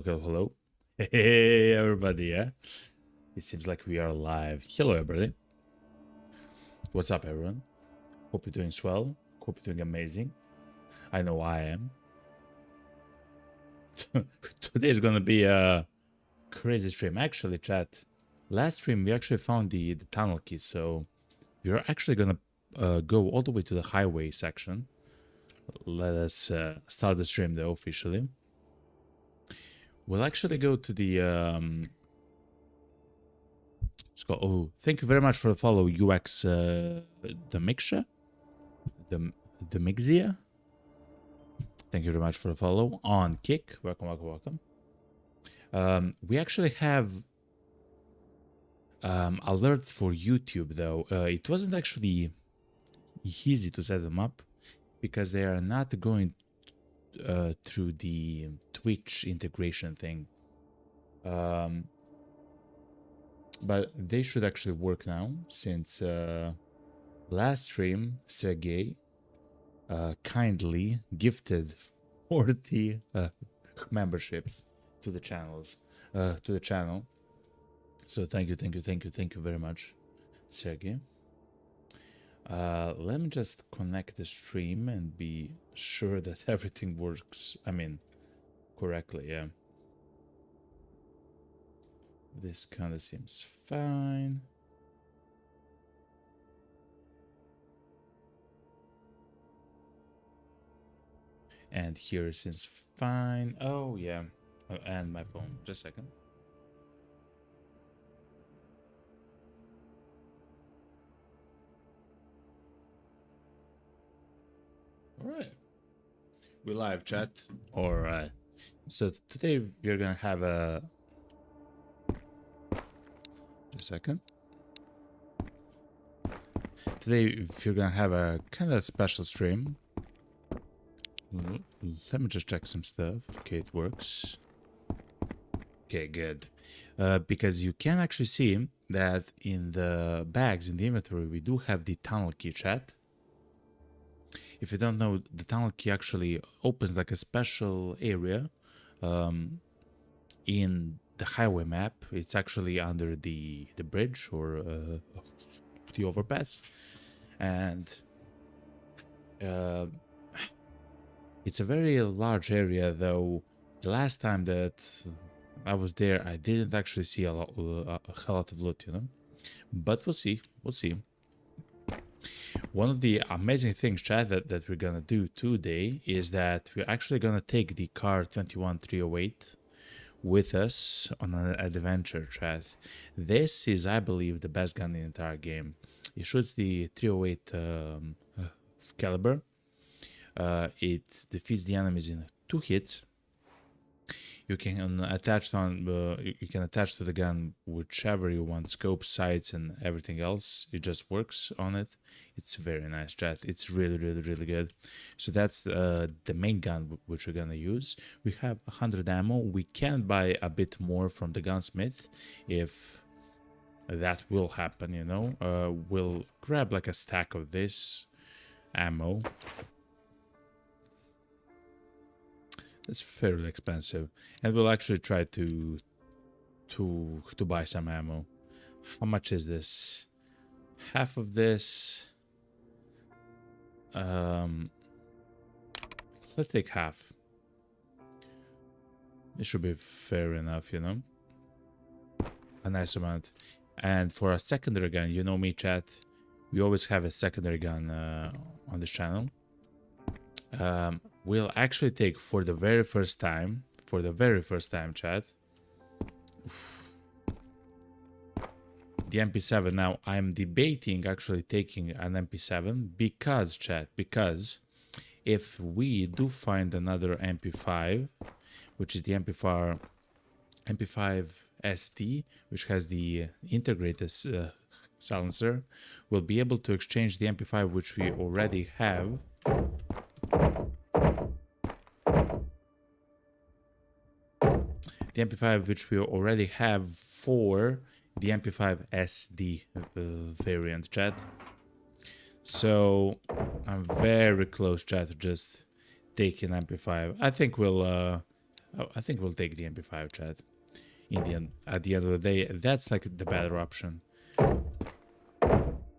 Okay, hello. Hey, everybody, yeah? It seems like we are live. Hello, everybody. What's up, everyone? Hope you're doing swell. Hope you're doing amazing. I know I am. Today is gonna be a crazy stream. Actually, chat, last stream we actually found the tunnel key, so we're actually gonna go all the way to the highway section. Let us start the stream, though, officially. We'll actually go to the oh, thank you very much for the follow, UX the mixture, the Mixia. Thank you very much for the follow on Kick. Welcome, welcome, welcome. We actually have alerts for YouTube though. It wasn't actually easy to set them up because they are not going through the Twitch integration thing. But they should actually work now since last stream Sergey kindly gifted 40 memberships to the channels, to the channel. So thank you very much, Sergey. Let me just connect the stream and be sure that everything works. I mean, correctly. Yeah. This kind of seems fine. And here seems fine. Oh, yeah. Oh, and my phone. Just a second. All right. We live chat. All right. So today we're going to have a... Just a second. Today we're going to have a kind of special stream. Let me just check some stuff. Okay, it works. Okay, good. Because you can actually see that in the bags in the inventory, we do have the tunnel key, chat. If you don't know, the tunnel key actually opens like a special area in the highway map. It's actually under the bridge or the overpass. And it's a very large area, though. The last time that I was there, I didn't actually see a lot of loot, you know. But we'll see. We'll see. One of the amazing things, chat, that we're gonna do today is that we're actually gonna take the car 21308 with us on an adventure, chat. This is, I believe, the best gun in the entire game. It shoots the 308 caliber. It defeats the enemies in 2 hits. You can attach to the gun whichever you want, scope, sights, and everything else. It just works on it. It's very nice, chat. It's really good. So that's the main gun which we're gonna use. We have 100 ammo. We can buy a bit more from the Gunsmith if that will happen, you know. We'll grab like a stack of this ammo. It's fairly expensive, and we'll actually try to buy some ammo. How much is this? Half of this. Let's take half. It should be fair enough, you know. A nice amount. And for a secondary gun, you know me, chat. We always have a secondary gun on this channel. We'll actually take for the very first time, chat, the MP7. Now, I'm debating actually taking an MP7 because, chat, if we do find another MP5, which is the MP5 ST, which has the integrated silencer, we'll be able to exchange the MP5 which we already have for the MP5 SD variant, chat. So I'm very close, chat, to just taking MP5. I think we'll Oh, I think we'll take the MP5, chat. In the end, at the end of the day, that's like the better option.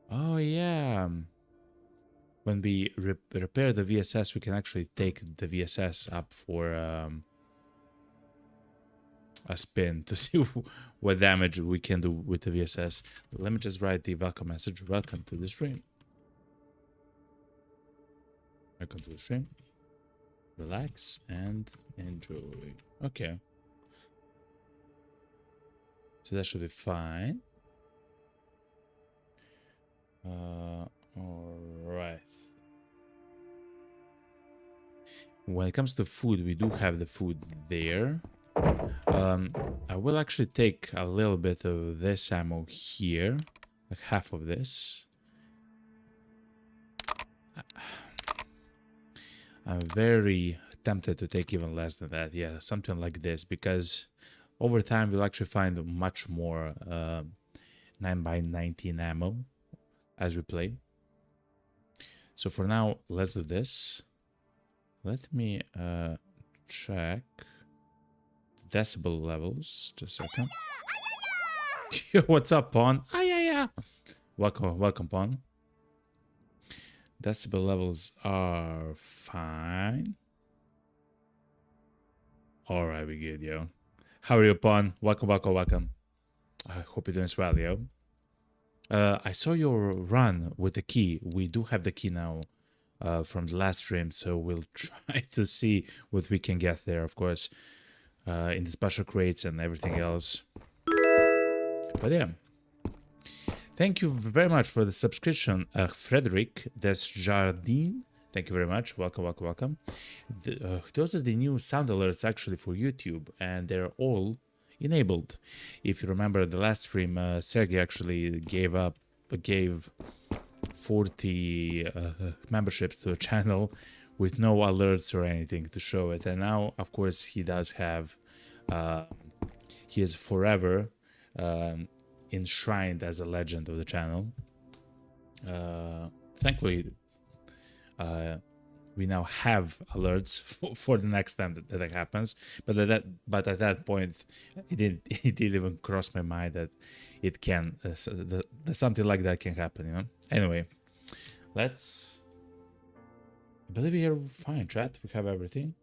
Oh yeah. When we repair the VSS, we can actually take the VSS up for a spin to see what damage we can do with the VSS. Let me just write the welcome message. Welcome to the stream. Welcome to the stream. Relax and enjoy. Okay. So that should be fine. Alright. When it comes to food, we do have the food there. I will actually take a little bit of this ammo here, like half of this. I'm very tempted to take even less than that. Yeah, something like this, because over time we'll actually find much more 9x19 ammo as we play. So for now, let's do this. Let me check decibel levels. Just a second. What's up, Pawn? Ah, yeah. Welcome, Pawn. Decibel levels are fine. All right, we good, yo. How are you, Pawn? Welcome. I hope you're doing swell, yo. I saw your run with the key. We do have the key now from the last stream, so we'll try to see what we can get there, of course, in the special crates and everything else. But yeah. Thank you very much for the subscription, Frederick Desjardins. Thank you very much. Welcome. Those are the new sound alerts actually for YouTube, and they're all enabled. If you remember the last stream, Sergey actually gave 40 memberships to a channel with no alerts or anything to show it. And now, of course, he does have, he is forever enshrined as a legend of the channel. Thankfully, we now have alerts for the next time that happens. But at that point, it didn't even cross my mind that it can that something like that can happen. You know. Anyway, let's. I believe we are fine, chat. We have everything.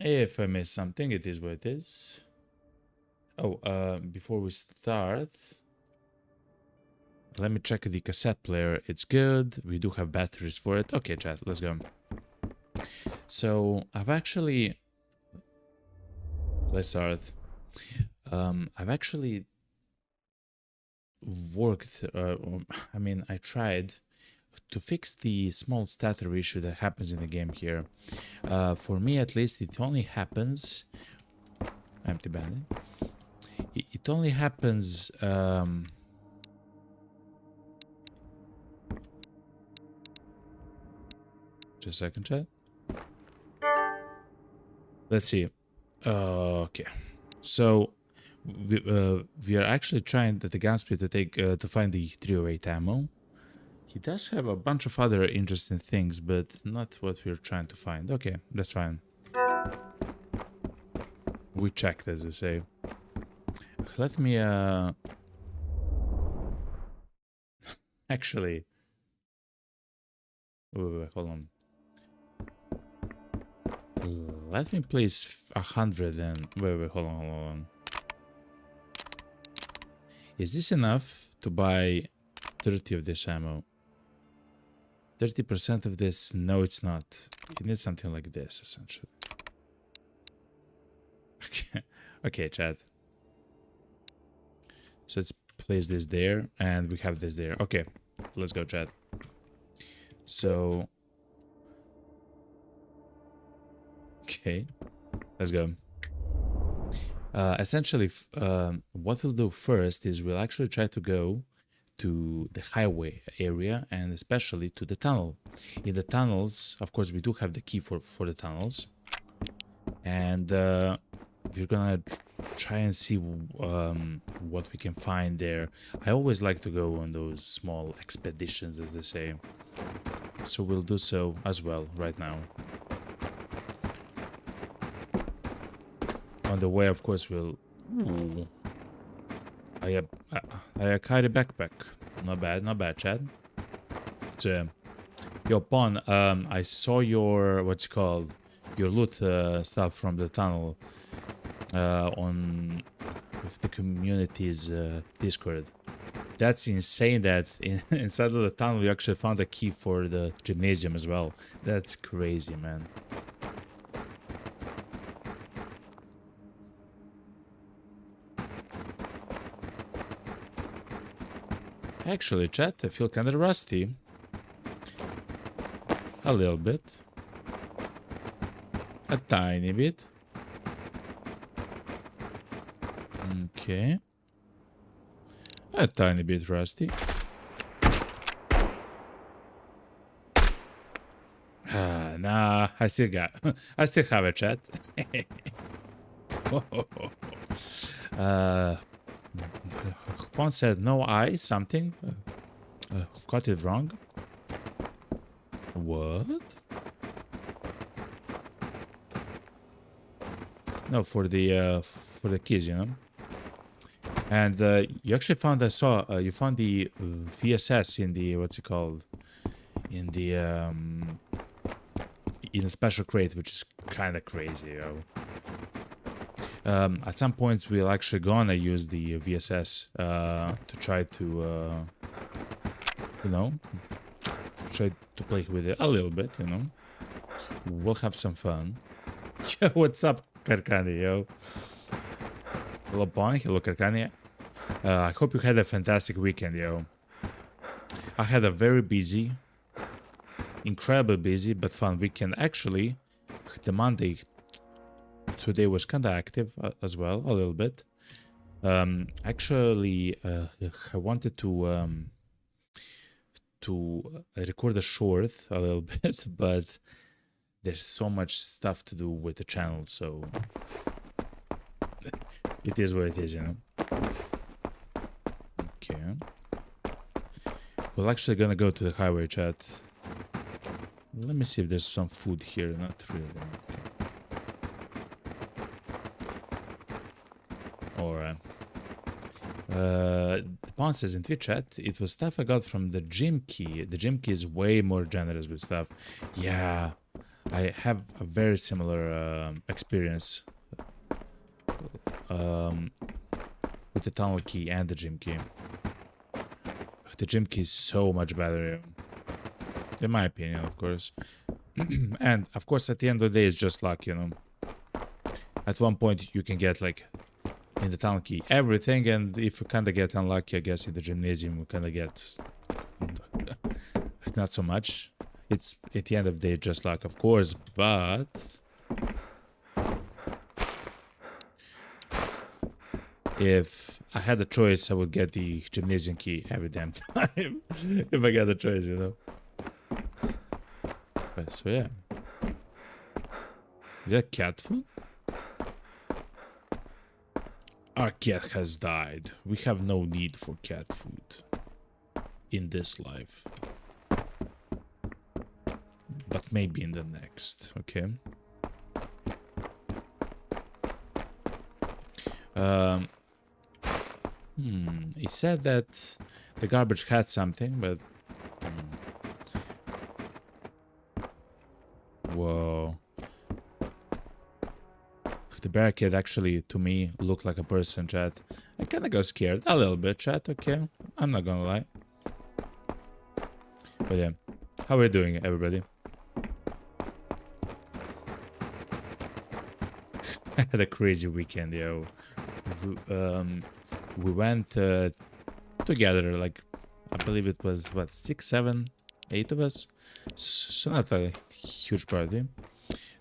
If I miss something, it is what it is. Oh, before we start, let me check the cassette player. It's good. We do have batteries for it. Okay, chat, let's go. So, I've actually... Let's start. I've actually worked... I tried to fix the small stutter issue that happens in the game here. For me, at least, it only happens... Empty bandit. It only happens just a second, chat. Let's see. Okay, so we are actually trying at the Gunsmith to take to find the 308 ammo. He does have a bunch of other interesting things, but not what we're trying to find. Okay, that's fine. We checked, as they say. Let me actually wait, hold on. Let me place 100 and wait, hold on. Is this enough to buy 30 of this ammo? 30% of this? No, it's not. You need something like this, essentially. Okay, chat. So let's place this there, and we have this there. Okay, let's go, chat. So, okay, let's go. Essentially, what we'll do first is we'll actually try to go to the highway area, and especially to the tunnel. In the tunnels, of course, we do have the key for the tunnels, and we're gonna try and see what we can find there. I always like to go on those small expeditions, as they say, so we'll do so as well right now. On the way, of course, we'll... Ooh. I carry backpack. Not bad, Chad. So, yo, Pawn, I saw your, what's it called? Your loot stuff from the tunnel on the community's Discord. That's insane that inside of the tunnel you actually found a key for the gymnasium as well. That's crazy, man. Actually, chat, I feel kind of rusty. A little bit. A tiny bit. Okay. A tiny bit rusty. Nah, I still have a chat. Juan said no I something. Got it wrong. What? No, for the keys, you know. And you actually found, I saw, you found the VSS in the, what's it called? In the special crate, which is kind of crazy, yo. At some points, we're actually gonna use the VSS to try to, you know, try to play with it a little bit, you know. We'll have some fun. Yo, what's up, Karkani, yo? Hello, Bonnie. Hello, Karkani. I hope you had a fantastic weekend, yo. I had a very busy, incredibly busy, but fun weekend. Actually, the Monday today was kind of active as well, a little bit. Actually, I wanted to record a short a little bit, but there's so much stuff to do with the channel, so it is what it is, you know. Okay. We're actually gonna go to the highway, chat. Let me see if there's some food here. Not really. Alright. The Pawn says in Twitch chat, it was stuff I got from the gym key. The gym key is way more generous with stuff. Yeah, I have a very similar experience with the tunnel key and the gym key. The gym key is so much better, in my opinion, of course. And of course, at the end of the day, it's just luck, you know. At one point, you can get like in the tunnel key everything, and if you kind of get unlucky, I guess in the gymnasium, you kind of get not so much. It's at the end of the day just luck, of course, but if I had a choice, I would get the gymnasium key every damn time. If I got a choice, you know. But, so yeah. Is that cat food? Our cat has died. We have no need for cat food in this life. But maybe in the next, okay? He said that the garbage had something, but... Whoa. The barricade actually, to me, looked like a person, chat. I kinda got scared. A little bit, chat, okay? I'm not gonna lie. But yeah. How are you doing, everybody? I had a crazy weekend, yo. We went together, like, I believe it was, what, 6, 7, 8 of us? So not a huge party.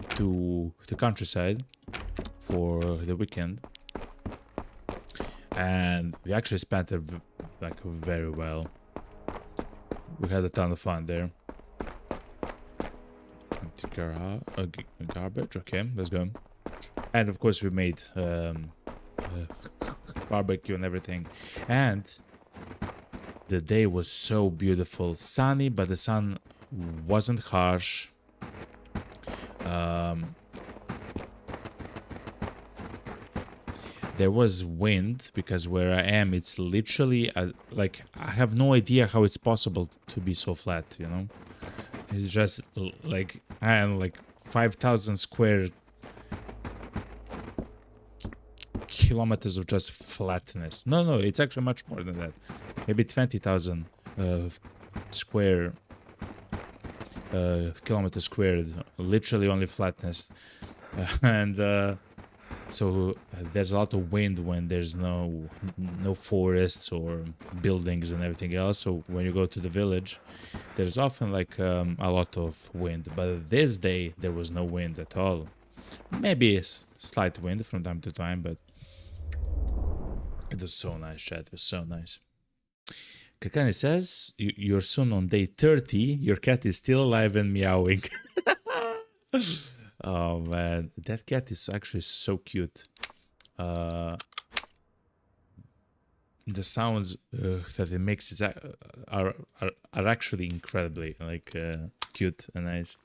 To the countryside for the weekend. And we actually spent it, like, very well. We had a ton of fun there. Garbage, okay, let's go. And of course we made barbecue and everything. And the day was so beautiful. Sunny, but the sun wasn't harsh. there was wind, because where I am, it's literally like I have no idea how it's possible to be so flat, you know. It's just like I am like 5,000 square kilometers of just flatness. No, it's actually much more than that. Maybe 20,000 square kilometers squared, literally only flatness. And so there's a lot of wind when there's no forests or buildings and everything else. So when you go to the village, there's often like a lot of wind. But this day there was no wind at all. Maybe a slight wind from time to time, but it was so nice, chat. It was so nice. Kakani says, you're soon on day 30. Your cat is still alive and meowing. Oh man, that cat is actually so cute. The sounds that it makes are actually incredibly like cute and nice.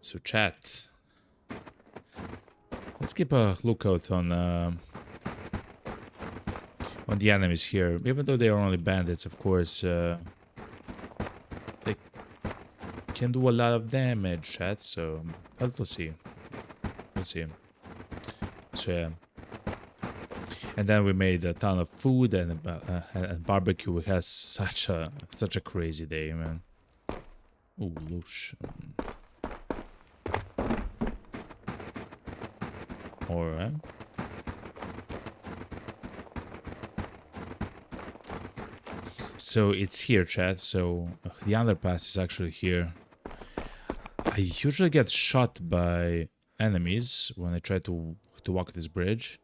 So chat, let's keep a lookout on the enemies here. Even though they are only bandits, of course, they can do a lot of damage, chat. So, but we'll see. We'll see. So yeah. And then we made a ton of food and barbecue. We had such a crazy day, man. Ooh, loosh. All right. So it's here, chat. So the underpass is actually here. I usually get shot by enemies when I try to walk this bridge.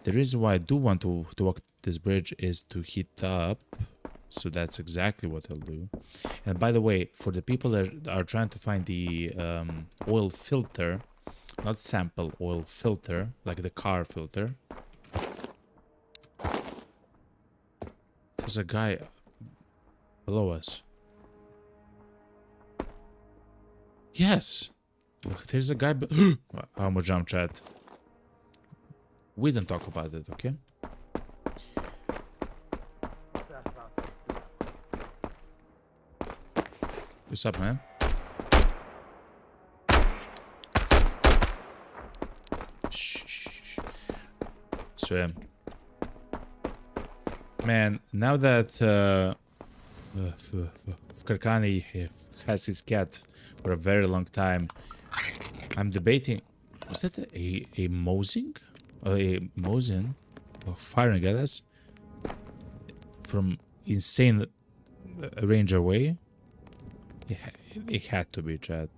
The reason why I do want to walk this bridge is to heat up. So that's exactly what I'll do. And by the way, for the people that are trying to find the oil filter, not sample, oil filter, like the car filter. There's a guy below us. Yes! Look, there's a guy I'm gonna jump, chat. We don't talk about it, okay? What's up, man? Shh. So yeah. Man, now that Karkani has his cat for a very long time, I'm debating. Was that a Mosing? A Mosin? Firing at us from insane range away? It had to be, chat.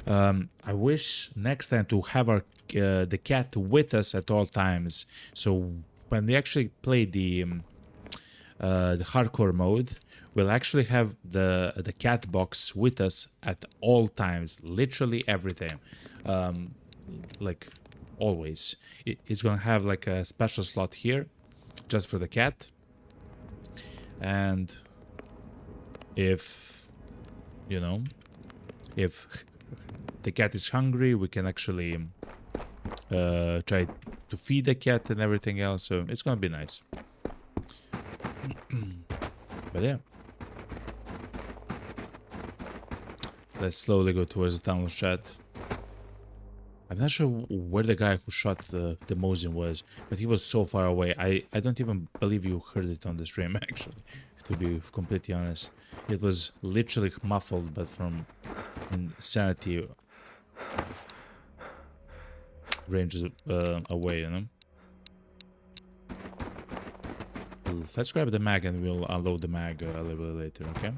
I wish next time to have our the cat with us at all times. So when we actually play the hardcore mode, we'll actually have the cat box with us at all times, literally every time, like always. It's gonna have like a special slot here, just for the cat. And if you know, if the cat is hungry, we can actually try to feed the cat and everything else. So it's gonna be nice. But yeah, let's slowly go towards the tunnel, chat. I'm not sure where the guy who shot the Mosin was, but he was so far away. I don't even believe you heard it on the stream, actually, to be completely honest. It was literally muffled, but from insanity ranges away, you know? Let's grab the mag and we'll unload the mag a little bit later, okay?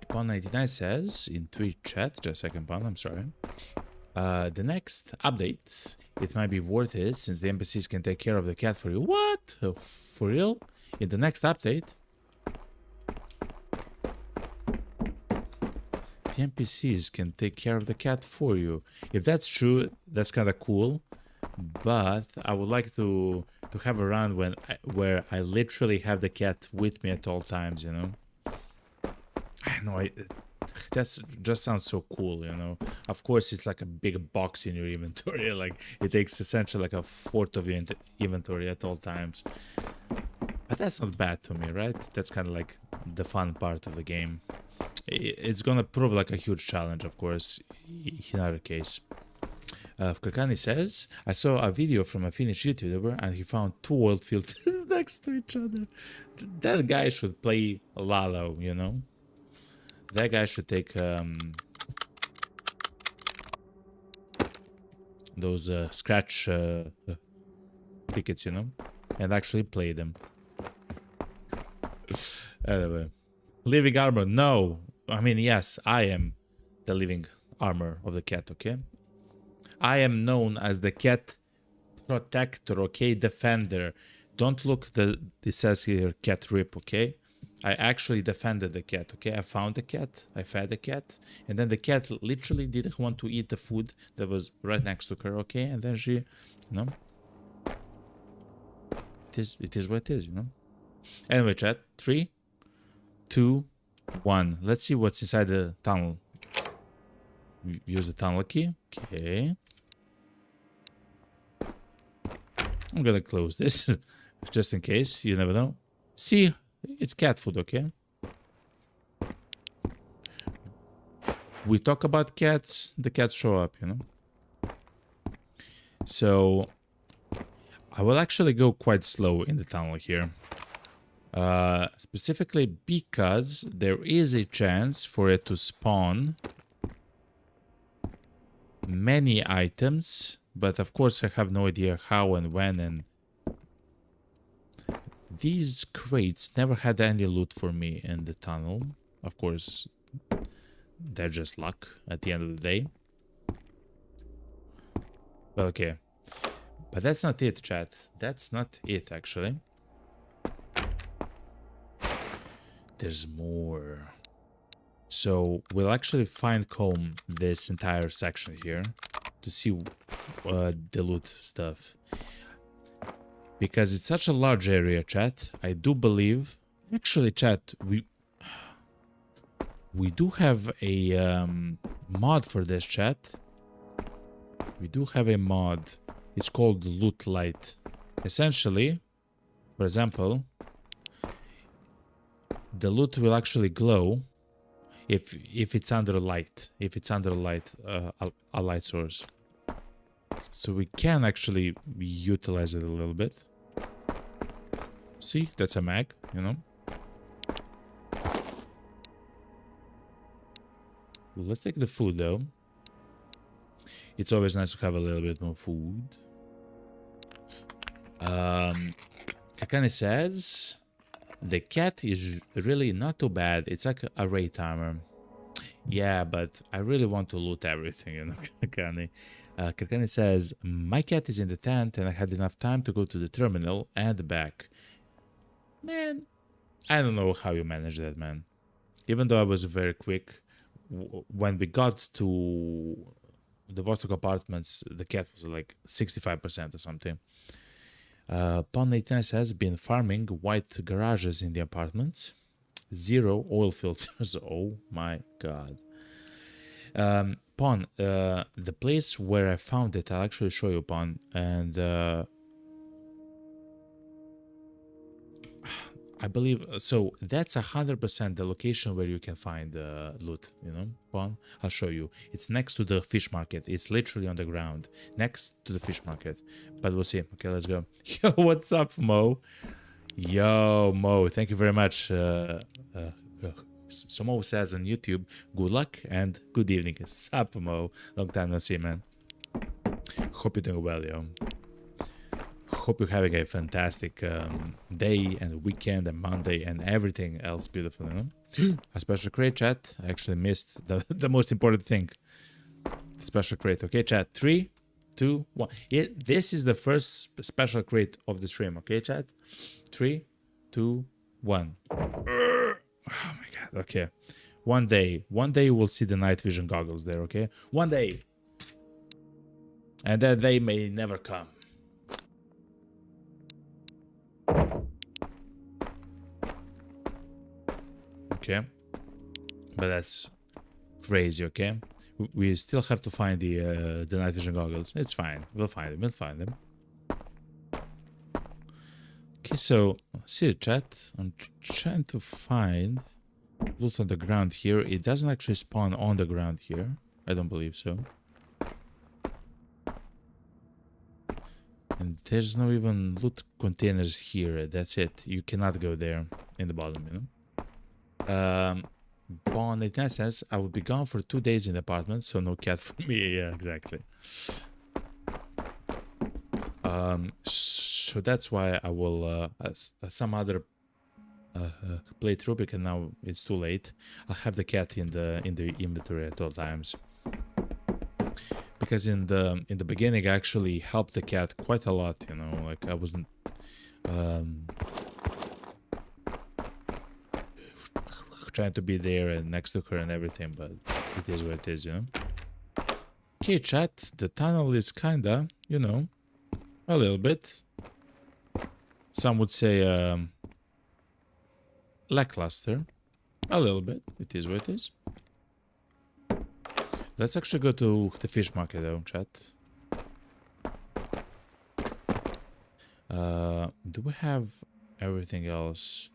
Pon99 says in Twitch chat, just a second, Pon, I'm sorry. The next update, it might be worth it since the NPCs can take care of the cat for you. What? For real? In the next update? The NPCs can take care of the cat for you. If that's true, that's kind of cool. But I would like to to have a run where I literally have the cat with me at all times, you know. I know, that's just sounds so cool, you know. Of course, it's like a big box in your inventory, like it takes essentially like a fourth of your inventory at all times. But that's not bad to me, right? That's kind of like the fun part of the game. It's gonna prove like a huge challenge, of course, in our case. Kakani says, I saw a video from a Finnish YouTuber and he found 2 oil filters next to each other. That guy should play Lalo, you know? That guy should take those scratch tickets, you know? And actually play them. Anyway. Living armor, no! I mean, yes, I am the living armor of the cat, okay? I am known as the cat protector, okay? Defender. Don't look, it says here cat rip, okay? I actually defended the cat, okay? I found the cat, I fed the cat, and then the cat literally didn't want to eat the food that was right next to her, okay? And then she, you know, it is what it is, you know? Anyway, chat, 3, 2, 1. Let's see what's inside the tunnel. Use the tunnel key, okay. I'm gonna close this, just in case, you never know. See, it's cat food, okay? We talk about cats, the cats show up, you know? So, I will actually go quite slow in the tunnel here. Specifically because there is a chance for it to spawn many items, but of course I have no idea how and when, and these crates never had any loot for me in the tunnel. Of course, they're just luck at the end of the day. Well, okay. But that's not it, chat. That's not it, actually. There's more. So we'll actually fine comb this entire section here to see the loot stuff. Because it's such a large area, chat, I do believe... Actually, chat, we do have a mod for this, chat. We do have a mod. It's called Loot Light. Essentially, for example, the loot will actually glow if it's under light. If it's under light, a light source. So we can actually utilize it a little bit. See, that's a mag, you know. Let's take the food though. It's always nice to have a little bit more food. Kakane says the cat is really not too bad. It's like a rate armor. Yeah, but I really want to loot everything, you know, Kakane. Kakane says, my cat is in the tent and I had enough time to go to the terminal and back. Man, I don't know how you manage that, man. Even though I was very quick, when we got to the Vostok apartments, the cat was like 65% or something. Pon89 has been farming white garages in the apartments. 0 oil filters. Oh my god. Pon, the place where I found it, I'll actually show you, Pon. And I believe, so that's 100% the location where you can find loot, you know, Pon. I'll show you. It's next to the fish market. It's literally on the ground, next to the fish market. But we'll see. Okay, let's go. Yo, what's up, Mo? Yo, Mo, thank you very much. So Mo says on YouTube, good luck and good evening. Sup, Mo? Long time no see, man. Hope you're doing well, yo. Hope you're having a fantastic day and weekend and Monday and everything else beautiful, you know? A special crate, chat. I actually missed the most important thing. The special crate. Okay, chat. 3, 2, 1. This is the first special crate of the stream. Okay, chat. 3, 2, 1. Oh my god. Okay. One day we'll see the night vision goggles there. Okay. One day. And that day may never come. okay? But that's crazy, okay? We still have to find the night vision goggles. It's fine. We'll find them. We'll find them. Okay, so see, chat. I'm trying to find loot on the ground here. It doesn't actually spawn on the ground here. I don't believe so. And there's no even loot containers here. That's it. You cannot go there in the bottom, you know. Bon, it says I will be gone for 2 days in the apartment, so no cat for me. Yeah, exactly. So that's why I will some other playthrough, because now it's too late. I'll have the cat in the inventory at all times. Because in the beginning, I actually helped the cat quite a lot. You know, like I wasn't. Trying to be there and next to her and everything, but it is what it is, you know. Okay, chat, the tunnel is kinda, you know, a little bit. Some would say lackluster. A little bit. It is what it is. Let's actually go to the fish market though, chat. Do we have everything else?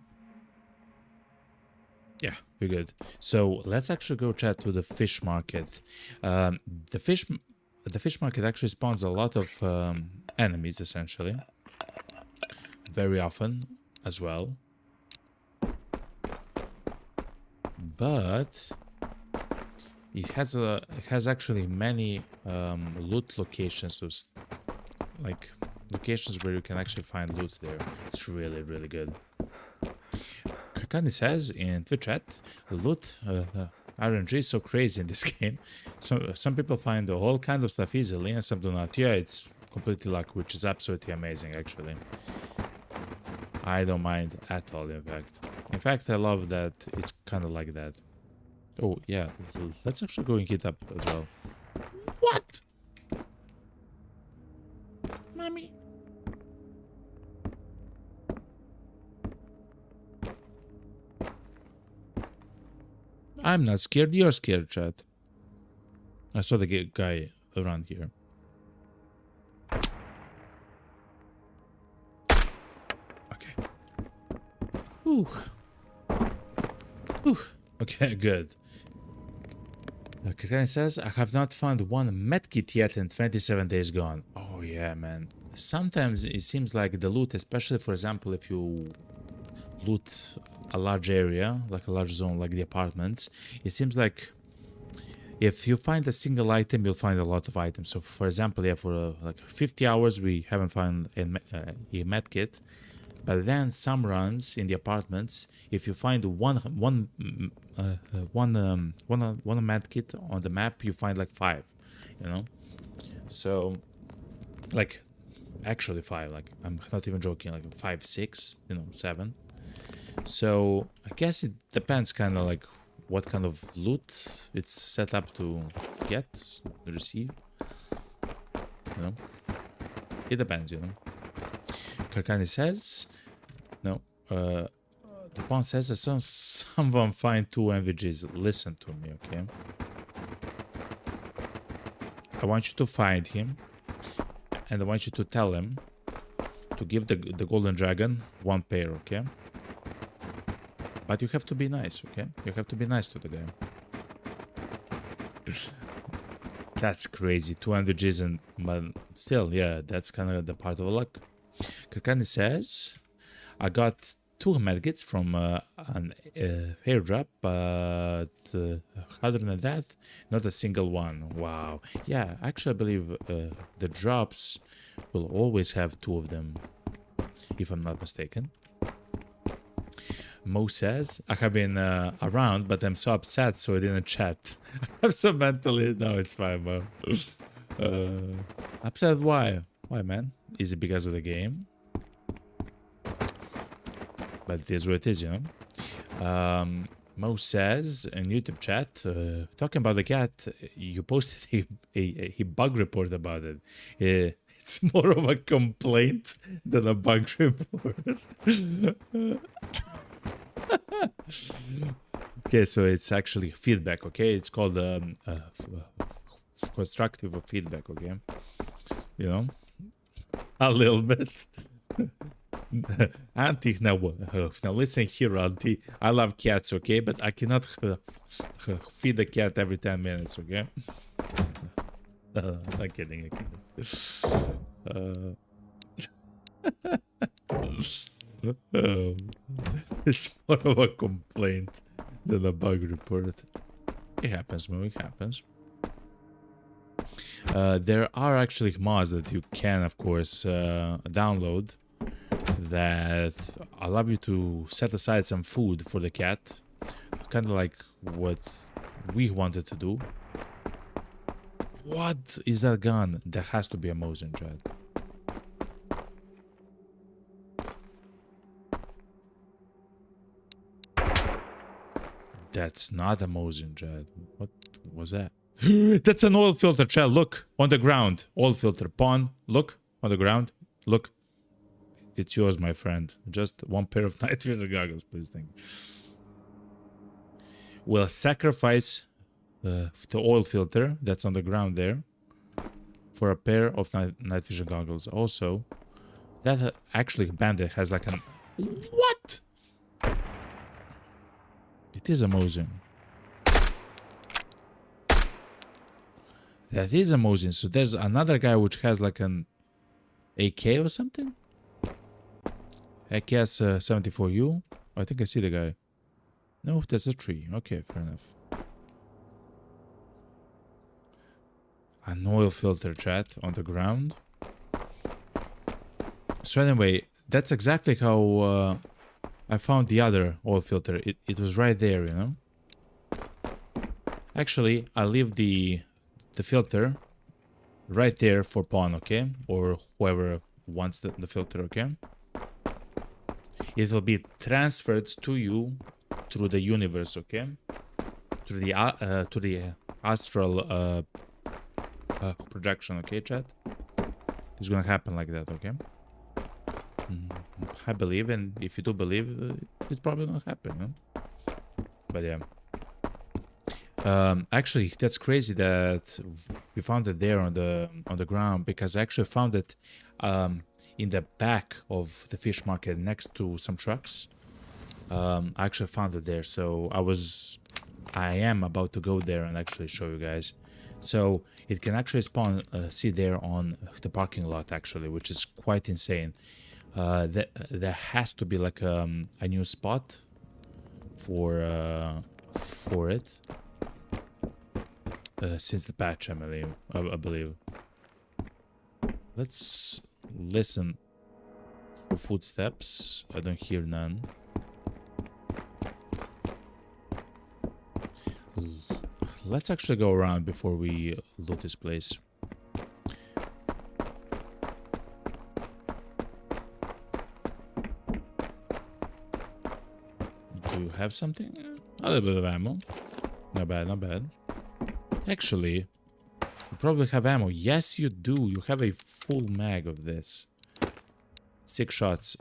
Yeah, we're good. So let's actually go chat to the fish market. The fish market actually spawns a lot of enemies, essentially. Very often as well. But it has actually many loot locations, so like locations where you can actually find loot there. It's really, really good. Kakani says in Twitch chat, loot RNG is so crazy in this game. So some people find the whole kind of stuff easily and some do not. Yeah, it's completely luck, which is absolutely amazing actually. I don't mind at all, in fact. In fact, I love that it's kind of like that. Oh yeah, let's actually go and hit up as well. What? Mommy. I'm not scared, you're scared, chat. I saw the guy around here. Okay. Ooh. Ooh. Okay, good. Kakani says, I have not found one medkit yet and 27 days gone. Oh yeah, man. Sometimes it seems like the loot, especially for example, if you loot a large area, like a large zone, like the apartments, it seems like if you find a single item, you'll find a lot of items. So for example, yeah, for like 50 hours, we haven't found a medkit. But then some runs in the apartments, if you find one medkit on the map, you find like 5, you know. So, like, actually 5. Like, I'm not even joking. Like 5, 6, you know, 7. So I guess it depends, kind of like what kind of loot it's set up to get, receive. You know, it depends, you know. Kakani says, no, the pawn says, as soon as someone find 2 NVGs, listen to me, okay? I want you to find him, and I want you to tell him to give the golden dragon 1 pair, okay? But you have to be nice, okay? You have to be nice to the guy. That's crazy, 2 NVGs, and but still, yeah, that's kind of the part of luck. Kakani says, I got 2 medkits from an airdrop, but other than that, not a single one. Wow. Yeah, actually I believe the drops will always have 2 of them, if I'm not mistaken. Mo says, I have been around, but I'm so upset, so I didn't chat. I'm so mentally... No, it's fine, Mo. Upset why? Why, man? Is it because of the game? But it is what it is, you know. Mo says in YouTube chat, talking about the cat, you posted a bug report about it. It's more of a complaint than a bug report. Okay, so it's actually feedback, okay? It's called constructive feedback, okay? You know? A little bit. Auntie, now listen here, Auntie. I love cats, okay? But I cannot feed a cat every 10 minutes, okay? I'm kidding, I'm kidding. It's more of a complaint than a bug report. It happens, man, it happens. There are actually mods that you can, of course, download that allow you to set aside some food for the cat. Kind of like what we wanted to do. What is that gun? That has to be a Mosin, Chad. That's not a Mosin, Chad. What was that? That's an oil filter, Chad. Look, on the ground. Oil filter. Pawn. Look, on the ground. Look. It's yours, my friend. Just one pair of night vision goggles, please. Thank you. We'll sacrifice the oil filter that's on the ground there for a pair of night vision goggles. Also, that actually bandit has like an... What? It is a Mosin. That is a Mosin. So there's another guy which has like an AK or something? AKS 74U. I think I see the guy. No, that's a tree. Okay, fair enough. An oil filter, chat, on the ground. So anyway, that's exactly how I found the other oil filter. It was right there, you know. Actually, I leave the filter right there for pawn, okay? Or whoever wants the filter, okay? It will be transferred to you through the universe, okay? Through the astral projection, okay, chat? It's gonna happen like that, okay? I believe, and if you do believe, it's probably gonna happen, you know? But yeah. Actually, that's crazy that we found it there on the ground, because I actually found it in the back of the fish market next to some trucks. I actually found it there, so I am about to go there and actually show you guys. So it can actually spawn see there on the parking lot, actually, which is quite insane. There has to be like a new spot for it. Since the patch, I believe. Let's listen for footsteps. I don't hear none. Let's actually go around before we loot this place. Do you have something? A little bit of ammo. Not bad, not bad. Actually, you probably have ammo. Yes, you do. You have a full mag of this. 6 shots.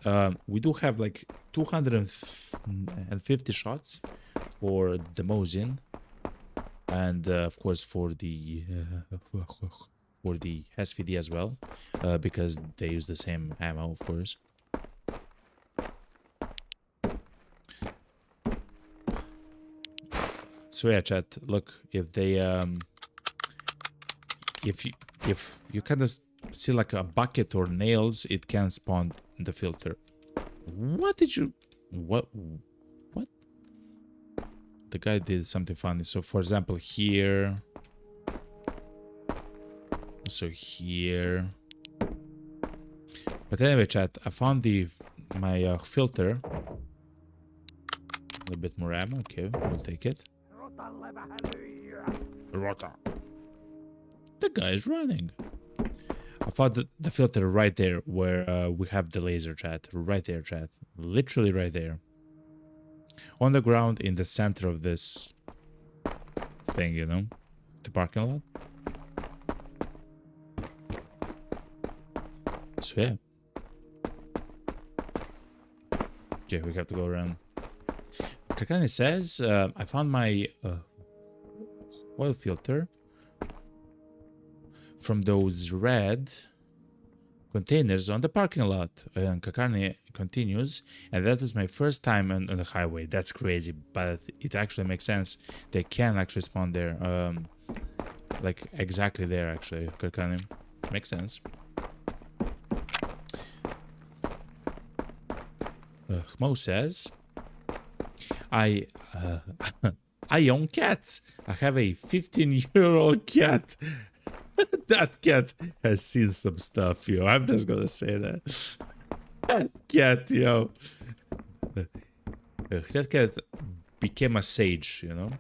We do have like 250 shots for the Mosin, and of course for the SVD as well, because they use the same ammo, of course. So yeah, chat. Look, if they if you kind of see like a bucket or nails, it can spawn the filter. What did you... What? The guy did something funny. So for example, here. So here. But anyway, chat, I found my filter. A little bit more ammo. Okay, we'll take it. Rota. The guy is running. I found the filter right there where we have the laser, chat. Right there, chat. Literally right there. On the ground in the center of this thing, you know? The parking lot. So yeah. Okay, we have to go around. Kakani says, I found my oil filter from those red containers on the parking lot. And Kakani continues, and that was my first time on the highway. That's crazy, but it actually makes sense. They can actually spawn there, like exactly there. Actually, Kakani makes sense. Mo says, I own cats. I have a 15-year-old cat. That cat has seen some stuff, yo. I'm just gonna say that. That cat, yo. That cat became a sage, you know?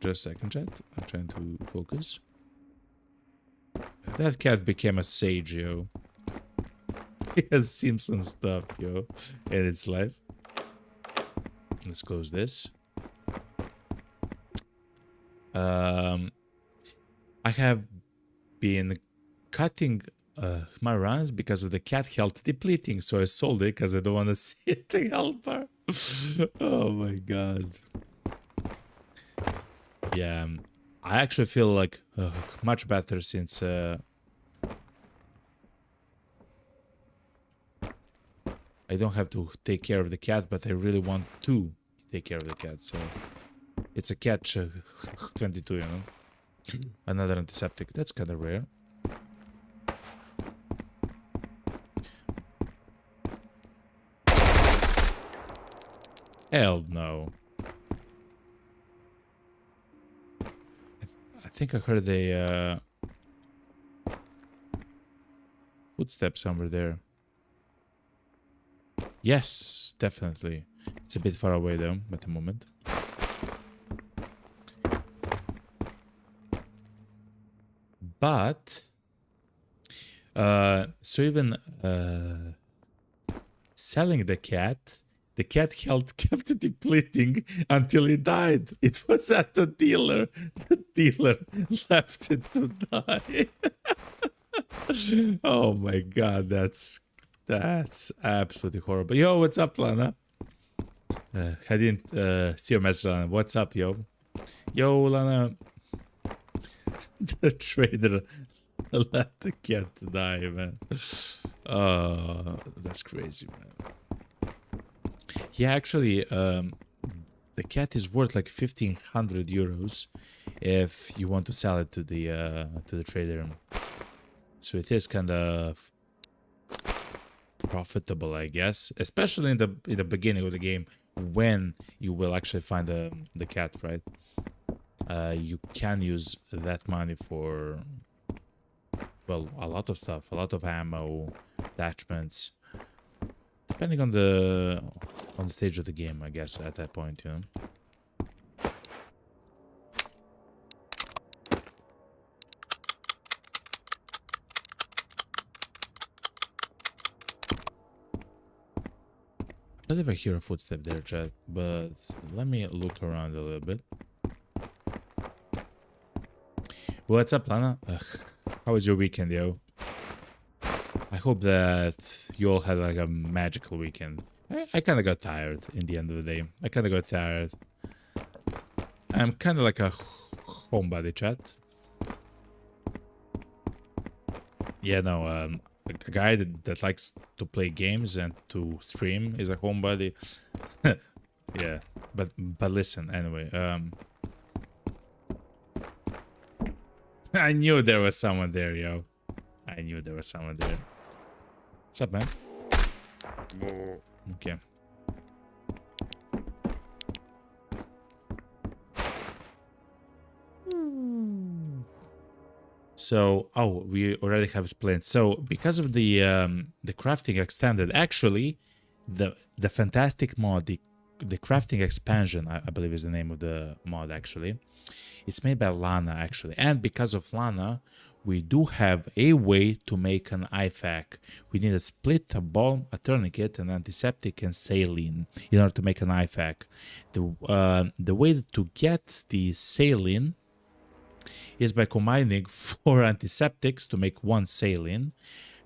Just a second, chat. I'm trying to focus. That cat became a sage, yo. He has seen some stuff, yo, in its life. Let's close this. I have been cutting my runs because of the cat health depleting, so I sold it because I don't want to see the helper. Oh my god. Yeah, I actually feel like much better since I don't have to take care of the cat, but I really want to take care of the cat, so it's a catch 22, you know. Another antiseptic. That's kind of rare. Hell no. I think I heard a footsteps somewhere there. Yes, definitely. It's a bit far away though at the moment. But so even selling the cat health kept depleting until he died. It was at the dealer. The dealer left it to die. Oh my god, that's absolutely horrible. Yo, what's up, Lana? I didn't see your message, Lana. What's up, yo? Yo, Lana. The trader let the cat die, man. Oh, that's crazy, man. Yeah, actually, the cat is worth like 1,500 euros if you want to sell it to the trader. So it is kind of profitable, I guess, especially in the beginning of the game when you will actually find the cat, right? You can use that money for, well, a lot of stuff, a lot of ammo, attachments, depending on the stage of the game, I guess, at that point, you know. I believe I hear a footstep there, chat, but let me look around a little bit. What's up, Lana? How was your weekend, yo? I hope that you all had like a magical weekend. I kind of got tired in the end of the day. I kind of got tired. I'm kind of like a homebody, chat. Yeah, no, a guy that likes to play games and to stream is a homebody. Yeah, but listen, anyway, I knew there was someone there, yo. I knew there was someone there. What's up, man? Okay. So, oh, we already have explained. So, because of the crafting extended, actually, the fantastic mod, the crafting expansion, I believe is the name of the mod, actually. It's made by Lana, actually. And because of Lana, we do have a way to make an IFAK. We need a split, a bomb, a tourniquet, an antiseptic, and saline in order to make an IFAK. The way to get the saline is by combining 4 antiseptics to make 1 saline,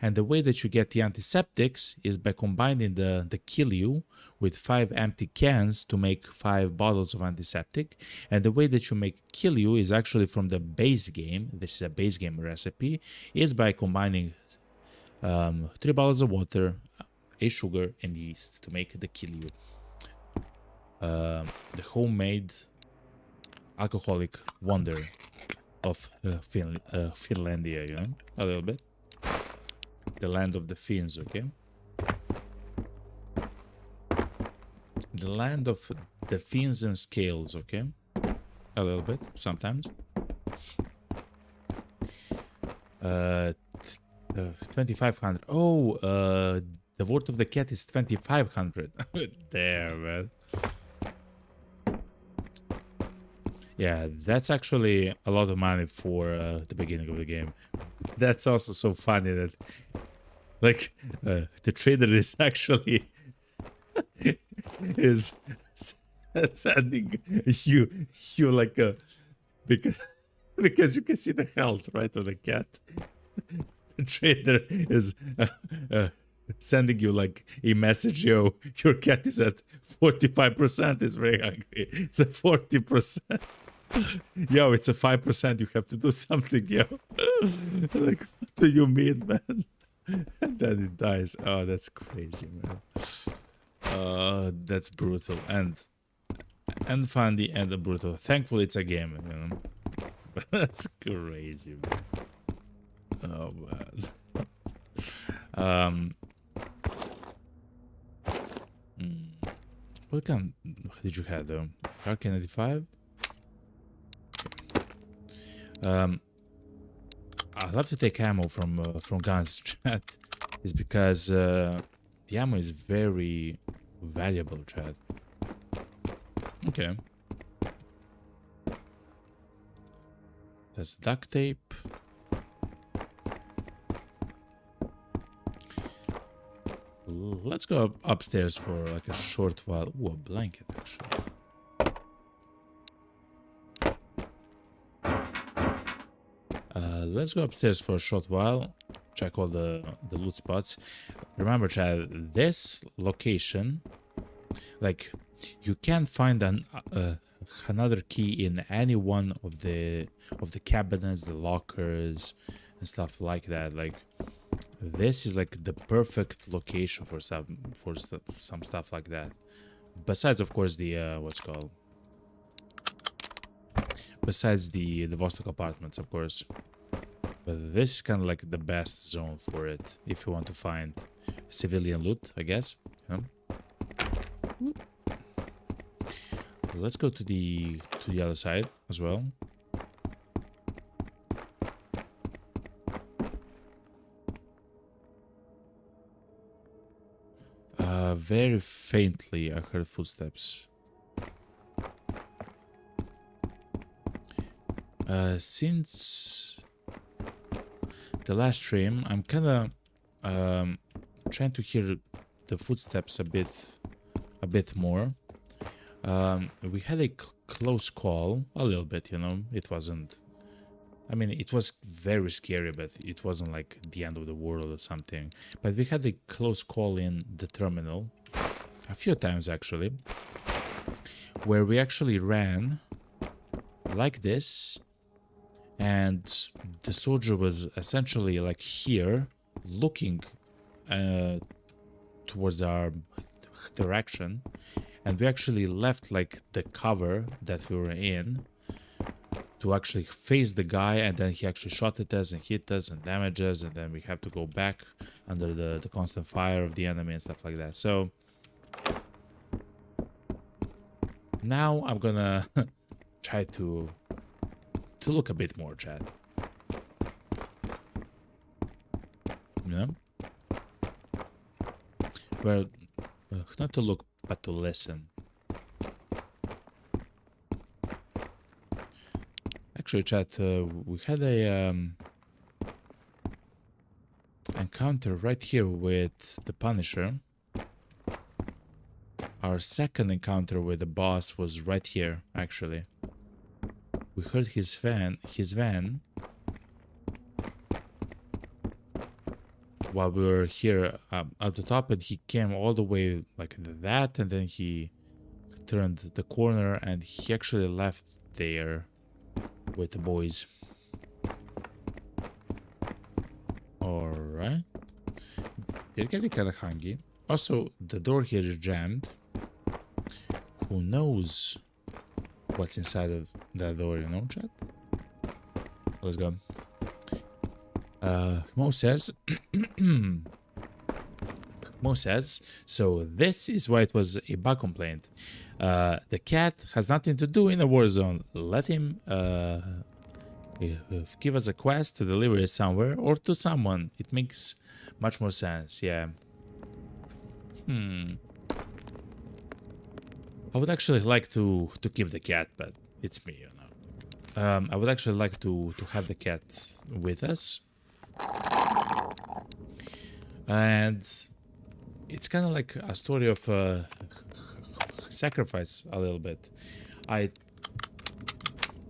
And the way that you get the antiseptics is by combining the Killu with 5 empty cans to make 5 bottles of antiseptic. And the way that you make Killu is actually from the base game. This is a base game recipe. Is by combining 3 bottles of water, a sugar, and yeast to make the Killu. The homemade alcoholic wonder of Finlandia, you know, a little bit. The land of the Finns, okay? The land of the Finns and scales, okay? A little bit, sometimes. 2500. Oh, the word of the cat is 2500. There, man. Yeah, that's actually a lot of money for the beginning of the game. That's also so funny that, like, the trader is actually is sending you like a because you can see the health right of the cat. The trader is sending you like a message, yo, your cat is at 45%, is very hungry. It's at 40%. Yo, it's a 5%, you have to do something, yo. Like, what do you mean, man? And then it dies. Oh, that's crazy, man. That's brutal and funny and brutal. Thankfully, it's a game, you know. That's crazy, man. Oh, man. What kind did you have though? Arcane 95? I love to take ammo from guns, chat. Is because the ammo is very valuable, chat. Okay. That's duct tape. Let's go upstairs for like a short while. Ooh, a blanket actually. Let's go upstairs for a short while. Check all the loot spots. Remember, Chad, this location, like, you can find another key in any one of the cabinets, the lockers, and stuff like that. Like, this is like the perfect location for some stuff like that. Besides, of course, the what's called. Besides the Vostok apartments, of course. But this is kind of like the best zone for it if you want to find civilian loot, I guess. Yeah. Let's go to the other side as well. Very faintly, I heard footsteps. Since the last stream, I'm kind of trying to hear the footsteps a bit more. We had a close call, a little bit, you know. It wasn't. I mean, it was very scary, but it wasn't like the end of the world or something. But we had a close call in the terminal, a few times actually, where we actually ran like this, and the soldier was essentially like here, looking towards our direction, and we actually left like the cover that we were in to actually face the guy, and then he actually shot at us and hit us and damaged us, and then we have to go back under the constant fire of the enemy and stuff like that. So now I'm gonna try to look a bit more, chat. You know? Well, not to look, but to listen. Actually, chat, we had a encounter right here with the Punisher. Our second encounter with the boss was right here, actually. We heard his van. while we were here at the top, and he came all the way like that, and then he turned the corner, and he actually left there with the boys. Alright. You're getting kind of hungry. Also, the door here is jammed. Who knows what's inside of that door, you know, chat? Let's go. Mo says... Mo says, so this is why it was a bug complaint. The cat has nothing to do in a war zone. Let him give us a quest to deliver it somewhere or to someone. It makes much more sense, yeah. I would actually like to keep the cat, but it's me, you know. I would actually like to have the cat with us. And it's kind of like a story of sacrifice a little bit. I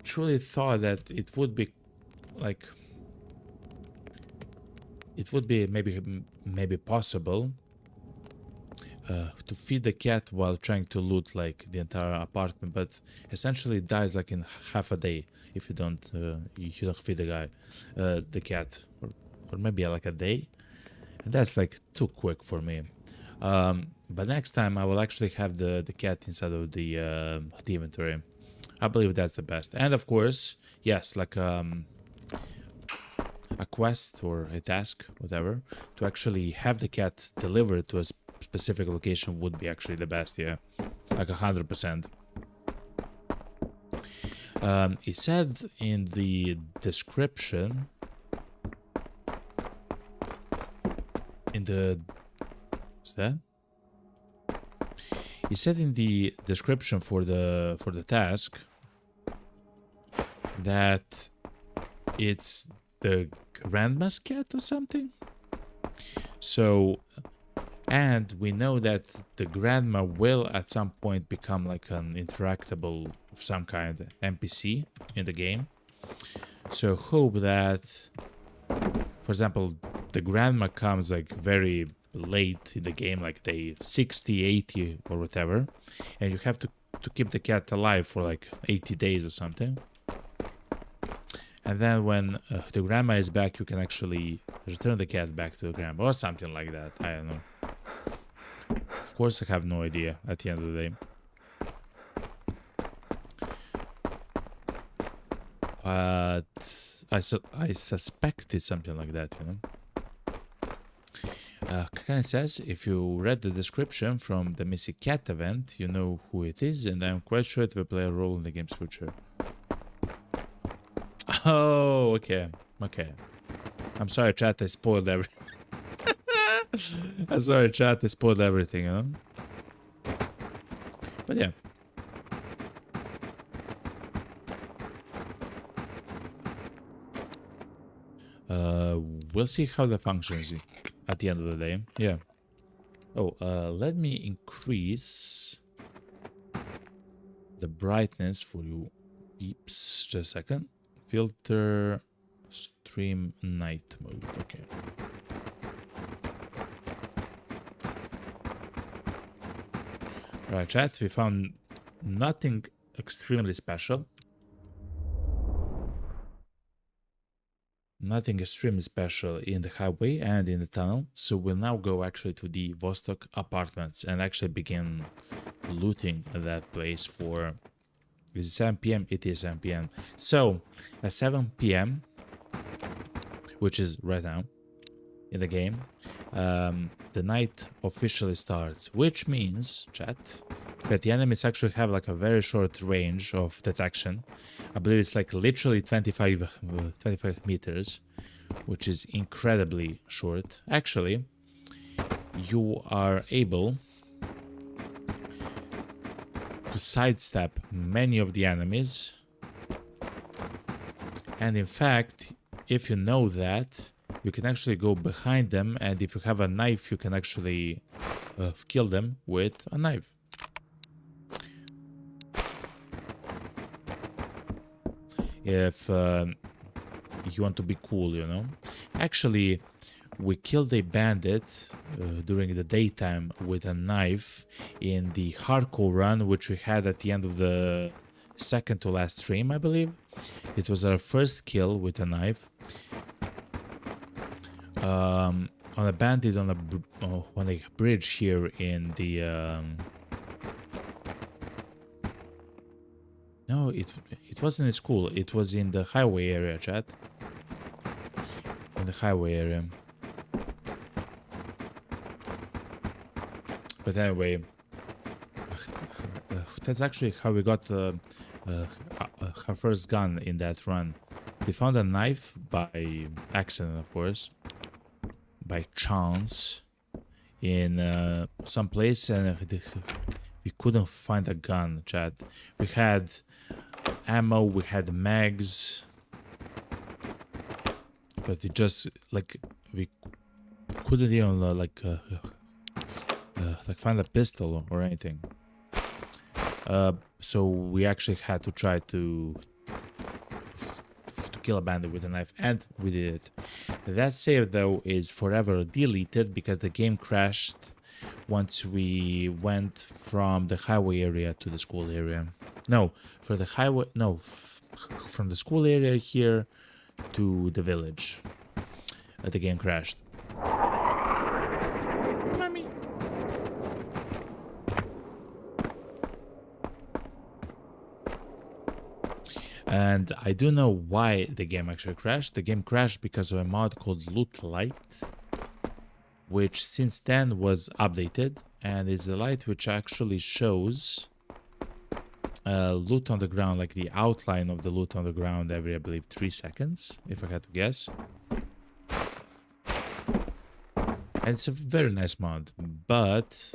truly thought that it would be like... It would be maybe possible to feed the cat while trying to loot like the entire apartment, but essentially it dies like in half a day if you don't feed the cat, or maybe like a day, and that's like too quick for me. But next time I will actually have the cat inside of the inventory. I believe that's the best. And of course, yes, like a quest or a task, whatever, to actually have the cat delivered to a specific location would be actually the best, yeah, like 100%. It said in the description, what's that? It said in the description for the task that it's the grandma's cat or something. So, and we know that the grandma will at some point become like an interactable of some kind NPC in the game. So hope that, for example, the grandma comes like very late in the game, like day 60, 80 or whatever, and you have to keep the cat alive for like 80 days or something. And then when the grandma is back, you can actually return the cat back to the grandma or something like that. I don't know. Of course, I have no idea at the end of the day. But I suspect it's something like that, you know. Kakane says, if you read the description from the Missing Cat event, you know who it is, and I'm quite sure it will play a role in the game's future. Oh, okay. Okay. I'm sorry, chat, I spoiled everything. I'm sorry, chat, I spoiled everything, you know? But yeah. We'll see how that functions at the end of the day. Yeah. Oh, let me increase the brightness for you peeps. Just a second. Filter stream night mode. Okay. Right, chat, we found nothing extremely special. Nothing extremely special in the highway and in the tunnel, so we'll now go actually to the Vostok apartments and actually begin looting that place for... Is it 7 PM? It is 7 PM. So, at 7 PM, which is right now in the game, the night officially starts, which means, chat, that the enemies actually have like a very short range of detection. I believe it's like literally 25 meters, which is incredibly short. Actually, you are able to sidestep many of the enemies, and in fact, if you know that, you can actually go behind them, and if you have a knife, you can actually kill them with a knife. If you want to be cool, you know. Actually, we killed a bandit during the daytime with a knife in the hardcore run, which we had at the end of the second to last stream, I believe. It was our first kill with a knife. On a bandit on a bridge here in the no, it wasn't in school, it was in the highway area, chat. In the highway area. But anyway, that's actually how we got her first gun in that run. We found a knife by accident, of course, by chance, in some place, and we couldn't find a gun, chat. We had ammo, we had mags, but we just we couldn't even like find a pistol or anything. So we actually had to try to kill a bandit with a knife, and we did it. That save though is forever deleted because the game crashed once we went from the highway area to the school area. No, for the highway, no, from the school area here to the village. The game crashed. Mommy. And I do know why the game actually crashed. The game crashed because of a mod called Loot Light, which since then was updated, and it's the light which actually shows loot on the ground, like the outline of the loot on the ground every, I believe, 3 seconds, if I had to guess. And it's a very nice mod, but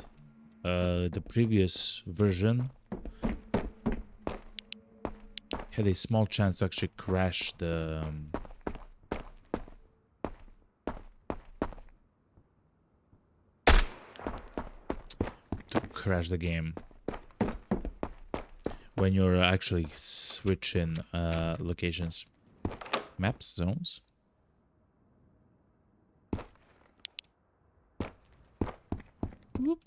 the previous version had a small chance to actually crash the game when you're actually switching locations, maps, zones. Whoop.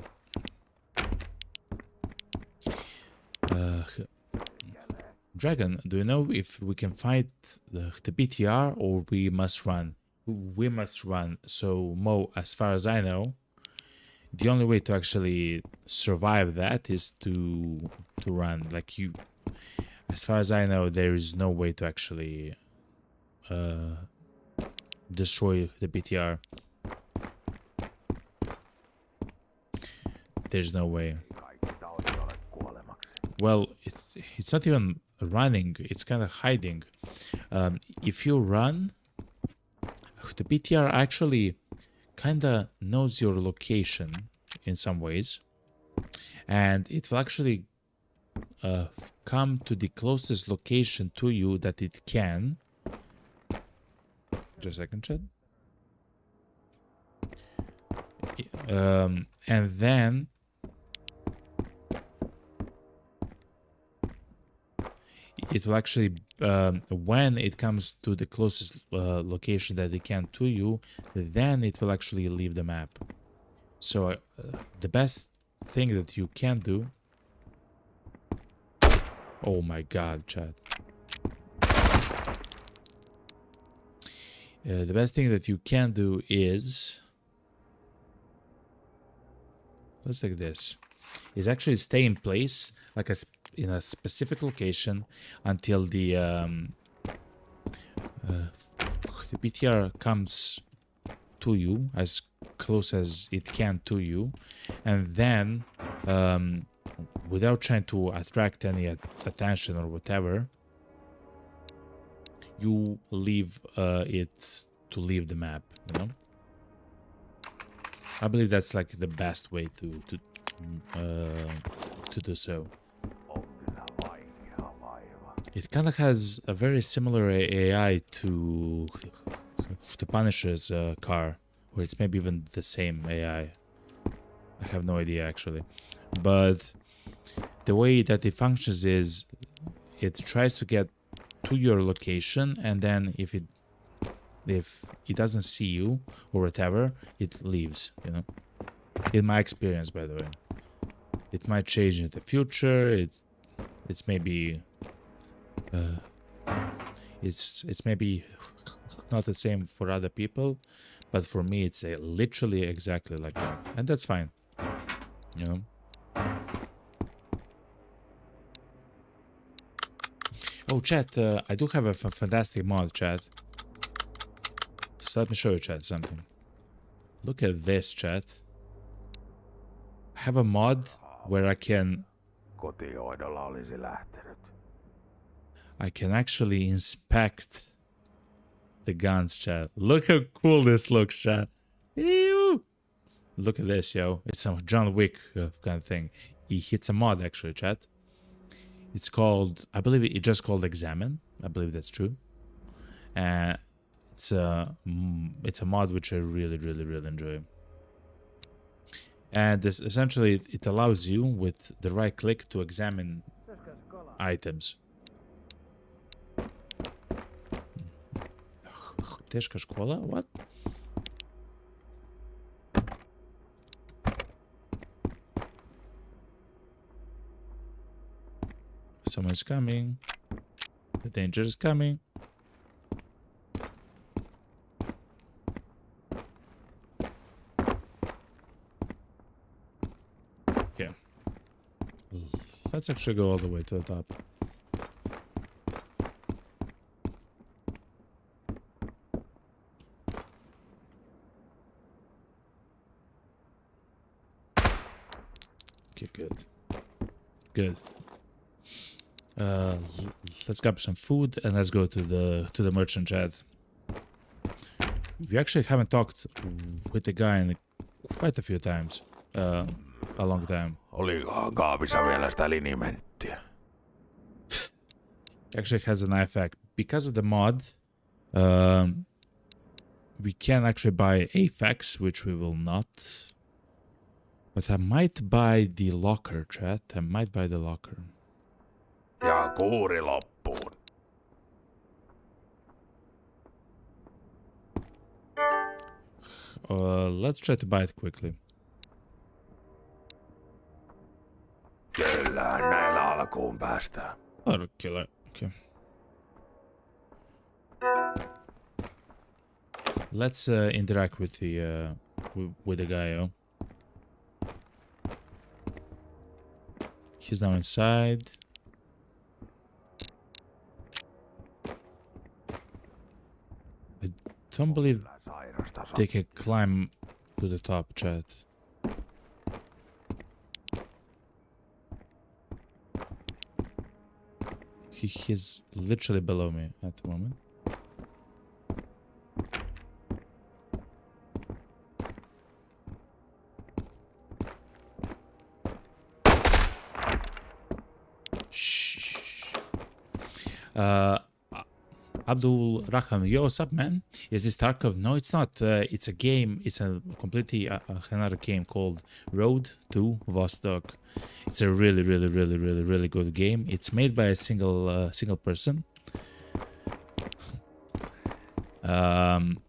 Dragon, do you know if we can fight the BTR or we must run? We must run. So Mo, as far as I know, the only way to actually survive that is to run. Like, you, as far as I know, there is no way to actually destroy the BTR. There's no way. Well, it's not even running, it's kind of hiding. If you run, the BTR actually kind of knows your location in some ways, and it will actually come to the closest location to you that it can. Just a second, chat. And then it will actually, when it comes to the closest location that it can to you, then it will actually leave the map. So the best thing that you can do... Oh my god, chat. The best thing that you can do is... Let's take this. Is actually stay in place, like in a specific location, until the BTR comes to you, as close as it can to you, and then without trying to attract any attention or whatever, you leave it to leave the map, you know? I believe that's like the best way to do so. It kind of has a very similar AI to the Punisher's car, or it's maybe even the same AI. I have no idea actually, but the way that it functions is it tries to get to your location, and then if it If it doesn't see you or whatever, it leaves, you know. In my experience, by the way. It might change in the future. It's maybe it's maybe not the same for other people, but for me it's literally exactly like that, and that's fine, you know. Oh, chat, I do have a fantastic mod, chat. So let me show you, chat, something. Look at this, chat. I have a mod where I can actually inspect the guns, chat. Look how cool this looks, chat. Ew. Look at this, yo. It's a John Wick kind of thing. It's a mod, actually, chat. It's called, I believe it just called Examine. I believe that's true. It's a mod which I really enjoy. And this essentially it allows you with the right click to examine items. Тяжка школа? What? Someone's coming. The danger is coming. Okay. Let's actually go all the way to the top. Okay, good. Good. Let's grab some food and let's go to the merchant chat. We actually haven't talked with the guy in quite a few times. A long time. Actually has an effect. Because of the mod, we can actually buy AFAX, which we will not. But I might buy the locker, chat. I might buy the locker. Ja kuuri loppuun. Let's try to buy it quickly. Kyllä, näillä alkuun päästään. Okay. Let's interact with the guy. Oh, he's now inside. I don't believe they can climb to the top, chat. He's literally below me at the moment. Shh. Abdul Raham, yo, what's up, man? Is this Tarkov? No, it's not. It's a game. It's a completely another game called Road to Vostok. It's a really good game. It's made by a single person, and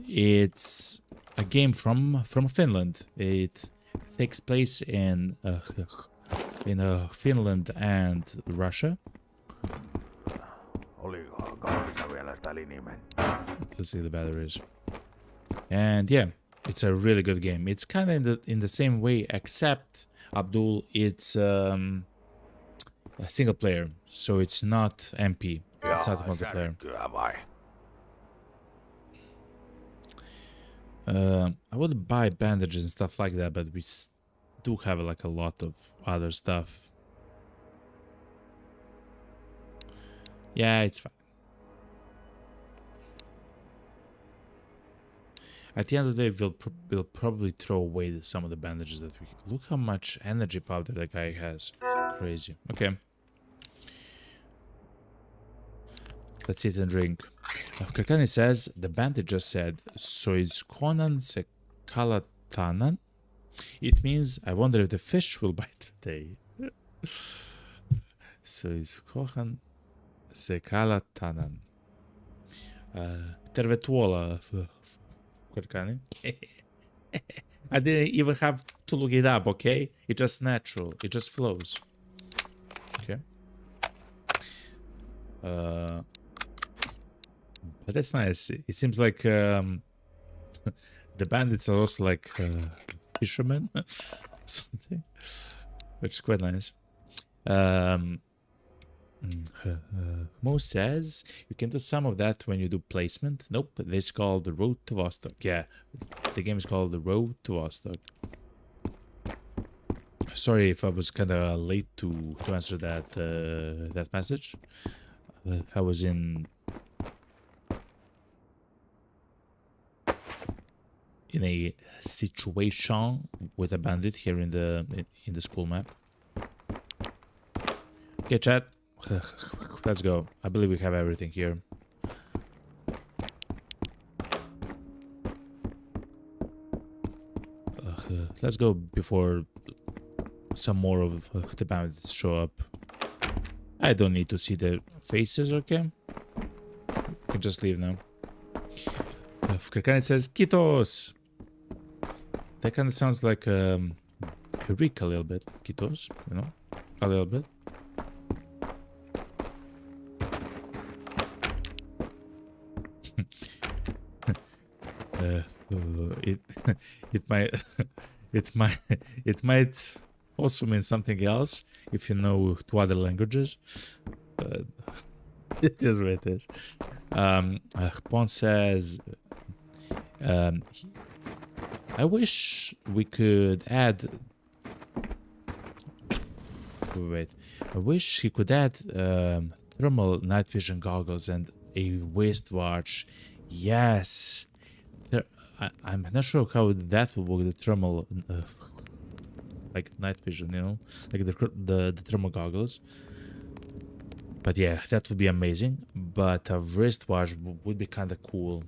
it's a game from Finland. It takes place in Finland and Russia. Let's see the batteries. And yeah, it's a really good game. It's kind of in the same way, except Abdul, it's a single player, so it's not MP. It's not multiplayer. I would buy bandages and stuff like that, but we do have like a lot of other stuff. Yeah, it's fine. At the end of the day, we'll probably throw away some of the bandages that we... Look how much energy powder that guy has. Crazy. Okay. Let's eat and drink. Kakani says, the bandit just said, Soiskonan se kalatanan? It means, I wonder if the fish will bite today. Soiskohan se kalatanan. Tervetuola, Kurkani. I didn't even have to look it up, okay? It's just natural. It just flows. Okay. But that's nice. It seems like the bandits are also like fishermen, something, which is quite nice. Mo says you can do some of that when you do placement. Nope, this is called the Road to Vostok. Yeah, the game is called the Road to Vostok. Sorry if I was kind of late to answer that that message. I was in a situation with a bandit here in the school map. Okay, chat. Let's go. I believe we have everything here. Let's go before some more of the bandits show up. I don't need to see the faces, okay? We can just leave now. Kirkani says, Kitos! That kind of sounds like Greek a little bit. Kitos, you know? A little bit. It might also mean something else if you know two other languages, but it is what it is. Pon says, I wish we could add. Wait, I wish he could add thermal night vision goggles and a waist watch. Yes. I'm not sure how that will work, the thermal, like night vision, you know, like the thermal goggles. But yeah, that would be amazing. But a wristwatch would be kind of cool.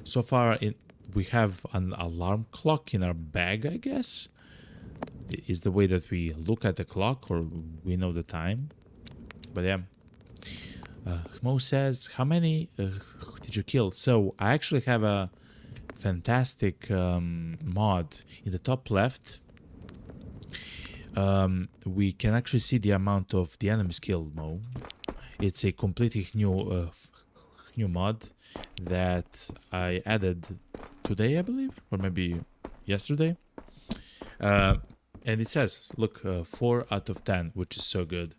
So far, we have an alarm clock in our bag, I guess. Is the way that we look at the clock or we know the time. But yeah. Mo says, how many did you kill? So I actually have a fantastic mod in the top left. We can actually see the amount of the enemies killed, Mo. It's a completely new new mod that I added today, I believe, or maybe yesterday. And it says, look, 4 out of 10, which is so good.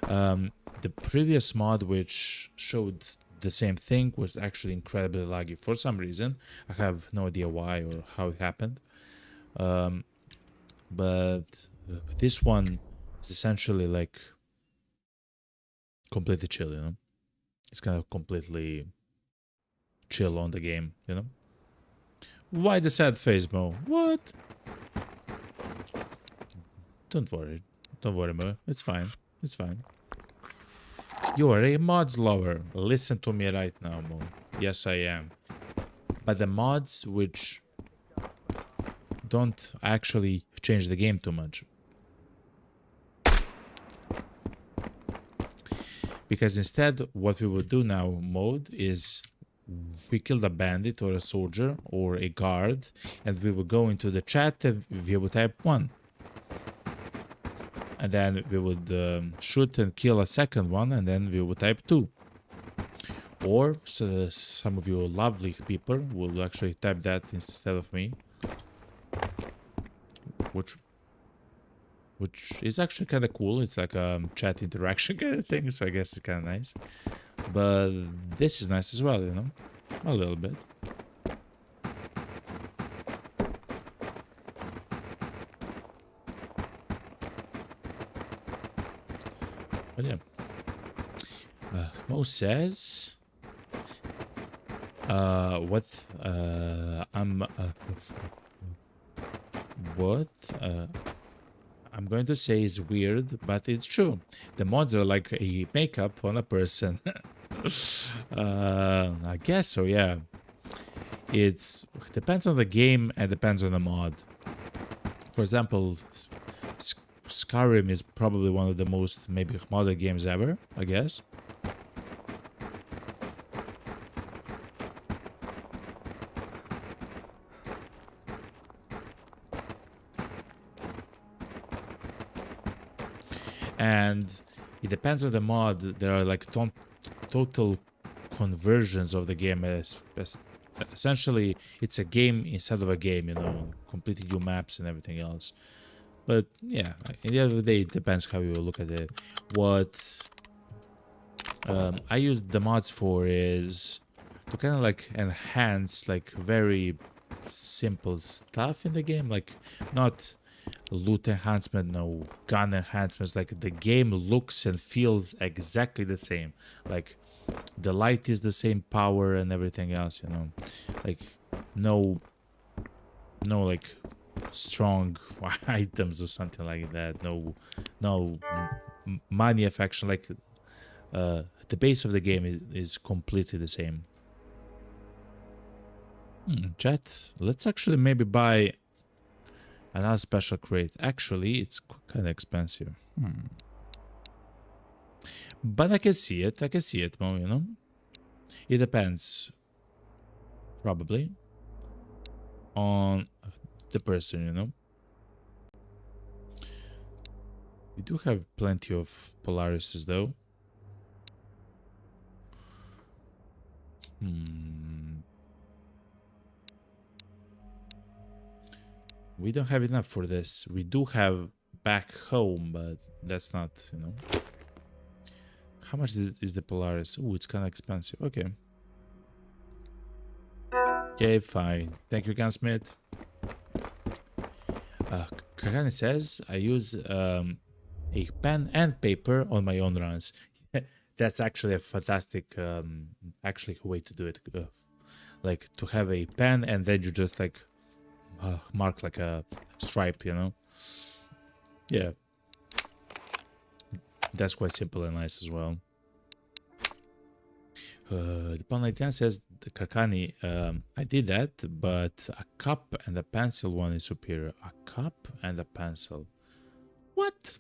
The previous mod, which showed the same thing, was actually incredibly laggy for some reason. I have no idea why or how it happened. But this one is essentially like completely chill, you know? It's kind of completely chill on the game, you know? Why the sad face, Mo? What? Don't worry. Don't worry, Mo. It's fine. It's fine. You are a mods lover. Listen to me right now, Mo. Yes, I am. But the mods which don't actually change the game too much. Because instead, what we would do now, mode, is we killed a bandit or a soldier or a guard, and we would go into the chat and we would type 1. And then we would shoot and kill a second one, and then we would type 2. Or some of you lovely people will actually type that instead of me, which is actually kind of cool. It's like a chat interaction kind of thing, so I guess it's kind of nice. But this is nice as well, you know, a little bit. But yeah, Mo says, what I'm going to say is weird, but it's true. The mods are like a makeup on a person. I guess so, yeah. It depends on the game and depends on the mod. For example, Skyrim is probably one of the most maybe modded games ever, I guess. and it depends on the mod. There are like total conversions of the game. Essentially, it's a game inside of a game, you know, completely new maps and everything else. But yeah, at the end of the day, it depends how you look at it. What I use the mods for is to kind of like enhance like very simple stuff in the game, like not loot enhancement, no gun enhancements. Like the game looks and feels exactly the same. Like the light is the same power and everything else, you know. Like no like strong items or something like that. No money affection. Like the base of the game is completely the same. Chat, let's actually maybe buy another special crate. Actually, it's kind of expensive. But I can see it. I can see it, Mo, you know? It depends. Probably. On the person, you know? We do have plenty of Polarises, though. We don't have enough for this. We do have back home, but that's not, you know. How much is the Polaris? Oh, it's kind of expensive. Okay. Okay, fine. Thank you, Gunsmith. Kakani says, I use a pen and paper on my own runs. That's actually a fantastic actually way to do it. Like to have a pen and then you just like mark like a stripe, you know. Yeah, that's quite simple and nice as well. The Pan says, the Karkani, I did that, but a cup and a pencil one is superior. A cup and a pencil. What?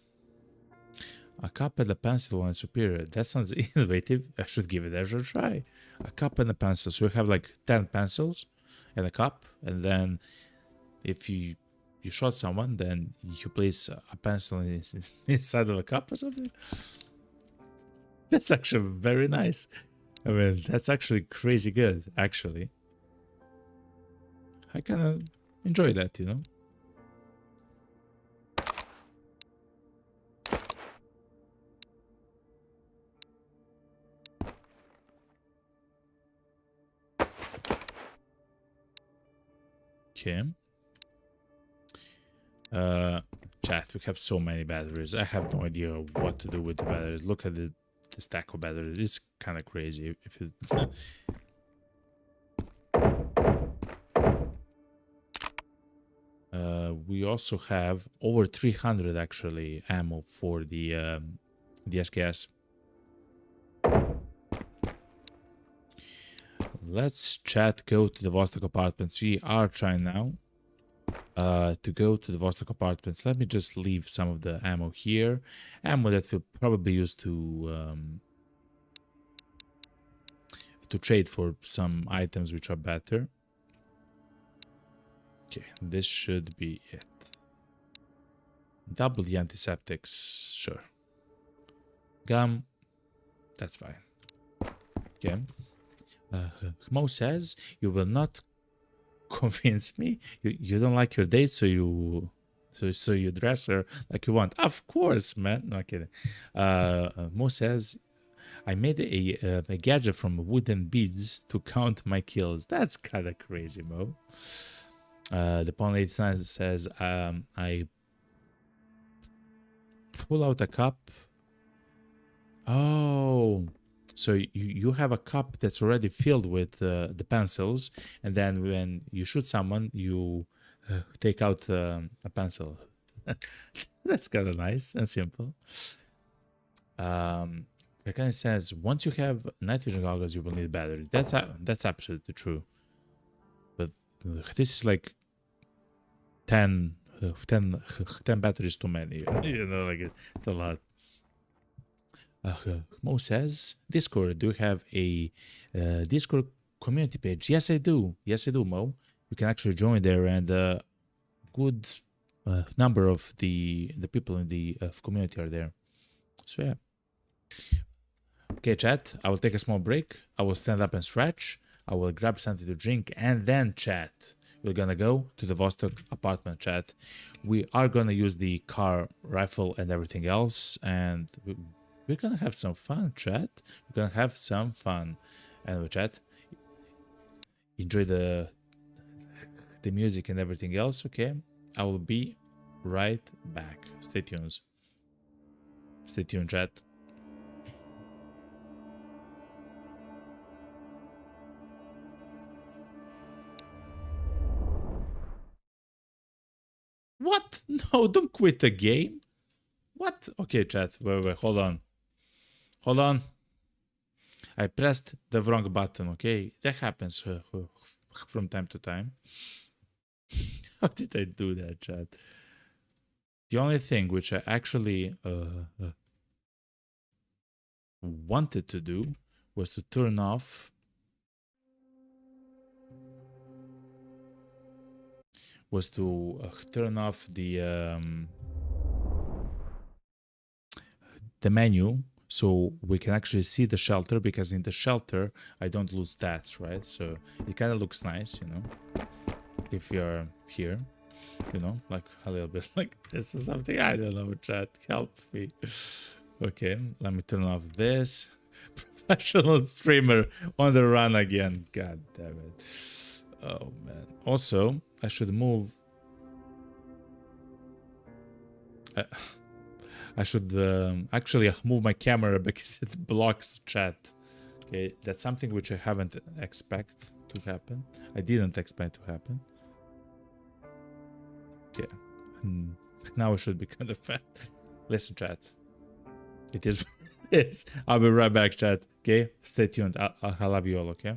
A cup and a pencil one is superior. That sounds innovative. I should give it a try. A cup and a pencil. So you have like 10 pencils and a cup, and then if you shot someone, then you place a pencil inside of a cup or something. That's actually very nice. I mean, that's actually crazy good, actually. I kind of enjoy that, you know? Okay. Chat, we have so many batteries. I have no idea what to do with the batteries. Look at the stack of batteries. It's kind of crazy. If it we also have over 300 actually ammo for the SKS. Let's chat go to the Vostok apartments. We are trying now to go to the Vostok apartments. Let me just leave some of the ammo here. Ammo that we'll probably use to trade for some items which are better. Okay, this should be it. Double the antiseptics, sure. Gum, that's fine. Okay. Mo says, you will not convince me. You don't like your date, so you dress her like you want. Of course, man. No kidding. Mo says, I made a gadget from wooden beads to count my kills. That's kind of crazy, Mo. The Pawn 89 says, I pull out a cup. Oh, so you have a cup that's already filled with the pencils, and then when you shoot someone, you take out a pencil. That's kind of nice and simple. It kind of says, once you have night vision goggles, you will need battery. That's absolutely true. But this is like 10 batteries too many. You know, like it's a lot. Mo says, Discord, do you have a Discord community page? Yes, I do. Yes, I do, Mo. You can actually join there, and a good number of the people in the community are there. So yeah. Okay, chat. I will take a small break. I will stand up and stretch. I will grab something to drink, and then chat. We're gonna go to the Vostok apartment, chat. We are gonna use the car rifle and everything else, and we're gonna have some fun, chat. We're gonna have some fun. And chat, enjoy the music and everything else, okay? I will be right back. Stay tuned. Stay tuned, chat. What? No, don't quit the game. What? Okay, chat. Wait, hold on. Hold on. I pressed the wrong button, okay? That happens from time to time. How did I do that, chat? The only thing which I actually wanted to do was to turn off the menu so we can actually see the shelter, because in the shelter I don't lose stats, right? So it kind of looks nice, you know, if you're here, you know, like a little bit like this or something. I don't know, chat, help me. Okay, let me turn off this. Professional streamer on the run again. God damn it. Oh man. Also, I should move. I should actually move my camera because it blocks chat. Okay, that's something which I haven't expect to happen. I didn't expect to happen. Okay, now it should be kind of fat. Listen, chat. It is. Yes, I'll be right back, chat. Okay, stay tuned. I love you all. Okay.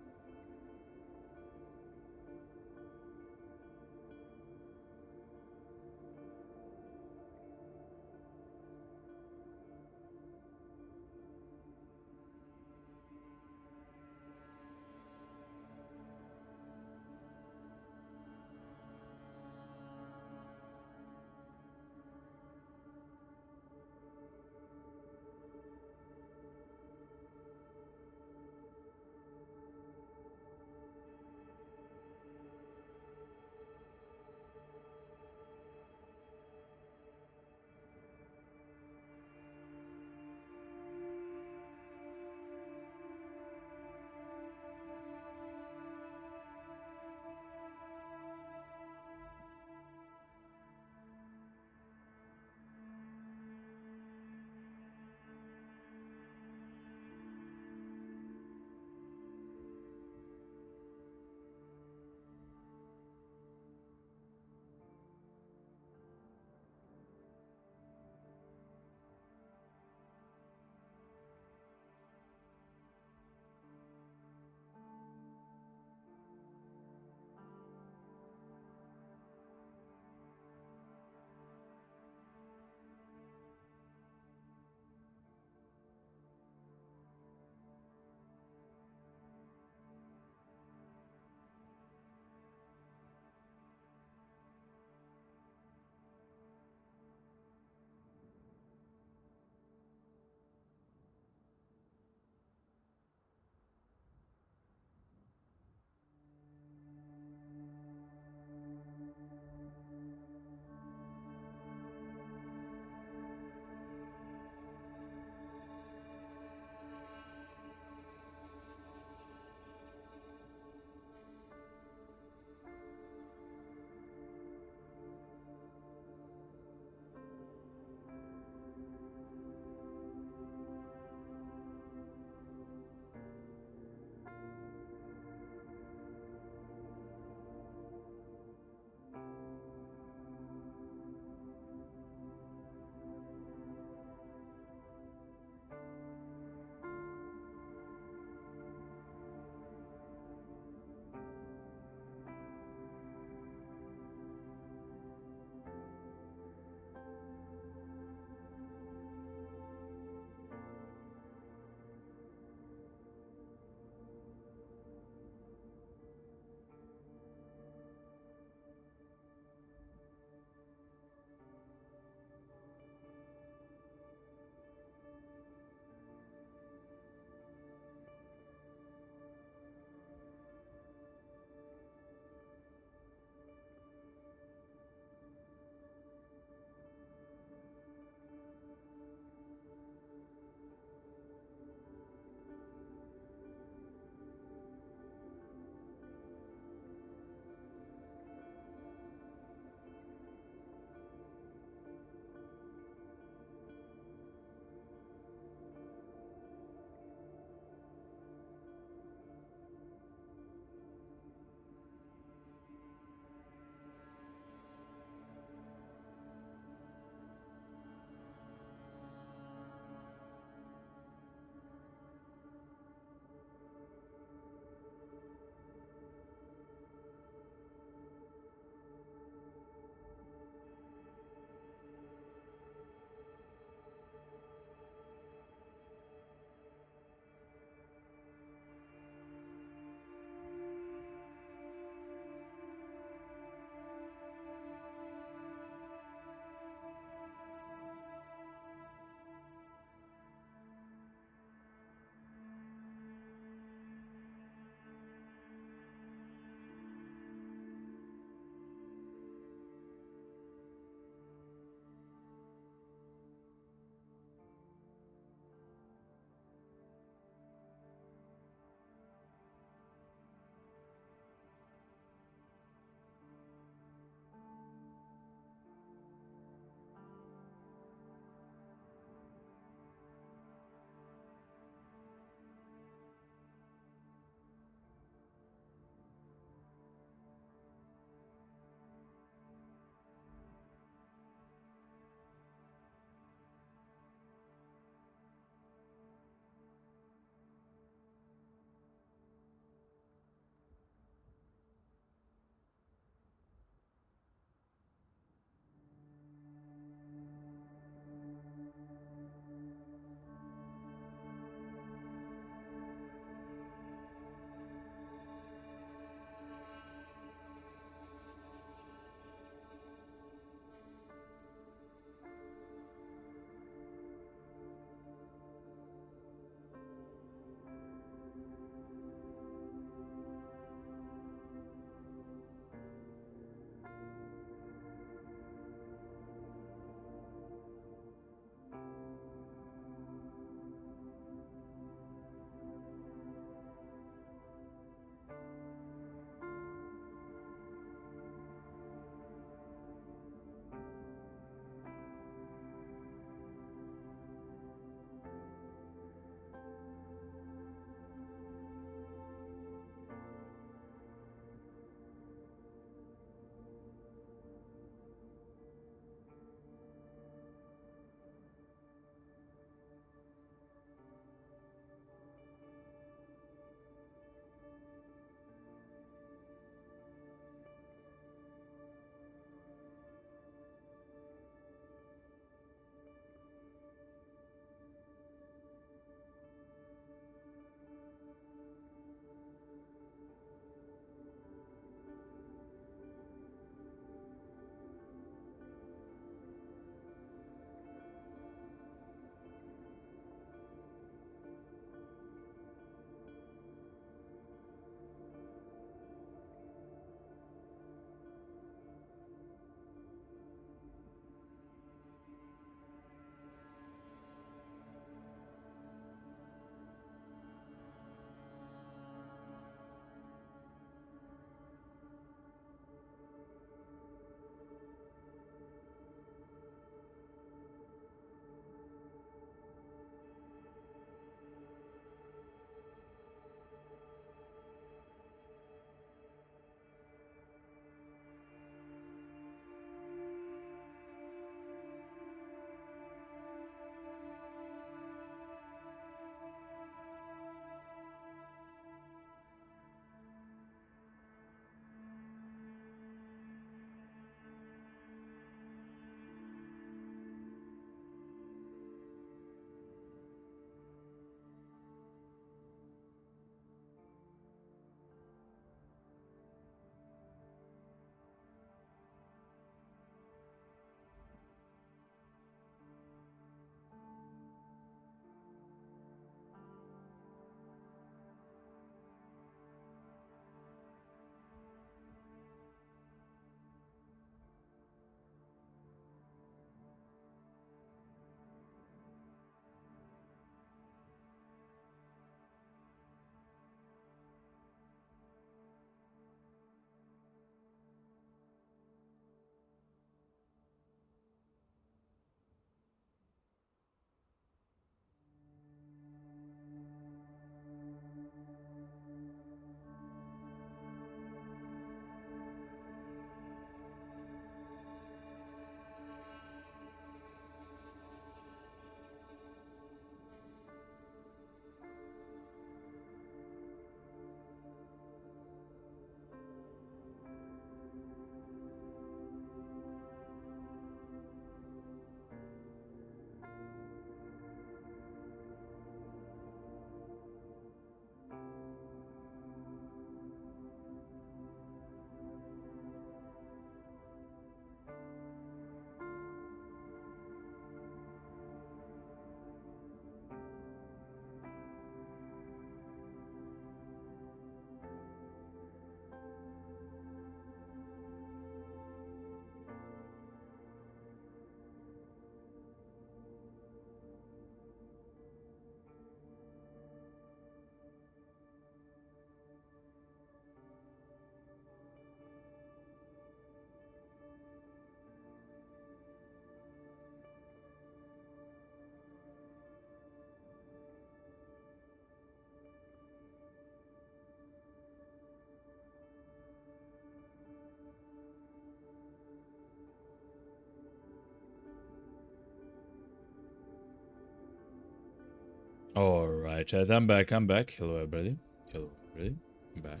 Alright, chat, I'm back, Hello, everybody. Hello, everybody. I'm back.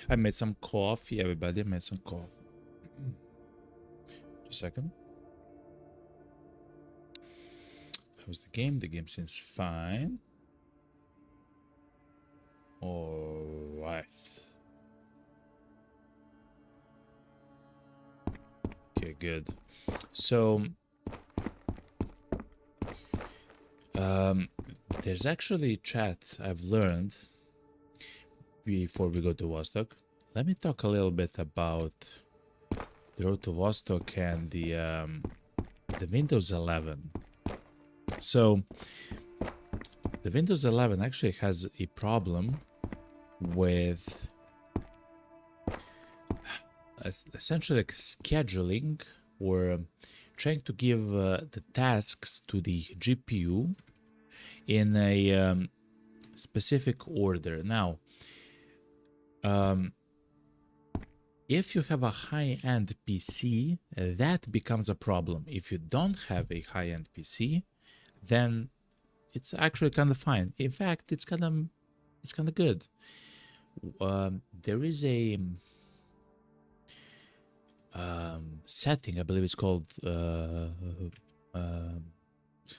I made some coffee, everybody. I made some coffee. Just a second. How's the game? The game seems fine. Alright. Okay, good. So, there's actually chat I've learned before we go to Vostok. Let me talk a little bit about the road to Vostok and the Windows 11. So, the Windows 11 actually has a problem with essentially like scheduling or trying to give the tasks to the GPU in a specific order. Now, if you have a high-end PC, that becomes a problem. If you don't have a high-end PC, then it's actually kind of fine. In fact, it's kind of good. There is a setting, I believe it's called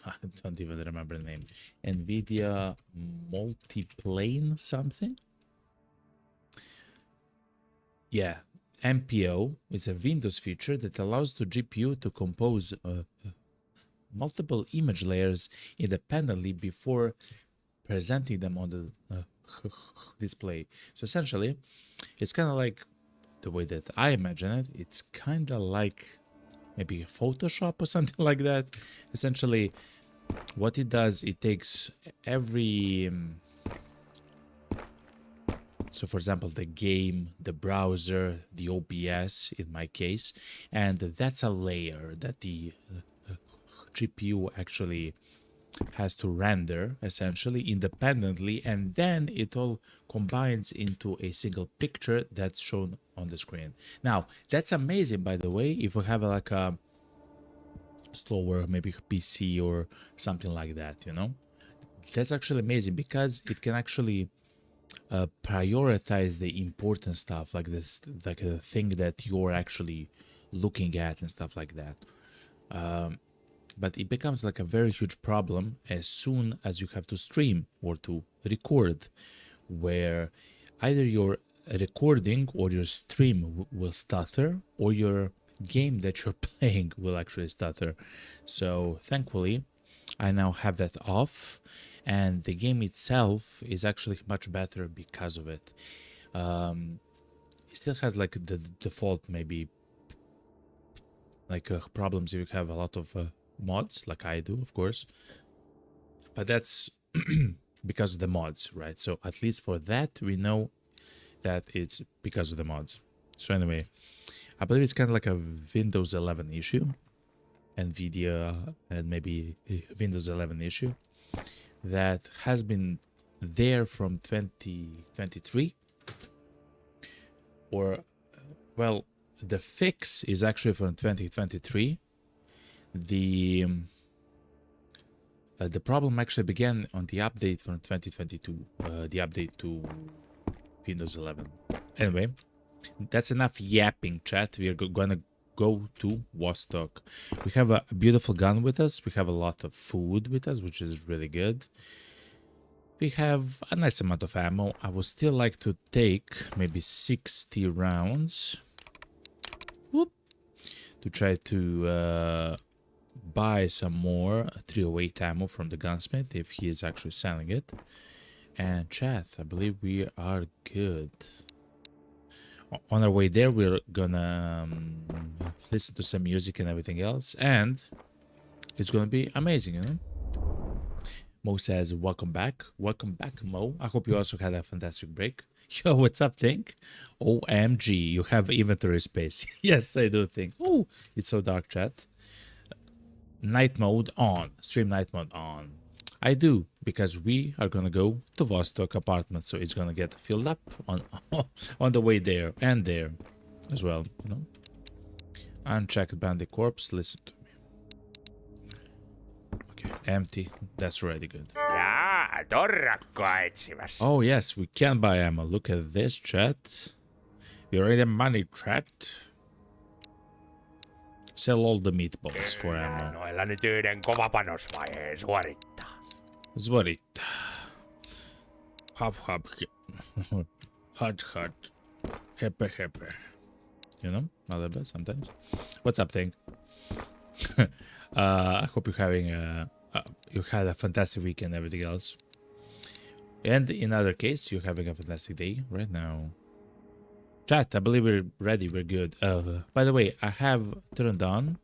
I don't even remember the name. NVIDIA multiplane something. Yeah, MPO is a Windows feature that allows the GPU to compose multiple image layers independently before presenting them on the display. So essentially, it's kind of like the way that I imagine it. It's kind of like maybe Photoshop or something like that. Essentially, what it does, it takes every so for example, the game, the browser, the OBS in my case, and that's a layer that the GPU actually has to render essentially independently, and then it all combines into a single picture that's shown on the screen. Now, that's amazing, by the way, if you have like a slower maybe PC or something like that, you know. That's actually amazing because it can actually prioritize the important stuff, like this, like the thing that you're actually looking at and stuff like that. But it becomes like a very huge problem as soon as you have to stream or to record, where either your recording or your stream will stutter, or your game that you're playing will actually stutter. So thankfully, I now have that off, and the game itself is actually much better because of it. It still has like the default maybe like problems if you have a lot of mods, like I do, of course, but that's because of the mods, right? So at least for that we know that it's because of the mods. So anyway, I believe it's kind of like a Windows 11 issue, NVIDIA and maybe Windows 11 issue that has been there from 2023, or well, the fix is actually from 2023. The problem actually began on the update from 2022, the update to Windows 11. Anyway, that's enough yapping, chat. We are gonna go to Vostok. We have a beautiful gun with us. We have a lot of food with us, which is really good. We have a nice amount of ammo. I would still like to take maybe 60 rounds. Whoop, to try to buy some more 308 ammo from the Gunsmith if he is actually selling it. And chat, I believe we are good. On our way there, we're gonna listen to some music and everything else, and it's gonna be amazing, you know. Mo says, welcome back, Mo. I hope you also had a fantastic break. Yo, what's up, Think? OMG, you have inventory space. Yes, I do think. Oh, it's so dark, chat. Night mode on, stream night mode on. I do, because we are gonna go to Vostok apartment, so it's gonna get filled up on on the way there and there as well, you know. Unchecked bandit corpse, listen to me. Okay, empty, that's already good. Ja, Torrakkoa etsimässä. Oh yes, we can buy ammo. Look at this, chat. We already have money, chat. Sell all the meatballs for ammo. Noilla nyt yhden kovapanosvaiheen suorittaa. Zvorit. Hop hop. Hot hot. Hepe hepe. You know, a little bit sometimes. What's up, thing? I hope you're having you had a fantastic weekend and everything else. And in other case, you're having a fantastic day right now. Chat, I believe we're ready. We're good. By the way, I have turned on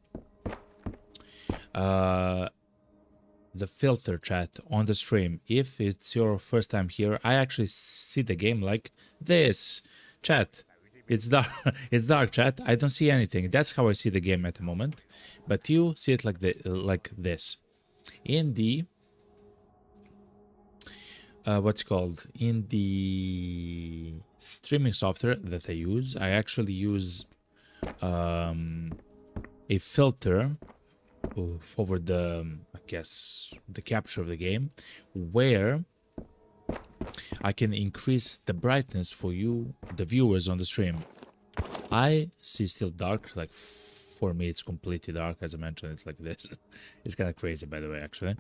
the filter, chat, on the stream. If it's your first time here, I actually see the game like this. Chat, it's dark. It's dark, chat. I don't see anything. That's how I see the game at the moment. But you see it like this. In the what's called, in the streaming software that I use, I actually use a filter over the, I guess, the capture of the game, where I can increase the brightness for you, the viewers on the stream. I see still dark, like for me it's completely dark, as I mentioned, it's like this. It's kind of crazy, by the way, actually.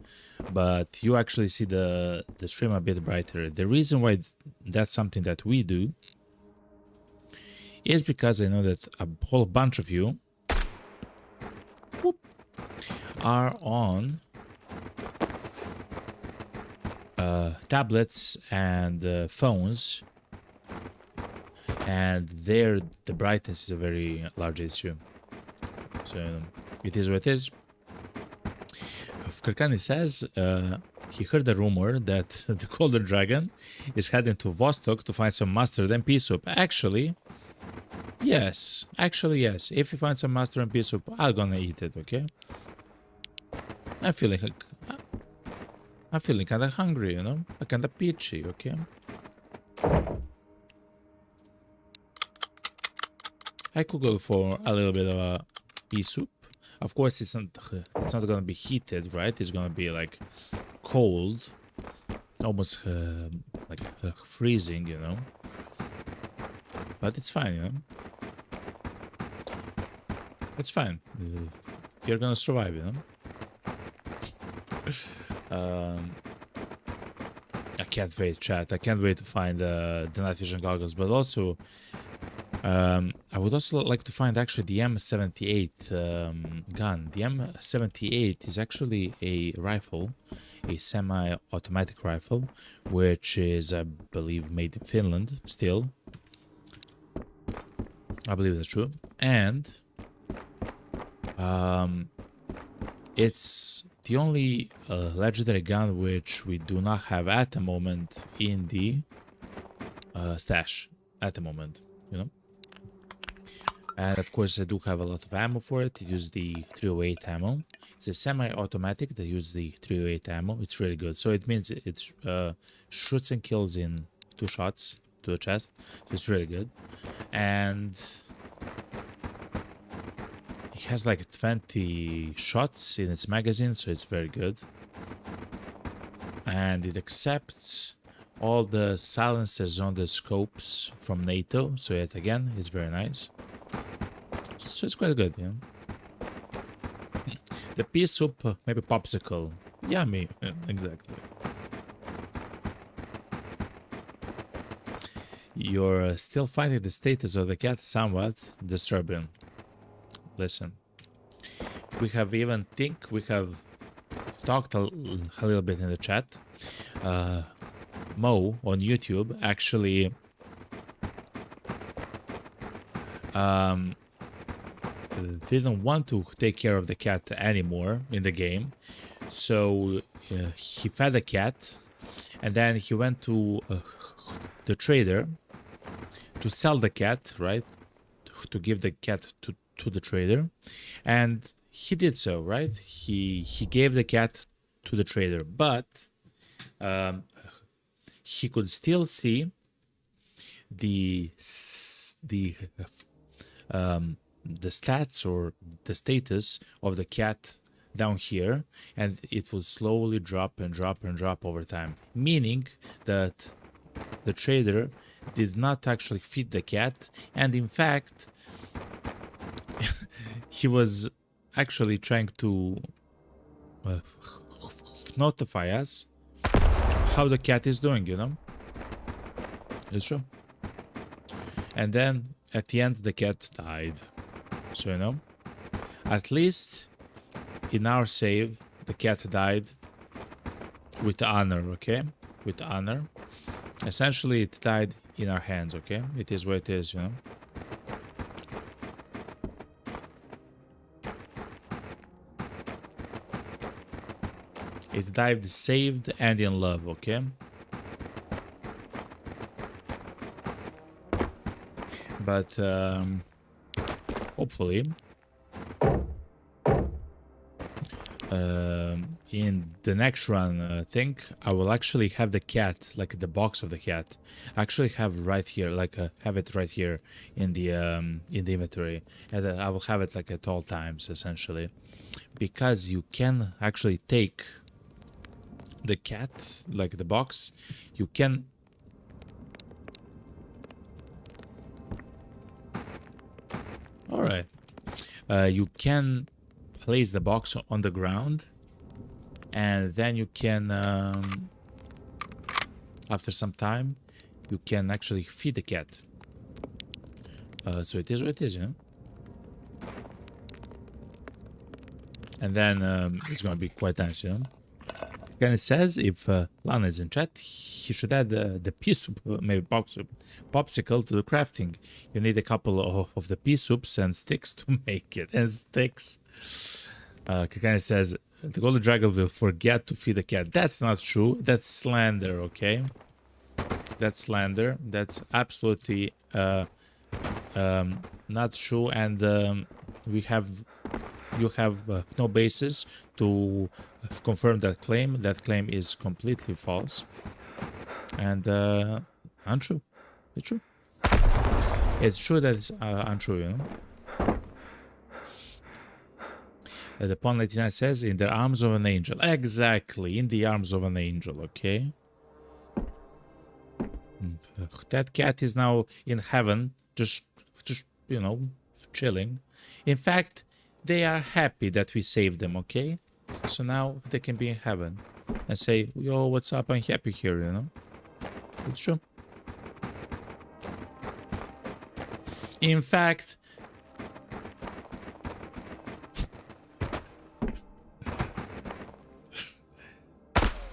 But you actually see the stream a bit brighter. The reason why that's something that we do is because I know that a whole bunch of you are on tablets and phones, and there the brightness is a very large issue. So it is what it is. Kirkani says he heard a rumor that the Colder Dragon is heading to Vostok to find some mustard and pea soup. Actually, yes. If you find some mustard and pea soup, I'm gonna eat it, okay? I'm feeling kind of hungry, you know? Kind of peachy, okay? I could go for a little bit of a pea soup. Of course, it's not gonna be heated, right? It's gonna be like cold, almost like freezing, you know. But it's fine, you know. It's fine. You're gonna survive, you know. I can't wait, chat. I can't wait to find the night vision goggles, but also I would also like to find actually the M78 gun. The M78 is actually a rifle, a semi-automatic rifle, which is, I believe, made in Finland still. I believe that's true. And it's the only legendary gun which we do not have at the moment in the stash at the moment, you know. And of course, I do have a lot of ammo for it. It uses the 308 ammo. It's a semi-automatic that uses the 308 ammo. It's really good. So it means it shoots and kills in 2 shots to the chest. So it's really good. And it has like 20 shots in its magazine, so it's very good. And it accepts all the silencers on the scopes from NATO. So yet again, it's very nice. So it's quite good, yeah. The pea soup, maybe popsicle. Yummy, exactly. You're still finding the status of the cat somewhat disturbing. Listen, we have talked a little bit in the chat. Mo on YouTube actually didn't want to take care of the cat anymore in the game, so he fed the cat, and then he went to the trader to sell the cat, right? To give the cat to the trader, and he did so, right? He gave the cat to the trader, but he could still see the stats or the status of the cat down here, and it will slowly drop and drop and drop over time, meaning that the trader did not actually feed the cat, and in fact he was actually trying to notify us how the cat is doing, you know. It's true. And then at the end the cat died, so you know, at least in our save the cat died with honor. Okay, with honor. Essentially it died in our hands. Okay, it is what it is, you know. It died saved and in love. Okay, but hopefully in the next run, I think I will actually have the cat, like the box of the cat, actually have right here, like have it right here in the inventory, and I will have it like at all times essentially, because you can actually take the cat, like the box, you can all right, you can place the box on the ground, and then you can after some time you can actually feed the cat. So it is what it is, you know. And then it's gonna be quite nice, you know. And it says if Lana is in chat, he should add the pea soup, maybe popsicle to the crafting. You need a couple of the pea soups and sticks to make it. And sticks. Kakani says the golden dragon will forget to feed the cat. That's not true. That's slander. Okay, that's slander. That's absolutely not true. And you have no basis to confirm that claim. That claim is completely false and untrue. It's true. It's true that it's untrue, you know. The Pawn 99 says, in the arms of an angel. Exactly, in the arms of an angel, okay? That cat is now in heaven, just you know, chilling. In fact, they are happy that we saved them, okay? So now they can be in heaven and say, yo, what's up? I'm happy here, you know? It's true. In fact,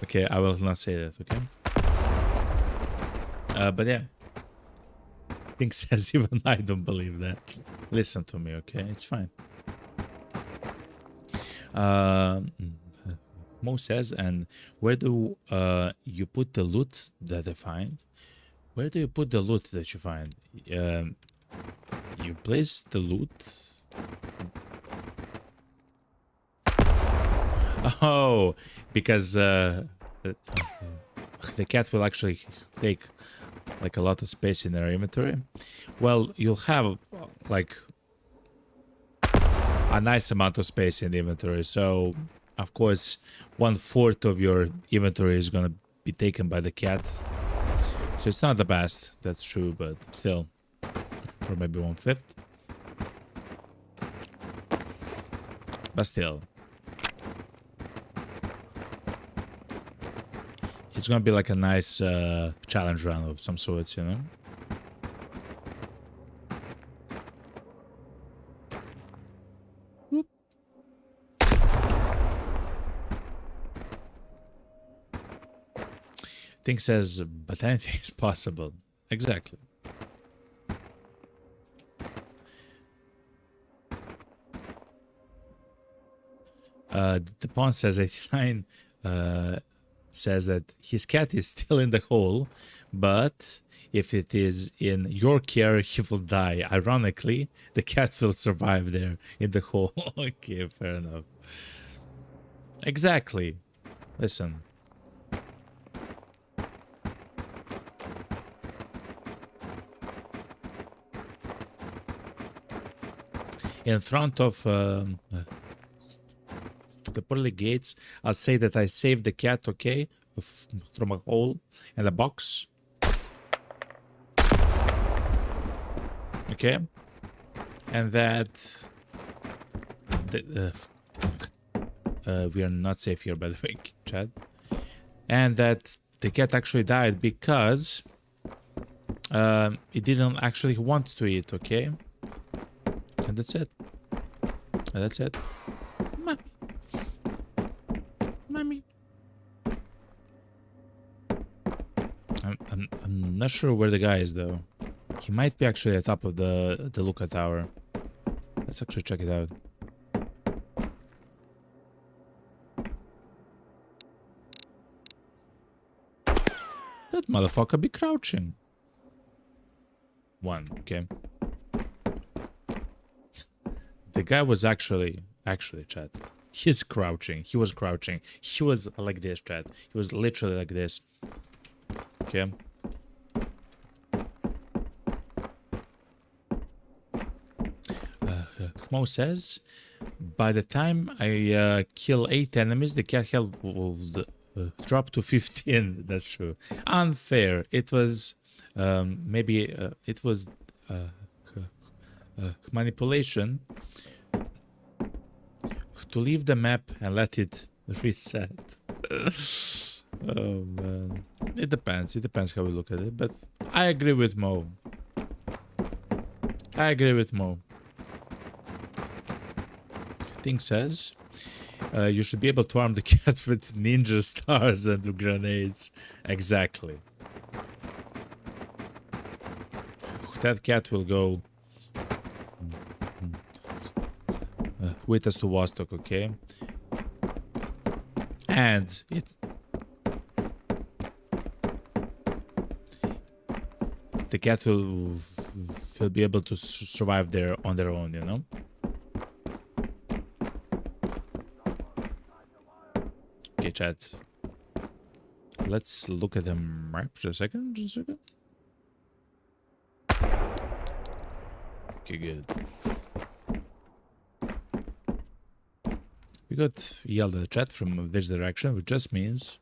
okay, I will not say that, okay? But yeah. Thing says even I don't believe that. Listen to me, okay? It's fine. Mo says, and where do you put the loot that I find? Where do you put the loot that you find? You place the loot. Oh, because the cat will actually take like a lot of space in their inventory. Well, you'll have like a nice amount of space in the inventory, so of course 1/4 of your inventory is gonna be taken by the cat. So it's not the best, that's true, but still, or maybe 1/5. But still, it's gonna be like a nice challenge run of some sorts, you know. Whoop. Thing says, but anything is possible. Exactly. The pawn says 89 says that his cat is still in the hole, but if it is in your care, he will die. Ironically, the cat will survive there in the hole. Okay, fair enough. Exactly. Listen. In front of the pearly gates. I'll say that I saved the cat, okay, from a hole in a box. Okay, and that we are not safe here, by the way, Chad. And that the cat actually died because it didn't actually want to eat, okay? And that's it. And that's it. Mommy. Mommy. I'm not sure where the guy is, though. He might be actually at the top of the lookout tower. Let's actually check it out. That motherfucker be crouching. One, okay. The guy was actually, chat. He's crouching. He was crouching. He was like this, chat. He was literally like this. Okay. Mo says, by the time I kill 8 enemies, the cat health will drop to 15. That's true. Unfair. It was maybe it was manipulation to leave the map and let it reset. Oh man, it depends. It depends how we look at it. But I agree with Mo. I agree with Mo. Thing says you should be able to arm the cat with ninja stars and grenades. Exactly. That cat will go with us to Vostok, okay? And the cat will be able to survive there on their own, you know? Okay, chat. Let's look at the map just a second. Okay, good. We got yelled at the chat from this direction, which just means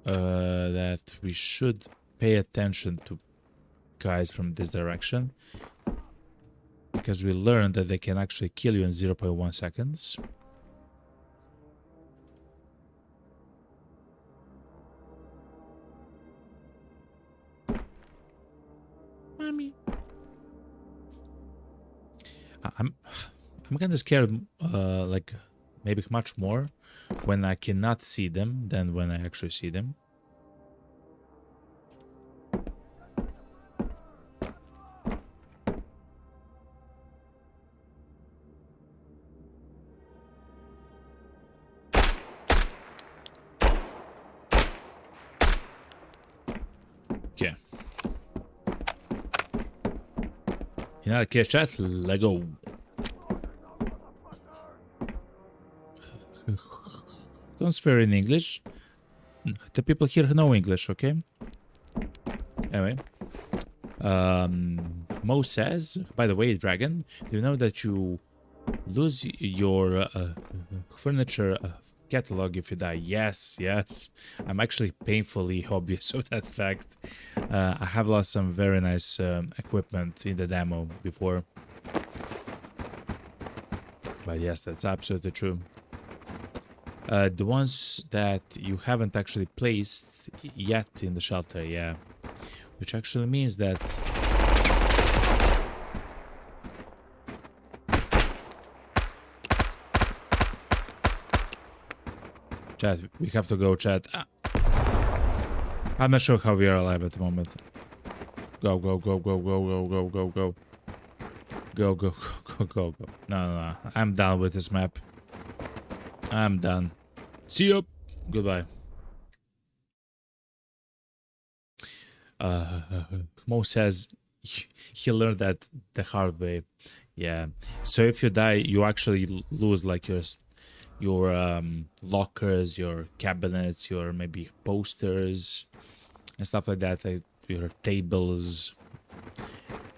that we should pay attention to guys from this direction, because we learned that they can actually kill you in 0.1 seconds. Mommy. I'm kind of scared, like maybe much more when I cannot see them than when I actually see them. Okay. In that case, chat, let go. Don't swear in English. The people here know English, okay? Anyway. Mo says, by the way, Dragon, do you know that you lose your furniture catalog if you die? Yes, yes. I'm actually painfully obvious of that fact. I have lost some very nice equipment in the demo before. But yes, that's absolutely true. The ones that you haven't actually placed yet in the shelter, yeah. Which actually means that... Chat, we have to go, chat. I'm not sure how we are alive at the moment. Go, go, go, go, go, go, go, go, go. Go, go, go, go, go. No. I'm done with this map. I'm done. See you. Goodbye. Mo says he learned that the hard way. Yeah. So if you die, you actually lose like your lockers, your cabinets, your maybe posters and stuff like that, like your tables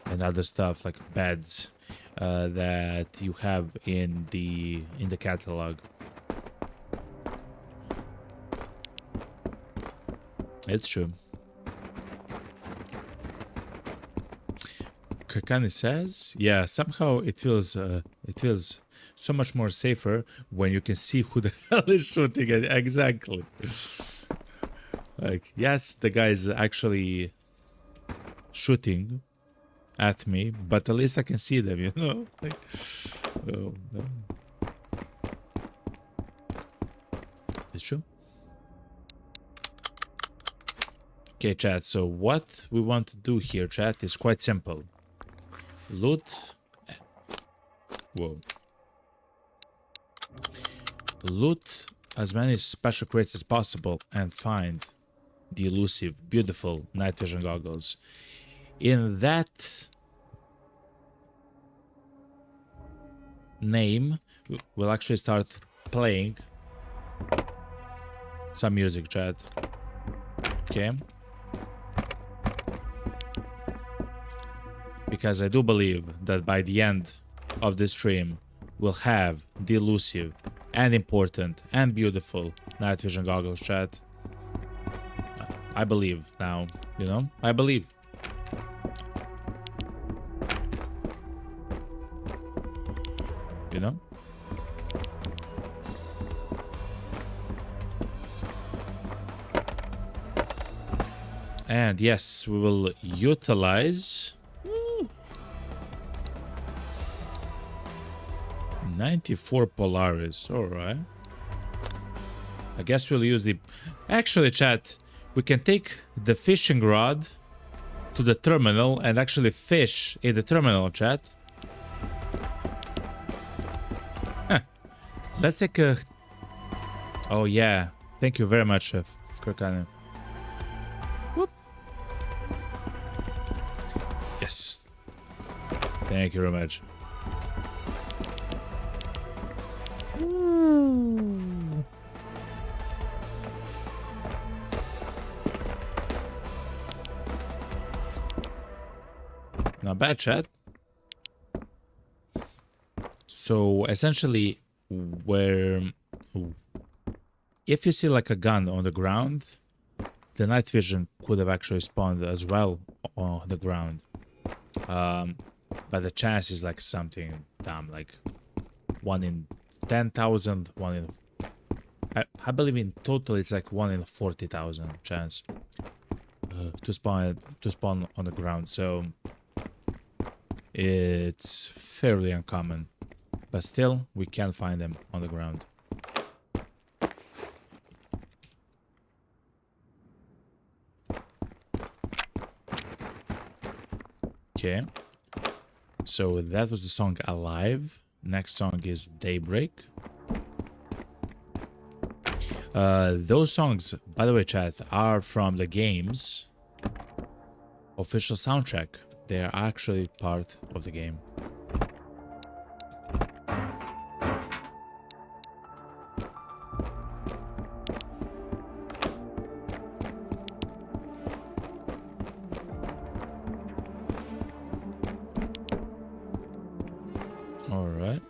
and other stuff like beds. that you have in the catalog. It's true. Kakani says, yeah, somehow it feels so much more safer when you can see who the hell is shooting it. Exactly. Like, yes, the guy is actually shooting at me, but at least I can see them, you know? Like, oh, no. It's true. Okay, chat, so what we want to do here, chat, is quite simple. Loot... Whoa. Loot as many special crates as possible and find the elusive, beautiful night vision goggles. In that name, we'll actually start playing some music, chat. Okay? Because I do believe that by the end of this stream, we'll have the elusive and important and beautiful night vision goggles, chat. I believe now, you know? I believe. You know? And yes, we will utilize 94 Polaris. All right. I guess we'll use the... Actually, chat, we can take the fishing rod to the terminal and actually fish in the terminal, chat. Huh. Let's take a... Oh, yeah. Thank you very much, Kirkane. Whoop. Yes. Thank you very much. Ooh. Not bad, chat. So essentially, where if you see like a gun on the ground, the night vision could have actually spawned as well on the ground. But the chance is like something dumb, like 1 in 10,000, 1 in... I believe in total it's like 1 in 40,000 chance to spawn on the ground. So it's fairly uncommon, but still we can find them on the ground. Okay, so that was the song Alive. Next song is Daybreak. Those songs, by the way, chat, are from the game's official soundtrack. They are actually part of the game. All right.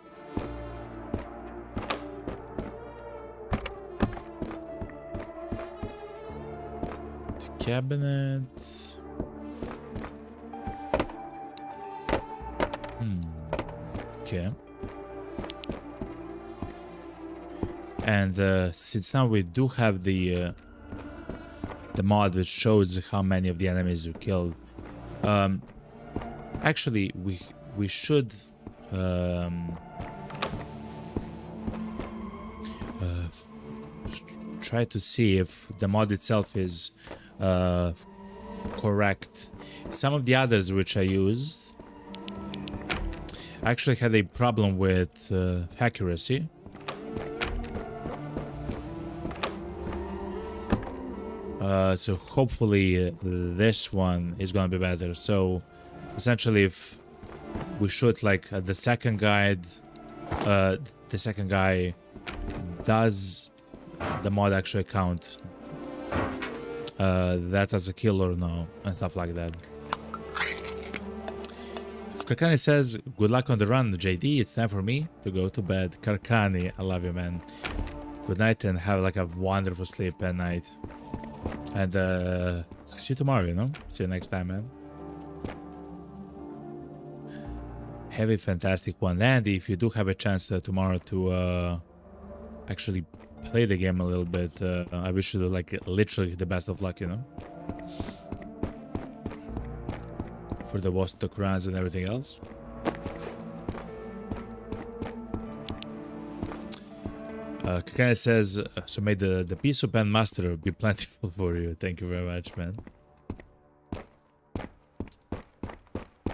The cabinet. Okay. And since now we do have the mod which shows how many of the enemies you killed, actually we should try to see if the mod itself is correct. Some of the others which I used actually had a problem with accuracy. So hopefully this one is gonna be better. So essentially, if we shoot like the second guy, does the mod actually count that as a kill or no, and stuff like that. Karkani says, good luck on the run, JD. It's time for me to go to bed. Karkani, I love you, man. Good night and have like a wonderful sleep at night. And see you tomorrow, you know? See you next time, man. Have a fantastic one. And if you do have a chance tomorrow to actually play the game a little bit, I wish you like literally the best of luck, you know? For the Vostok runs and everything else. Kakane says, so may the peace of Master be plentiful for you. Thank you very much, man.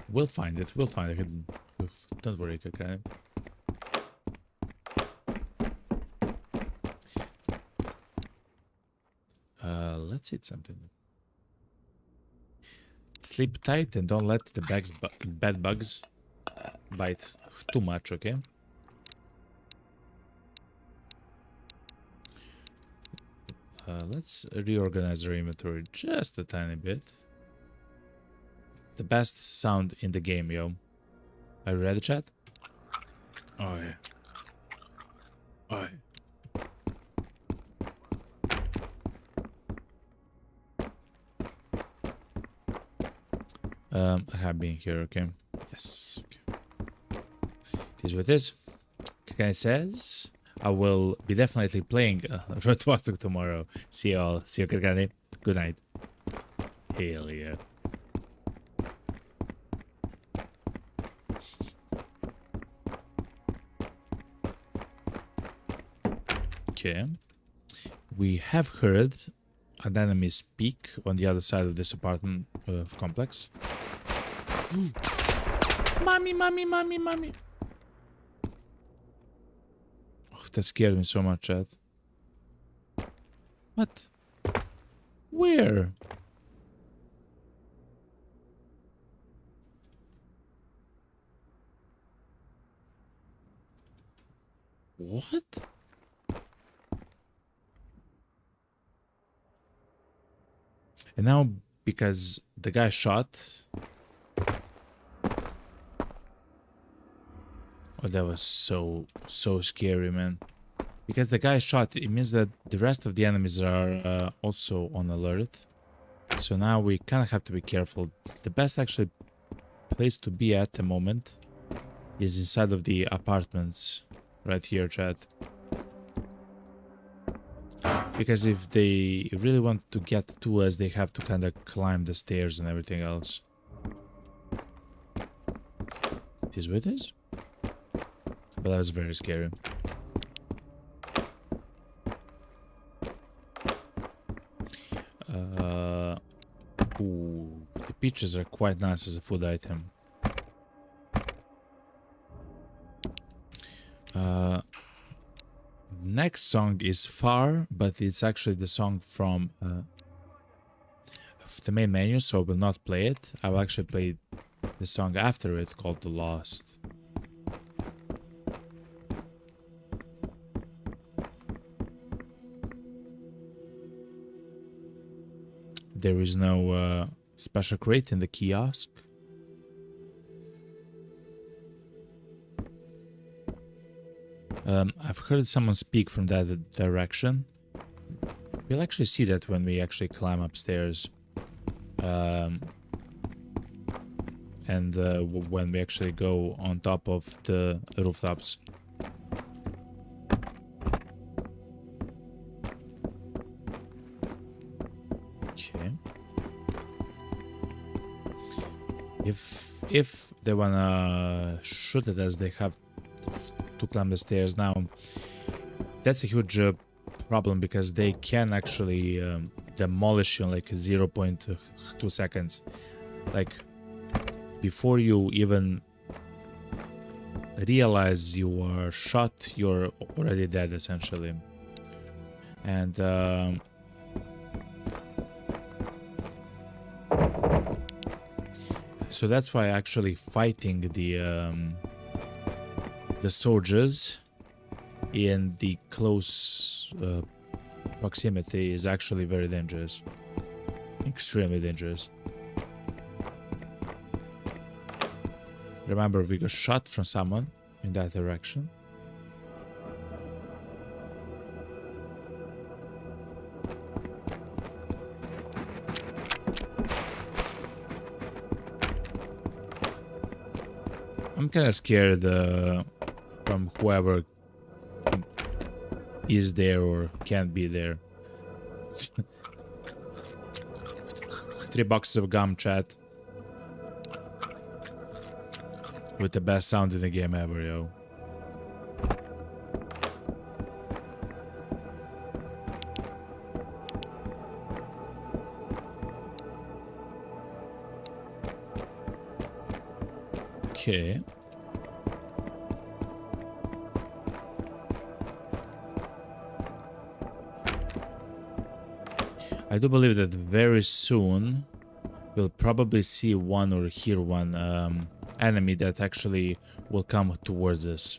We'll find it. We'll find it. Don't worry, Kakane. Let's eat something. Sleep tight and don't let the bad bugs bite too much, okay? Let's reorganize our inventory just a tiny bit. The best sound in the game, yo. Are you ready, chat? Oh, yeah. Oh, yeah. I have been here, okay? Yes, okay. It is what it is. Kakane says, I will be definitely playing Vostok tomorrow. See you all. See you, Kakane. Good night. Hell yeah. Okay. We have heard an enemy speak on the other side of this apartment complex. Mommy, mommy, mommy, mommy. Oh, that scared me so much, chat. What? Where? What? And now, because the guy shot... Oh, that was so scary, man. Because the guy shot, it means that the rest of the enemies are also on alert. So now we kind of have to be careful. The best actually place to be at the moment is inside of the apartments. Right here, chat. Because if they really want to get to us, they have to kind of climb the stairs and everything else. It is what it is. But that was very scary. Ooh, the peaches are quite nice as a food item. Next song is Far, but it's actually the song from the main menu, so I will not play it. I will actually play the song after it called The Lost. There is no special crate in the kiosk. I've heard someone speak from that direction. We'll actually see that when we actually climb upstairs. And when we actually go on top of the rooftops. Okay. If they wanna shoot at us, they have to climb the stairs. Now that's a huge problem because they can actually demolish you in like 0.2 seconds. Like before you even realize you are shot, you're already dead essentially. And so that's why actually fighting the soldiers in the close proximity is actually very dangerous. Extremely dangerous. Remember, we got shot from someone in that direction. I'm kind of scared from whoever is there or can't be there. 3 boxes of gum, chat. With the best sound in the game ever, yo. Okay. I do believe that very soon we'll probably see one or hear one enemy that actually will come towards us.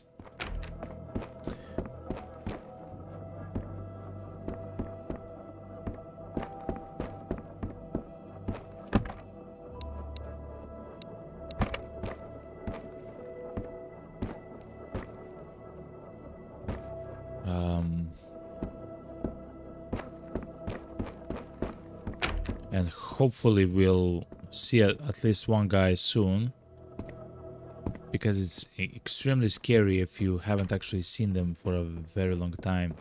And hopefully we'll see at least one guy soon, because it's extremely scary if you haven't actually seen them for a very long time.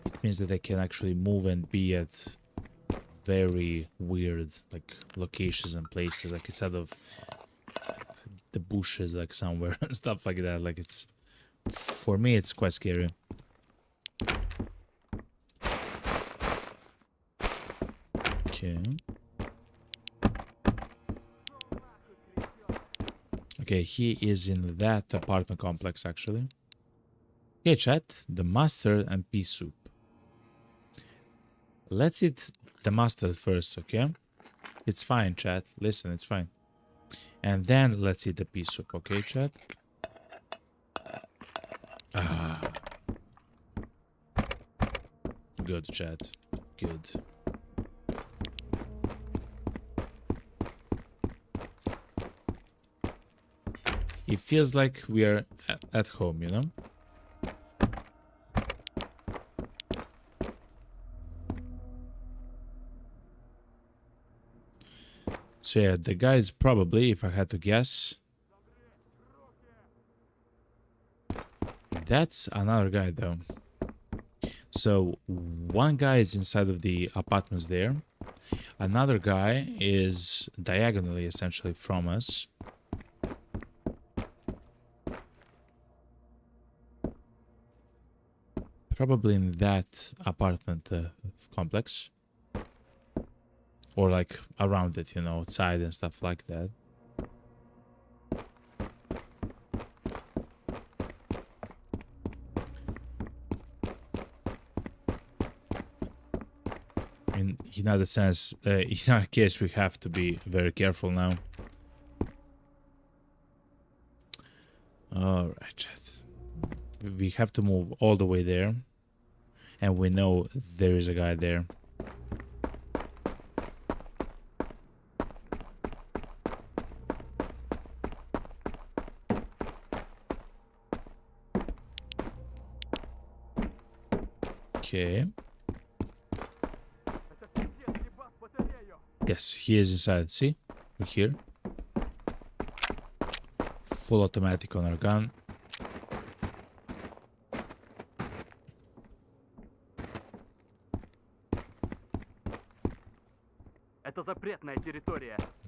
It means that they can actually move and be at very weird like locations and places, like instead of the bushes like somewhere and stuff like that. Like, it's, for me, it's quite scary. Okay. Okay, he is in that apartment complex, actually. Okay, chat, the mustard and pea soup. Let's eat the mustard first, okay? It's fine, chat. Listen, it's fine. And then let's eat the pea soup, okay, chat? Ah. Good, chat. Good. It feels like we are at home, you know? So yeah, the guy is probably, if I had to guess, that's another guy though. So one guy is inside of the apartments there. Another guy is diagonally essentially from us. Probably in that apartment complex. Or like around it, you know, outside and stuff like that. In other sense, in our case, we have to be very careful now. Alright, chat. We have to move all the way there. And we know there is a guy there. Okay. Yes, he is inside. See? We're here. Full automatic on our gun.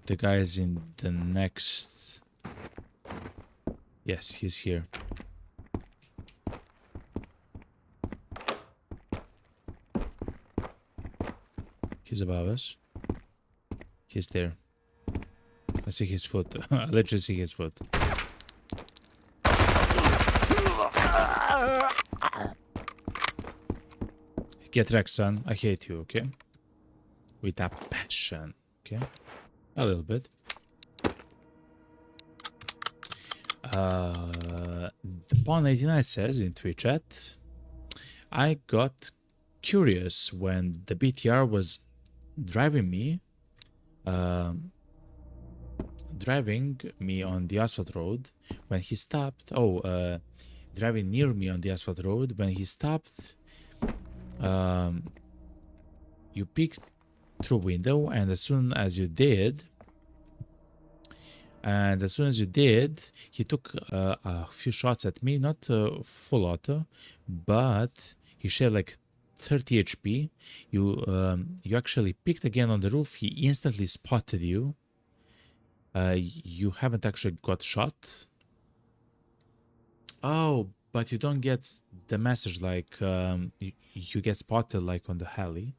The guy is in the next... Yes, he's here. He's above us. He's there. I see his foot. I literally see his foot. Get wrecked, son. I hate you, okay? With a passion, okay? A little bit. The Pawn89 says in Twitch chat, I got curious when the BTR was driving me driving me on the asphalt road. When he stopped, driving near me on the asphalt road. When he stopped, you peeked through window, and as soon as you did, he took a few shots at me, not full auto, but he shared like 30 HP. You actually peeked again on the roof. He instantly spotted you. You haven't actually got shot. Oh, but you don't get the message like you get spotted like on the heli.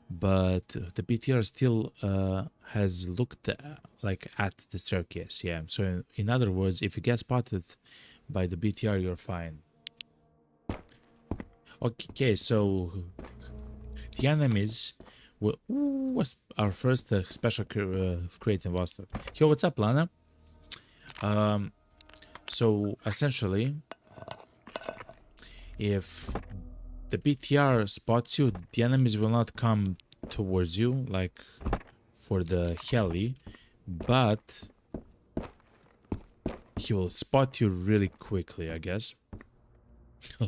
But the BTR still has looked like at the staircase. Yeah. So in other words, if you get spotted by the BTR, you're fine. Okay, so the enemies was our first special crate in Vostok. Yo, what's up, Lana? So essentially, if the BTR spots you, the enemies will not come towards you like for the heli, but he will spot you really quickly, I guess.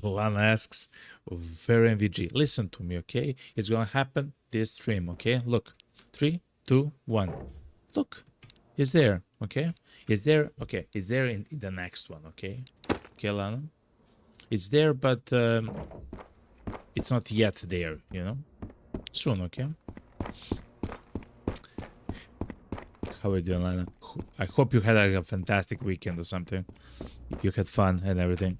Lana asks, very NVG, listen to me, okay? It's gonna happen this stream, okay? Look, 3, 2, 1. Look, it's there, okay? It's there, okay? It's there in the next one, okay? Okay, Lana? It's there, but it's not yet there, you know? Soon, okay? How are you doing, Lana? I hope you had a fantastic weekend or something. You had fun and everything.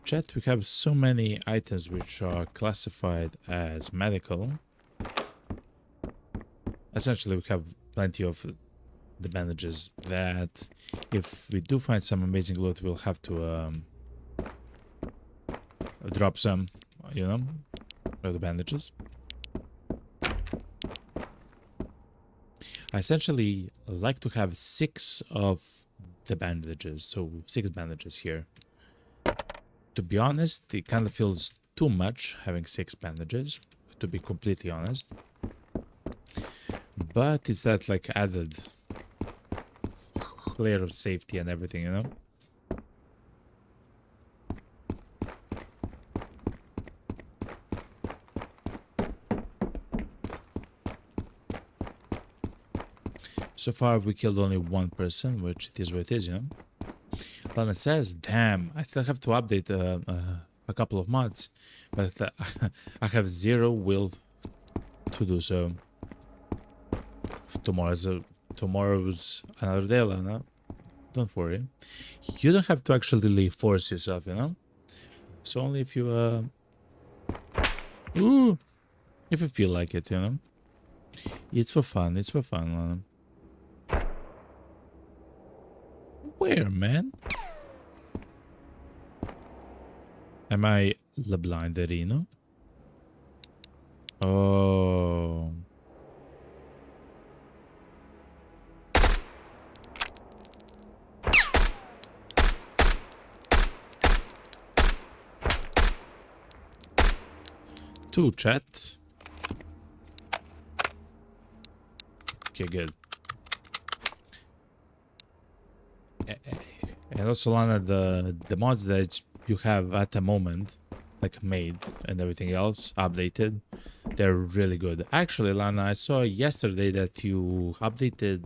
Chat, we have so many items which are classified as medical. Essentially, we have plenty of the bandages that if we do find some amazing loot, we'll have to drop some, you know, of the bandages. I essentially like to have 6 of the bandages, so 6 bandages here. To be honest, it kind of feels too much having 6 bandages, to be completely honest. But it's that like added layer of safety and everything, you know? So far we killed only 1 person, which it is what it is, you know? Lana says, damn, I still have to update a couple of mods, but I have 0 will to do so. Tomorrow's another day, Lana. Don't worry. You don't have to actually force yourself, you know? So only if you, if you feel like it, you know? It's for fun, Lana. Where, man? Am I the blinderino? Oh. Two, chat. Okay, good. And also, Lana, the mods that you have at the moment, like made and everything else, updated, they're really good. Actually, Lana, I saw yesterday that you updated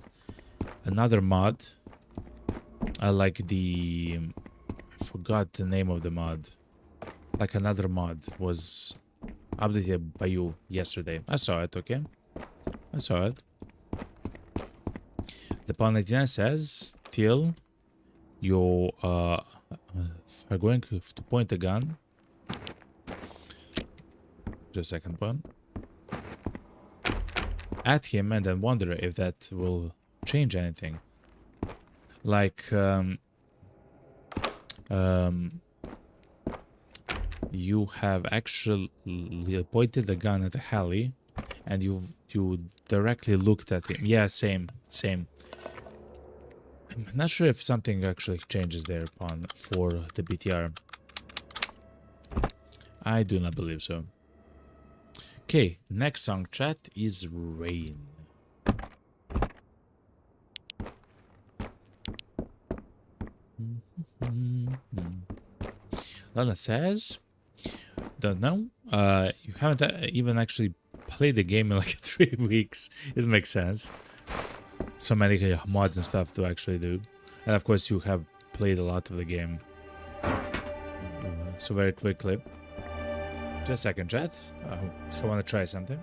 another mod, like the... I forgot the name of the mod. Like another mod was updated by you yesterday. I saw it, okay? I saw it. The Palnetina says, still, you are going to point a gun. Just a second one. At him and then wonder if that will change anything. Like, you have actually pointed the gun at the heli and you directly looked at him. Yeah, same. I'm not sure if something actually changes there for the BTR. I do not believe so. Okay, next song, chat, is Rain. Lana says, don't know. You haven't even actually played the game in like 3 weeks. It makes sense. So many mods and stuff to actually do. And of course, you have played a lot of the game. So very quickly. Just a second, chat. I want to try something.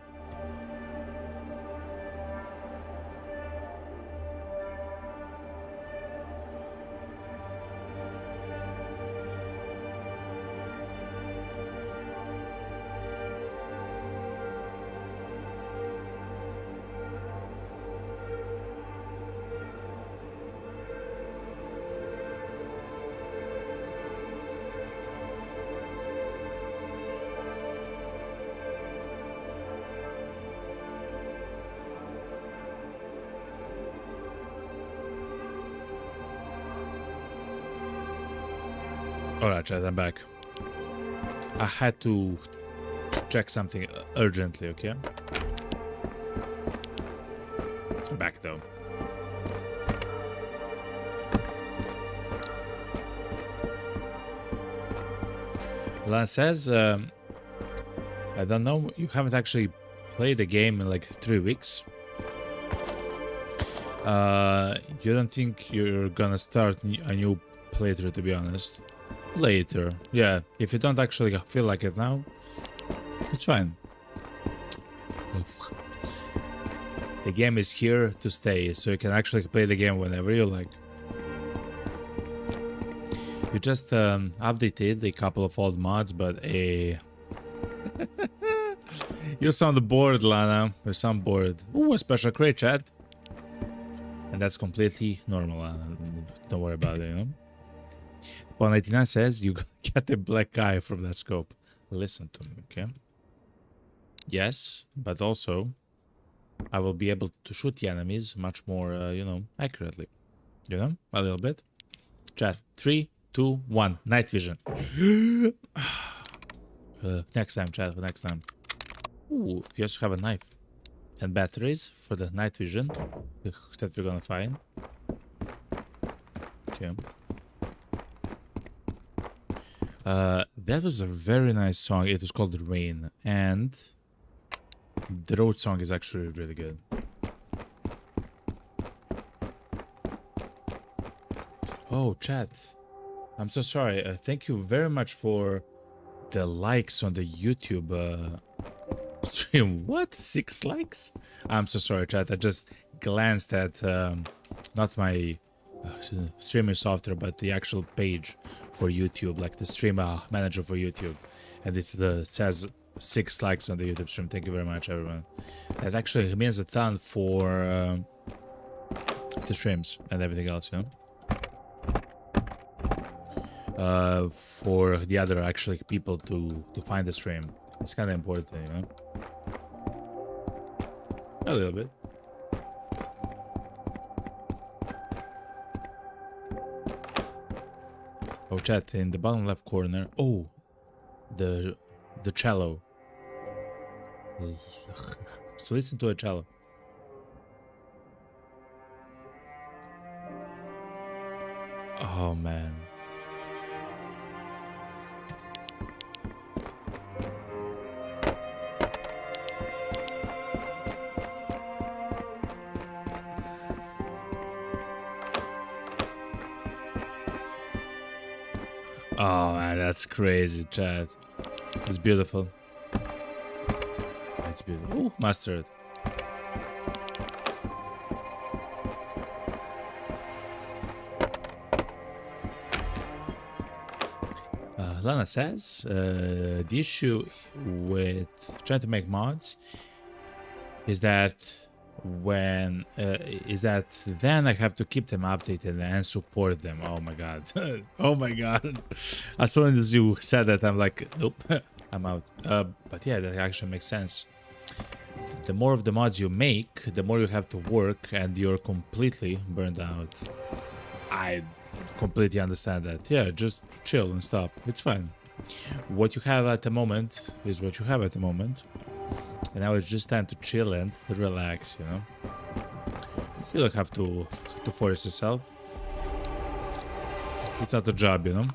Alright, chat, I'm back. I had to check something urgently, okay? I'm back though. Lan says, I don't know, you haven't actually played the game in like 3 weeks. You don't think you're gonna start a new playthrough, to be honest? Later, yeah. If you don't actually feel like it now, it's fine. The game is here to stay, so you can actually play the game whenever you like. You just updated a couple of old mods, but you sound bored, Lana. You sound bored. Ooh, a special crate, chat. And that's completely normal, Lana. Don't worry about it, you know? Paul 99 says you get a black eye from that scope. Listen to me, okay? Yes, but also I will be able to shoot the enemies much more, you know, accurately. You know, a little bit. Chat, 3, 2, 1. Night vision. Next time, chat, next time. Ooh, you also have a knife. And batteries for the night vision that we're gonna find. Okay. That was a very nice song. It was called Rain, and the road song is actually really good. Oh, chat. I'm so sorry. Thank you very much for the likes on the YouTube stream. What? 6 likes? I'm so sorry, chat. I just glanced at not my streaming software, but the actual page for YouTube, like the stream manager for YouTube, and it says 6 likes on the YouTube stream. Thank you very much, everyone. That actually means a ton for the streams and everything else, you know. For the other actually people to find the stream, it's kind of important, you know. A little bit. Oh, chat, in the bottom left corner. Oh, the cello. So listen to a cello. Oh man. Oh man, that's crazy, chat. It's beautiful. It's beautiful. Ooh, mustard. Lana says the issue with trying to make mods is that then I have to keep them updated and support them. Oh my god. Oh my god. As soon as you said that, I'm like, nope, I'm out. But yeah, that actually makes sense. The more of the mods you make, the more you have to work, and you're completely burned out. I completely understand that. Yeah, just chill and stop. It's fine. What you have at the moment is what you have at the moment. And now it's just time to chill and relax, you know. You don't have to force yourself. It's not a job, you know.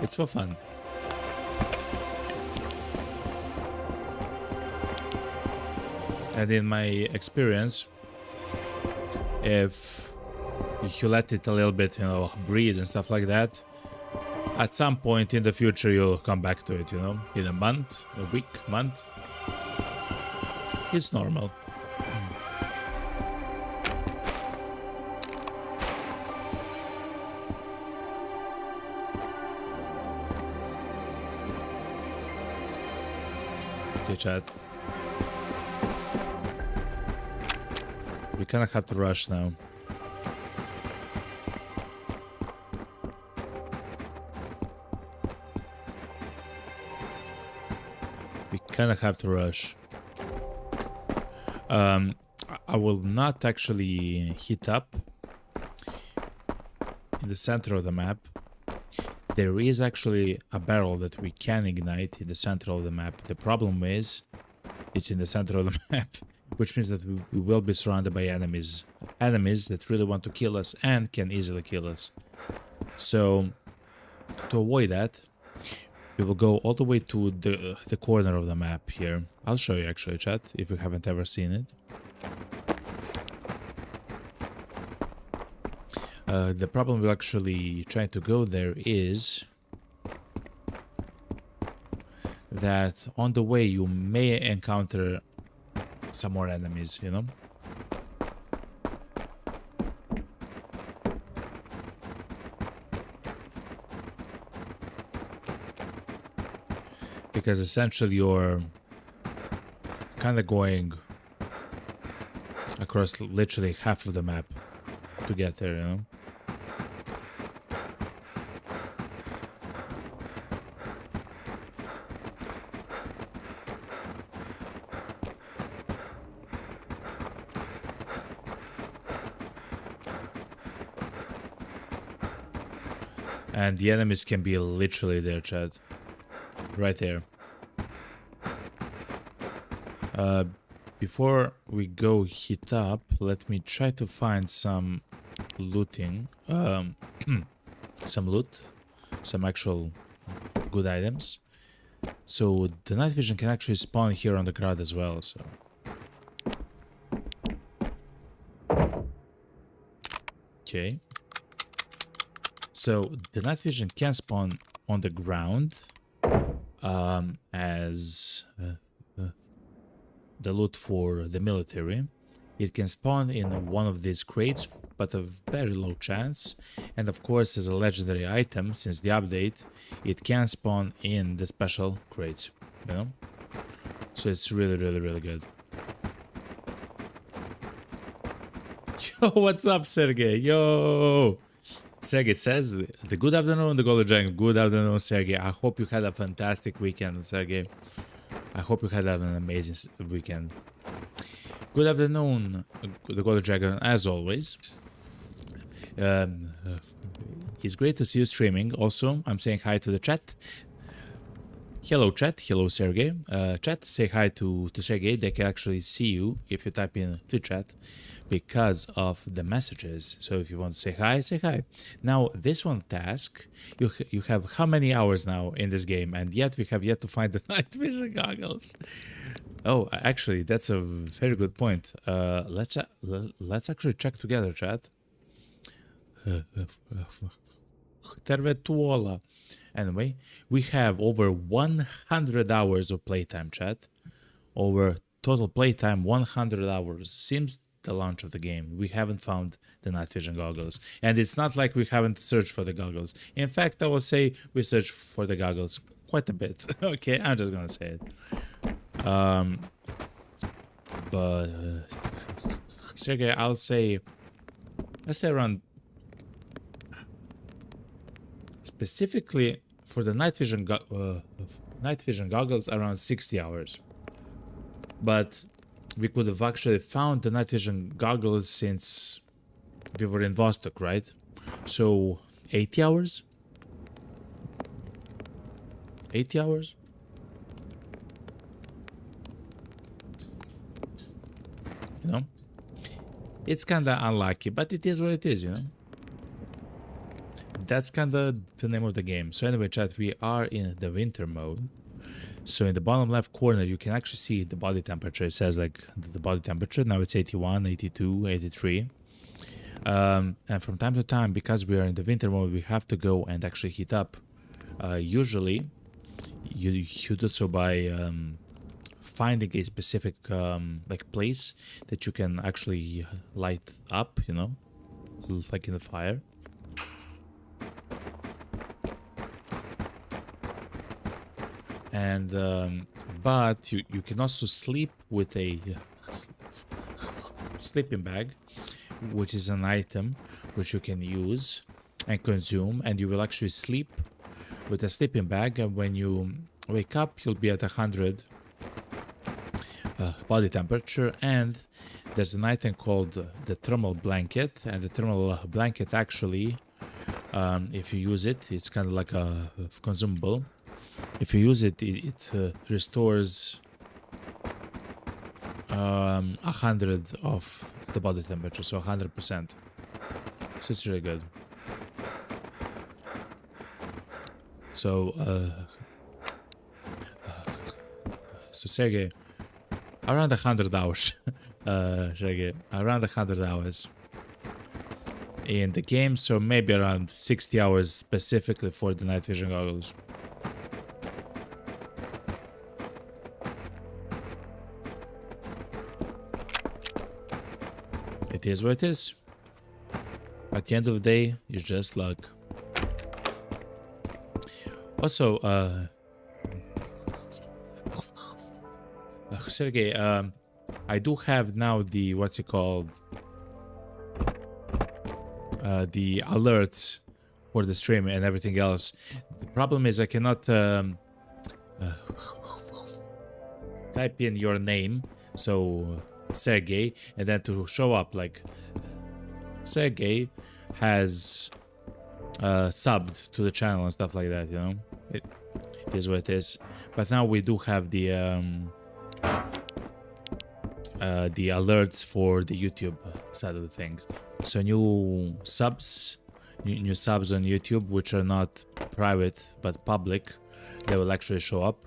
It's for fun. And in my experience, if you let it a little bit, you know, breathe and stuff like that, at some point in the future you'll come back to it, you know, in a month, a week, month. It's normal. Okay, chat. We kind of have to rush now. We kind of have to rush. I will not actually hit up in the center of the map. There is actually a barrel that we can ignite in the center of the map. The problem is it's in the center of the map, which means that we will be surrounded by enemies. Enemies that really want to kill us and can easily kill us. So, to avoid that, we will go all the way to the corner of the map here. I'll show you actually, chat, if you haven't ever seen it. The problem with actually trying to go there is that on the way you may encounter some more enemies, you know? Because essentially you're kind of going across literally half of the map to get there, you know? And the enemies can be literally there, chat. Right there. Before we go hit up, let me try to find some looting. Some loot. Some actual good items. So the night vision can actually spawn here on the ground as well, so... Okay. So the night vision can spawn on the ground as the loot for the military. It can spawn in one of these crates, but a very low chance. And of course, as a legendary item, since the update, it can spawn in the special crates, you know? So it's really, really, really good. Yo, what's up, Sergey? Yo! Sergey says, the good afternoon, the Golden Dragon. Good afternoon, Sergey. I hope you had a fantastic weekend, Sergey. I hope you had an amazing weekend. Good afternoon, the Golden Dragon, as always. It's great to see you streaming. Also, I'm saying hi to the chat. Hello, chat. Hello, Sergey. Chat, say hi to Sergey. They can actually see you if you type in to chat, because of the messages. So if you want to say hi, say hi. Now, this one task, you have how many hours now in this game, and yet we have yet to find the night vision goggles. Oh, actually, that's a very good point. Let's actually check together, chat. Tervetuola. Anyway, we have over 100 hours of playtime, chat. Over total playtime, 100 hours. Seems the launch of the game. We haven't found the night vision goggles. And it's not like we haven't searched for the goggles. In fact, I will say we searched for the goggles quite a bit. Okay, I'm just gonna say it. But Sergey, I'll say around, specifically for the night vision goggles, around 60 hours. But we could have actually found the night vision goggles since we were in Vostok, right? So 80 hours? 80 hours? you know. It's kind of unlucky, but it is what it is, you know. That's kind of the name of the game. So anyway, chat, we are in the winter mode. So in the bottom left corner, you can actually see the body temperature. It says like the body temperature. Now it's 81, 82, 83. And from time to time, because we are in the winter mode, we have to go and actually heat up. Usually, you do so by finding a specific like place that you can actually light up, you know, like in the fire. And but you can also sleep with a sleeping bag, which is an item which you can use and consume, and you will actually sleep with a sleeping bag, and when you wake up you'll be at 100 body temperature. And there's an item called the thermal blanket, and the thermal blanket actually, if you use it, it's kind of like a consumable. If you use it, it restores 100 of the body temperature, so 100%. So it's really good. So, so Sergey, around 100 hours, Sergey, around 100 hours in the game, so maybe around 60 hours specifically for the night vision goggles. It is what it is. At the end of the day, it's just luck. Also, Sergey, I do have now the, what's it called? The alerts for the stream and everything else. The problem is I cannot type in your name, so Sergey, and then to show up like Sergey has subbed to the channel and stuff like that, you know. It is what it is. But now we do have the alerts for the YouTube side of the things. So new subs on YouTube, which are not private but public, they will actually show up.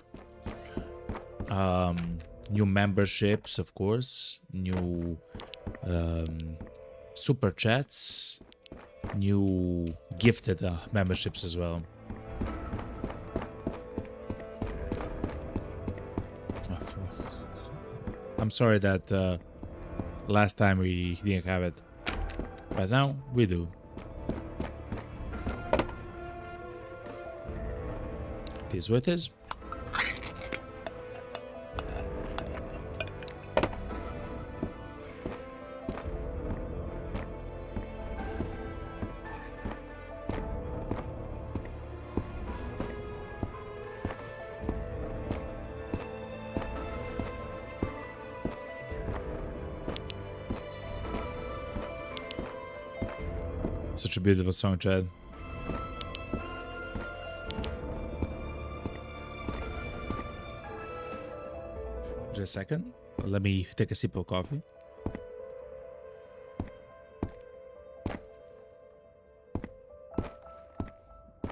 New memberships, of course, new super chats, new gifted memberships as well. I'm sorry that last time we didn't have it, but now we do. It is what it is. Such a beautiful song, Chad. Just a second. Let me take a sip of coffee.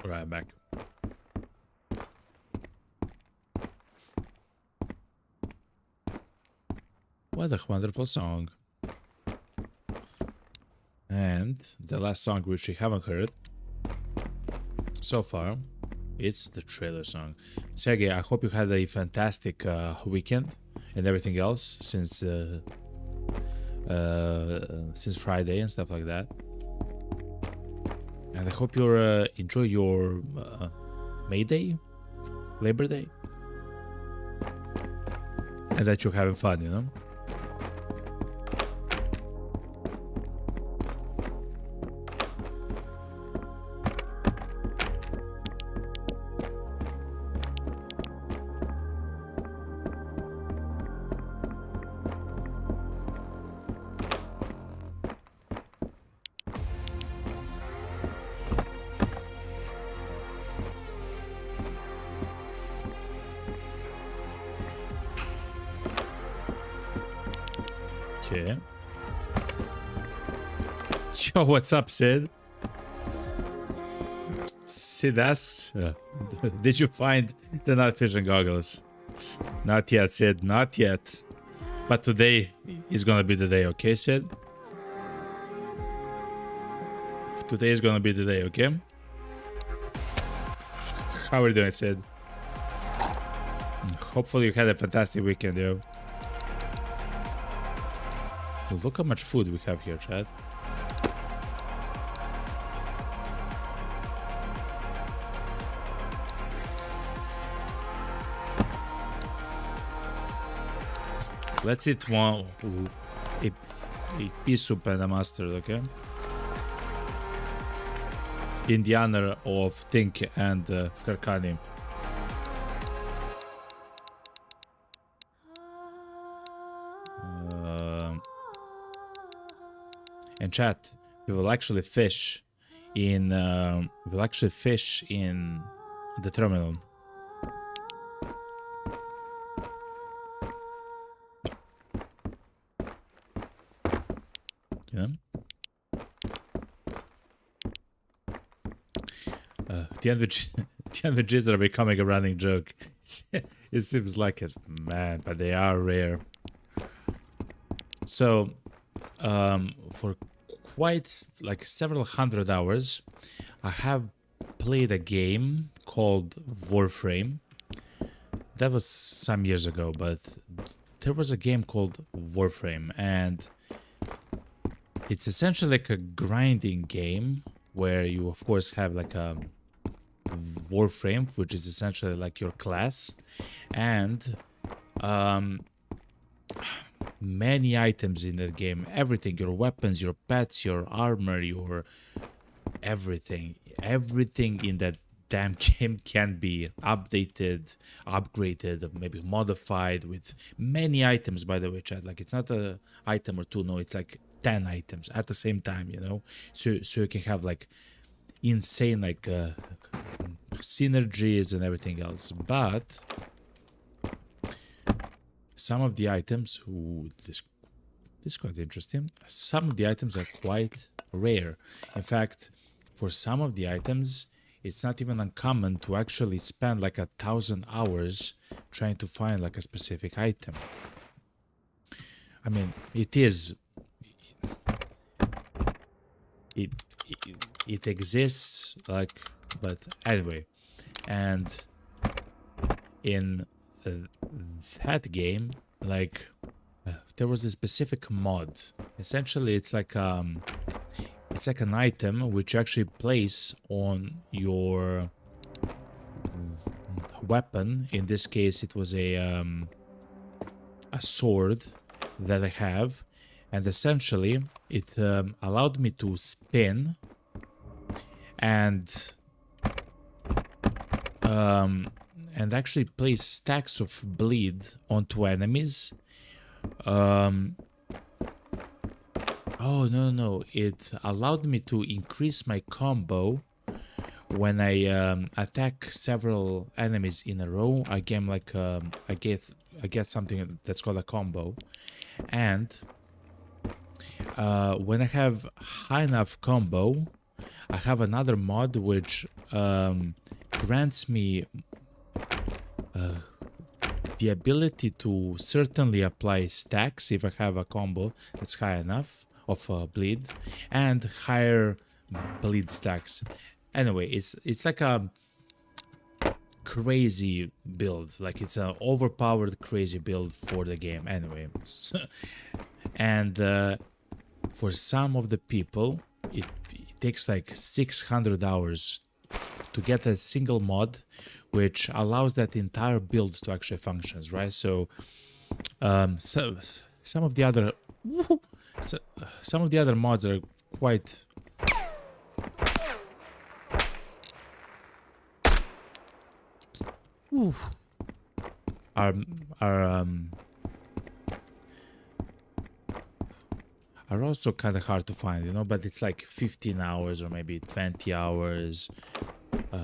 Alright, back. What a wonderful song. And the last song which we haven't heard so far, it's the trailer song. Sergey, I hope you had a fantastic weekend and everything else since Friday and stuff like that. And I hope you enjoy your May Day, Labor Day, and that you're having fun, you know. Okay. Yo, what's up, Sid? Sid asks, did you find the night vision goggles? Not yet, Sid, not yet. But today is gonna be the day, okay, Sid? Today is gonna be the day, okay? How are you doing, Sid? Hopefully you had a fantastic weekend, yo. Look how much food we have here, Chad. Let's eat one a pea soup and a mustard, okay? In the honor of Tink and Karkani. And chat, we will actually fish in the terminal. Yeah. The NVGs are becoming a running joke. It seems like it, man, but they are rare. So, for quite like several hundred hours, I have played a game called Warframe. That was some years ago, but there was a game called Warframe, and it's essentially like a grinding game where you, of course, have like a Warframe, which is essentially like your class, and many items in that game. Everything, your weapons, your pets, your armor, your everything in that damn game can be updated, upgraded, maybe modified with many items, by the way, chat. Like, it's not a item or two, no, it's like 10 items at the same time, you know, so you can have like insane like synergies and everything else. But some of the items, this is quite interesting. Some of the items are quite rare. In fact, for some of the items, it's not even uncommon to actually spend like 1,000 hours trying to find like a specific item. I mean, it exists, like, but anyway. And in that game, like, there was a specific mod. Essentially, it's like an item which you actually place on your weapon. In this case, it was a sword that I have, and essentially it allowed me to spin and actually place stacks of bleed onto enemies. Oh, no, it allowed me to increase my combo when I attack several enemies in a row. I get like I get something that's called a combo, and when I have high enough combo, I have another mod which grants me the ability to certainly apply stacks if I have a combo that's high enough of bleed, and higher bleed stacks. Anyway, it's like a crazy build, like it's an overpowered crazy build for the game. Anyway, and for some of the people, it takes like 600 hours to get a single mod which allows that entire build to actually functions, right? So some of the other mods are quite are also kind of hard to find, you know, but it's like 15 hours or maybe 20 hours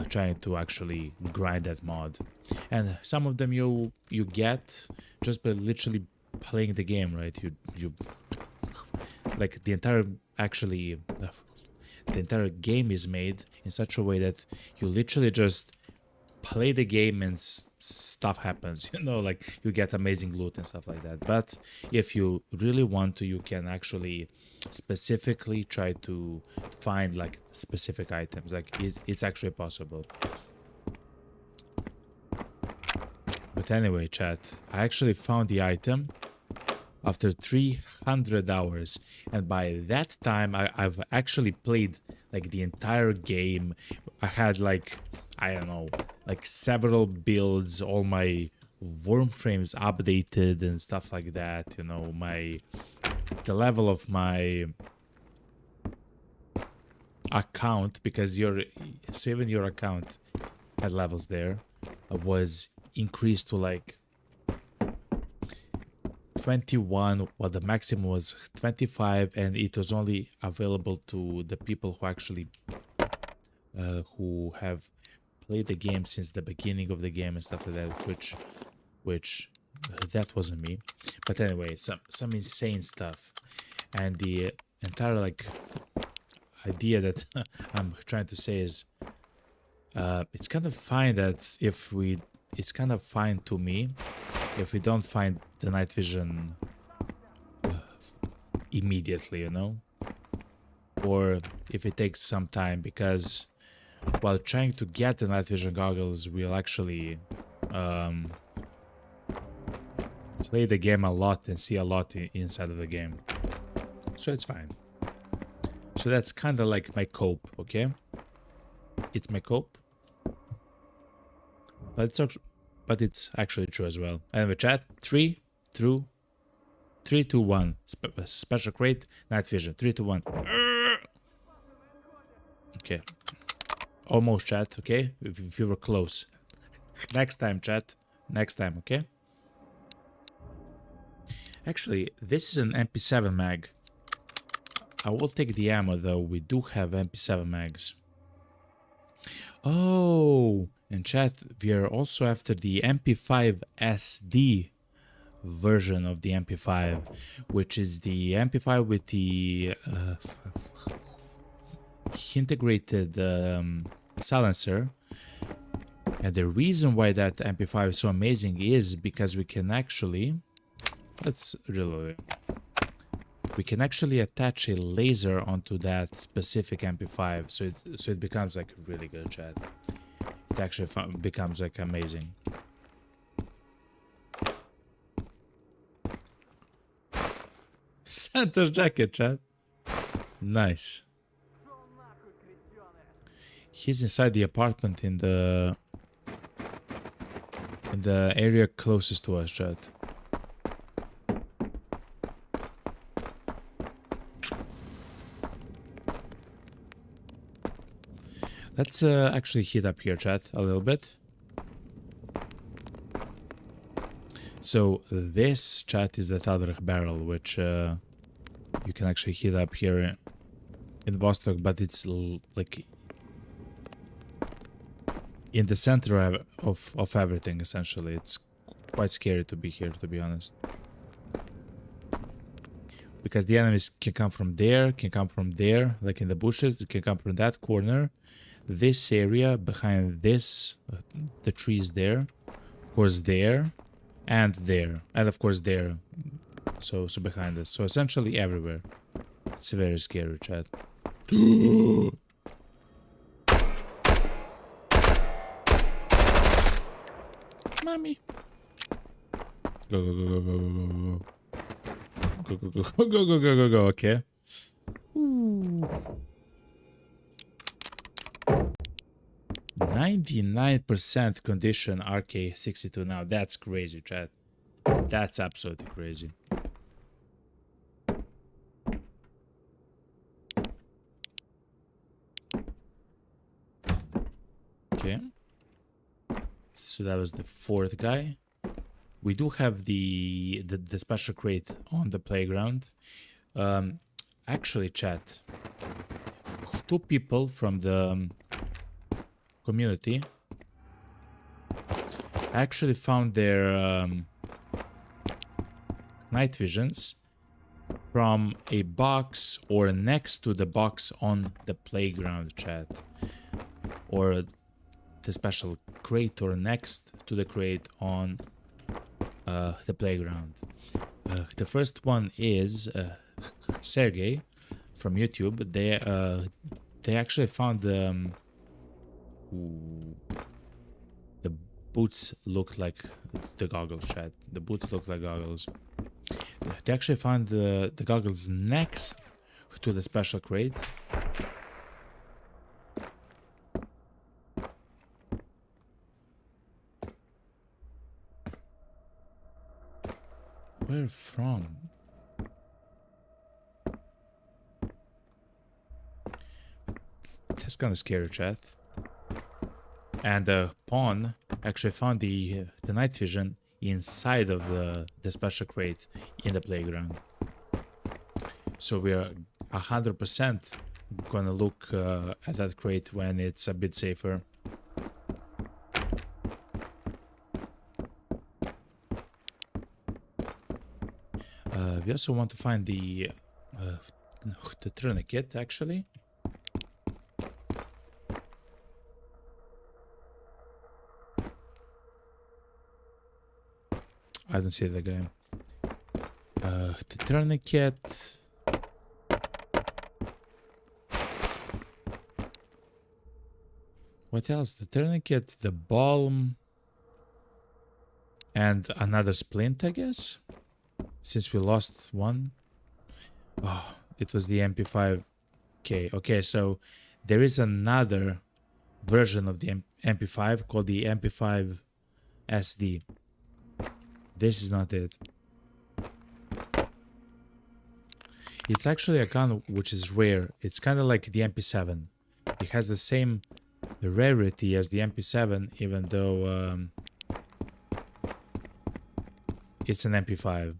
trying to actually grind that mod. And some of them you get just by literally playing the game, right? You like the entire the entire game is made in such a way that you literally just play the game and stuff happens, you know, like you get amazing loot and stuff like that. But if you really want to, you can actually specifically try to find like specific items, like it's actually possible. But anyway, chat, I actually found the item after 300 hours, and by that time I've actually played like the entire game. I had like, I don't know, like several builds, all my worm frames updated and stuff like that, you know, the level of my account, because so even your account had levels there, was increased to like 21, while the maximum was 25, and it was only available to the people who actually who have played the game since the beginning of the game and stuff like that, which that wasn't me. But anyway, some insane stuff, and the entire like idea that I'm trying to say is it's kind of fine that it's kind of fine to me if we don't find the night vision immediately, you know, or if it takes some time, because while trying to get the night vision goggles, we'll actually play the game a lot and see a lot inside of the game, so it's fine. So that's kind of like my cope, okay? It's my cope, but it's actually true as well. Anyway, chat, 3, 2, 1. Special crate, night vision. 3, 2, 1. Okay. Almost, chat, okay? If you were close. Next time, chat. Next time, okay? Actually, this is an MP7 mag. I will take the ammo, though. We do have MP7 mags. Oh, in chat, we are also after the MP5 SD version of the MP5, which is the MP5 with the integrated silencer. And the reason why that MP5 is so amazing is because we can actually, let's reload it. We can actually attach a laser onto that specific MP5, so it becomes like really good, chat. It actually becomes like amazing. Santa's jacket, chat. Nice. He's inside the apartment in the area closest to us, chat. Let's actually heat up here, chat, a little bit. So this, chat, is the Tadrich barrel, which you can actually heat up here in Vostok, but it's like in the center of everything, essentially. It's quite scary to be here, to be honest. Because the enemies can come from there, like in the bushes, it can come from that corner. This area behind this, the trees there, of course there, and of course there. So behind us. So essentially everywhere. It's very scary, chat. Mommy. Go go go go go go go go go go go go go go go. Okay. Ooh. 99% condition RK62 now. That's crazy, chat. That's absolutely crazy. Okay. So that was the fourth guy. We do have the special crate on the playground. Actually, chat. 2 people from the community actually found their night visions from a box or next to the box on the playground, chat, or the special crate or next to the crate on the playground. The first one is Sergey from YouTube. They actually found the boots look like the goggles, chat. The boots look like goggles. They actually found the goggles next to the special crate. Where from? That's kind of scary, chat. And Pawn actually found the night vision inside of the special crate in the playground. So we're 100% gonna look at that crate when it's a bit safer. We also want to find the tourniquet, actually. I don't see the guy. The tourniquet. What else? The tourniquet, the balm, and another splint, I guess. Since we lost one. Oh, it was the MP5K. Okay, so there is another version of the MP5 called the MP5 SD. This is not it. It's actually a gun which is rare. It's kind of like the MP7. It has the same rarity as the MP7, even though it's an MP5.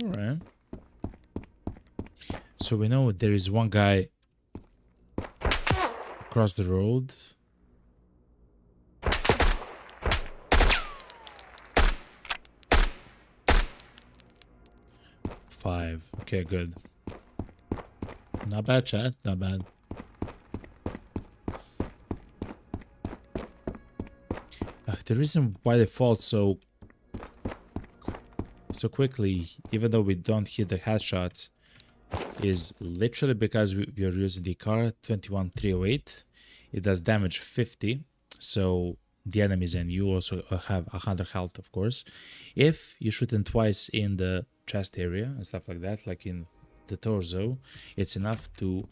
Alright. So we know there is one guy across the road. Five. Okay, good. Not bad, chat. Not bad. The reason why they fall so quickly, even though we don't hit the headshots, is literally because we are using the car 21308. It does damage 50, so the enemies and you also have 100 health, of course. If you shoot them twice in the chest area and stuff like that, like in the torso, it's enough to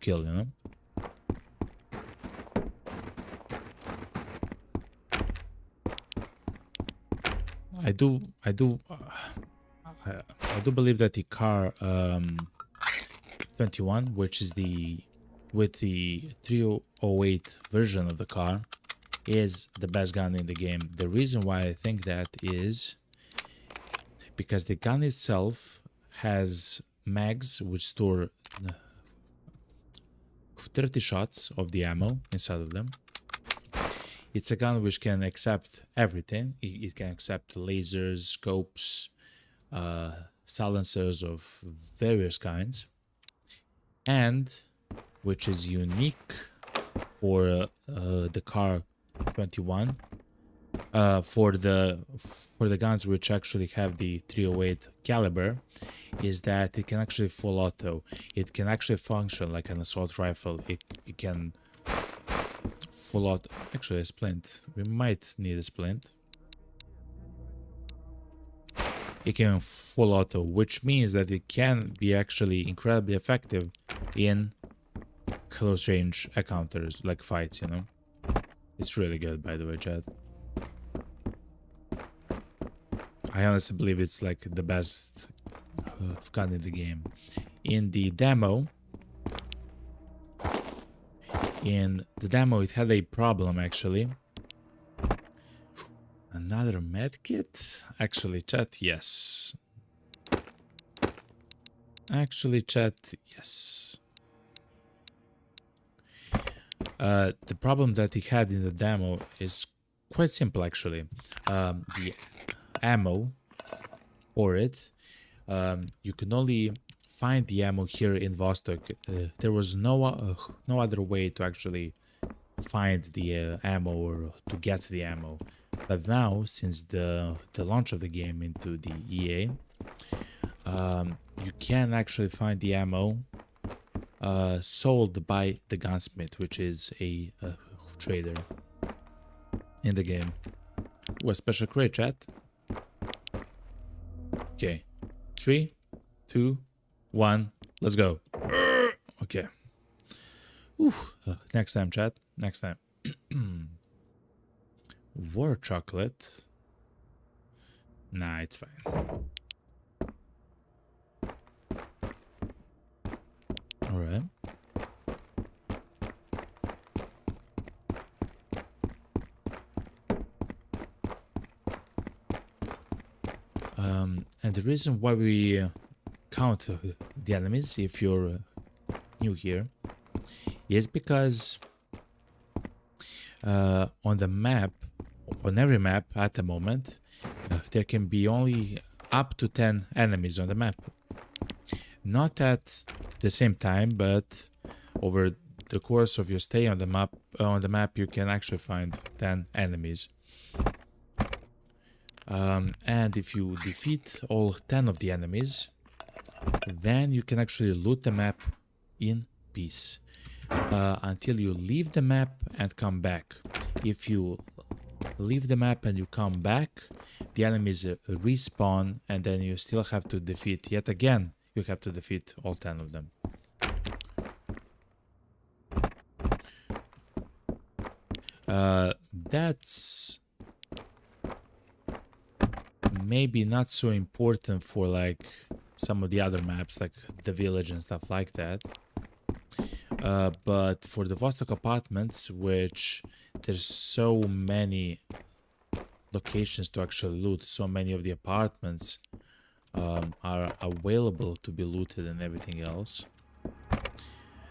kill, you know. I do believe that the car 21, which is with the 308 version of the car, is the best gun in the game. The reason why I think that is because the gun itself has mags which store 30 shots of the ammo inside of them. It's a gun which can accept everything. It can accept lasers, scopes, silencers of various kinds, and which is unique for the car 21, for the guns which actually have the 308 caliber, is that it can actually full auto. It can actually function like an assault rifle. It can full auto. Actually, a splint. We might need a splint. It can full auto, which means that it can be actually incredibly effective in close range encounters, like fights, you know. It's really good, by the way, Chad. I honestly believe it's like the best gun in the game. In the demo, it had a problem actually. Another medkit? Actually, chat, yes. Actually, chat, yes. The problem that he had in the demo is quite simple actually. The ammo for it, you can only find the ammo here in Vostok. There was no other way to actually find the ammo or to get the ammo. But now, since the launch of the game into the EA, you can actually find the ammo sold by the Gunsmith, which is a trader in the game. What special crate, chat? Okay, 3, 2, 1, let's go. Okay. Next time, chat. Next time. War chocolate. Nah, it's fine. Alright. And the reason why we count the enemies, if you're new here, is because on the map, on every map at the moment, there can be only up to 10 enemies on the map. Not at the same time, but over the course of your stay on the map, you can actually find 10 enemies. And if you defeat all 10 of the enemies, then you can actually loot the map in peace until you leave the map and come back. If you leave the map and you come back, the enemies respawn, and then you still have to defeat yet again. You have to defeat all 10 of them. That's maybe not so important for like some of the other maps, like the village and stuff like that. But for the Vostok apartments, which there's so many locations to actually loot, so many of the apartments are available to be looted and everything else.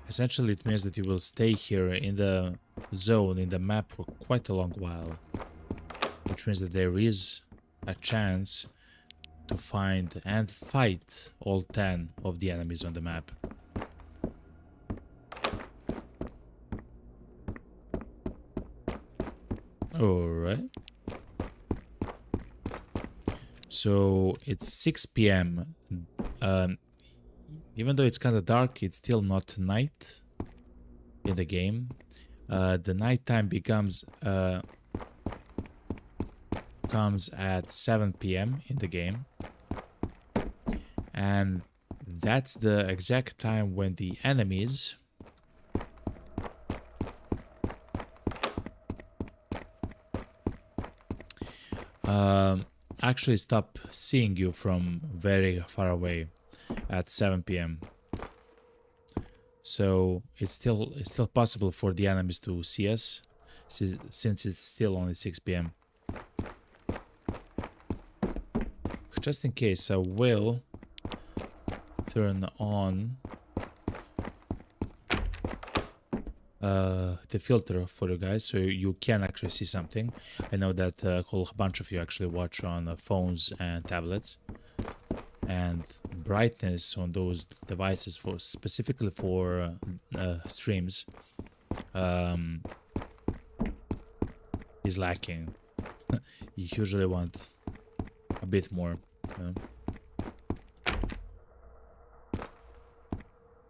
Essentially, it means that you will stay here in the zone, in the map, for quite a long while, which means that there is a chance to find and fight all 10 of the enemies on the map. Alright. So it's 6 p.m. Even though it's kind of dark, it's still not night in the game. The nighttime comes at 7 p.m. in the game. And that's the exact time when the enemies actually stop seeing you from very far away at 7 p.m. So it's still possible for the enemies to see us, since it's still only 6 p.m. Just in case, I will turn on the filter for you guys, so you can actually see something. I know that a whole bunch of you actually watch on phones and tablets, and brightness on those devices for specifically for streams is lacking. You usually want a bit more.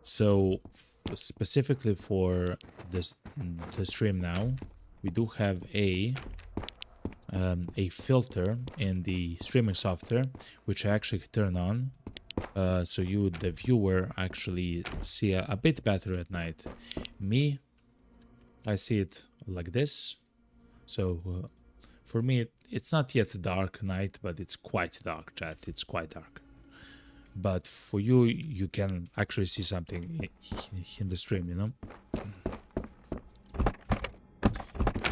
So specifically for this the stream now, we do have a filter in the streaming software, which I actually turn on, so you, the viewer, actually see a bit better at night. Me, I see it like this. So for me, it's not yet dark night, but it's quite dark, chat. It's quite dark. But for you, you can actually see something in the stream, you know?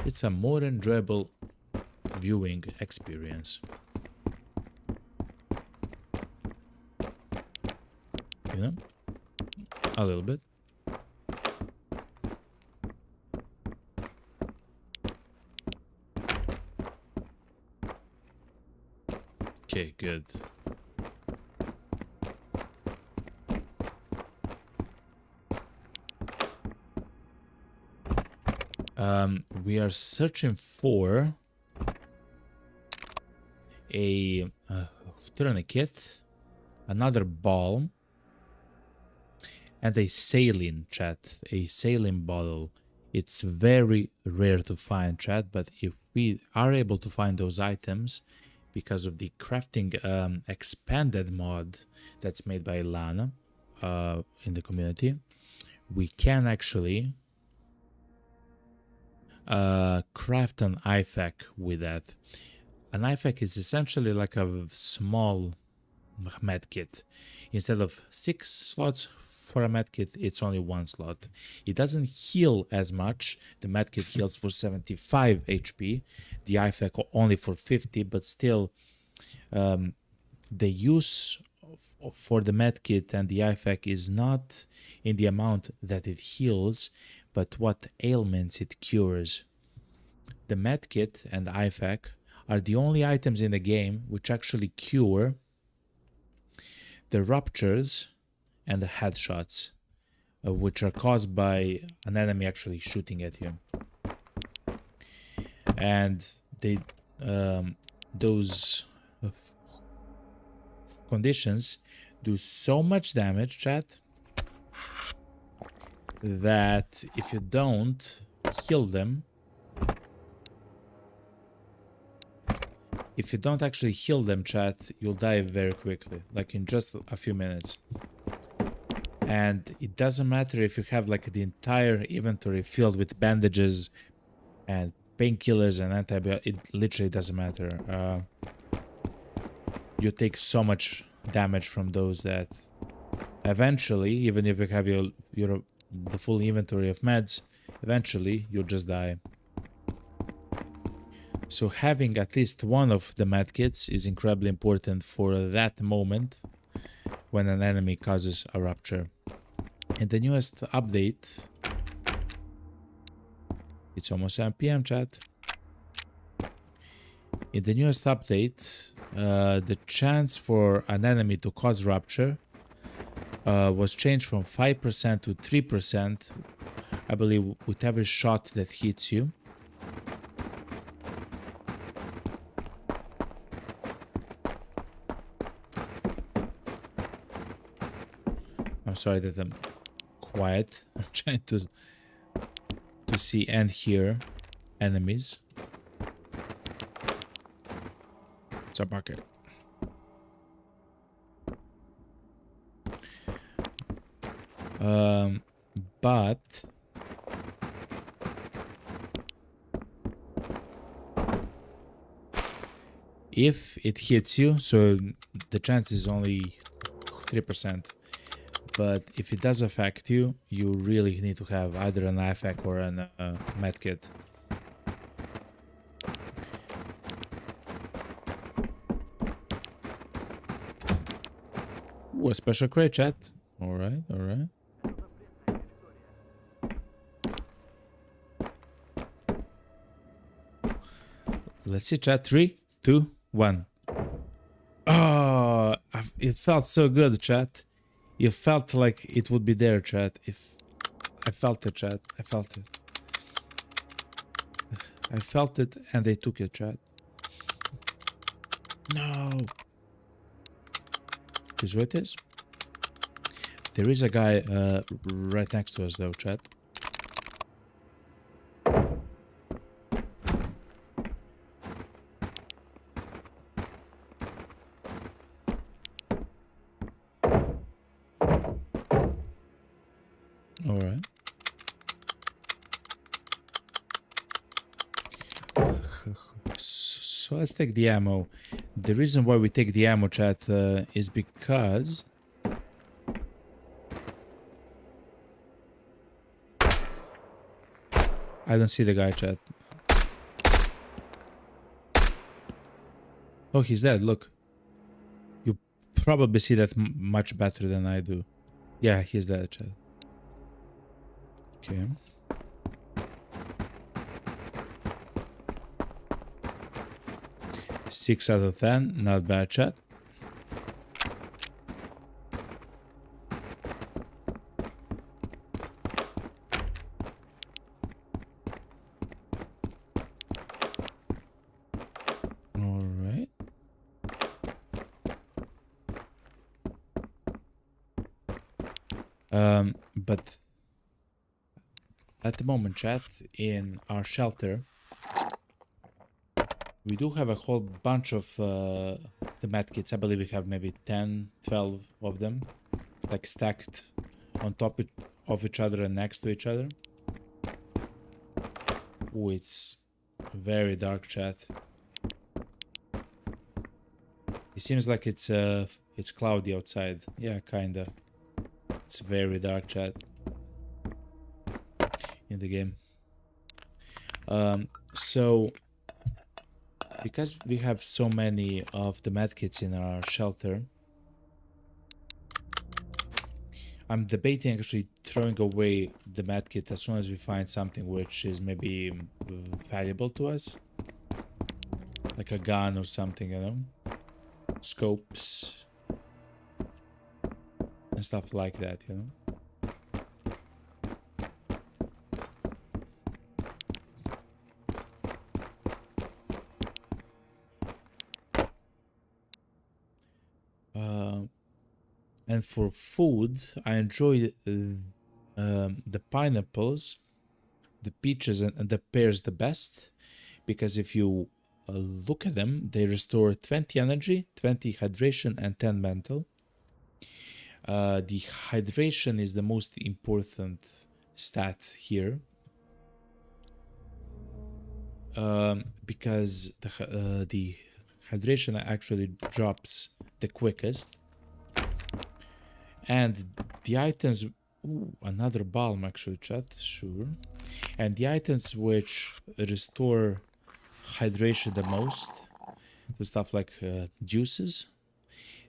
It's a more enjoyable viewing experience. You know? A little bit. Okay, good. We are searching for a tourniquet, another ball, and a saline, chat. A saline bottle. It's very rare to find, chat, but if we are able to find those items because of the crafting expanded mod that's made by Lana in the community, we can actually craft an IFAK with that. An IFAK is essentially like a small medkit. Instead of 6 slots for a medkit, it's only 1 slot. It doesn't heal as much. The medkit heals for 75 HP, the IFAK only for 50, but still the use for the medkit and the IFAK is not in the amount that it heals, but what ailments it cures. The medkit and IFAK are the only items in the game which actually cure the ruptures and the headshots, which are caused by an enemy actually shooting at you. And they, those conditions do so much damage, chat, that if you don't heal them, if you don't actually heal them, chat, you'll die very quickly, like in just a few minutes. And it doesn't matter if you have like the entire inventory filled with bandages and painkillers and antibiotics, it literally doesn't matter. You take so much damage from those that eventually, even if you have the full inventory of meds, eventually you'll just die. So having at least one of the medkits is incredibly important for that moment when an enemy causes a rupture. In the newest update, it's almost 7 PM, chat. In the newest update, the chance for an enemy to cause rupture was changed from 5% to 3%, I believe, with every shot that hits you. I'm sorry that I'm quiet. I'm trying to see and hear enemies. It's a bucket. But if it hits you, so the chance is only 3%. But if it does affect you, you really need to have either an IFAK or a medkit. Ooh, a special crate, chat. Alright, alright. Let's see, chat. 3, 2, 1. Oh, it felt so good, chat. It felt like it would be there, chat. If I felt it, chat. I felt it. I felt it, and they took it, chat. No. Is what it is? There is a guy right next to us, though, chat. Alright. So let's take the ammo. The reason why we take the ammo, chat, is because I don't see the guy, chat. Oh, he's dead, look. You probably see that much better than I do. Yeah, he's dead, chat. Okay. 6 out of 10, not bad, chat. All right. But at the moment, chat, in our shelter, we do have a whole bunch of the medkits. I believe we have maybe 10, 12 of them, like stacked on top of each other and next to each other. Oh, it's very dark, chat. It seems like it's cloudy outside. Yeah, kinda. It's very dark, chat, in the game. So because we have so many of the medkits in our shelter, I'm debating actually throwing away the medkit as soon as we find something which is maybe valuable to us, like a gun or something, you know, scopes and stuff like that, you know. And for food, I enjoy the pineapples, the peaches, and the pears the best, because if you look at them, they restore 20 energy, 20 hydration, and 10 mental. The hydration is the most important stat here, because the hydration actually drops the quickest. And the items, another balm actually, chat, sure. And the items which restore hydration the most, the stuff like juices,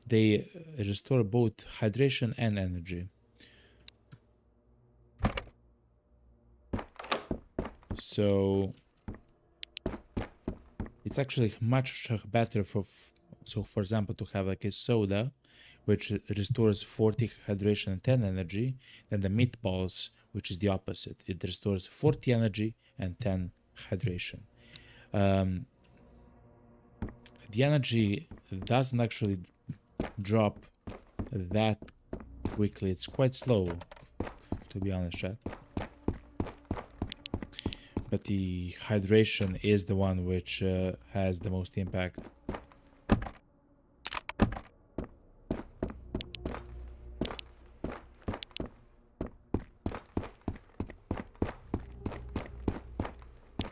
they restore both hydration and energy. So it's actually much better for example, to have like a soda which restores 40 hydration and 10 energy, than the meatballs, which is the opposite. It restores 40 energy and 10 hydration. The energy doesn't actually drop that quickly. It's quite slow, to be honest, chat. But the hydration is the one which has the most impact.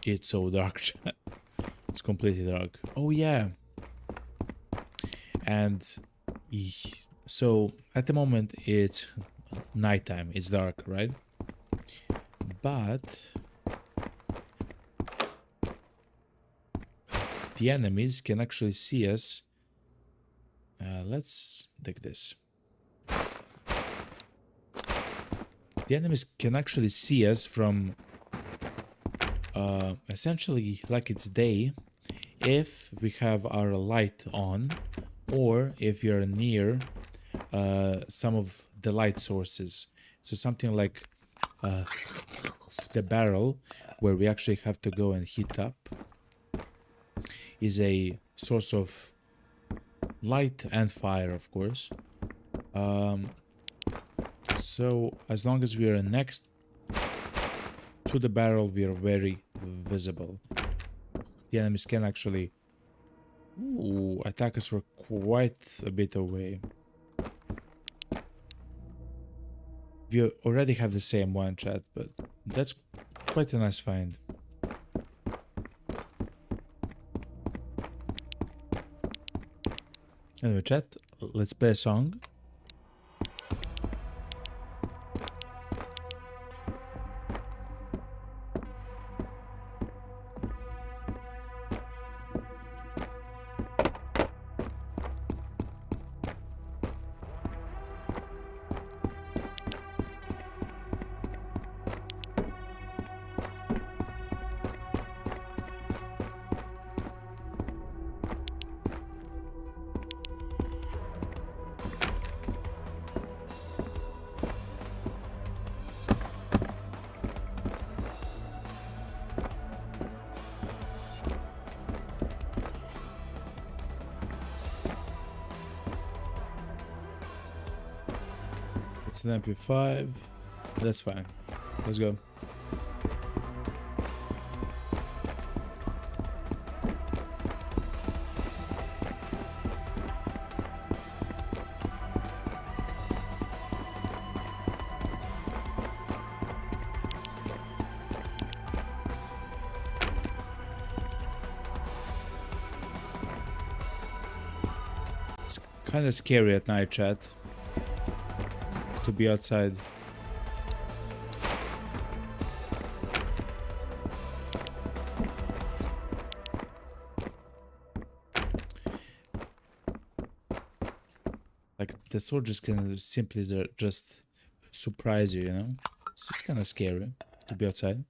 It's so dark, chat. It's completely dark. Oh yeah. And so at the moment it's nighttime, it's dark, right? But the enemies can actually see us. Let's take this. The enemies can actually see us from essentially like it's day if we have our light on, or if you're near some of the light sources. So something like the barrel, where we actually have to go and heat up, is a source of light and fire, of course. So as long as we are next to the barrel, we are very visible. The enemies can actually attack us from quite a bit away. We already have the same one, chat, but that's quite a nice find. Anyway, chat, let's play a song. It's an MP5. That's fine. Let's go. It's kind of scary at night, chat, to be outside. Like, the soldiers can simply just surprise you, you know? So it's kind of scary to be outside.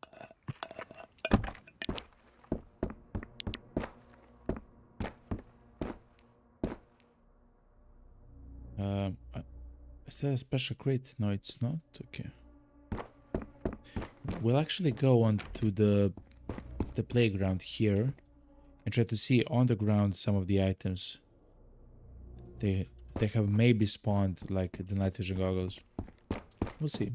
Is that a special crate? No, it's not. Okay. We'll actually go on to the playground here and try to see on the ground some of the items. They have maybe spawned, like the night vision goggles. We'll see.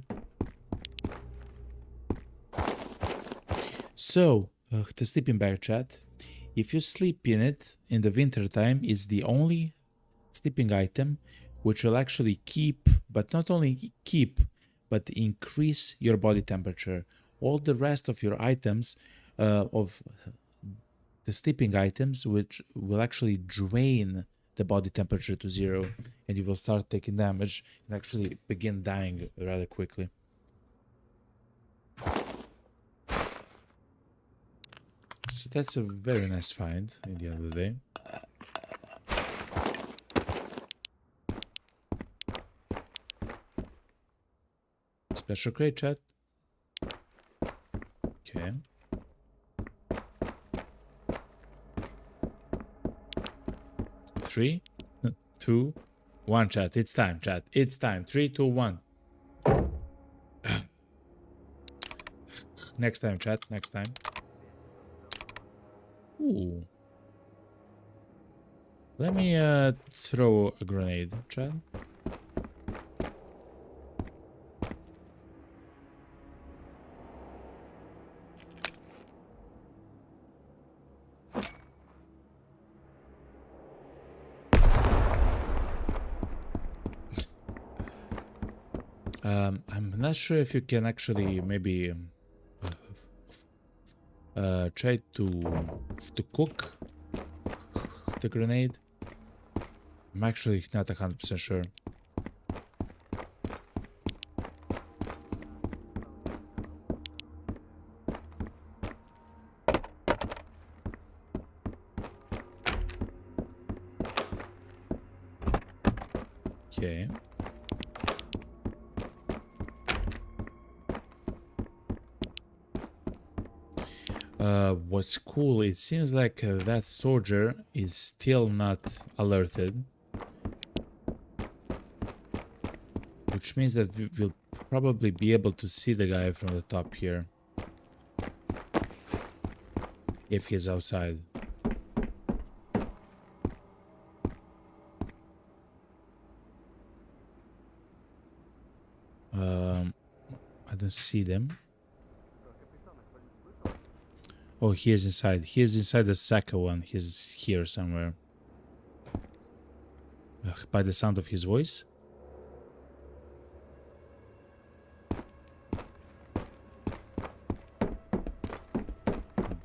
So, the sleeping bag, chat. If you sleep in it in the winter time, it's the only sleeping item which will actually keep, but not only keep, but increase your body temperature. All the rest of your items, of the sleeping items, which will actually drain the body temperature to 0, and you will start taking damage and actually begin dying rather quickly. So that's a very nice find at the end of the day. Special crate, chat. Okay. Three, 2, 1, chat. It's time, chat. It's time. 3, 2, 1. Next time, chat. Next time. Ooh. Let me throw a grenade, chat. I'm not sure if you can actually maybe try to cook the grenade. I'm actually not 100% sure. Okay. What's cool, it seems like that soldier is still not alerted, which means that we will probably be able to see the guy from the top here if he's outside. I don't see them. Oh, he is inside. He is inside the second one. He's here somewhere. By the sound of his voice.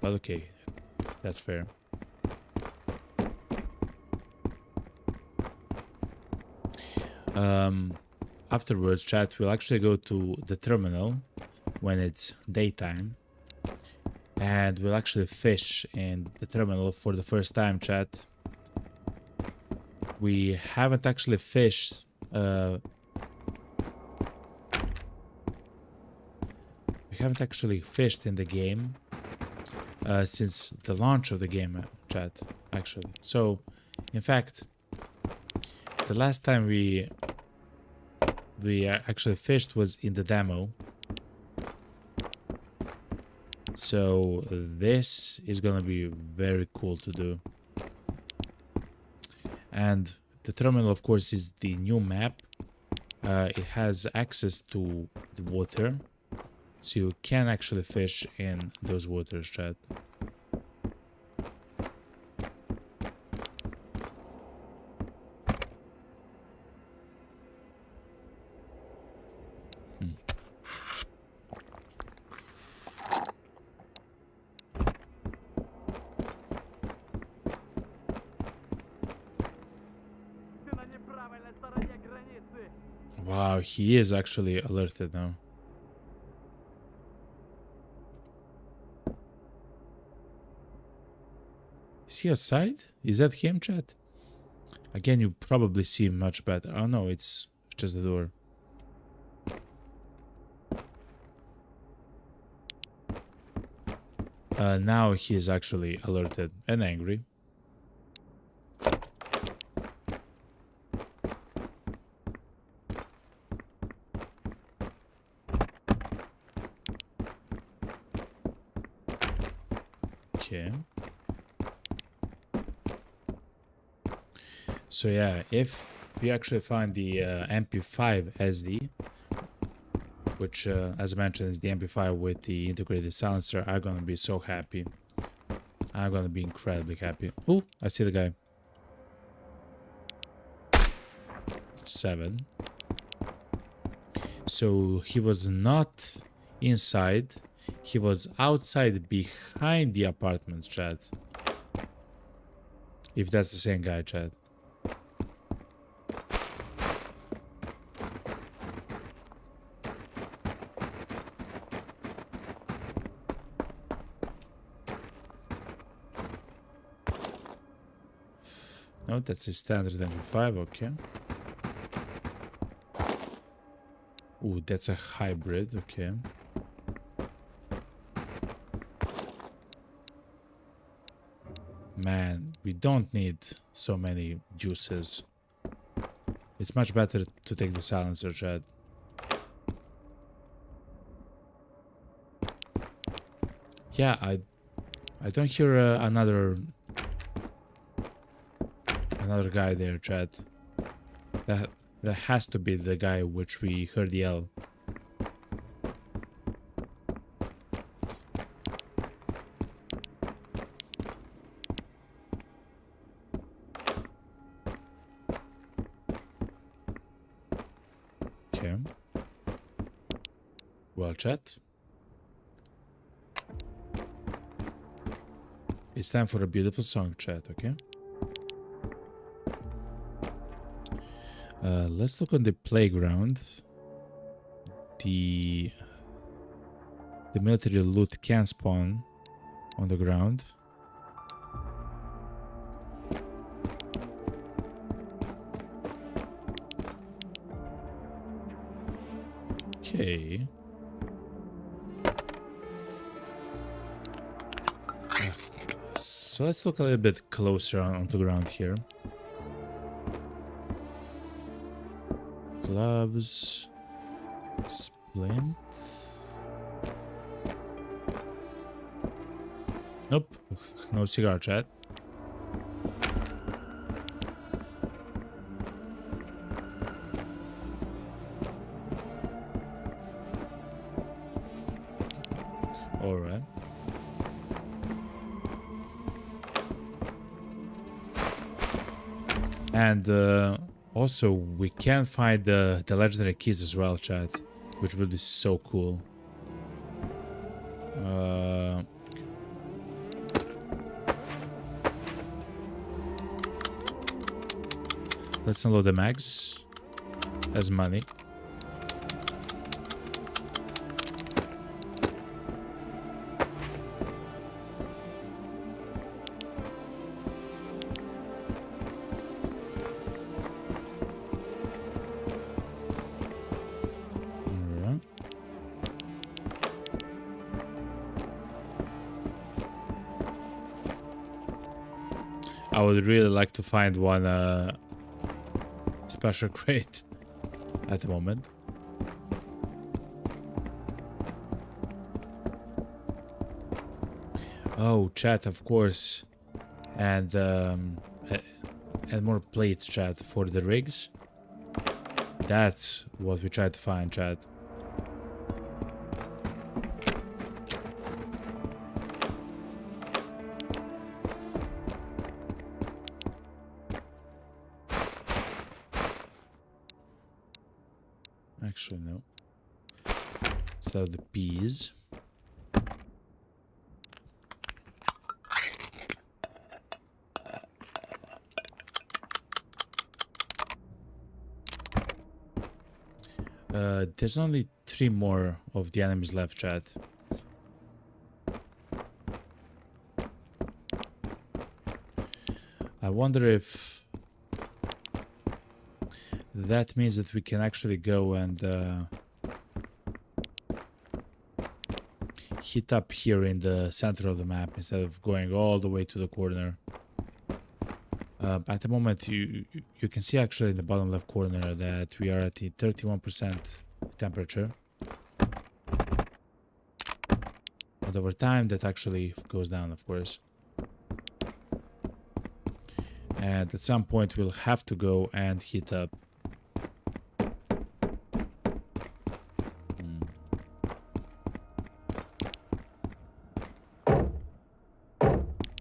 But okay, that's fair. Afterwards, chat, we'll actually go to the terminal when it's daytime. And we'll actually fish in the terminal for the first time, chat. We haven't actually fished. We haven't actually fished in the game since the launch of the game, chat. Actually, so in fact, the last time we actually fished was in the demo. So this is gonna be very cool to do. And the terminal, of course, is the new map. it has access to the water, so you can actually fish in those waters, chat. Wow, he is actually alerted now. Is he outside? Is that him, chat? Again, you probably see much better. Oh no, it's just the door. Now he is actually alerted and angry. Okay. So yeah, if we actually find the MP5 SD, which as I mentioned is the MP5 with the integrated silencer, I'm gonna be so happy. I'm gonna be incredibly happy. Oh, I see the guy. 7. So he was not inside, he was outside behind the apartments, chat. If that's the same guy, chat. No, that's a standard MP5, okay. Ooh, that's a hybrid, okay. Man, we don't need so many juices. It's much better to take the silencer, chat. Yeah, I don't hear another guy there, chat. That has to be the guy which we heard yell. Okay. Well, chat. It's time for a beautiful song, chat, okay? Let's look on the playground. The military loot can spawn on the ground. Okay. So let's look a little bit closer on the ground here. Gloves, splints. Nope, no cigar, chat. All right. And also, we can find the legendary keys as well, chat, which would be so cool. Let's unload the mags as money. I would really like to find one special crate at the moment. Oh, chat, of course. And more plates, chat, for the rigs. That's what we tried to find, chat. Actually, no. So the peas. There's only 3 more of the enemies left, chat. I wonder if that means that we can actually go and hit up here in the center of the map instead of going all the way to the corner. At the moment, you can see actually in the bottom left corner that we are at the 31% temperature. But over time, that actually goes down, of course. And at some point, we'll have to go and heat up.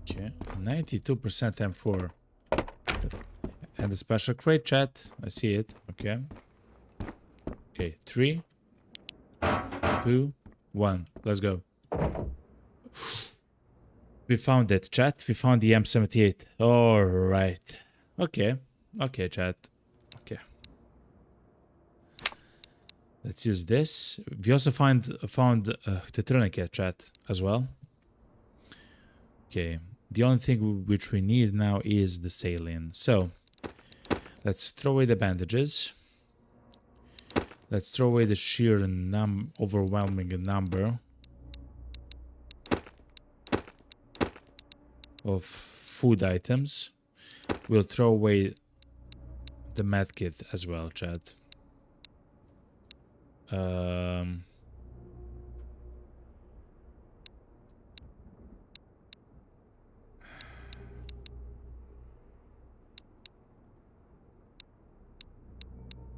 Okay, 92% M4. And the special crate, chat. I see it. Okay. Okay, 3, 2, 1. Let's go. We found it, chat. We found the M78. All right. Okay. Okay, chat. Okay. Let's use this. We also found the tourniquet, chat, as well. Okay. The only thing which we need now is the saline. So let's throw away the bandages. Let's throw away the sheer overwhelming number of food items. We'll throw away the medkit as well, chat.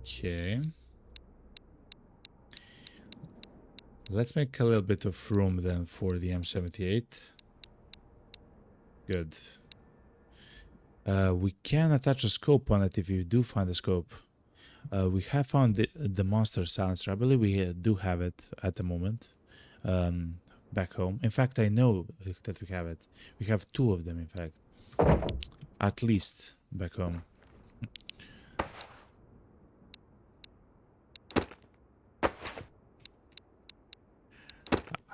Okay. Let's make a little bit of room then for the M78. Good. We can attach a scope on it if you do find a scope. We have found the monster silencer. I believe we do have it at the moment back home. In fact, I know that we have it. We have 2 of them, in fact. At least back home.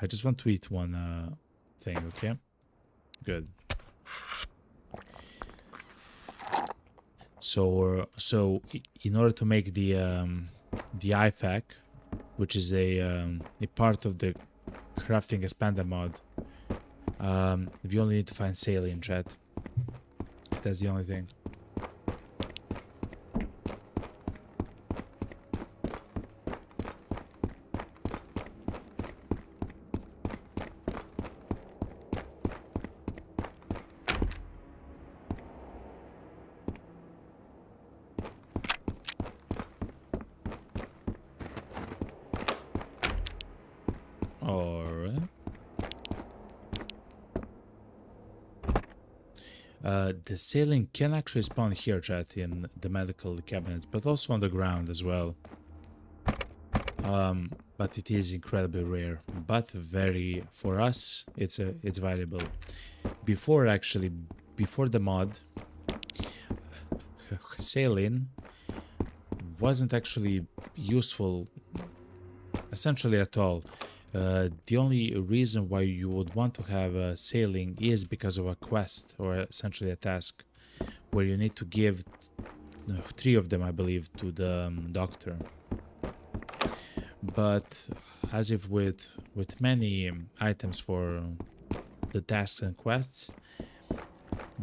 I just want to eat one thing, okay? Good. So in order to make the IFAC, which is a part of the crafting expander mod, we only need to find saline, chat. That's the only thing. The saline can actually spawn here, chat, in the medical cabinets, but also on the ground as well. But it is incredibly rare. But very, for us, it's valuable. Before the mod, saline wasn't actually useful, essentially at all. The only reason why you would want to have sailing is because of a quest, or essentially a task, where you need to give 3 of them, I believe, to the doctor. But as if with many items for the tasks and quests,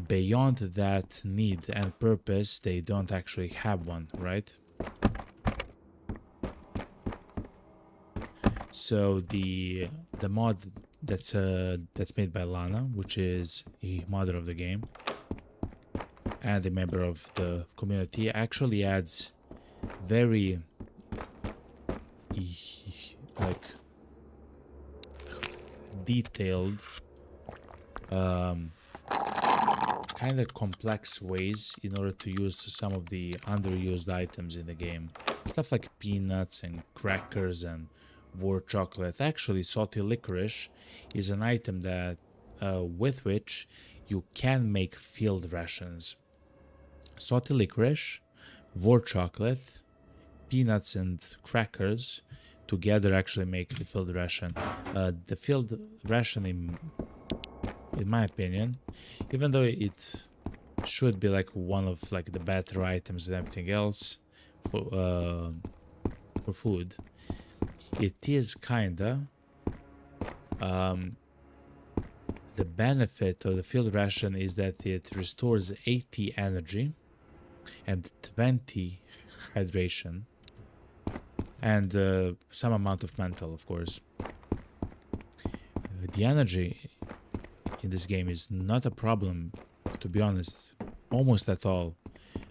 beyond that need and purpose, they don't actually have one, right? So the mod that's made by Lana, which is a modder of the game and a member of the community, actually adds very like detailed, kind of complex ways in order to use some of the underused items in the game. Stuff like peanuts and crackers and war chocolate. Actually, salty licorice is an item that with which you can make field rations. Salty licorice, war chocolate, peanuts and crackers together actually make the field ration. The field ration, in my opinion, even though it should be like one of like the better items and everything else for food, it is kinda the benefit of the field ration is that it restores 80 energy and 20 hydration and some amount of mental, of course. The energy in this game is not a problem, to be honest, almost at all.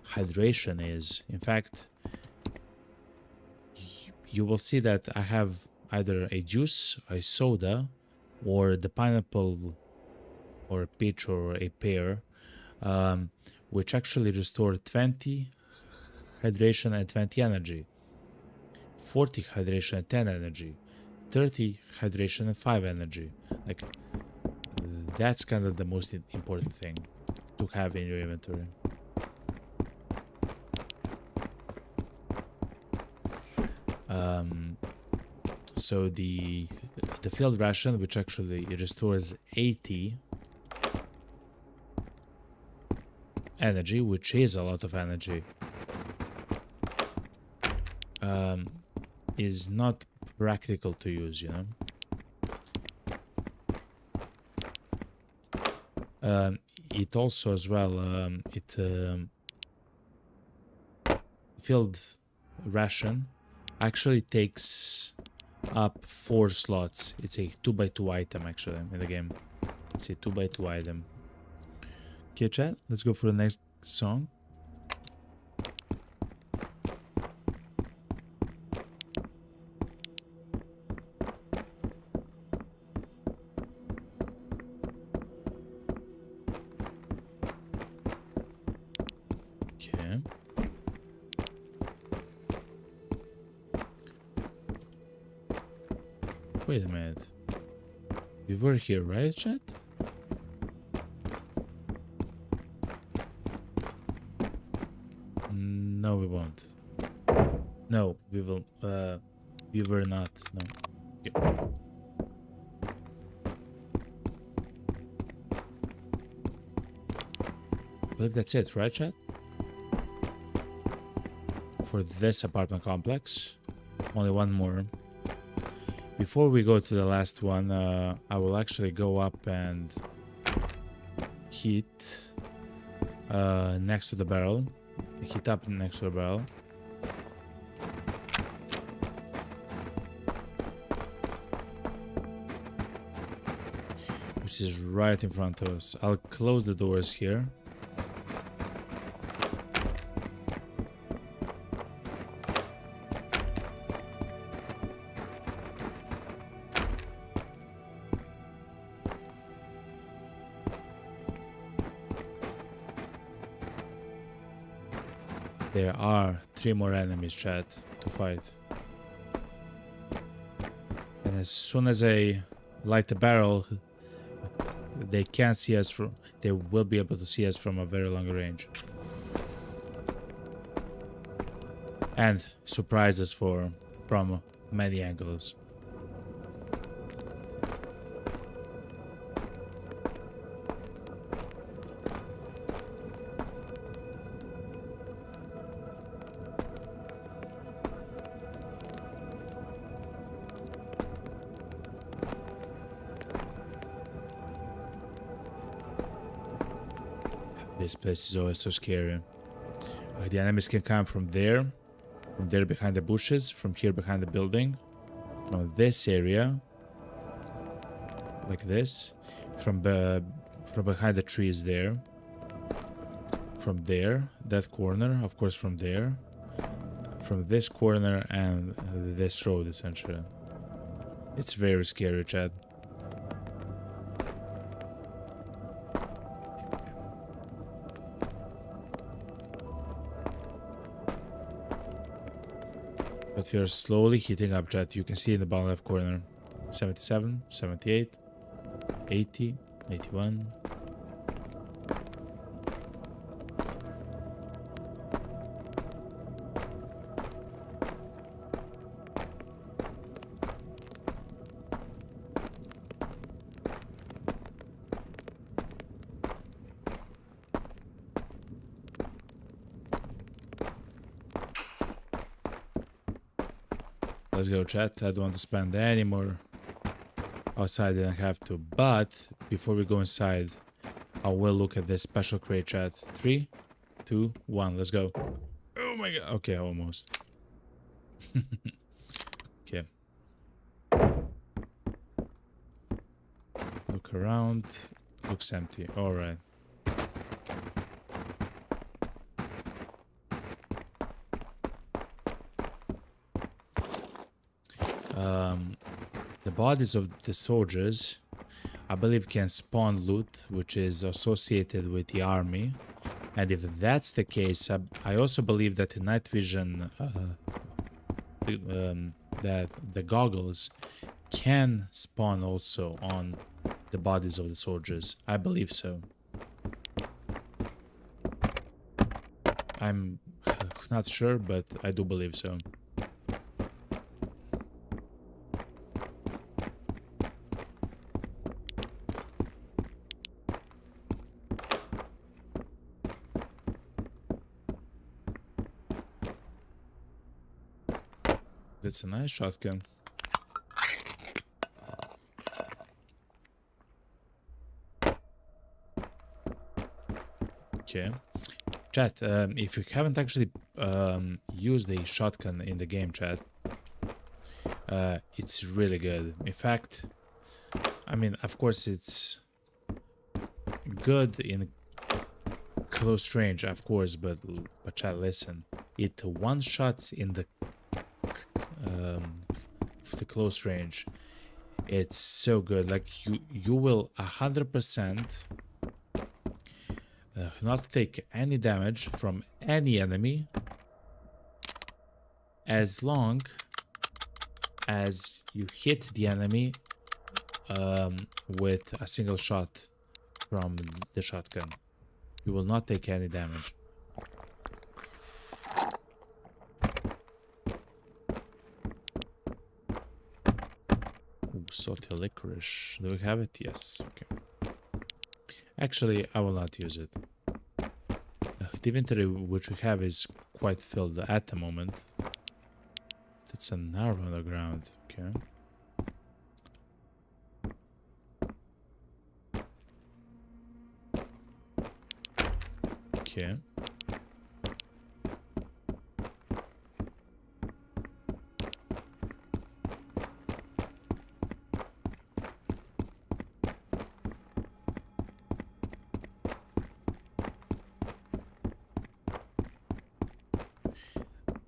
Hydration is. In fact, you will see that I have either a juice, a soda, or the pineapple or a peach or a pear, which actually restore 20 hydration and 20 energy, 40 hydration and 10 energy, 30 hydration and 5 energy. Like, that's kind of the most important thing to have in your inventory. So the field ration, which actually restores 80 energy, which is a lot of energy, is not practical to use, you know. It also as well, field ration actually takes up 4 slots. It's a 2x2 item actually in the game. It's a 2x2 item. Okay, chat, let's go for the next song. Okay. Wait a minute. We were here, right, chat? No, we won't. No, we will. We were not. No. Okay. I believe that's it, right, chat? For this apartment complex. Only one more. Before we go to the last one, I will actually go up and hit next to the barrel. Hit up next to the barrel. Which is right in front of us. I'll close the doors here. There are 3 more enemies, chat, to fight. And as soon as I light the barrel, they can't see us from. They will be able to see us from a very long range. And surprise us from many angles. This place is always so scary. The enemies can come from there behind the bushes, from here behind the building, from this area, like this, from behind the trees there, from there, that corner, of course from there, from this corner and this road, essentially. It's very scary, chat. But we are slowly heating up, chat. You can see in the bottom left corner. 77, 78, 80, 81. Let's go, chat. I don't want to spend any more outside than I have to. But before we go inside, I will look at this special crate, chat. 3, 2, 1. Let's go. Oh my god. Okay, almost. Okay. Look around. Looks empty. All right. The bodies of the soldiers, I believe, can spawn loot, which is associated with the army. And if that's the case, I also believe that in night vision, that the goggles can spawn also on the bodies of the soldiers. I believe so. I'm not sure, but I do believe so. That's a nice shotgun. Okay. Chat, if you haven't actually used a shotgun in the game, chat, it's really good. In fact, I mean, of course, it's good in close range, of course, but chat, listen. It one-shots in the close range. It's so good. Like you will 100% not take any damage from any enemy as long as you hit the enemy with a single shot from the shotgun. You will not take any damage. Salty licorice. Do we have it? Yes. Okay. Actually, I will not use it. The inventory which we have is quite filled at the moment. That's an arrow on the ground. Okay. Okay.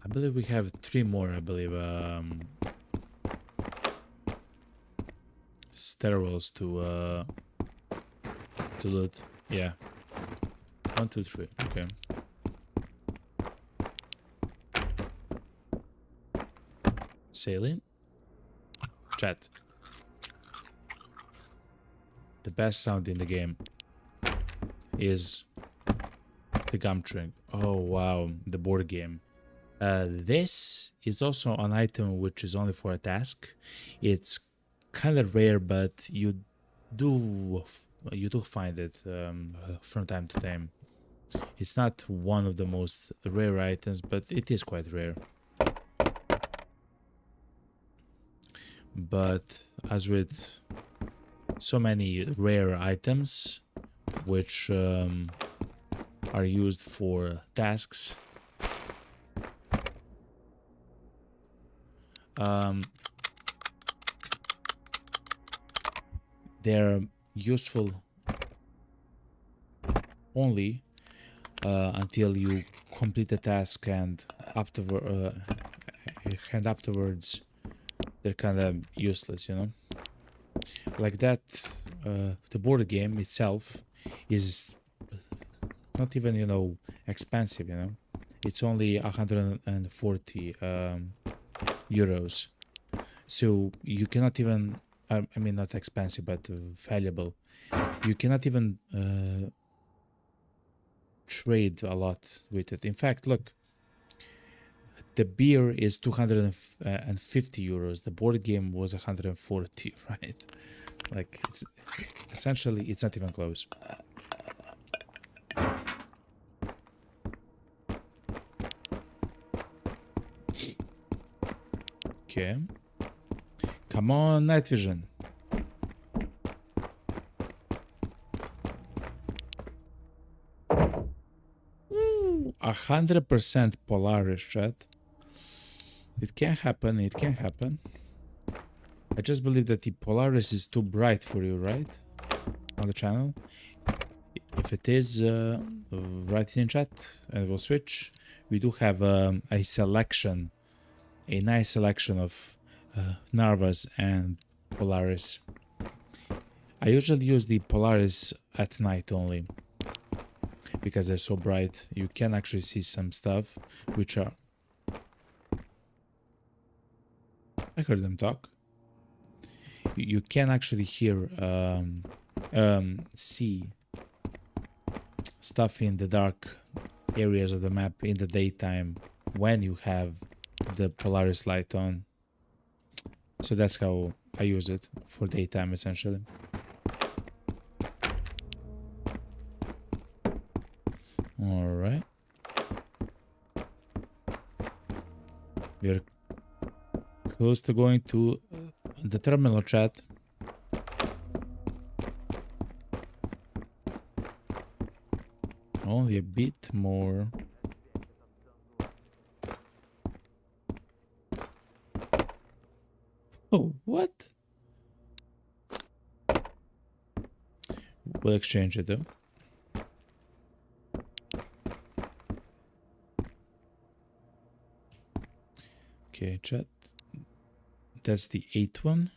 I believe we have 3 more, I believe, stairwells to loot. Yeah. 1, 2, 3. Okay. Saline? Chat. The best sound in the game is the gum chewing. Oh wow, the board game. This is also an item which is only for a task. It's kind of rare, but you do find it from time to time. It's not one of the most rare items, but it is quite rare. But as with so many rare items which are used for tasks, they're useful only until you complete the task and afterwards, they're kind of useless, you know. Like that, the board game itself is not even, you know, expensive, you know. It's only 140 euros. So you cannot even, I mean, not expensive, but valuable. You cannot even trade a lot with it. In fact, look, the beer is 250 euros. The board game was 140, right? Like, it's essentially, it's not even close. Okay. Come on, night vision. 100% Polaris, chat. It can happen, it can happen. I just believe that the Polaris is too bright for you, right? On the channel. If it is, write it in chat and we'll switch. We do have a selection, a nice selection of Narvas and Polaris. I usually use the Polaris at night only, because they're so bright. You can actually see some stuff which are... I heard them talk. You can actually hear, see stuff in the dark areas of the map in the daytime when you have the Polaris light on. So that's how I use it for daytime, essentially. All right. We're close to going to the terminal, chat. Only a bit more. Oh, what? We'll exchange it though. Okay, chat. That's the 8th one.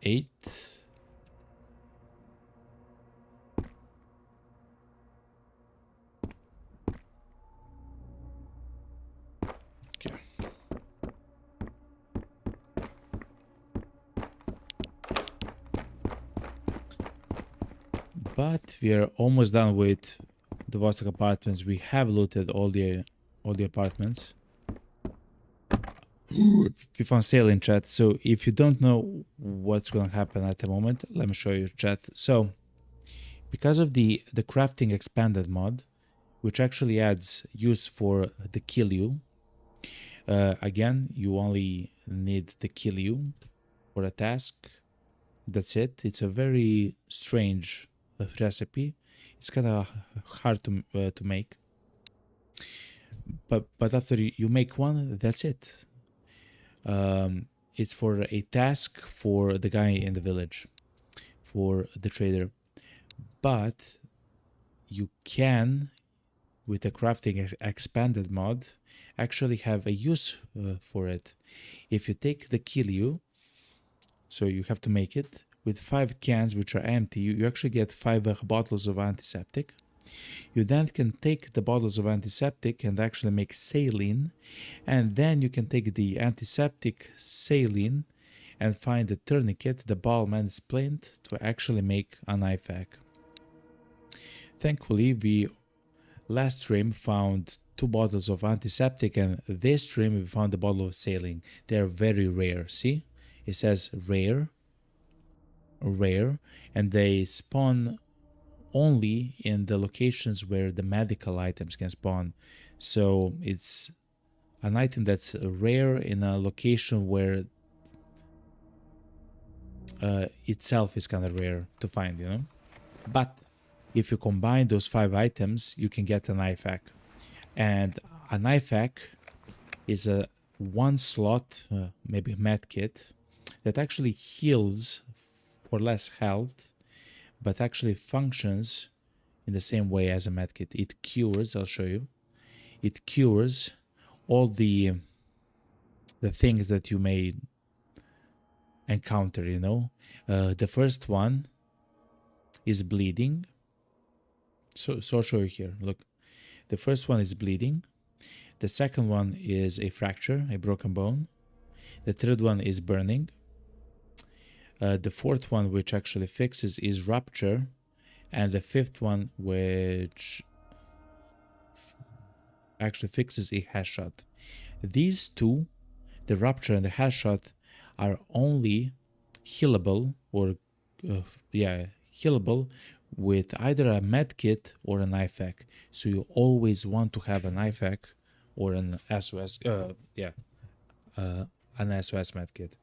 8. Okay. But we are almost done with the Vostok apartments. We have looted all the apartments. We found sale in chat. So if you don't know what's going to happen at the moment, let me show you chat. So because of the crafting expanded mod, which actually adds use for the kill you. Again, you only need the kill you for a task. That's it. It's a very strange recipe. It's kind of hard to make. But after you make one, that's it. It's for a task for the guy in the village, for the trader. But you can, with the crafting expanded mod, actually have a use for it. If you take the kill you, so you have to make it, with 5 cans which are empty, you actually get 5 bottles of antiseptic. You then can take the bottles of antiseptic and actually make saline, and then you can take the antiseptic saline and find the tourniquet, the balm and splint to actually make a knife hack. Thankfully, we last stream found 2 bottles of antiseptic, and this stream we found a bottle of saline. They are very rare. See, it says rare, and they spawn only in the locations where the medical items can spawn. So it's an item that's rare in a location where itself is kind of rare to find, you know. But if you combine those 5 items, you can get a knife hack. And a knife hack is a 1 slot, maybe med kit, that actually heals for less health, but actually functions in the same way as a medkit. It cures, I'll show you. It cures all the things that you may encounter, you know. The first one is bleeding. So I'll show you here. Look, the first one is bleeding. The second one is a fracture, a broken bone. The third one is burning. The fourth one, which actually fixes, is rupture. And the fifth one, which actually fixes a headshot. These two, the rupture and the headshot, are only healable or healable with either a medkit or an IFAK. So you always want to have an IFAK or an SOS, an SOS medkit.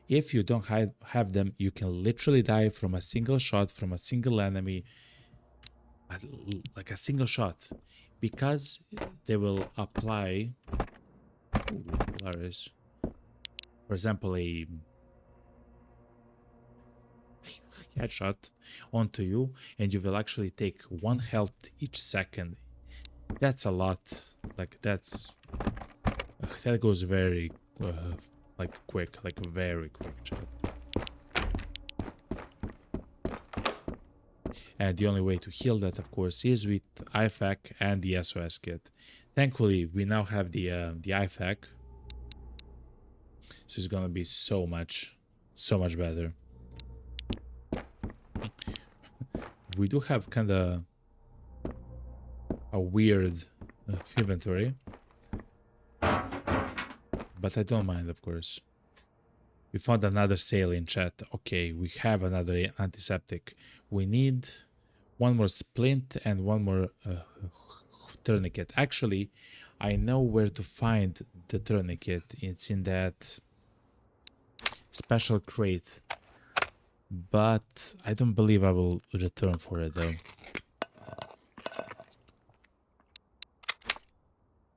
If you don't have them, you can literally die from a single shot from a single enemy, like a single shot, because they will apply, for example, a headshot onto you, and you will actually take 1 health each second. That's a lot. Like that goes very quick, like very quick. And the only way to heal that, of course, is with IFAK and the SOS kit. Thankfully, we now have the IFAK, so it's gonna be so much better. We do have kind of a weird inventory, but I don't mind, of course. We found another sale in chat. Okay, we have another antiseptic. We need one more splint and one more tourniquet. Actually, I know where to find the tourniquet. It's in that special crate, but I don't believe I will return for it though.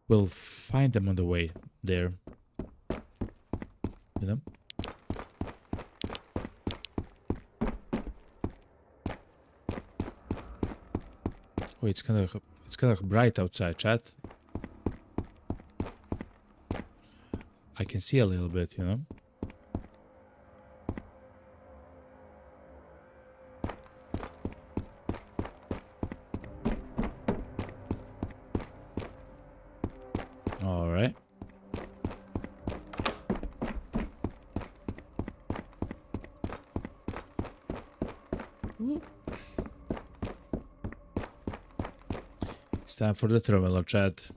We'll find them on the way there, you know. Oh, it's kind of bright outside, chat. I can see a little bit, you know. All right. Ooh. It's time for the terminal, chat.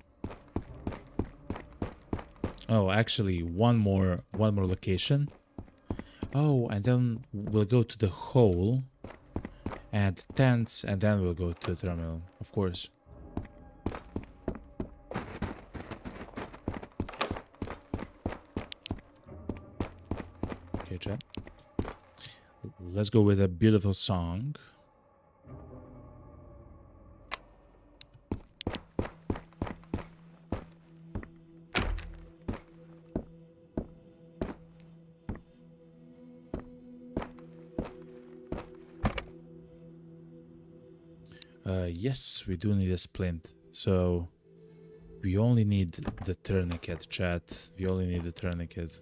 Oh, actually, one more location. Oh, and then we'll go to the hole and tents, and then we'll go to the terminal, of course. Okay, chat. Let's go with a beautiful song. Yes, we do need a splint, so we only need the tourniquet, chat. We only need the tourniquet.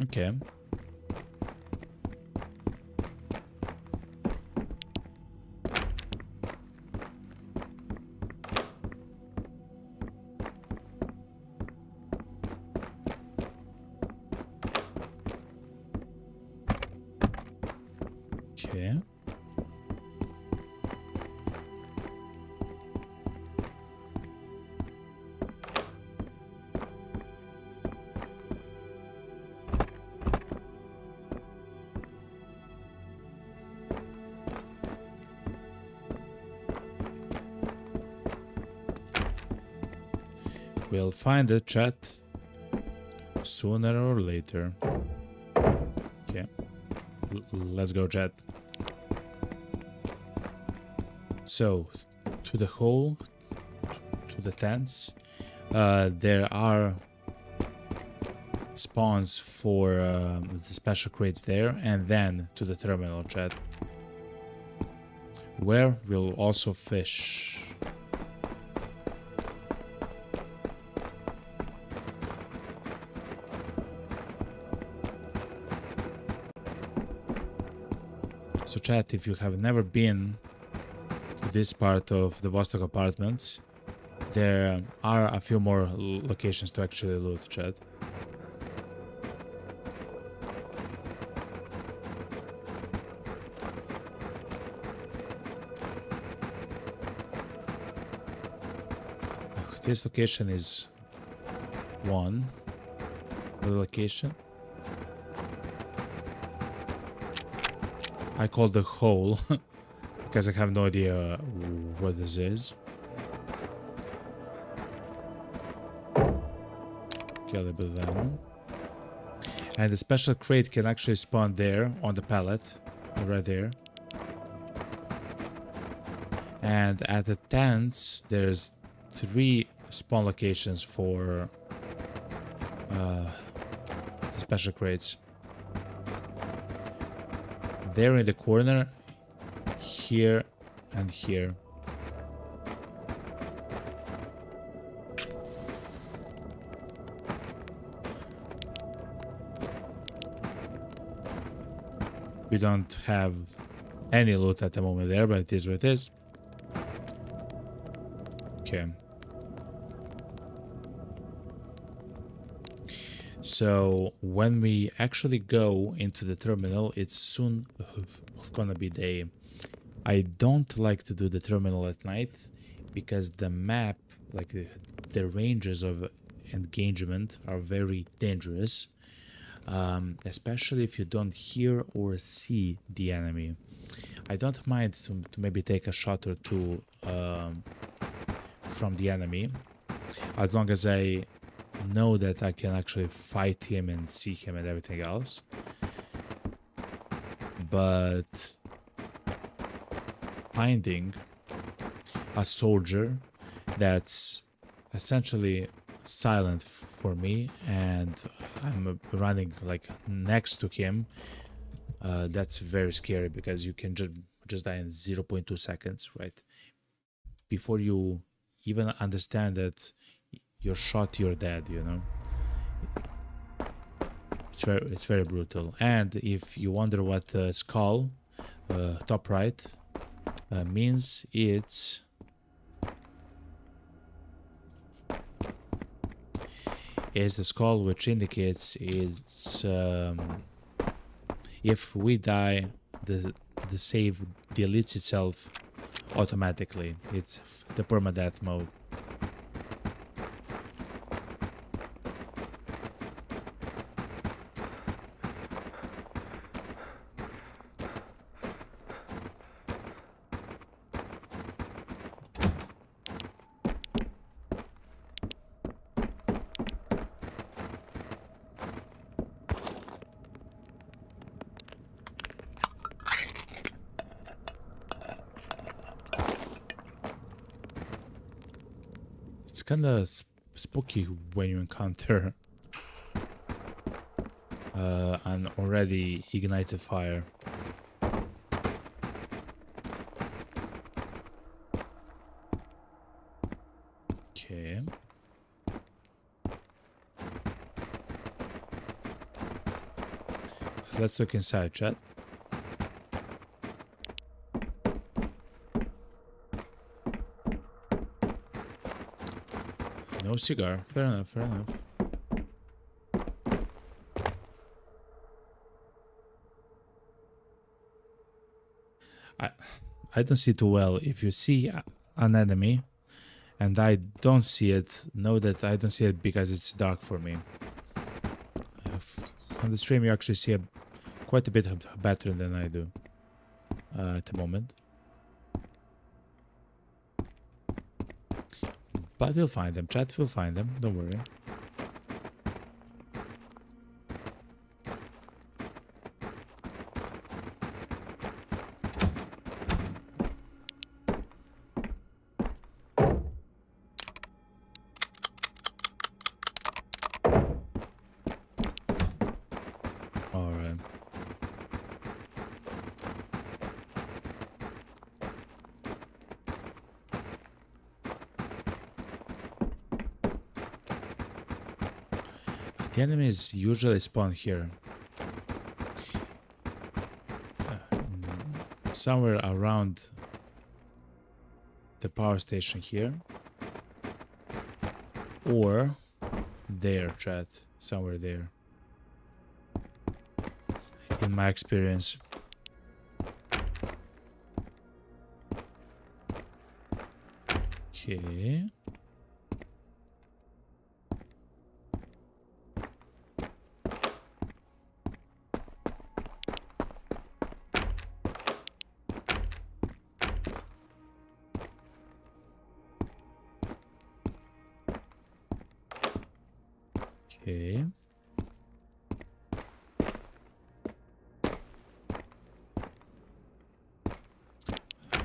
Okay. Okay. We'll find the chat sooner or later. Okay. Let's go, chat. So, to the hole, to the tents, there are spawns for the special crates there, and then to the terminal, chat. where we'll also fish. So chat, if you have never been to this part of the Vostok apartments, there are a few more locations to actually loot, chat. This location is one. The location I call the hole because I have no idea what this is. Okay, a little bit of ammo. And the special crate can actually spawn there on the pallet, right there. And at the tents, there's 3 spawn locations for the special crates. There in the corner, here and here. We don't have any loot at the moment there, but it is what it is. Okay. So when we actually go into the terminal, it's soon gonna be day. I don't like to do the terminal at night because the map, like the ranges of engagement are very dangerous, especially if you don't hear or see the enemy. I don't mind to maybe take a shot or two from the enemy, as long as I know that I can actually fight him and see him and everything else. But finding a soldier that's essentially silent for me and I'm running like next to him, that's very scary because you can just die in 0.2 seconds, right? Before you even understand that you're shot, you're dead, you know. It's very brutal. And if you wonder what skull, top right, means, it's the skull, which indicates it's if we die, the save deletes itself automatically. It's the permadeath mode. It's kind of spooky when you encounter an already ignited fire. Okay. Let's look inside, chat. No cigar. Fair enough, fair enough. I don't see too well. If you see an enemy and I don't see it, know that I don't see it because it's dark for me. On the stream you actually see quite a bit better than I do at the moment. But we'll find them, chat, we'll find them, don't worry. Alright. The enemies usually spawn here. Somewhere around the power station here. Or there, chat. Somewhere there. In my experience. Okay. Okay.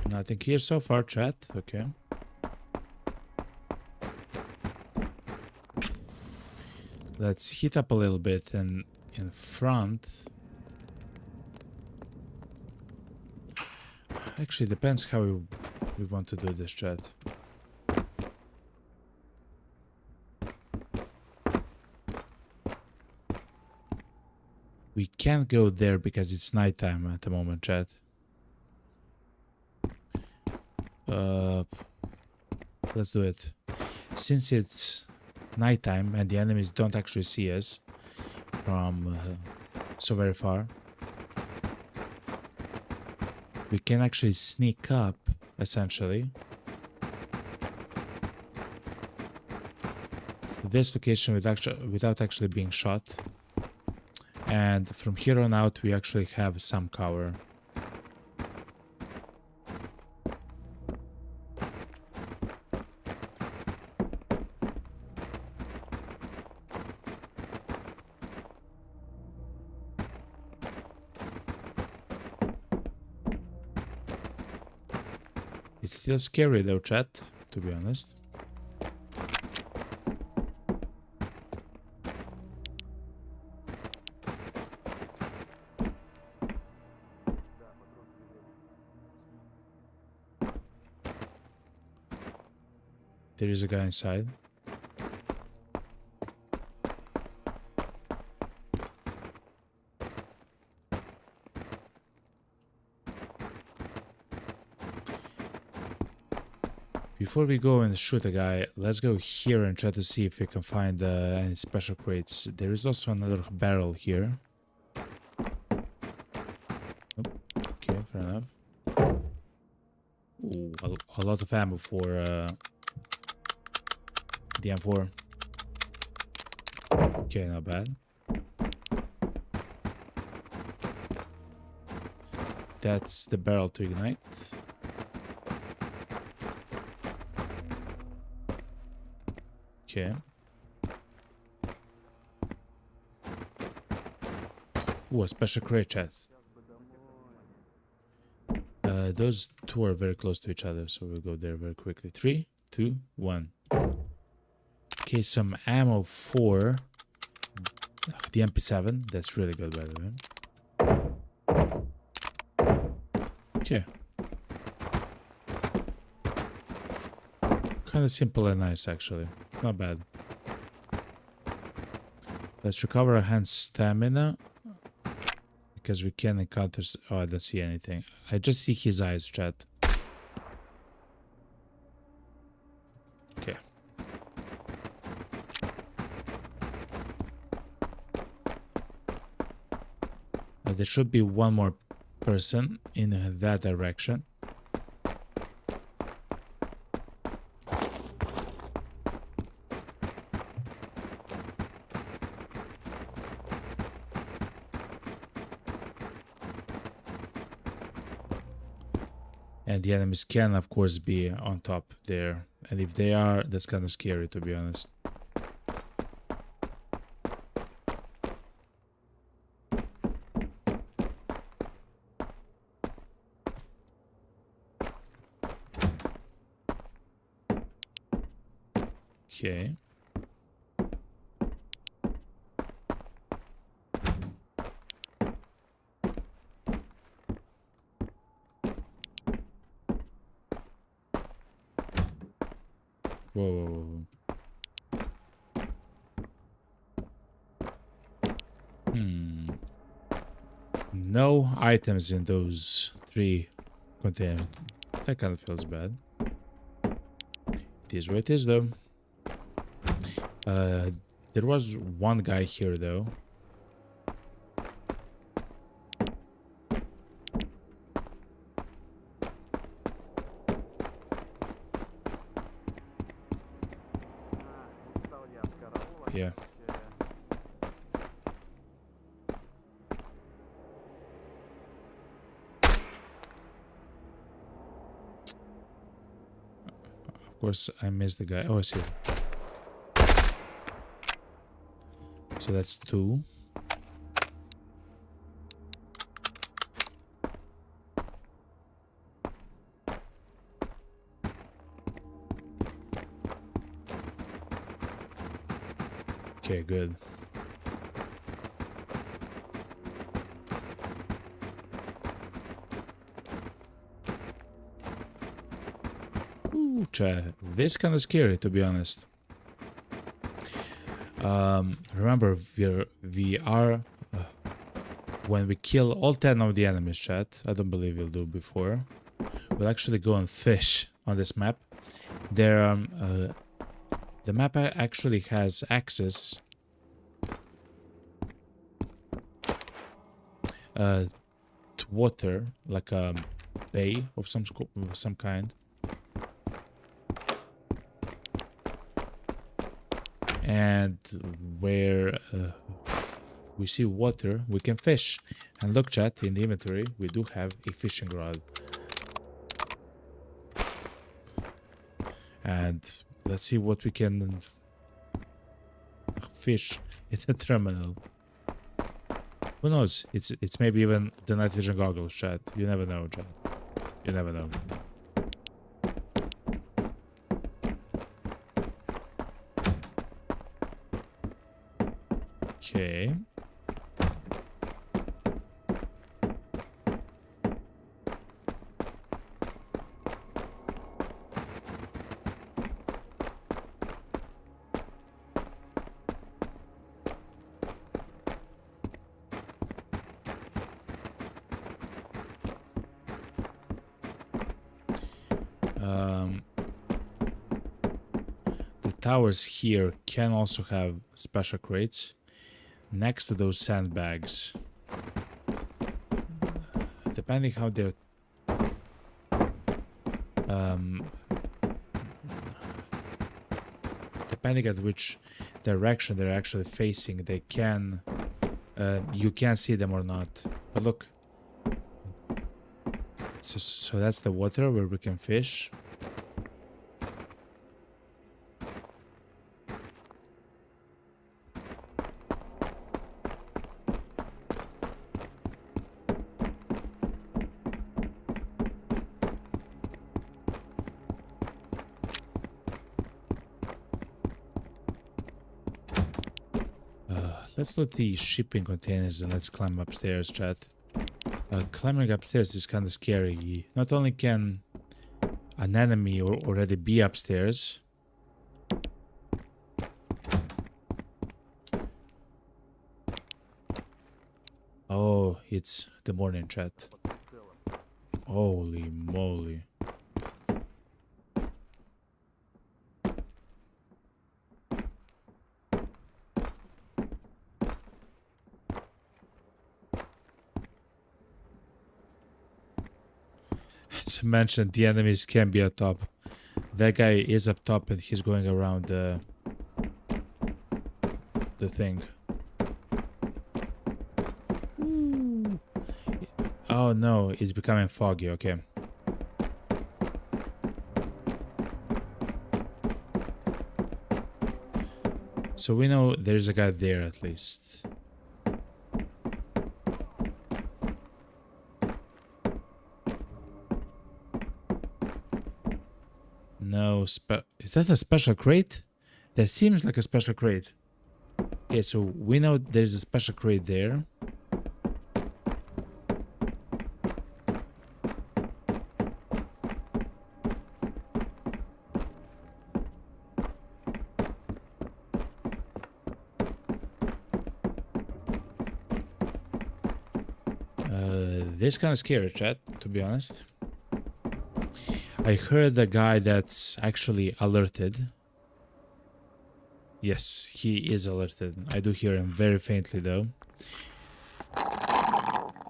Nothing here so far, chat. Okay. Let's heat up a little bit and in front. Actually, depends how we want to do this, chat. We can't go there because it's nighttime at the moment, chat. Let's do it. Since it's nighttime and the enemies don't actually see us from so very far, we can actually sneak up, essentially, to this location without actually being shot. And from here on out, we actually have some cover. It's still scary though, chat, to be honest. There is a guy inside. Before we go and shoot a guy, let's go here and try to see if we can find any special crates. There is also another barrel here. Oh, okay, fair enough. Ooh, a lot of ammo for the M4. Okay, not bad. That's the barrel to ignite. Okay. Ooh, a special crate chest. Those two are very close to each other, so we'll go there very quickly. 3, 2, 1. Okay, some ammo for the MP7. That's really good, by the way. Okay. Kind of simple and nice, actually. Not bad. Let's recover our hand stamina. Because we can encounter... Oh, I don't see anything. I just see his eyes, chat. Okay. There should be one more person in that direction. And the enemies can, of course, be on top there. And if they are, that's kind of scary, to be honest. Okay. Whoa, whoa, whoa. no items in those 3 containers. That kind of feels bad. It is what it is, though. There was one guy here, though. Yeah. Of course, I missed the guy. Oh, I see. So that's 2. Okay, good. Ooh, this kind of scary, to be honest. Remember, we are when we kill all 10 of the enemies, chat. I don't believe we'll do before. We'll actually go and fish on this map. There, the map actually has access to water, like a bay of some kind. And where we see water, we can fish. And look, chat, in the inventory, we do have a fishing rod. And let's see what we can fish in the terminal. Who knows? It's maybe even the night vision goggles, chat. You never know, chat. You never know. Okay. The towers here can also have special crates next to those sandbags. Depending how they're depending at which direction they're actually facing, they can you can see them or not. But look, so that's the water where we can fish. Let's loot the shipping containers and let's climb upstairs, chat. Climbing upstairs is kind of scary. Not only can an enemy already be upstairs, oh, it's the morning, chat. Holy moly. To mention, the enemies can be up top. That guy is up top and he's going around the thing. Ooh. Oh no, it's becoming foggy, okay. So we know there's a guy there at least. No, is that a special crate? That seems like a special crate. Okay, so we know there's a special crate there. This kind of scary, chat, to be honest. I heard a guy that's actually alerted. Yes, he is alerted. I do hear him very faintly though.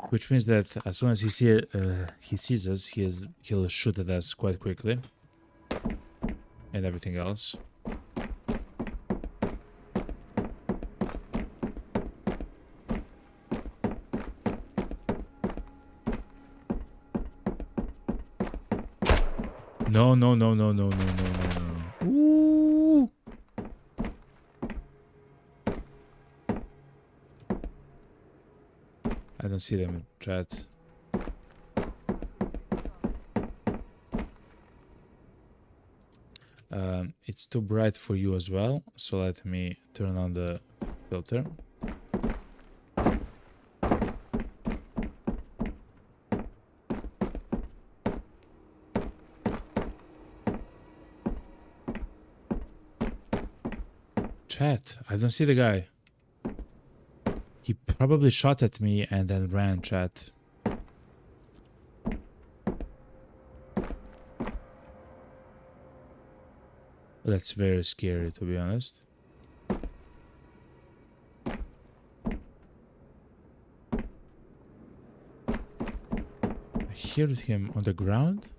Which means that as soon as he sees us, he'll shoot at us quite quickly. And everything else. No, no, no, no, no, no, no, no, no. Ooh. I don't see them in chat. It's too bright for you as well, so let me turn on the filter. Chat, I don't see the guy. He probably shot at me and then ran, chat. That's very scary, to be honest. I heard him on the ground.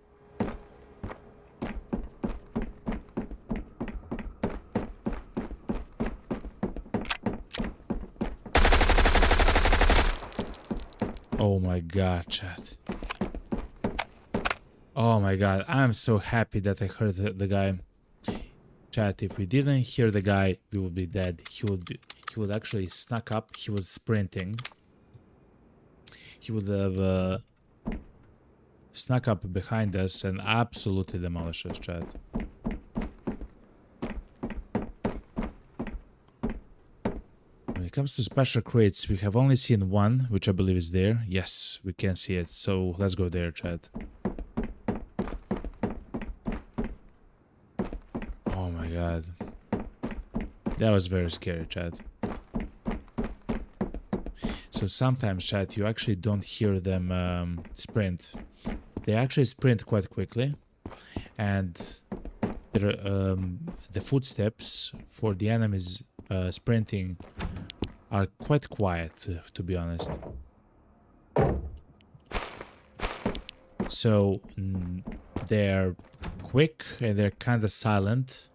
Oh my god, chat. Oh my god, I'm so happy that I heard the guy. Chat, if we didn't hear the guy, we would be dead. He would actually snuck up. He was sprinting. He would have snuck up behind us and absolutely demolished us, chat. When it comes to special crates, we have only seen one, which I believe is there. Yes, we can see it. So let's go there, chat. Oh my god. That was very scary, chat. So sometimes, chat, you actually don't hear them sprint. They actually sprint quite quickly. And the footsteps for the enemies sprinting are quite quiet, to be honest. So they're quick and they're kind of silent.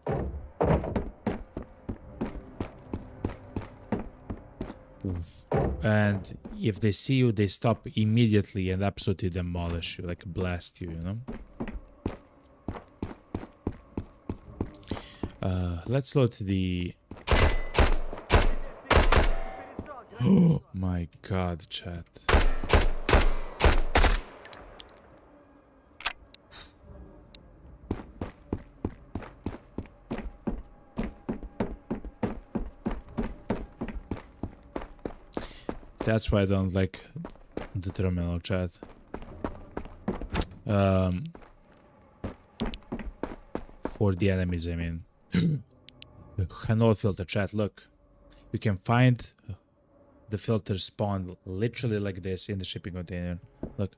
And if they see you, they stop immediately and absolutely demolish you, like blast you, you know? Let's load the... Oh my god, chat. That's why I don't like the terminal, chat. For the enemies, I mean. Hello, filter, chat. Look, you can find the filter spawn literally like this in the shipping container. Look.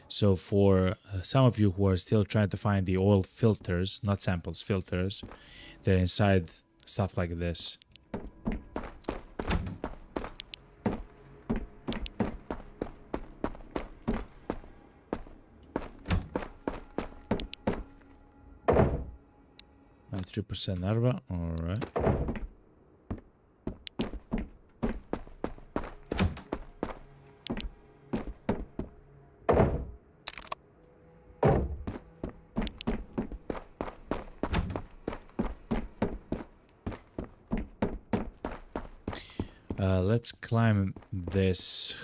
So for some of you who are still trying to find the oil filters, not samples, filters, they're inside stuff like this. And 3% Narva, alright. Let's climb this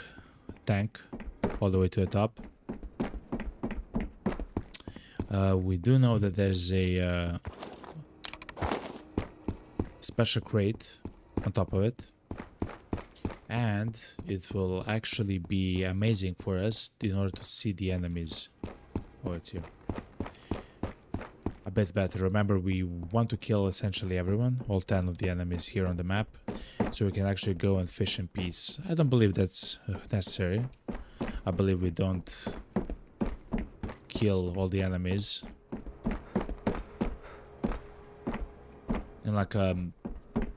tank all the way to the top. We do know that there's a special crate on top of it, and it will actually be amazing for us in order to see the enemies. Oh, it's here. A bit better. Remember, we want to kill essentially everyone, all 10 of the enemies here on the map, so we can actually go and fish in peace. I don't believe that's necessary, I believe we don't kill all the enemies in like a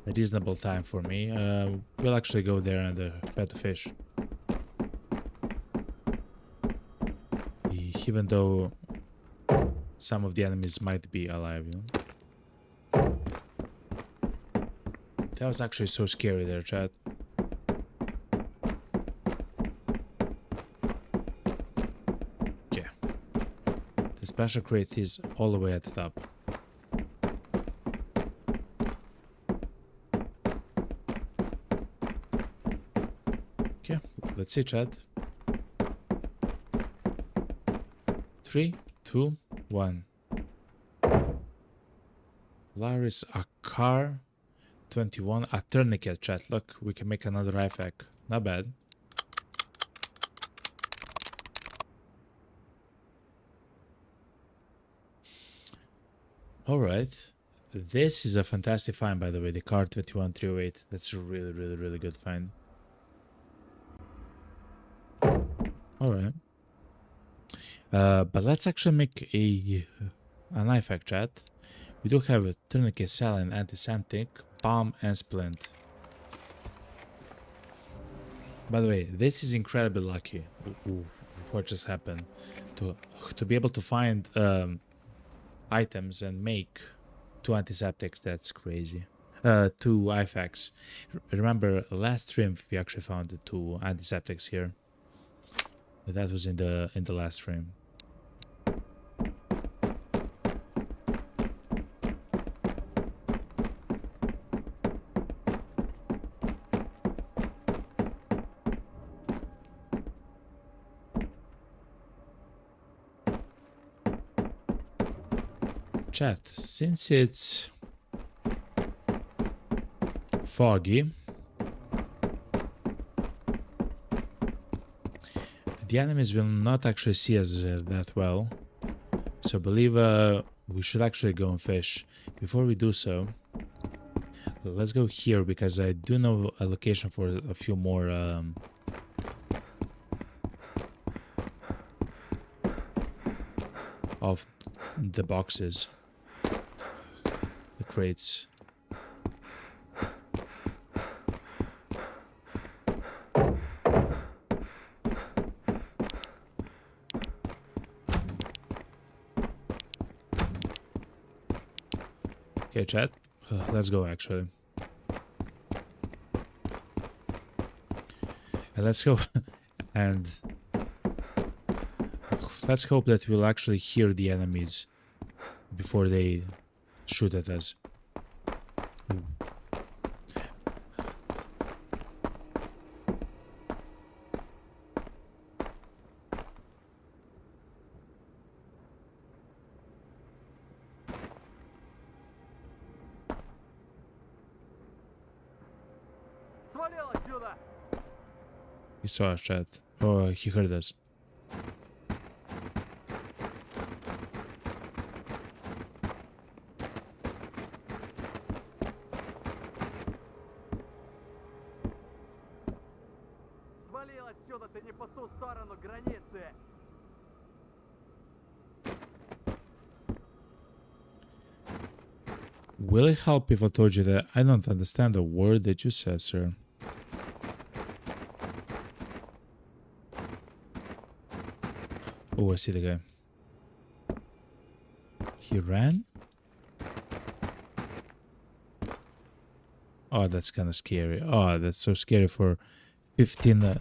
reasonable time for me. We'll actually go there and try to fish. Even though some of the enemies might be alive, you know? That was actually so scary there, chat. Okay. The special crate is all the way at the top. Okay, let's see, chat. 3, 2, 1. Polaris, a car, 21, a tourniquet, chat. Look, we can make another IFAC. Not bad. Alright. This is a fantastic find, by the way. The car 21308. That's a really good find. Alright. But let's actually make an IFAC, chat. We do have a tourniquet, saline, antiseptic, bomb, and splint. By the way, this is incredibly lucky. What just happened? To be able to find items and make 2 antiseptics, that's crazy. 2 IFACs. Remember, last stream we actually found the 2 antiseptics here. But that was in the last stream. Chat, since it's foggy, the enemies will not actually see us that well, so I believe we should actually go and fish. Before we do so, let's go here because I do know a location for a few more of the boxes, the crates. Okay, chat, let's go actually. And let's go and let's hope that we'll actually hear the enemies before they shoot at us. He saw us, chat. Oh, he heard us. Will it help if I told you that I don't understand a word that you said, sir? Oh, I see the guy. He ran? Oh, that's kind of scary. Oh, that's so scary for 15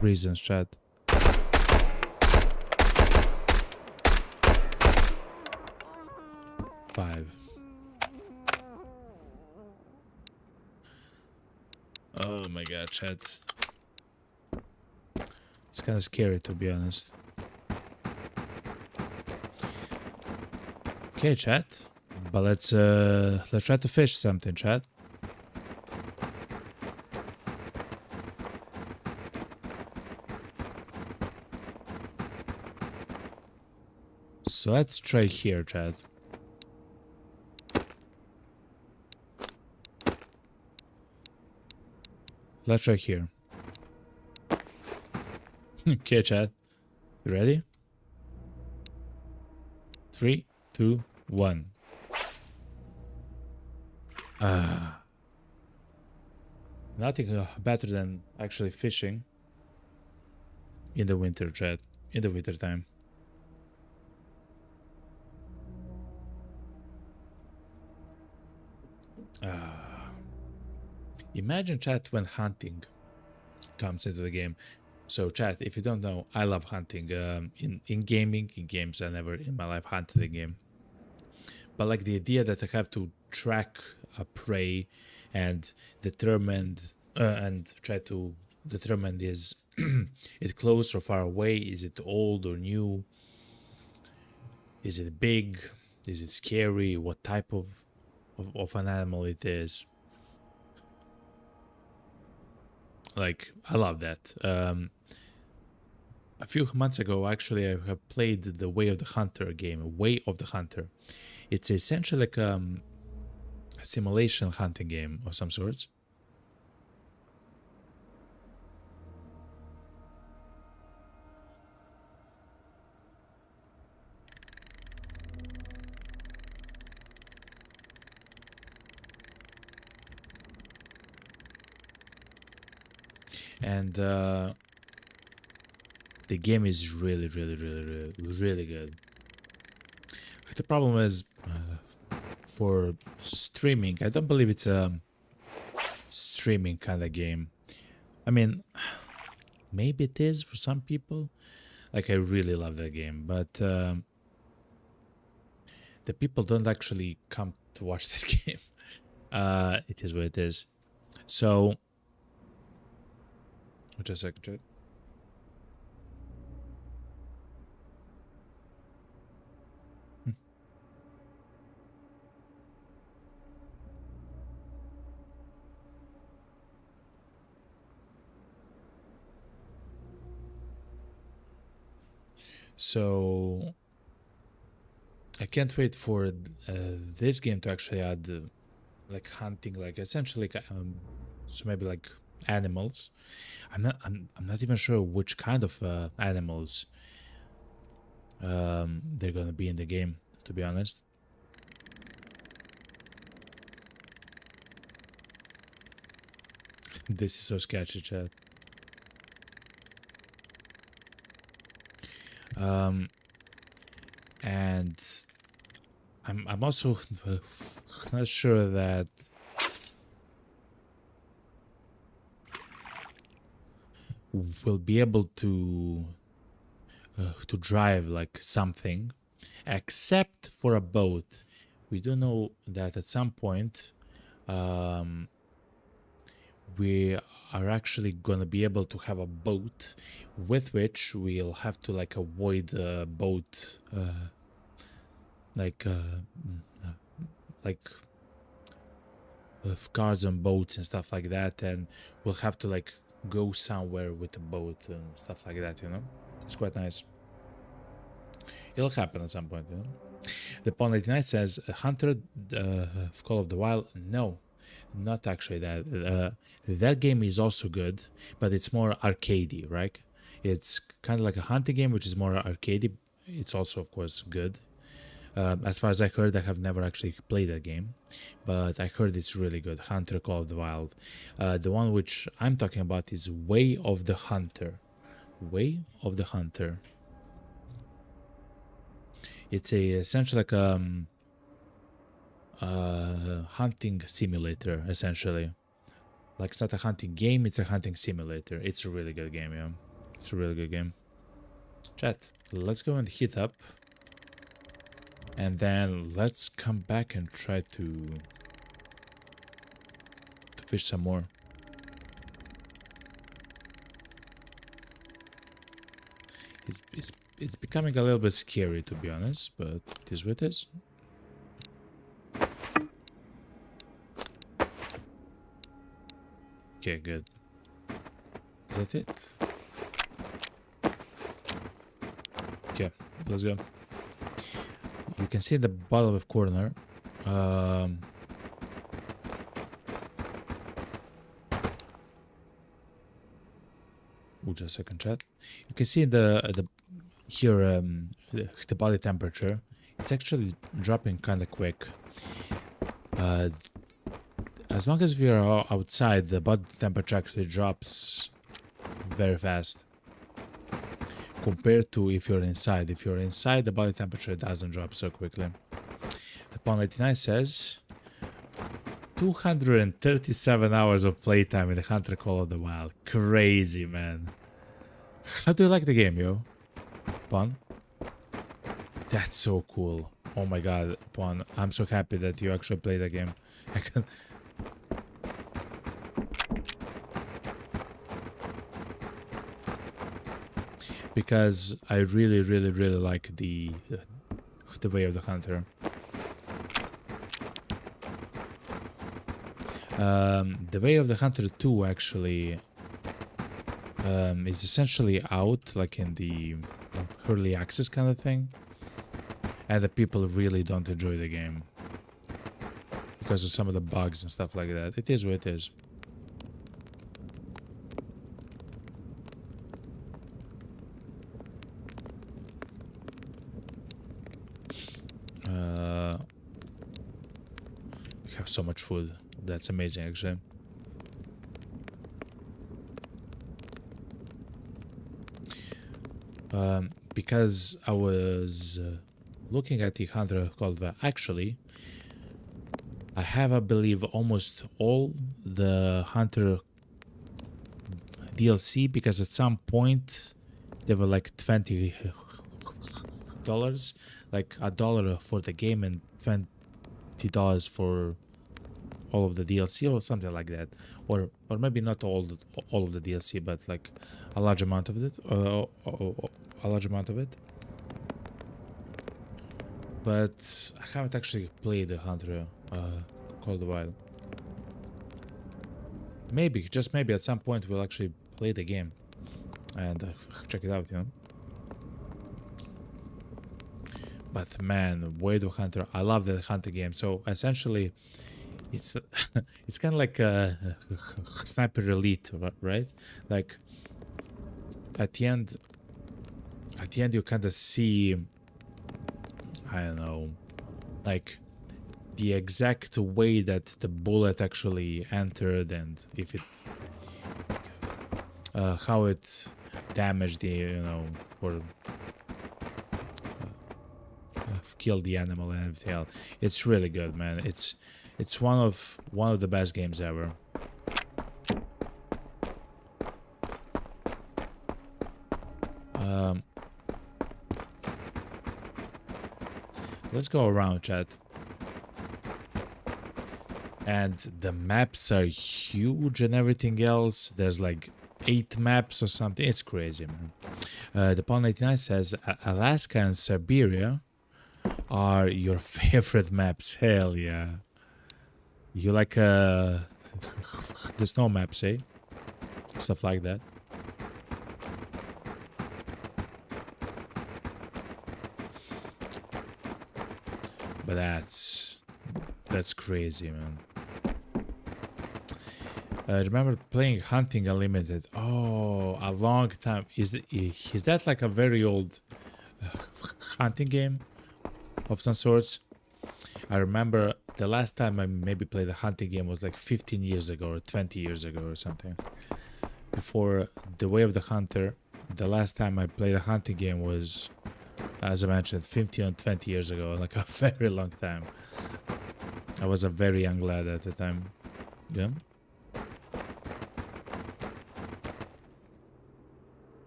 reasons, chat. Five. Oh my god, chat. It's kind of scary, to be honest. Okay, chat. But let's try to fish something, chat. So let's try here, chat. Let's try here. Okay, chat. You ready? 3, 2, 1. Nothing better than actually fishing in the winter, chat. In the winter time. Imagine, chat, when hunting comes into the game. So, chat, if you don't know, I love hunting. In gaming, in games, I never in my life hunted a game. But like the idea that I have to track a prey and try to determine is it close or far away? Is it old or new? Is it big? Is it scary? What type of an animal it is? Like, I love that. A few months ago, actually, I have played the Way of the Hunter game. Way of the Hunter. It's essentially like a simulation hunting game of some sorts. And the game is really good. The problem is for streaming, I don't believe it's a streaming kind of game. I mean, maybe it is for some people. Like, I really love that game, but the people don't actually come to watch this game. It is what it is. So, just a second. So I can't wait for this game to actually add like hunting, like essentially so maybe like animals. I'm not even sure which kind of animals they're gonna be in the game, to be honest. This is so sketchy, chat. And I'm also not sure that we'll be able to drive like something, except for a boat. We do know that at some point we are actually gonna be able to have a boat with which we'll have to like avoid the boat like cars and boats and stuff like that, and we'll have to like go somewhere with the boat and stuff like that, you know. It's quite nice. It'll happen at some point, you know. The Pawn 89 says Hunter of Call of the Wild. No, not actually that. That game is also good, but it's more arcadey, right? It's kind of like a hunting game, which is more arcadey. It's also, of course, good. As far as I heard, I have never actually played that game, but I heard it's really good. Hunter Call of the Wild. The one which I'm talking about is Way of the Hunter. Way of the Hunter. It's essentially like a hunting simulator, essentially. Like, it's not a hunting game, it's a hunting simulator. It's a really good game, yeah. It's a really good game. Chat, let's go and hit up. And then let's come back and try to fish some more. It's becoming a little bit scary, to be honest, but it is what it is. Okay, good. Is that it? Okay, let's go. You can see in the bottom left corner. Ooh, just a second, chat. You can see the here the body temperature. It's actually dropping kind of quick. As long as we are outside, the body temperature actually drops very fast compared to if you're inside. If you're inside, the body temperature doesn't drop so quickly. The Pond 89 says 237 hours of playtime in the Hunter Call of the Wild. Crazy, man. How do you like the game, yo? Pon? That's so cool. Oh my god, Pon. I'm so happy that you actually played the game. I can... Because I really like the Way of the Hunter. The Way of the Hunter 2 actually is essentially out, like in the early access kind of thing, and the people really don't enjoy the game because of some of the bugs and stuff like that. It is what it is. We have so much food. That's amazing, actually. Because I was looking at the Hunter called actually, I have, I believe, almost all the Hunter DLC, because at some point they were like $20, like $1 for the game and $20 for all of the DLC or something like that, or maybe not all of the DLC, but like a large amount of it, But I haven't actually played the Hunter Call of the Wild. Maybe, just maybe, at some point we'll actually play the game and check it out, you know. But man, Way of the Hunter, I love the Hunter game. So essentially, it's it's kind of like a Sniper Elite, right? Like at the end you kind of see, I don't know, like the exact way that the bullet actually entered, and if it how it damaged the, you know, or killed the animal and everything else. It's really good, man. It's one of the best games ever. Let's go around, chat. And the maps are huge and everything else. There's like 8 maps or something. It's crazy, man. The Paul 99 says Alaska and Siberia are your favorite maps. Hell yeah. You like the snow maps, eh? Stuff like that. But that's crazy, man. I remember playing Hunting Unlimited. Oh, a long time. Is that like a very old hunting game of some sorts? I remember the last time I maybe played a hunting game was like 15 years ago or 20 years ago or something. Before The Way of the Hunter, the last time I played a hunting game was, as I mentioned, 15 or 20 years ago, like a very long time. I was a very young lad at the time. Yeah.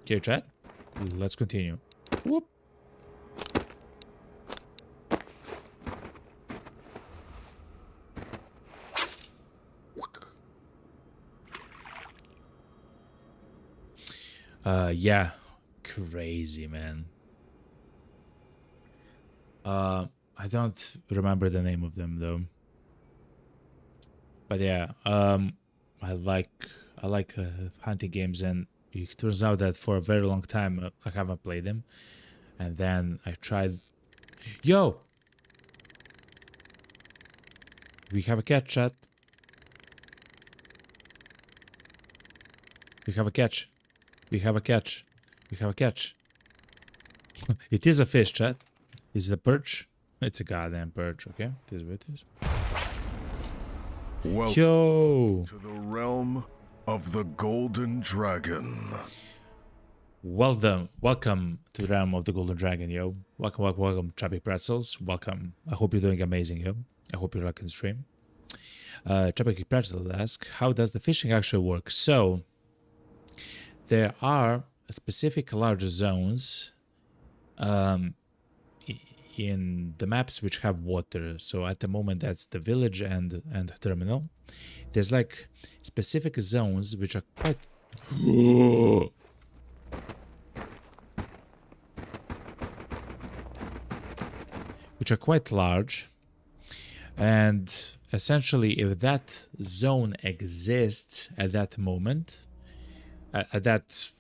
Okay, chat. Let's continue. Whoop. Yeah, crazy, man. I don't remember the name of them though. But yeah, I like hunting games, and it turns out that for a very long time I haven't played them, and then I tried. Yo, we have a catch, chat. We have a catch. We have a catch. We have a catch. It is a fish, chat. It's a perch. It's a goddamn perch, okay? It is what it is. Welcome Yo! to the realm of the Golden Dragon. Welcome to the realm of the Golden Dragon, yo. Welcome, Chubby Pretzels. Welcome. I hope you're doing amazing, yo. I hope you're liking the stream. Chubby Pretzels asks, how does the fishing actually work? So, there are specific large zones in the maps which have water. So at the moment that's the village and terminal. There's like specific zones which are quite large, and essentially if that zone exists at that moment, at that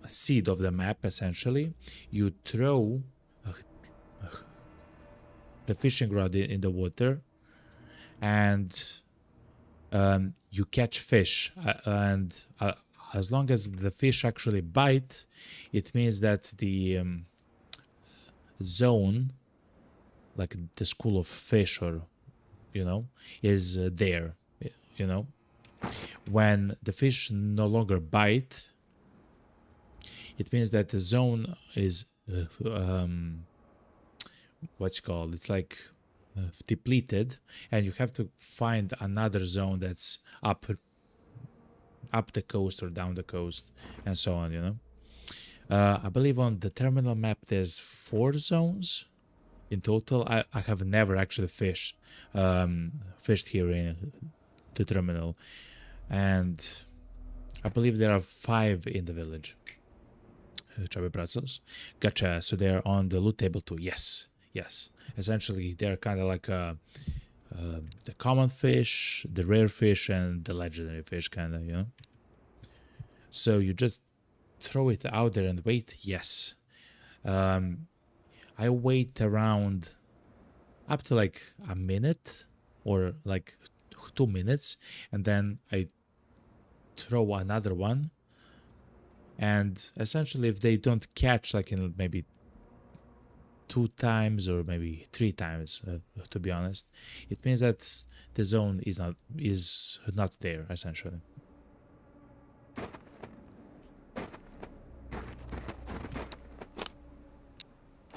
seed of the map, essentially you throw the fishing rod in the water and you catch fish, and as long as the fish actually bite, it means that the zone, like the school of fish, or is there. When the fish no longer bite, it means that the zone is what's called, it's like depleted, and you have to find another zone that's up the coast or down the coast and so on. I believe on the terminal map there's 4 zones in total. I have never actually fished here in the terminal, and I believe there are 5 in the village. Chubby Pretzels. Gotcha. So they're on the loot table too. Yes. Essentially, they're kind of like the common fish, the rare fish, and the legendary fish, kind of, So you just throw it out there and wait. Yes. I wait around up to like a minute or like 2 minutes, and then I throw another one. And essentially, if they don't catch, like in maybe 2 times or maybe 3 times, to be honest, it means that the zone is not there, essentially.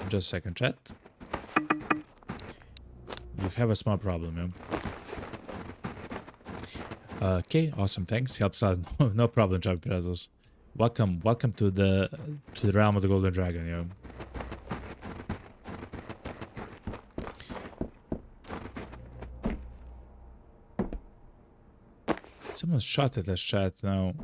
Just a second, chat. You have a small problem, yeah? Okay, awesome, thanks. Helps out. No problem, Chubby Pretzels. Welcome to the realm of the Golden Dragon, yo. Someone shot at us, chat now.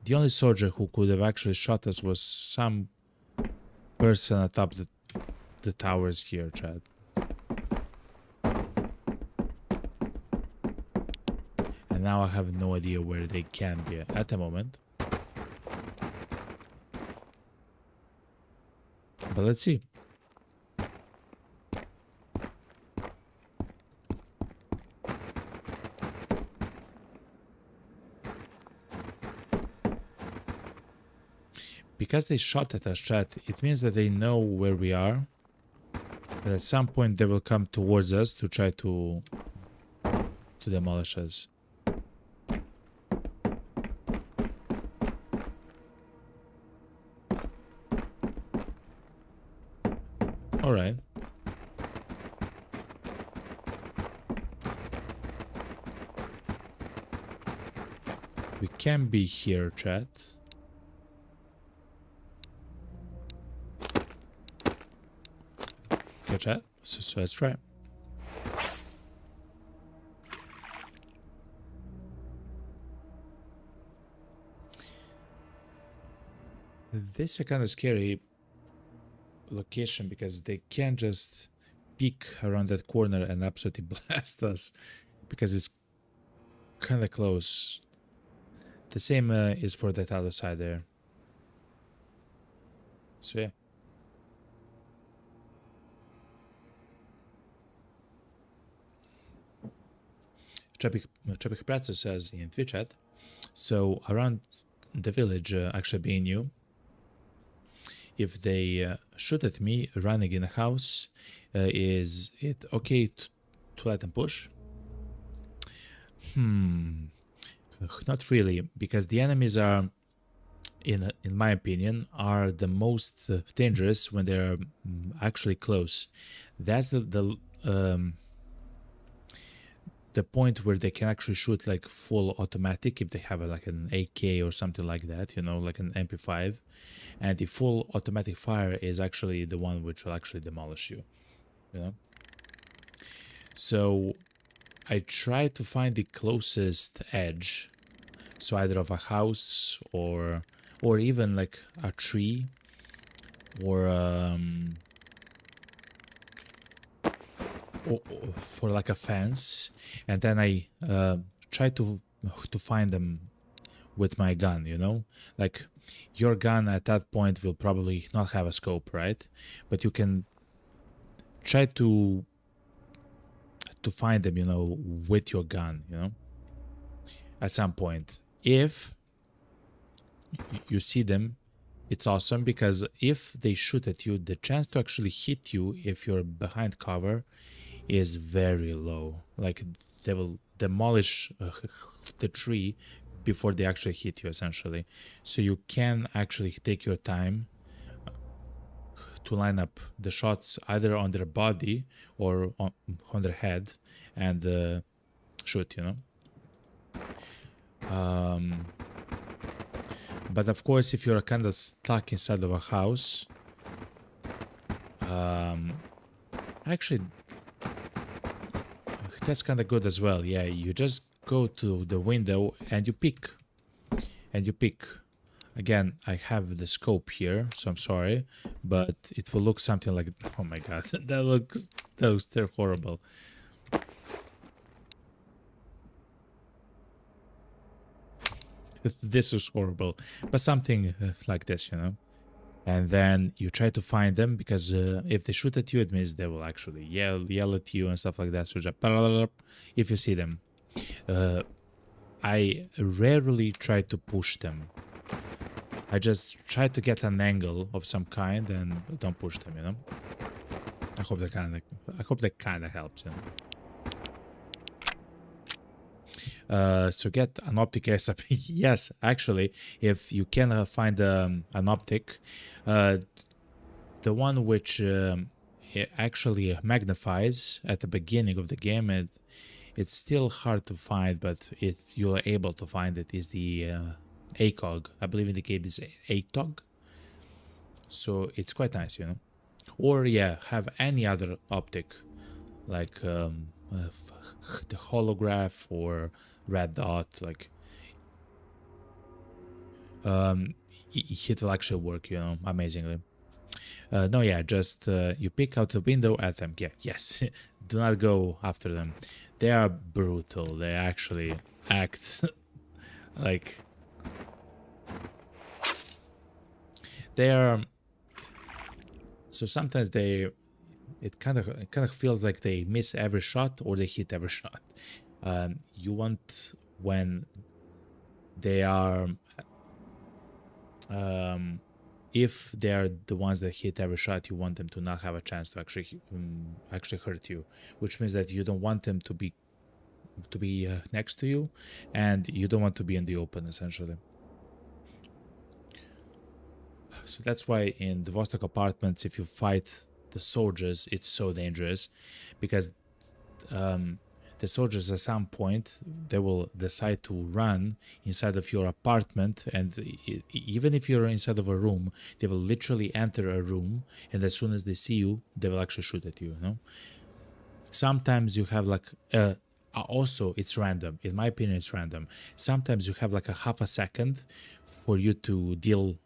The only soldier who could have actually shot us was some person atop the towers here, chat. And now I have no idea where they can be at the moment. But let's see. Because they shot at us, chat, it means that they know where we are. But at some point they will come towards us to try to demolish us. Alright. We can be here, chat. Okay, chat. So let's try. This is a kind of scary location because they can't just peek around that corner and absolutely blast us because it's kind of close. The same is for that other side there. So yeah. Chubby Pretzel says in Twitch chat, so around the village actually being new, if they shoot at me running in a house, is it okay to let them push? Not really, because the enemies are, in my opinion, are the most dangerous when they're actually close. That's the point where they can actually shoot like full automatic if they have like an AK or something like that, you know, like an MP5. And the full automatic fire is actually the one which will actually demolish you, you know. So I try to find the closest edge, so either of a house or even like a tree or for like a fence, and then I try to find them with my gun, you know. Like your gun at that point will probably not have a scope, right? But you can try to find them, you know, with your gun, you know, at some point. If you see them, it's awesome, because if they shoot at you, the chance to actually hit you if you're behind cover is very low. Like they will demolish the tree before they actually hit you, essentially. So you can actually take your time to line up the shots either on their body or on their head and shoot, you know. But of course, if you're kind of stuck inside of a house, actually, that's kind of good as well. Yeah, you just go to the window and you pick. Again, I have the scope here, so I'm sorry, but it will look something like, oh my god, that looks they're horrible. This is horrible, but something like this, you know. And then you try to find them, because if they shoot at you, it means they will actually yell at you and stuff like that. So just if you see them, I rarely try to push them. I just try to get an angle of some kind and don't push them, you know. I hope that kind of helps, you know. So get an optic ASAP. Yes, actually, if you can find an optic, the one which it actually magnifies at the beginning of the game, it's still hard to find, but you're able to find it, is the ACOG. I believe in the game is ATOG. So it's quite nice, you know. Or yeah, have any other optic, like the holograph or red dot, like it will actually work, you know, amazingly. No, yeah, just you pick out the window at them. Yeah, yes. Do not go after them. They are brutal. They actually act like they are. So sometimes it kind of feels like they miss every shot or they hit every shot. You want, when they are if they are the ones that hit every shot, you want them to not have a chance to actually hurt you, which means that you don't want them to be next to you, and you don't want to be in the open, essentially. So that's why in the Vostok apartments, if you fight the soldiers, it's so dangerous, because the soldiers at some point, they will decide to run inside of your apartment, and even if you're inside of a room, they will literally enter a room, and as soon as they see you, they will actually shoot at you, you know. Sometimes you have like also it's random. In my opinion, it's random. Sometimes you have like a half a second for you to deal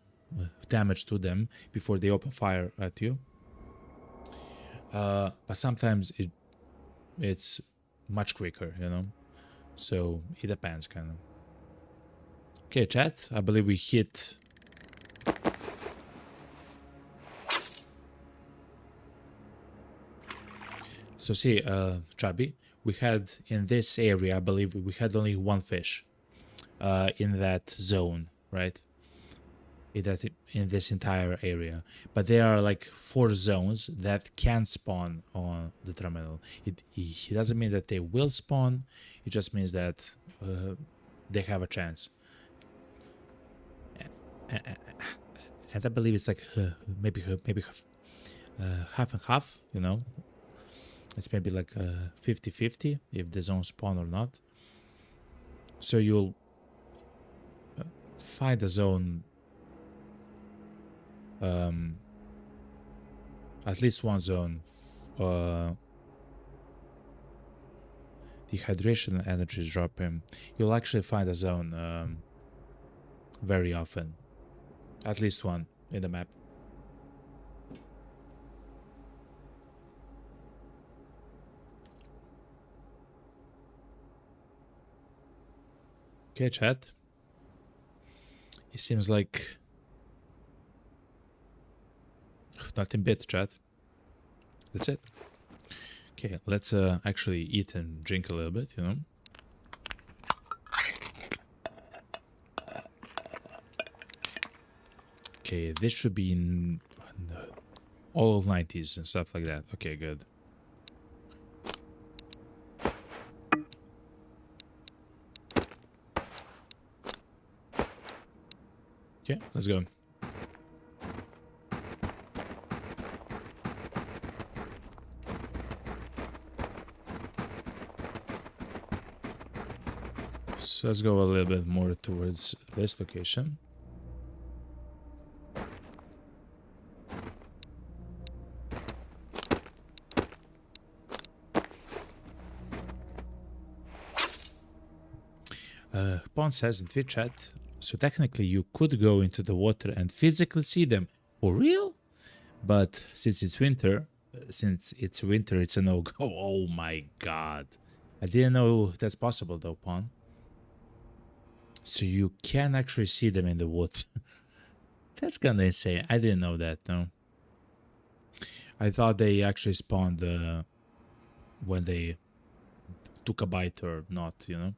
damage to them before they open fire at you, but sometimes it's much quicker, you know. So it depends, kind of. Okay, chat, I believe we hit so see, Chubby, we had in this area, I believe we had only one fish in that zone, right? In this entire area, but there are like 4 zones that can spawn on the terminal. It doesn't mean that they will spawn. It just means that they have a chance. And I believe it's like maybe half and half. You know, it's maybe like 50-50 if the zone spawn or not. So you'll find a zone. At least one zone. Dehydration energy is dropping. You'll actually find a zone very often. At least one in the map. Okay, chat. It seems like nothing bit, chat. That's it. Okay, let's actually eat and drink a little bit, you know. Okay, this should be in all of 90s and stuff like that. Okay, good. Okay, let's go. So let's go a little bit more towards this location. Pon says in Twitch chat, so technically you could go into the water and physically see them. For real? But since it's winter, it's a no-go. Oh my god. I didn't know that's possible though, Pon. So you can actually see them in the water. That's kinda insane. I didn't know that, no. I thought they actually spawned when they took a bite or not, you know?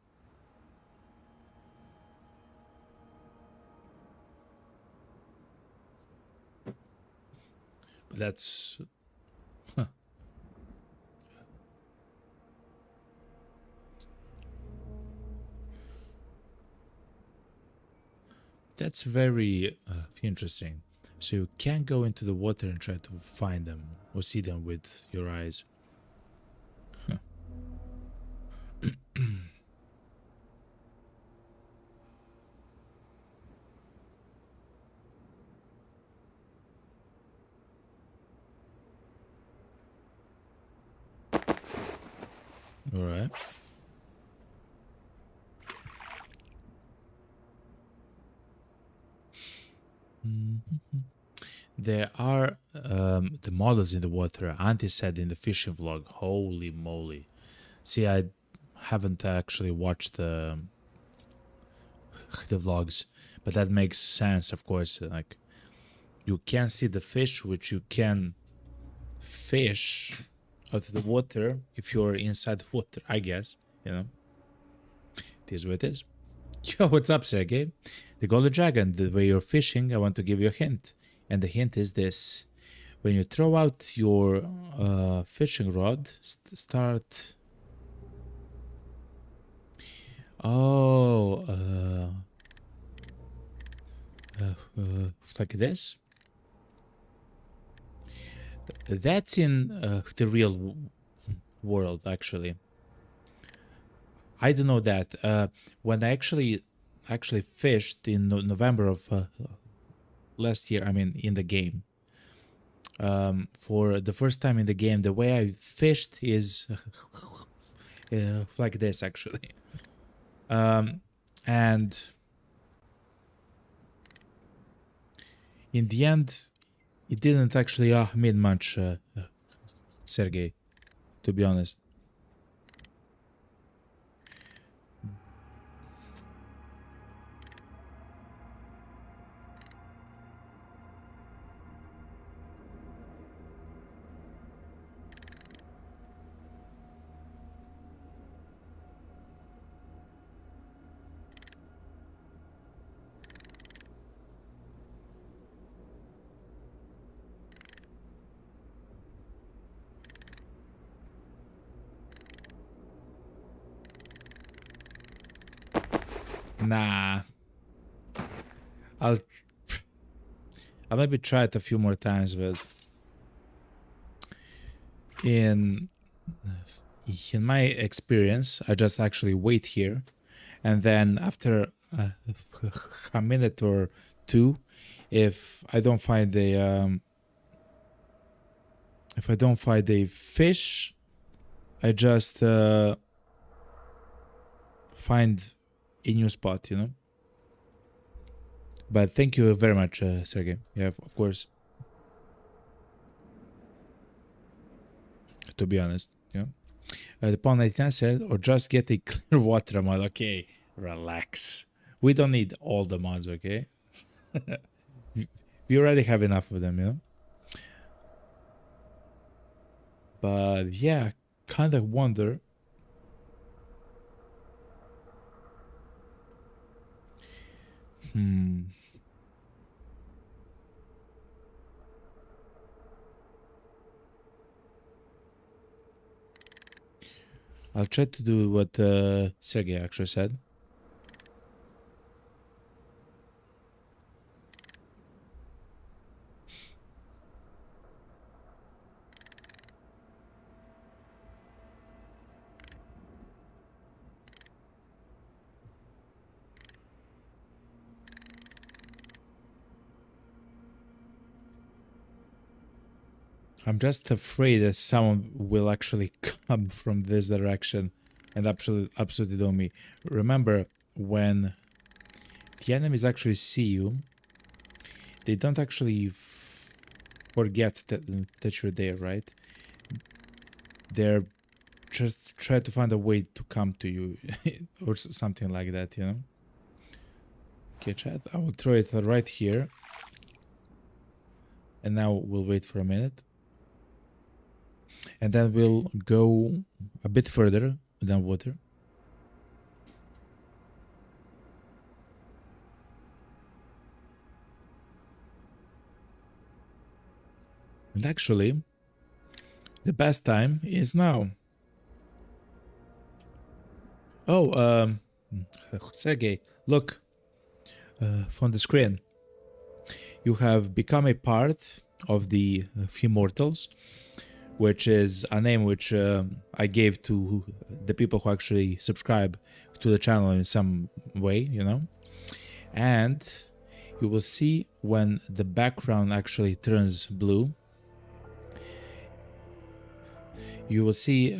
But that's... Huh. That's very interesting. So you can't go into the water and try to find them or see them with your eyes. Huh. All right. There are the models in the water. Auntie said in the fishing vlog. Holy moly! See, I haven't actually watched the vlogs, but that makes sense, of course. Like, you can see the fish, which you can fish out of the water if you're inside the water, I guess. You know, it is what it is. Yo, what's up, Sergey? The golden dragon, the way you're fishing, I want to give you a hint. And the hint is this. When you throw out your fishing rod, start... Oh, like this? That's in the real world, actually. I don't know that. When I actually fished in November of last year, I mean in the game, for the first time in the game, the way I fished is like this, actually. And in the end, it didn't actually mean much, Sergey, to be honest. Nah. I'll maybe try it a few more times, but in my experience, I just actually wait here, and then after a minute or two, if I don't find a fish, I just find a new spot, you know. But thank you very much, Sergey. Yeah, of course. To be honest, you know. The Pawn 99 said, or just get a clear water mod. Okay, relax. We don't need all the mods, okay? We already have enough of them, you know? But yeah, kind of wonder. I'll try to do what Sergey actually said. I'm just afraid that someone will actually come from this direction and absolutely do me. Remember, when the enemies actually see you, they don't actually forget that you're there, right? They're just try to find a way to come to you or something like that, you know? Okay, chat, I will throw it right here. And now we'll wait for a minute. And then we'll go a bit further than water. And actually, the best time is now. Oh, Sergey, look from the screen. You have become a part of the Few Mortals, which is a name which I gave to the people who actually subscribe to the channel in some way, you know. And you will see when the background actually turns blue, you will see,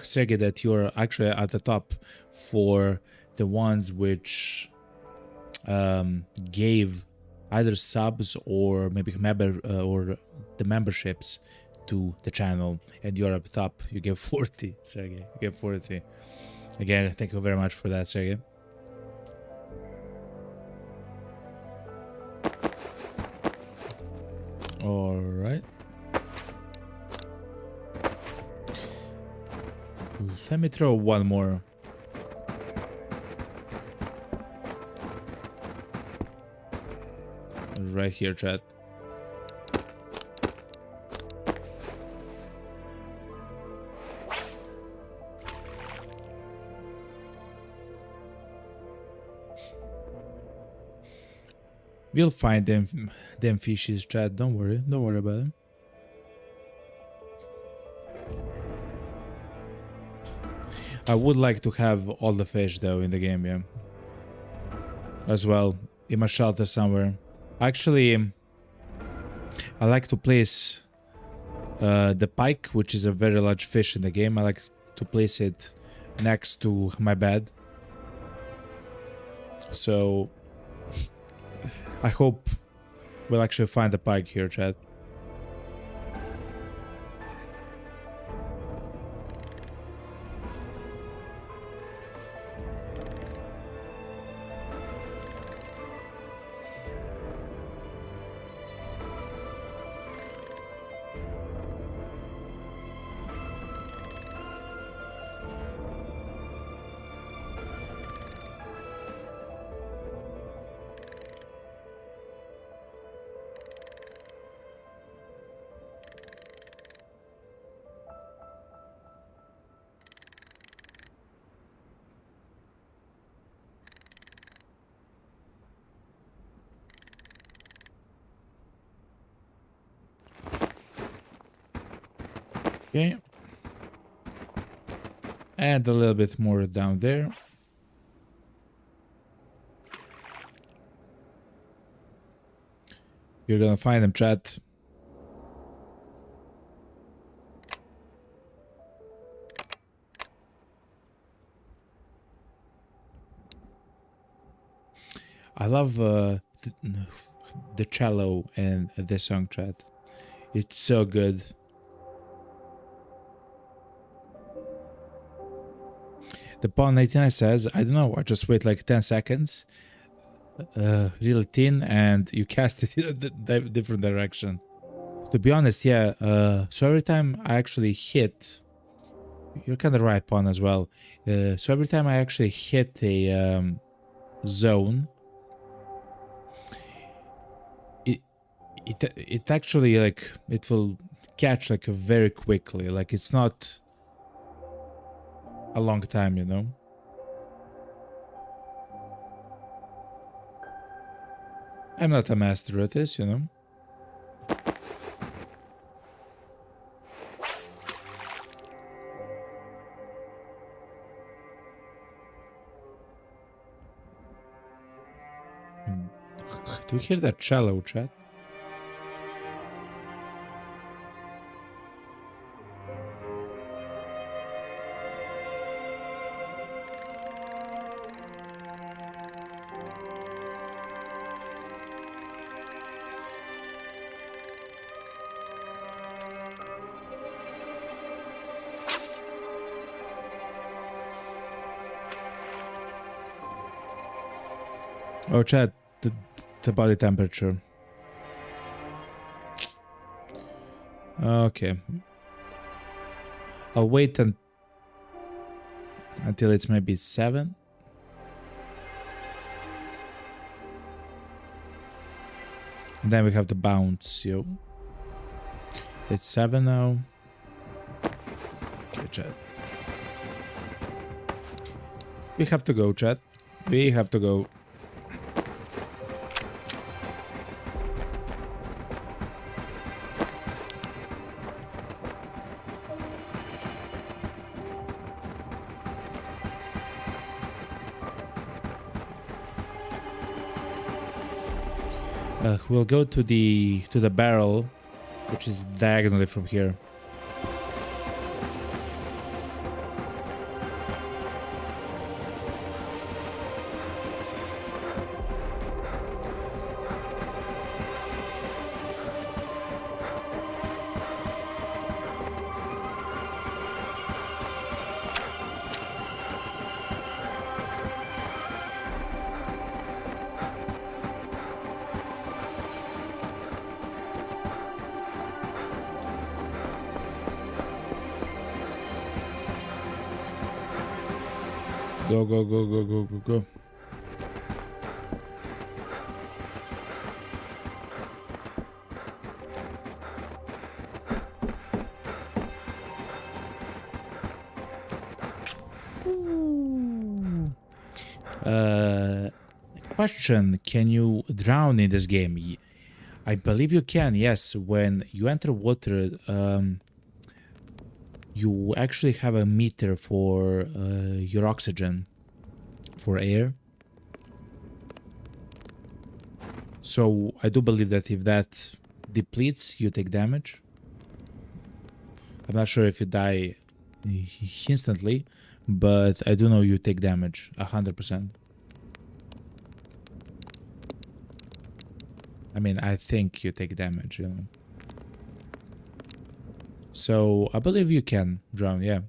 Sergey, that you're actually at the top for the ones which gave either subs or maybe or the memberships to the channel, and you're up top. You get 40, Sergey. You get 40. Again, thank you very much for that, Sergey. All right. Let me throw one more. Right here, chat. We'll find them fishes, chat. Don't worry about them. I would like to have all the fish though in the game, yeah. As well, in my shelter somewhere. Actually, I like to place the pike, which is a very large fish in the game. I like to place it next to my bed. So I hope we'll actually find the pike here, chat. Okay. And a little bit more down there. You're gonna find them, chat. I love the cello in this song, chat. It's so good. The pawn 99 says, I don't know, I just wait like 10 seconds, really thin, and you cast it in a different direction. To be honest, yeah, so every time I actually hit, you're kind of right, pawn, as well. So every time I actually hit a zone, it actually, like, it will catch, like, very quickly. Like, it's not a long time, you know? I'm not a master at this, you know? Do you hear that cello, chat? Oh, chat, the body temperature. Okay. I'll wait until it's maybe 7. And then we have the bounce, yo. It's 7 now. Okay, chat. We have to go, chat. We have to go. We'll go to the barrel, which is diagonally from here. Go, go, go, go, go, go, go. Question, can you drown in this game? I believe you can, yes. When you enter water, you actually have a meter for your oxygen, for air. So I do believe that if that depletes, you take damage. I'm not sure if you die instantly, but I do know you take damage 100%. I mean, I think you take damage, you know. So I believe you can drown, yeah.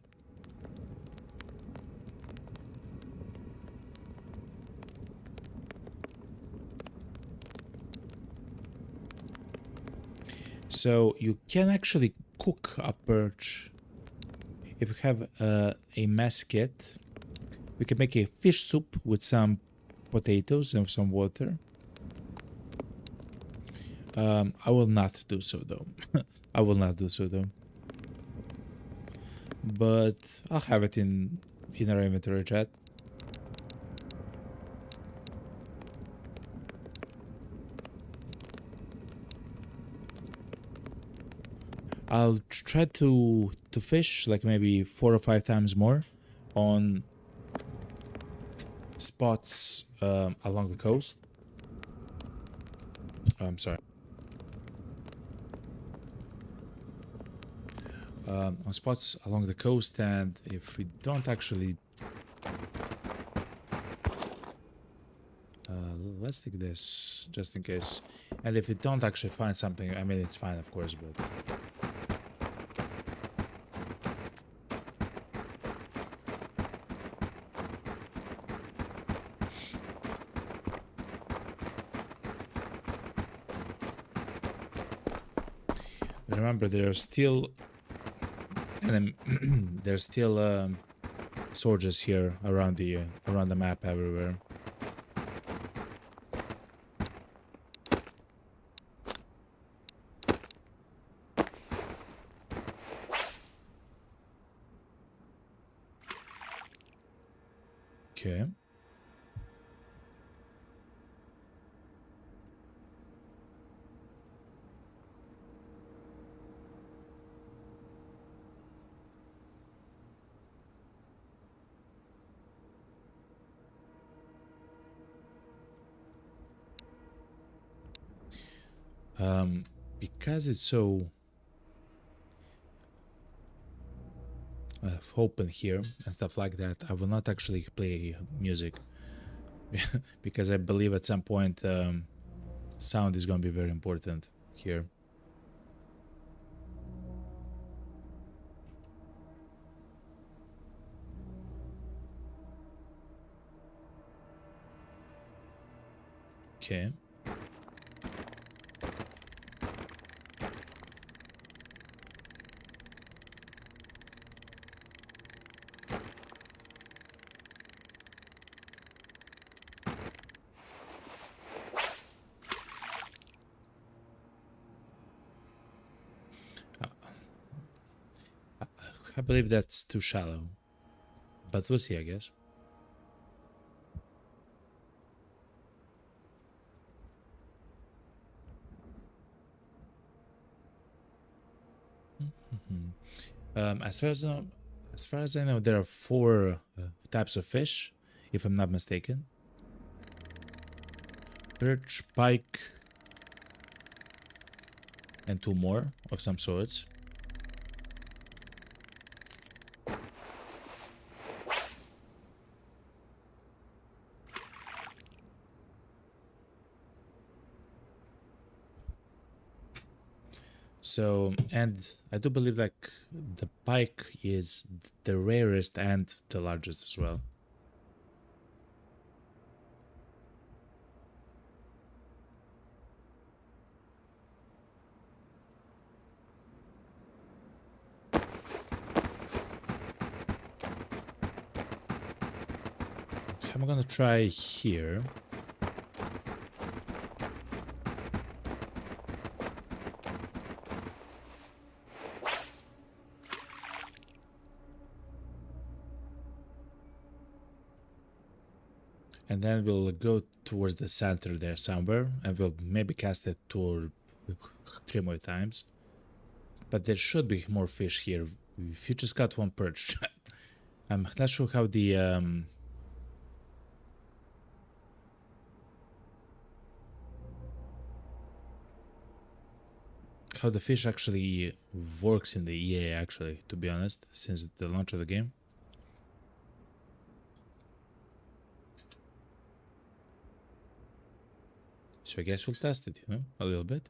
So you can actually cook a perch. If you have a mess kit, we can make a fish soup with some potatoes and some water. I will not do so though. I will not do so though. But I'll have it in our inventory, chat. I'll try to fish like maybe 4 or 5 times more on spots along the coast. I'm sorry. On spots along the coast, and if we don't actually let's take this just in case, and if we don't actually find something, I mean, it's fine, of course, but remember there's still there's still soldiers here around the map everywhere. Okay. Because it's so open here and stuff like that, I will not actually play music because I believe at some point sound is going to be very important here. Okay. I believe that's too shallow, but we'll see, I guess. As far as I know, there are 4 types of fish, if I'm not mistaken. Perch, pike, and 2 more of some sorts. So, and I do believe like the pike is the rarest and the largest as well. I'm gonna try here. And then we'll go towards the center there somewhere, and we'll maybe cast it 2 or 3 more times. But there should be more fish here. If you just got 1 perch, I'm not sure how the fish actually works in the EA, actually, to be honest, since the launch of the game. So I guess we'll test it, a little bit.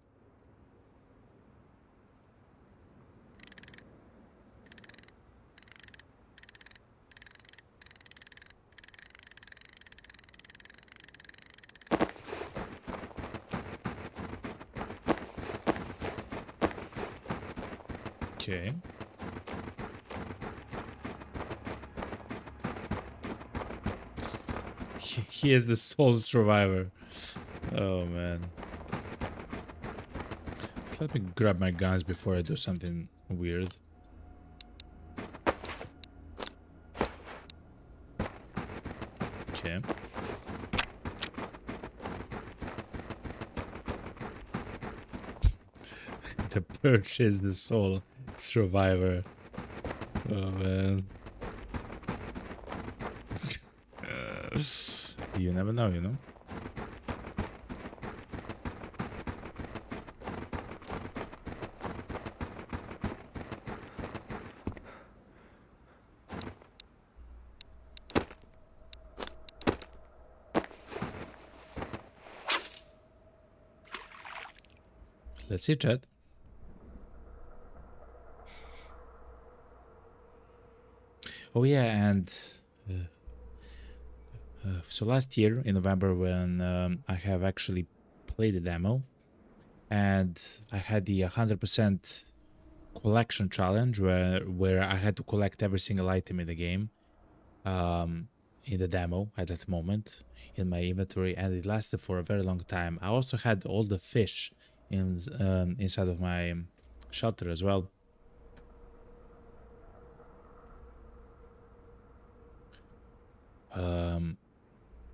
Okay. He is the sole survivor. Oh man. Let me grab my guns before I do something weird. Okay. The perch is the soul. Survivor. Oh man. You never know, you know? Let's see, chat. Oh yeah, and so last year in November when I have actually played the demo and I had the 100% collection challenge where I had to collect every single item in the game in the demo at that moment in my inventory, and it lasted for a very long time. I also had all the fish inside of my shelter as well.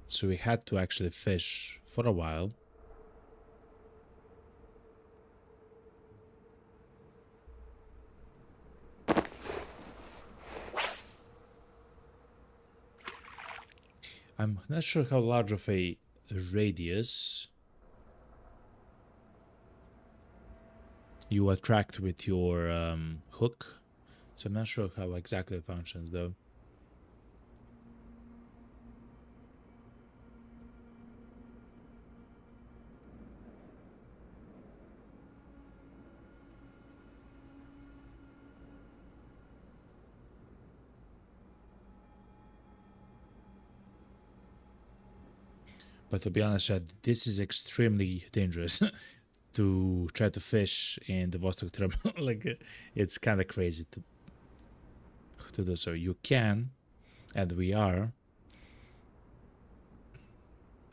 So we had to actually fish for a while. I'm not sure how large of a radius you attract with your hook, so I'm not sure how exactly it functions though. But to be honest, Chad, this is extremely dangerous to try to fish in the Vostok terminal. Like, it's kind of crazy to do so. You can, and we are,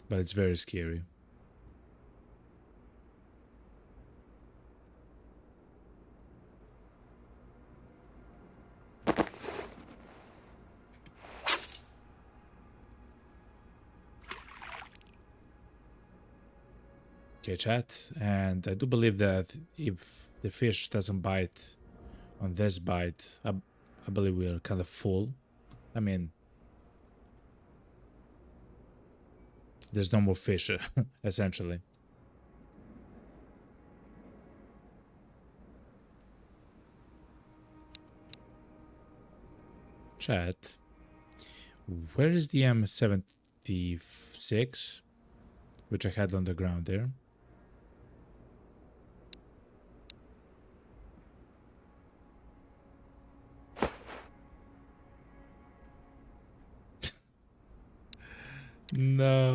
but it's very scary. Okay, chat, and I do believe that if the fish doesn't bite on this bite, I believe we are kind of full. I mean, there's no more fish, essentially. Chat, where is the M76, which I had on the ground there? No.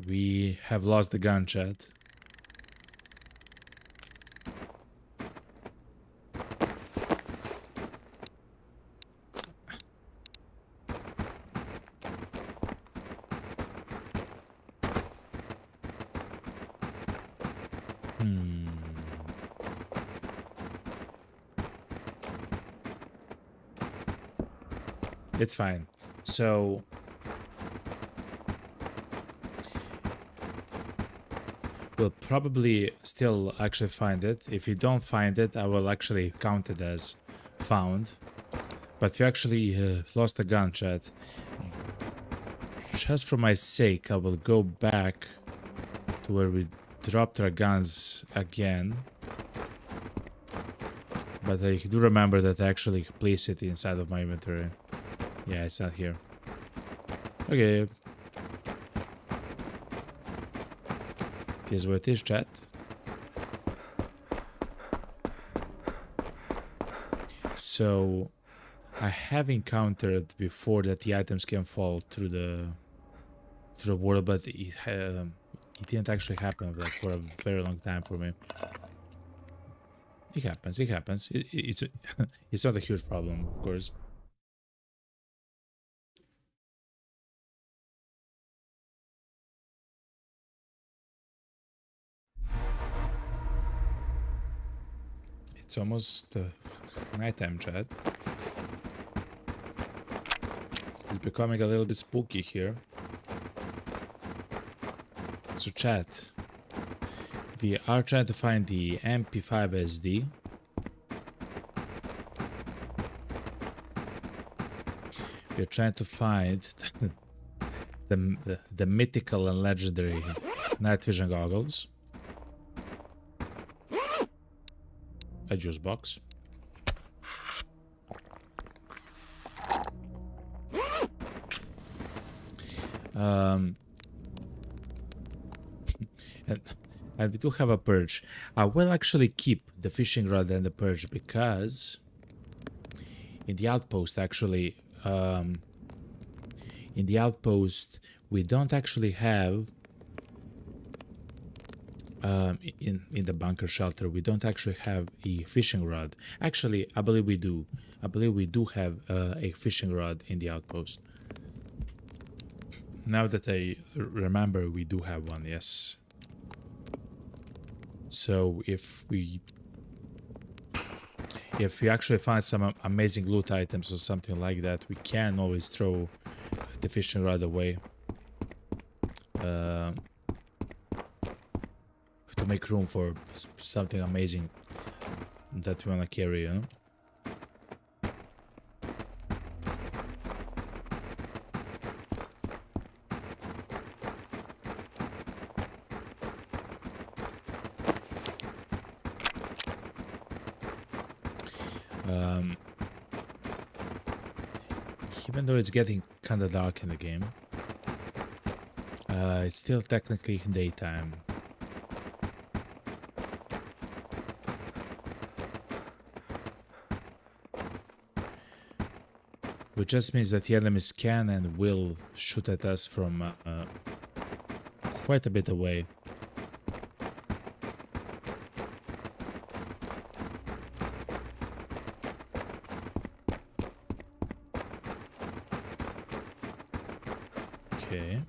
We have lost the gun, chat. It's fine. So we'll probably still actually find it. If you don't find it, I will actually count it as found. But if you actually lost the gun, chat, just for my sake, I will go back to where we dropped our guns again. But I do remember that I actually placed it inside of my inventory. Yeah, it's not here. Okay. Here's where it is, chat. So, I have encountered before that the items can fall through the world, but it didn't actually happen like for a very long time for me. It happens. It happens. It's it's not a huge problem, of course. It's almost nighttime, chat. It's becoming a little bit spooky here. So chat, we are trying to find the MP5 SD. We're trying to find the mythical and legendary night vision goggles. A juice box. And we do have a purge. I will actually keep the fishing rod and the purge because in the outpost actually we don't actually have in the bunker shelter we don't actually have a fishing rod. Actually, I believe we do. I believe we do have a fishing rod in the outpost. Now that I remember, we do have one, yes. So if we actually find some amazing loot items or something like that, we can always throw the fishing rod away to make room for something amazing that we want to carry, you know? Even though it's getting kind of dark in the game, it's still technically daytime. Which just means that the enemies can and will shoot at us from quite a bit away. Okay.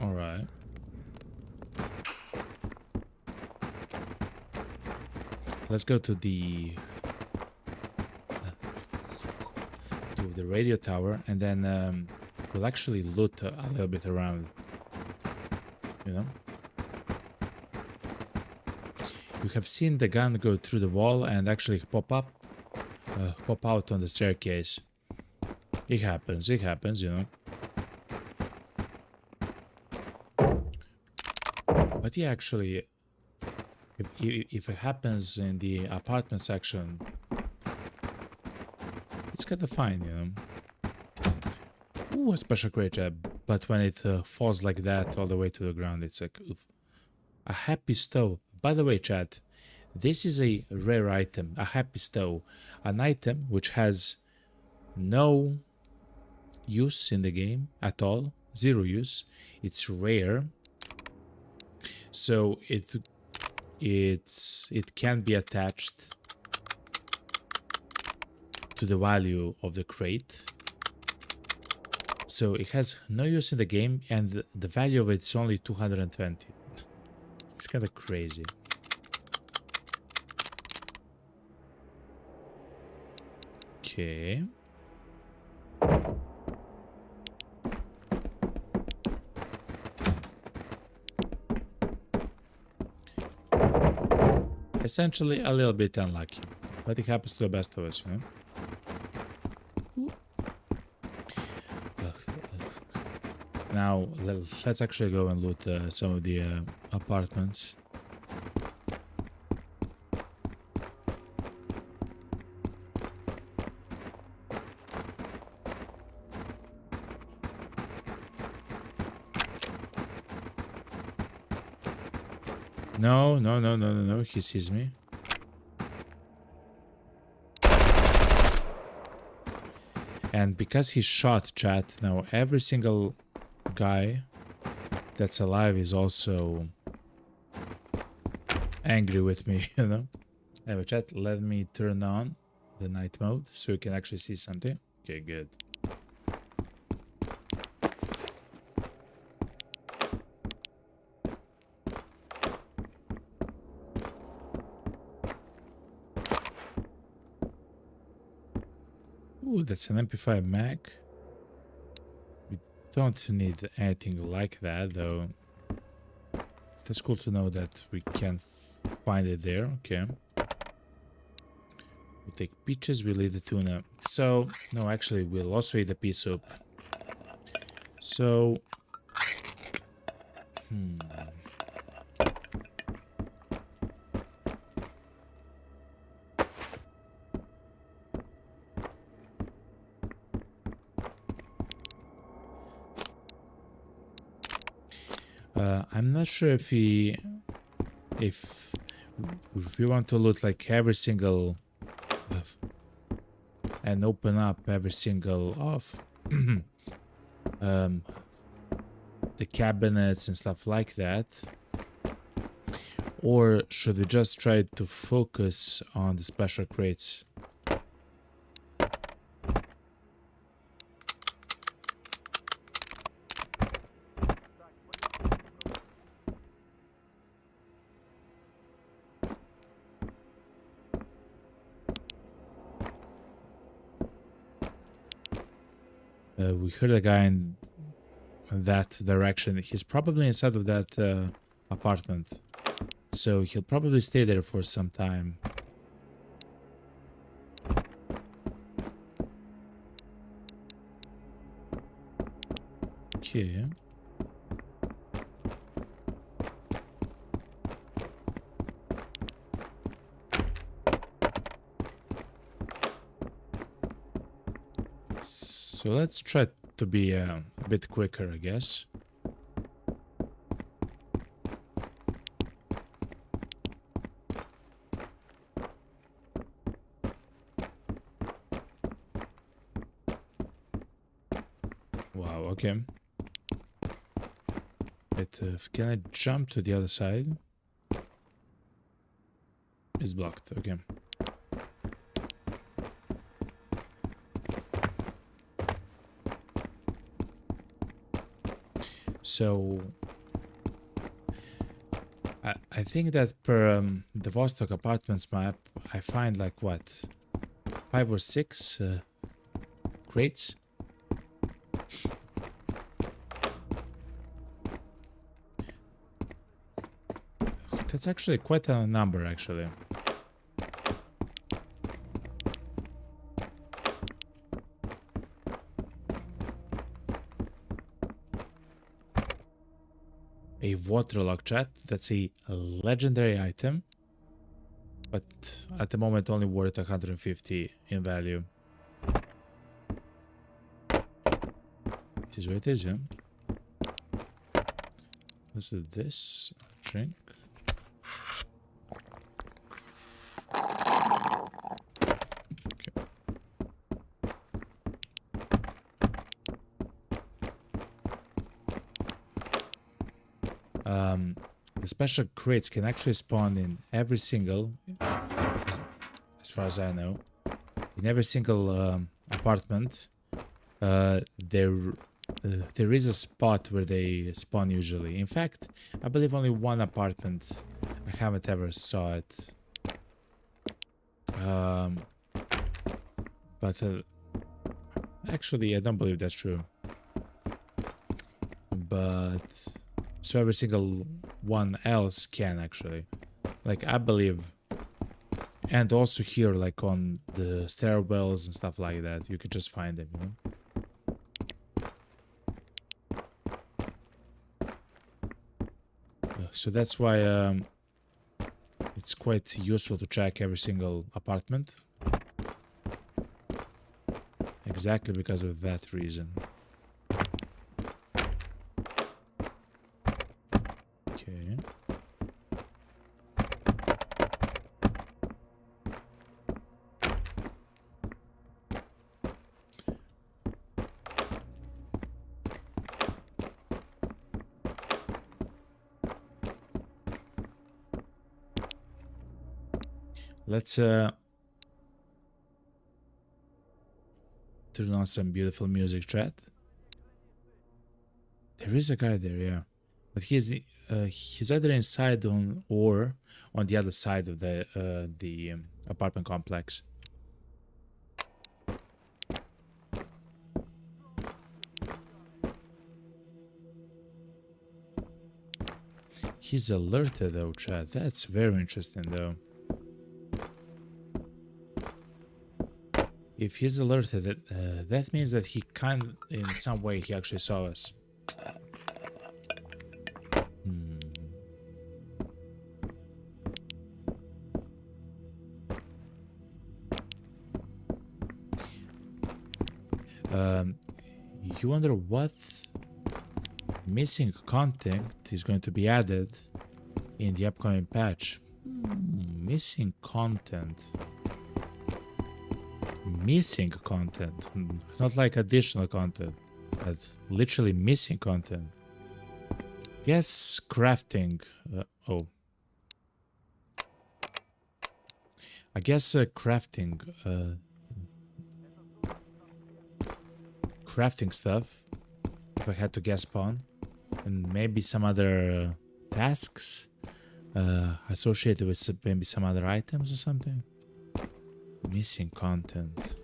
All right. Let's go to the radio tower, and then we'll actually loot a little bit around, you know. You have seen the gun go through the wall and actually pop out on the staircase. It happens, you know. But yeah, actually, if it happens in the apartment section, it's kind of fine, you know. Ooh, a special crate jab. But when it falls like that all the way to the ground, it's like, oof. A happy stove. By the way, chat, this is a rare item, a happy stove. An item which has no use in the game at all, 0 use. It's rare. So it can be attached to the value of the crate. So it has no use in the game, and the value of it's only 220. It's kind of crazy. Okay. Essentially a little bit unlucky, but it happens to the best of us, you know. Now let's actually go and loot some of the apartments. No, he sees me. And because he shot, chat, now every single guy that's alive is also angry with me, you know. Anyway, chat, let me turn on the night mode so you can actually see something. Okay, good. Ooh, that's an MP5 mag. We don't need anything like that, though. That's cool to know that we can find it there. Okay. We take peaches, we'll eat the tuna. So, no, actually, we'll also eat the pea soup. So, I'm not sure if if we want to loot like every single and open up every single of the cabinets and stuff like that, or should we just try to focus on the special crates? We heard a guy in that direction. He's probably inside of that apartment, so he'll probably stay there for some time. Okay. So let's try to be a bit quicker, I guess. Wow, okay. But can I jump to the other side? It's blocked, okay. So I think that per the Vostok apartments map, I find like what, 5 or 6 crates. That's actually quite a number, actually. A waterlock chat, that's a legendary item, but at the moment only worth 150 in value. It is what it is, yeah? Let's do this. Drink. The special crates can actually spawn in every single, as far as I know, in every single apartment. There is a spot where they spawn usually. In fact, I believe only one apartment. I haven't ever saw it. But actually, I don't believe that's true. But so every single one else can actually, like I believe, and also here, like on the stairwells and stuff like that, you could just find them, you know. So that's why it's quite useful to check every single apartment. Exactly because of that reason. Okay. Let's turn on some beautiful music, chat. There is a guy there, yeah, but he's either inside on or on the other side of the apartment complex. he's alerted though, chat. That's very interesting though. If he's alerted, that means that he in some way, he actually saw us. You wonder what missing content is going to be added in the upcoming patch. Missing content. Missing content. Not like additional content, but literally missing content. Yes, crafting. Oh. I guess crafting. Crafting stuff, if I had to guess upon, and maybe some other tasks associated with maybe some other items or something. Missing content.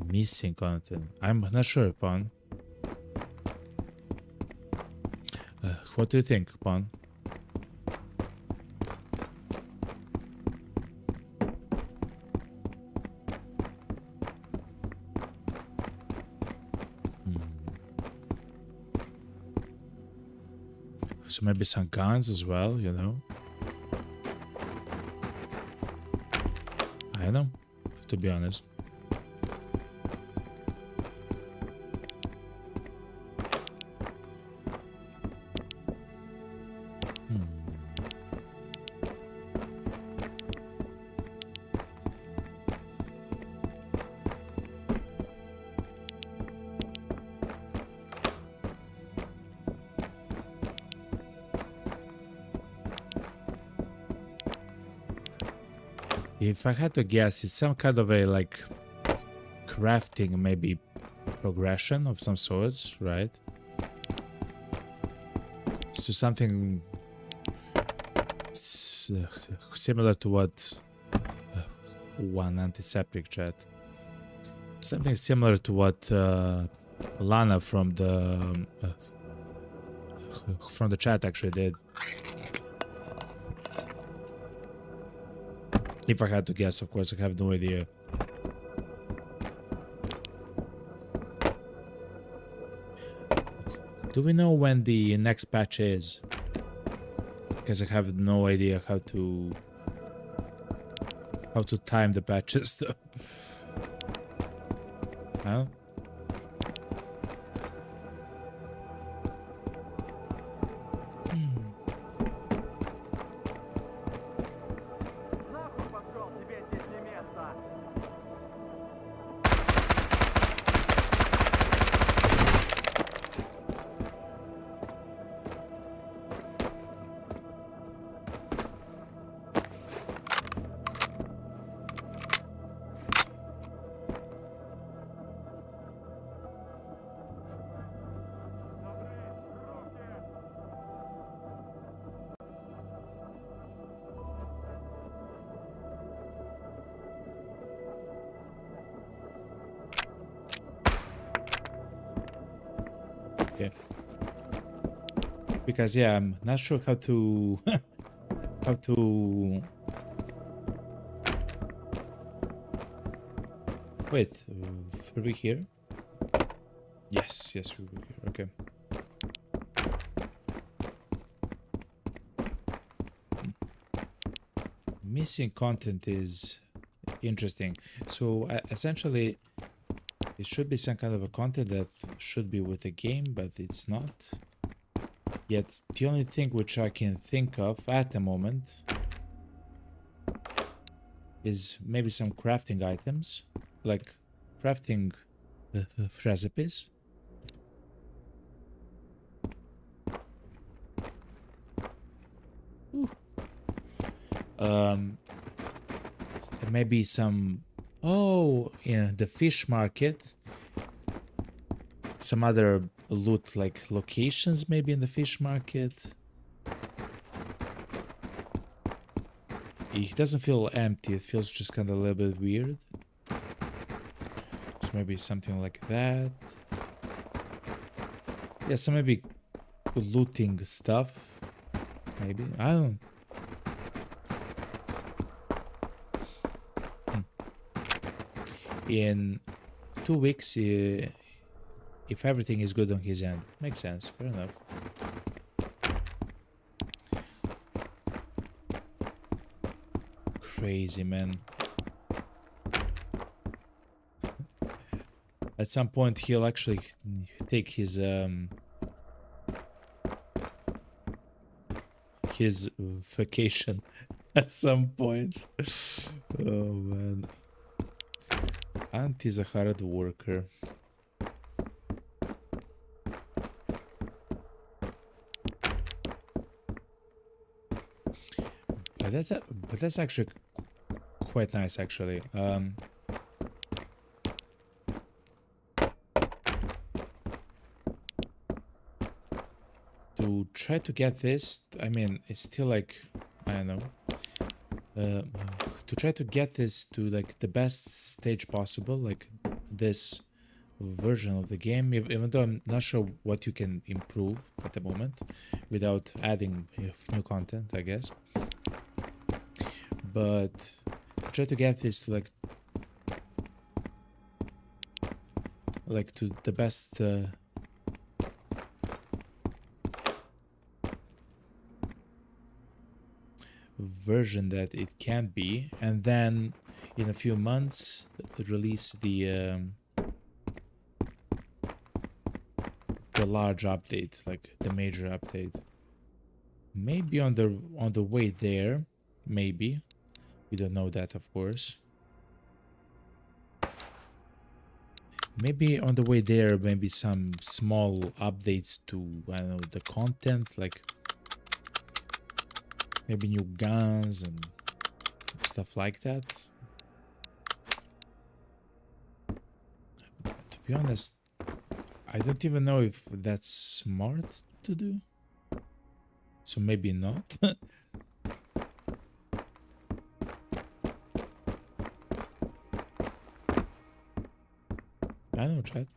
Missing content. I'm not sure, upon. What do you think, upon? So maybe some guns as well, you know? I don't know, to be honest. If I had to guess, it's some kind of a like crafting, maybe progression of some sorts, right? So something similar to what one antiseptic chat. Something similar to what Lana from the chat actually did. If I had to guess, of course, I have no idea. Do we know when the next patch is? Because I have no idea how to time the patches though. Huh? Okay. Because yeah, I'm not sure how to how to wait. Are we here? Yes, yes, we were here. Okay. Missing content is interesting. So essentially, it should be some kind of a content that should be with the game, but it's not. Yet the only thing which I can think of at the moment is maybe some crafting items, like crafting recipes. Maybe some, oh, yeah, the fish market, some other loot like locations maybe in the fish market. It doesn't feel empty, it feels just kind of a little bit weird. So maybe something like that. Yeah, so maybe looting stuff. Maybe, I don't. In 2 weeks, if everything is good on his end, makes sense. Fair enough. Crazy, man. At some point, he'll actually take his vacation. At some point. Oh man. Ant is a hard worker. But that's actually quite nice, actually. To try to get this, I mean, it's still like, I don't know. To try to get this to like the best stage possible, like this version of the game, even though I'm not sure what you can improve at the moment without adding new content, I guess. But try to get this to like to the best version that it can be, and then in a few months release the large update, like the major update. Maybe on the way there, maybe. We don't know that, of course. Maybe on the way there, maybe some small updates to, I don't know, the content, like maybe new guns and stuff like that. To be honest, I don't even know if that's smart to do. So maybe not. I know, chat.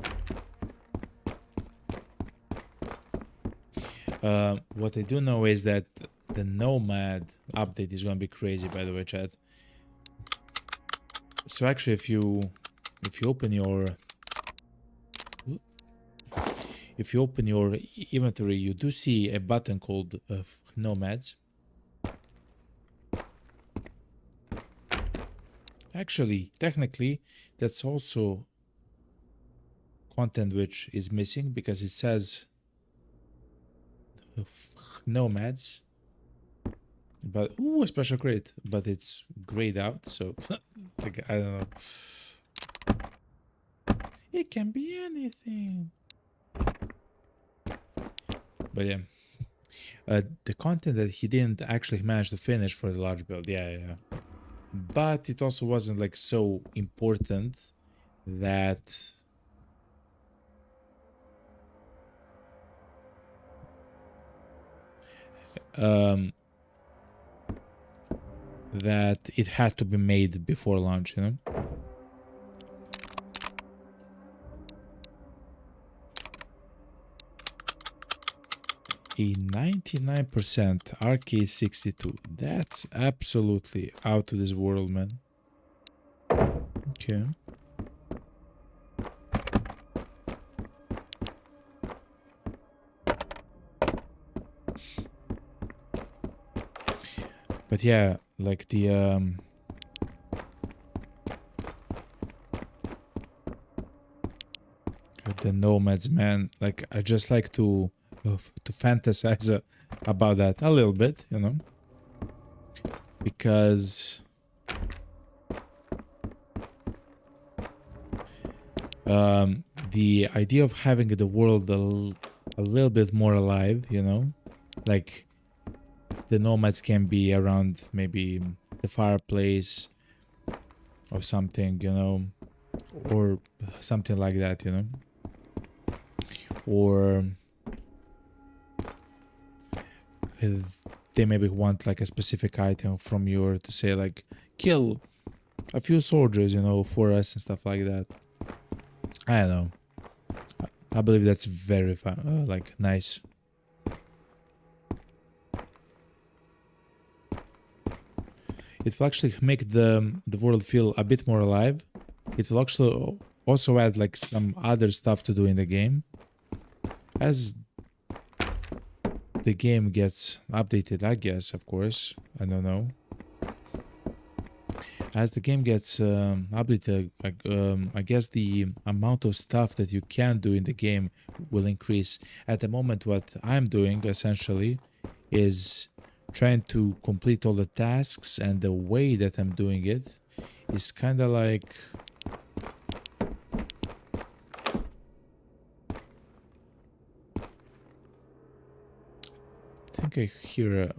What I do know is that the Nomad update is gonna be crazy, by the way, chat. So actually, if you open your inventory, you do see a button called Nomads. Actually, technically, that's also content which is missing, because it says Nomads, but a special crate, but it's grayed out, so like, I don't know. It can be anything. But yeah, the content that he didn't actually manage to finish for the large build, yeah. But it also wasn't like so important that that it had to be made before launch, you know. A 99% RK62. That's absolutely out of this world, man. Okay. But yeah, like the Nomads, man. Like, I just like to fantasize about that a little bit, you know, because the idea of having the world a little bit more alive, you know, like the Nomads can be around maybe the fireplace or something, you know, or something like that, you know, or they maybe want like a specific item from you, to say like kill a few soldiers, you know, for us and stuff like that. I don't know. I believe that's very fun, like nice. it will actually make the world feel a bit more alive. It will actually also add like some other stuff to do in the game as the game gets updated, I guess. Of course, I don't know. As the game gets updated, I guess the amount of stuff that you can do in the game will increase. At the moment, what I'm doing essentially is trying to complete all the tasks, and the way that I'm doing it is kind of like... I think I hear a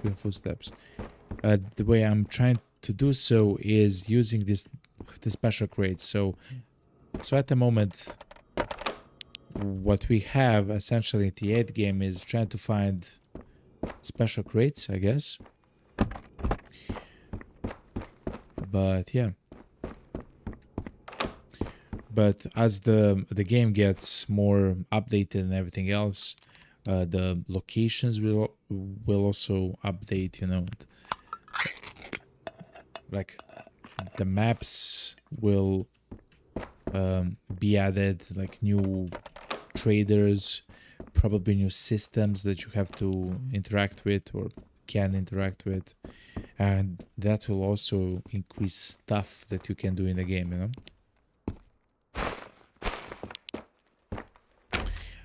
few footsteps. The way I'm trying to do so is using the special crates. So at the moment, what we have essentially in the 8th game is trying to find special crates, I guess. But yeah. But as the game gets more updated and everything else, the locations will also update, you know. Like the maps will be added, like new traders, probably new systems that you have to interact with or can interact with, and that will also increase stuff that you can do in the game, you know.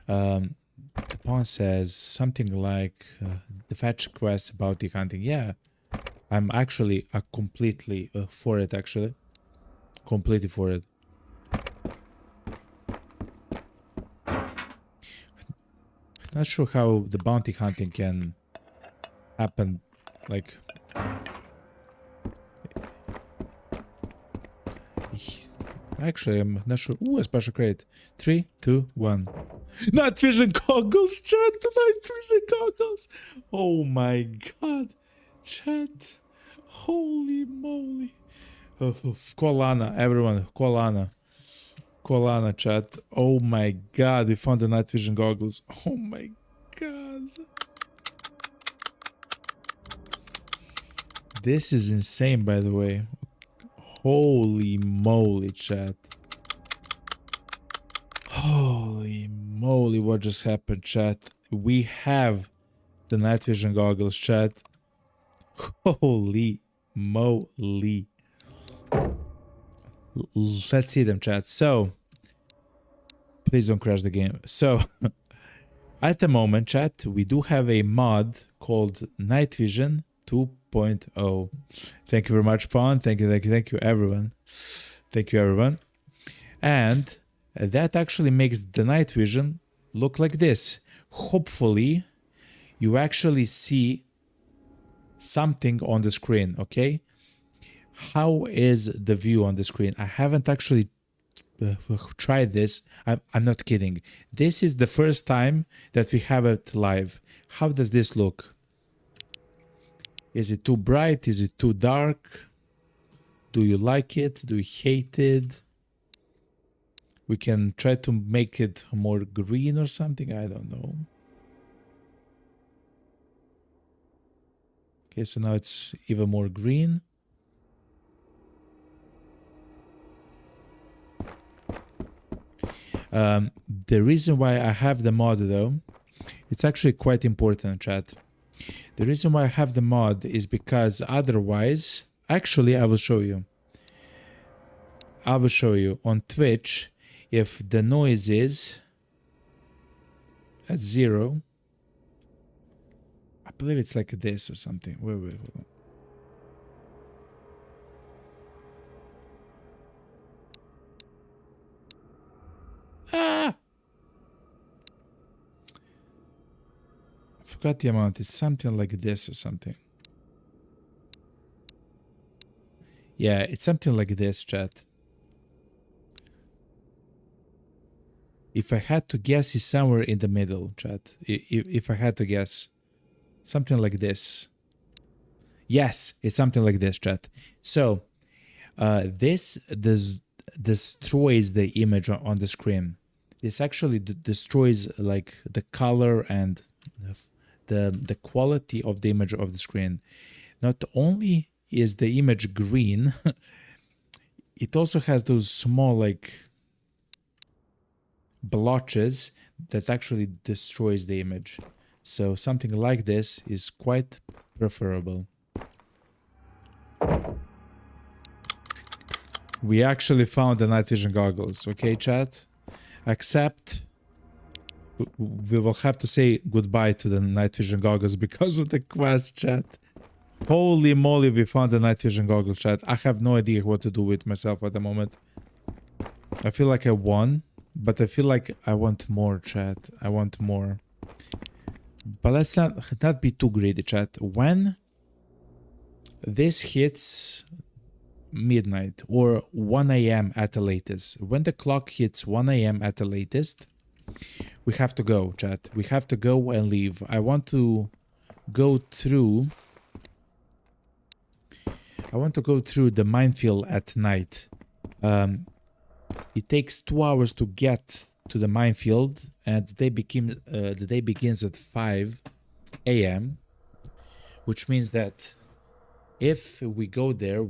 The pawn says something like the fetch quest about the hunting. Yeah, I'm actually completely for it, actually. Completely for it. Not sure how the bounty hunting can happen, like... Actually, I'm not sure. Ooh, a special crate. 3, 2, 1. Night vision goggles, chat! Night vision goggles! Oh my god. Chat. Holy moly. Call Anna, everyone. Call Anna. Call Anna, chat. Oh my god, we found the night vision goggles. Oh my god. This is insane, by the way. Holy moly, chat. Holy moly, what just happened, chat? We have the night vision goggles, chat. Holy moly. Let's see them, chat. So, please don't crash the game. So, at the moment, chat, we do have a mod called Night Vision 2.0. Thank you very much, Pawn. Thank you, everyone. Thank you, everyone. And that actually makes the night vision look like this. Hopefully, you actually see something on the screen, okay? How is the view on the screen? I haven't actually tried this. I'm not kidding. This is the first time that we have it live. How does this look? Is it too bright? Is it too dark? Do you like it? Do you hate it? We can try to make it more green or something. I don't know. Okay, so now it's even more green. The reason why I have the mod, though, it's actually quite important, chat. The reason why I have the mod is because otherwise, actually, I will show you. I will show you on Twitch if the noise is at 0. I believe it's like this or something. Wait, hold on. Ah! I forgot the amount. It's something like this or something. Yeah, it's something like this, chat. If I had to guess, it's somewhere in the middle, chat. If I had to guess. Something like this. Yes, it's something like this, chat. So, this destroys the image on the screen. This actually destroys like the color and the quality of the image of the screen. Not only is the image green, it also has those small like blotches that actually destroys the image. So something like this is quite preferable. We actually found the night vision goggles, okay, chat? Except we will have to say goodbye to the night vision goggles because of the quest, chat. Holy moly, we found the night vision goggles, chat. I have no idea what to do with myself at the moment. I feel like I won, but I feel like I want more, chat. I want more. But let's not be too greedy, chat. When this hits midnight or 1 a.m. at the latest, when the clock hits 1 a.m. at the latest, we have to go, chat. We have to go and leave. I want to go through the minefield at night. It takes 2 hours to get to the minefield, and the day begins at 5 a.m., which means that if we go there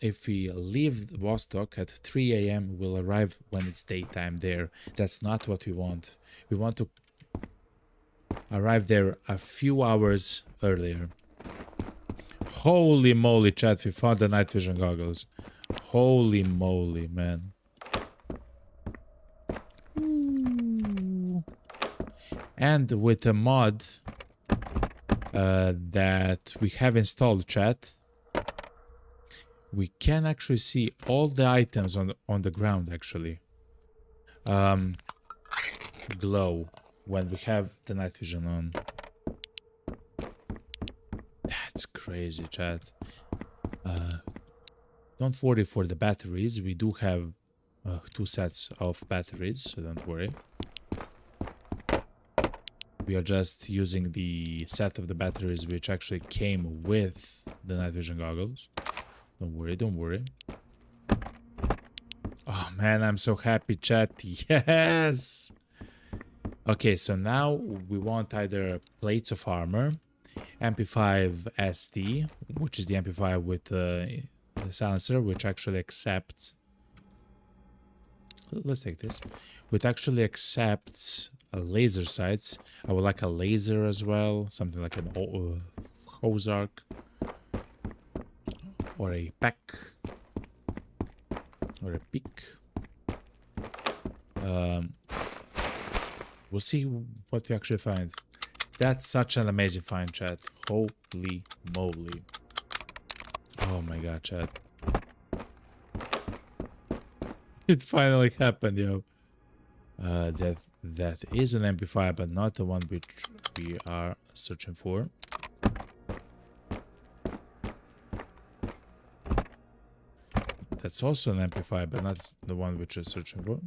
if we leave Vostok at 3 a.m., we'll arrive when it's daytime there. That's not what we want. We want to arrive there a few hours earlier. Holy moly, chat, we found the night vision goggles. Holy moly, man. Ooh. And with a mod that we have installed, chat, we can actually see all the items on the ground, actually. Glow when we have the night vision on. That's crazy, chat. Don't worry for the batteries. We do have 2 sets of batteries, so don't worry. We are just using the set of the batteries which actually came with the night vision goggles. Don't worry, don't worry. Oh man, I'm so happy, chat. Yes! Okay, so now we want either plates of armor, MP5 ST, which is the MP5 with the silencer, which actually accepts... Let's take this. Which actually accepts laser sights. I would like a laser as well, something like an hose arc. Or a pack. Or a pick. We'll see what we actually find. That's such an amazing find, chat. Holy moly. Oh my god, chat. It finally happened, yo. That is an MP5, but not the one which we are searching for. That's also an MP5, but not the one which we're searching for.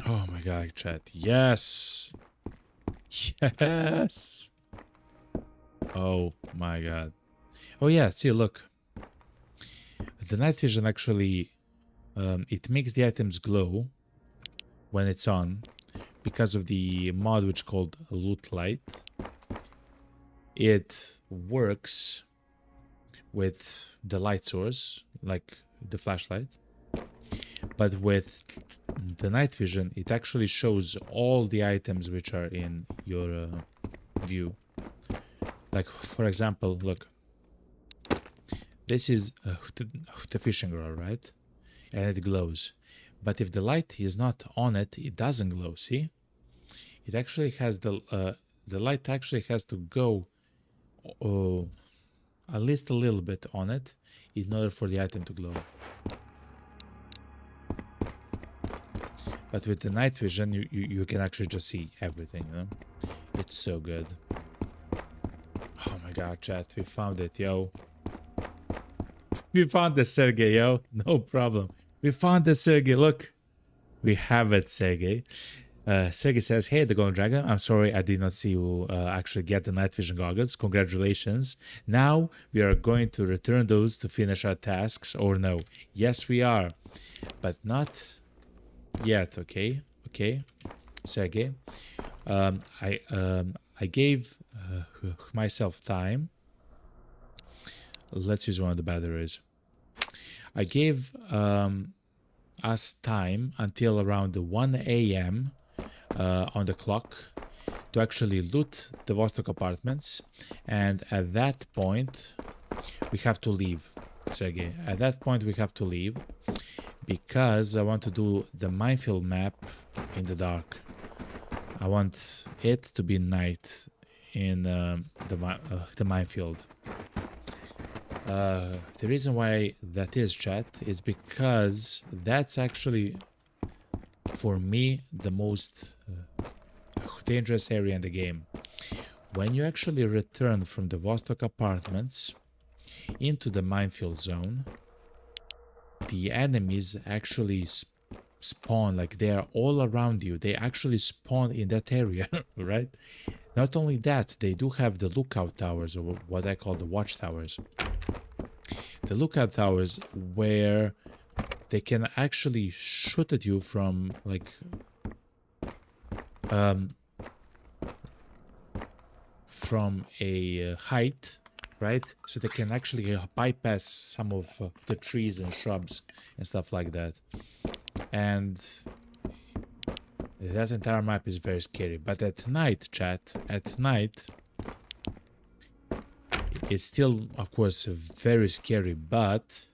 Oh my god, chat. Yes! Yes! Oh my god. Oh yeah, see, look. The night vision actually, it makes the items glow when it's on because of the mod which is called Loot Light. It works with the light source, like the flashlight. But with the night vision, it actually shows all the items which are in your view. Like, for example, look. This is the fishing rod, right? And it glows. But if the light is not on it, it doesn't glow, see? It actually has the light actually has to go at least a little bit on it in order for the item to glow. But with the night vision, you can actually just see everything, you know? It's so good. Oh my god, chat, we found it, yo. We found the Sergey, yo. No problem. We found the Sergey, look. We have it, Sergey. Sergey says, hey, the Golden Dragon, I'm sorry I did not see you actually get the night vision goggles. Congratulations. Now we are going to return those to finish our tasks, or no. Yes, we are. But not yet, okay? Okay, Sergey. I gave myself time. Let's use one of the batteries. I gave us time until around 1 a.m. On the clock to actually loot the Vostok apartments, and at that point we have to leave. Sergey, at that point we have to leave because I want to do the minefield map in the dark. I want it to be night in the minefield. The reason why that is, chat, is because that's actually, for me, the most dangerous area in the game. When you actually return from the Vostok apartments into the minefield zone, the enemies actually spawn, like they are all around you. They actually spawn in that area, right? Not only that, they do have the lookout towers, or what I call the watchtowers. The lookout towers where they can actually shoot at you from like from a height, right? So they can actually bypass some of the trees and shrubs and stuff like that. And that entire map is very scary. But at night, chat, at night, it's still, of course, very scary. But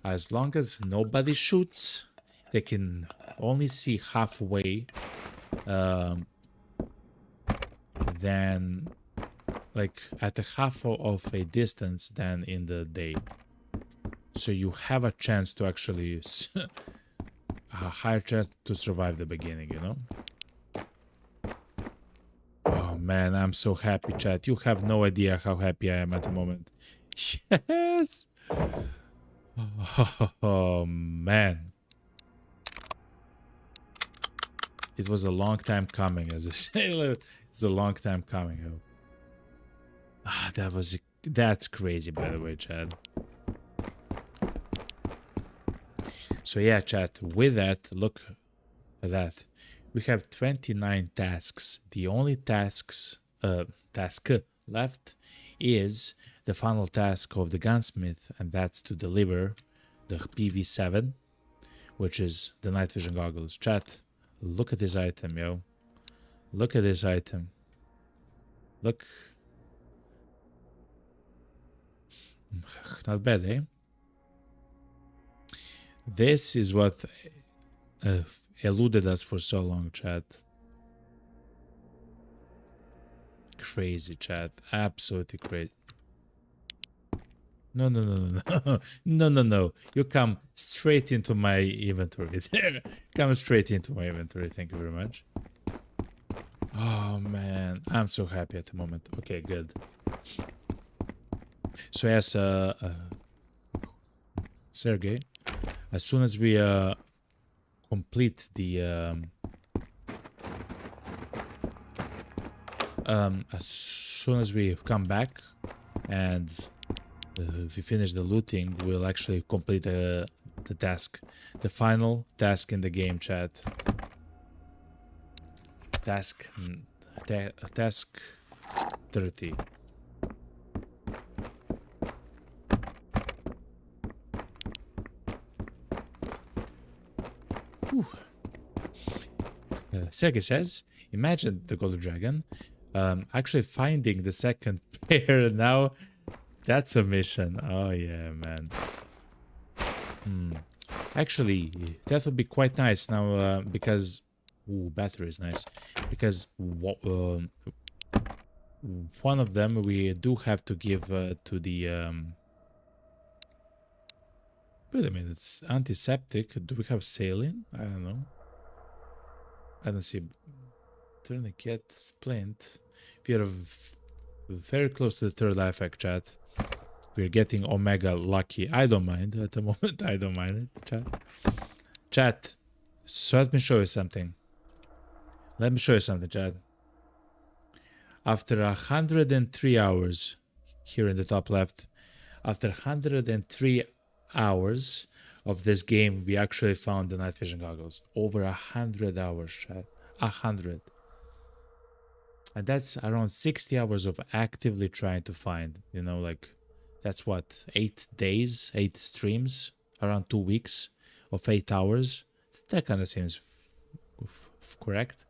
as long as nobody shoots, they can only see halfway. Then, like at a half of a distance than in the day. So you have a chance to actually, a higher chance to survive the beginning, you know? Oh man, I'm so happy, chat. You have no idea how happy I am at the moment. Yes! Oh man. It was a long time coming, as I say. It's a long time coming. Ah, that's crazy, by the way, Chad. So yeah, chat, with that, look at that. We have 29 tasks. The only task left is the final task of the Gunsmith, and that's to deliver the PV7, which is the night vision goggles. Chat, look at this item, yo. Look at this item. Look. Not bad, eh? This is what eluded us for so long, chat. Crazy, chat. Absolutely crazy. No, no, no, no, no. No, no, no. You come straight into my inventory. There. Come straight into my inventory. Thank you very much. Oh, man. I'm so happy at the moment. Okay, good. So, yes, Sergey, as soon as we complete the as soon as we come back and if we finish the looting, we'll actually complete the task, the final task in the game, chat. Task 30. Sergey says, imagine the Golden Dragon actually finding the second pair now. That's a mission. Oh yeah, man. Actually, that would be quite nice now because battery is nice, because one of them we do have to give to the wait a minute, it's antiseptic. Do we have saline? I don't know. I don't see. Tourniquet, splint. We are very close to the third life hack, chat. We're getting Omega lucky. I don't mind at the moment. I don't mind it, chat. Chat. So let me show you something. Let me show you something, chat. After 103 hours, here in the top left, after 103 hours of this game, we actually found the night vision goggles. Over 100 hours, chat. 100. And that's around 60 hours of actively trying to find, you know, like that's what, 8 days, 8 streams, around 2 weeks of 8 hours. That kind of seems correct.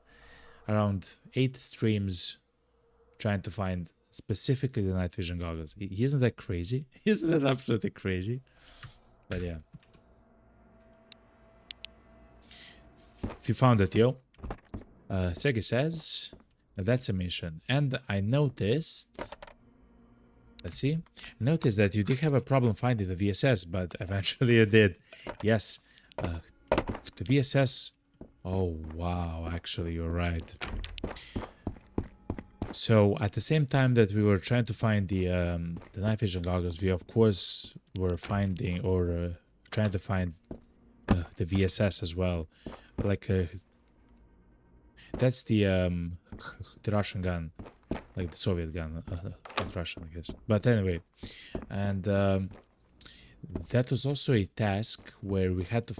Around 8 streams trying to find specifically the night vision goggles. Isn't that crazy? Isn't that absolutely crazy? But yeah. If you found it, yo. Sergey says, that's a mission. And I noticed, let's see, I noticed that you did have a problem finding the VSS, but eventually you did. Yes, the VSS, oh wow, actually you're right. So at the same time that we were trying to find the night vision goggles, we of course were finding or trying to find the VSS as well. Like that's the Russian gun, like the Soviet gun, not Russian, I guess. But anyway, and that was also a task where we had to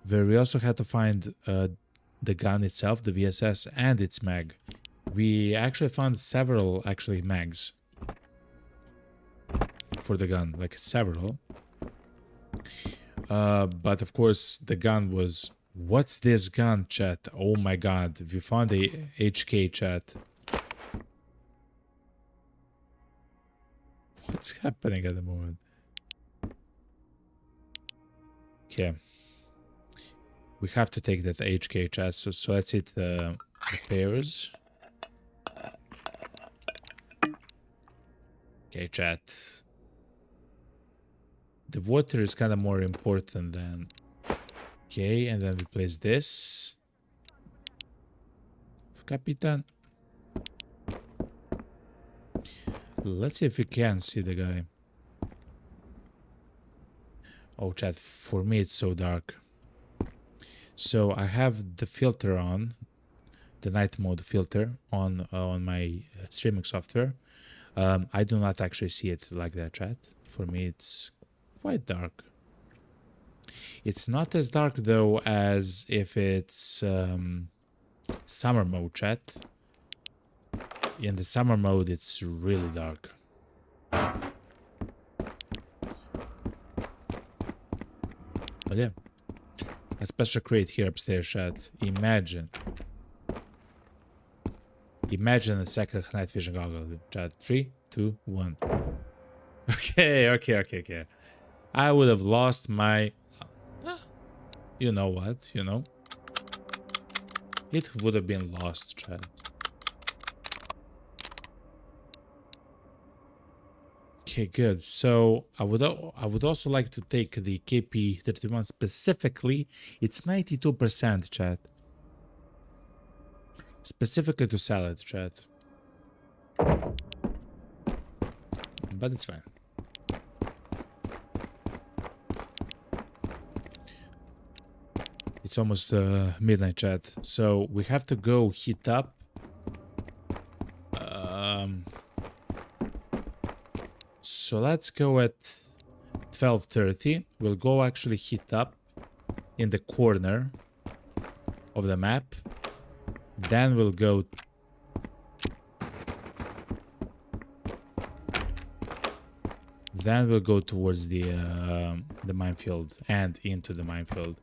we also had to find the gun itself, the VSS, and its mag. We actually found several mags for the gun, like several. But of course the gun was, what's this gun, chat? Oh my god, we found a HK, chat. What's happening at the moment? Okay, we have to take that HK, chat. So let's hit the pairs. Okay, chat. The water is kind of more important than... Okay, and then we place this. Capitan. Let's see if we can see the guy. Oh, chat, for me it's so dark. So I have the filter on, the night mode filter on my streaming software. I do not actually see it like that, chat. For me it's quite dark. It's not as dark though as if it's summer mode, chat. In the summer mode it's really dark. But yeah, a special crate here upstairs, chat. Imagine a second night vision goggle, chat. 3, 2, 1. Okay. I would have lost my... you know what, you know? It would have been lost, chat. Okay, good. So I would also like to take the KP31 specifically. It's 92%, chat. Specifically to salad, chat. But it's fine. It's almost midnight, chat. So we have to go heat up. So let's go at 12:30. We'll go actually heat up in the corner of the map. Then we'll go... Then we'll go towards the minefield and into the minefield.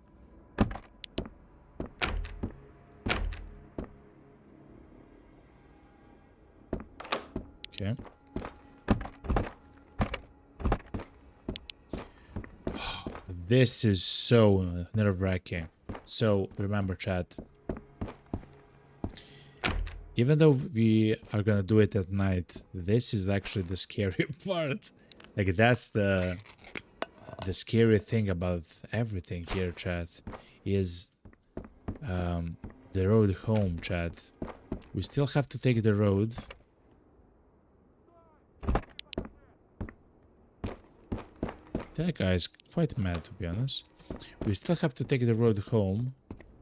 Okay. This is so nerve-wracking. So remember, chat. Even though we are gonna do it at night, this is actually the scary part. Like that's the scary thing about everything here, chat. Is the road home, chat. We still have to take the road. That guy is quite mad, to be honest. We still have to take the road home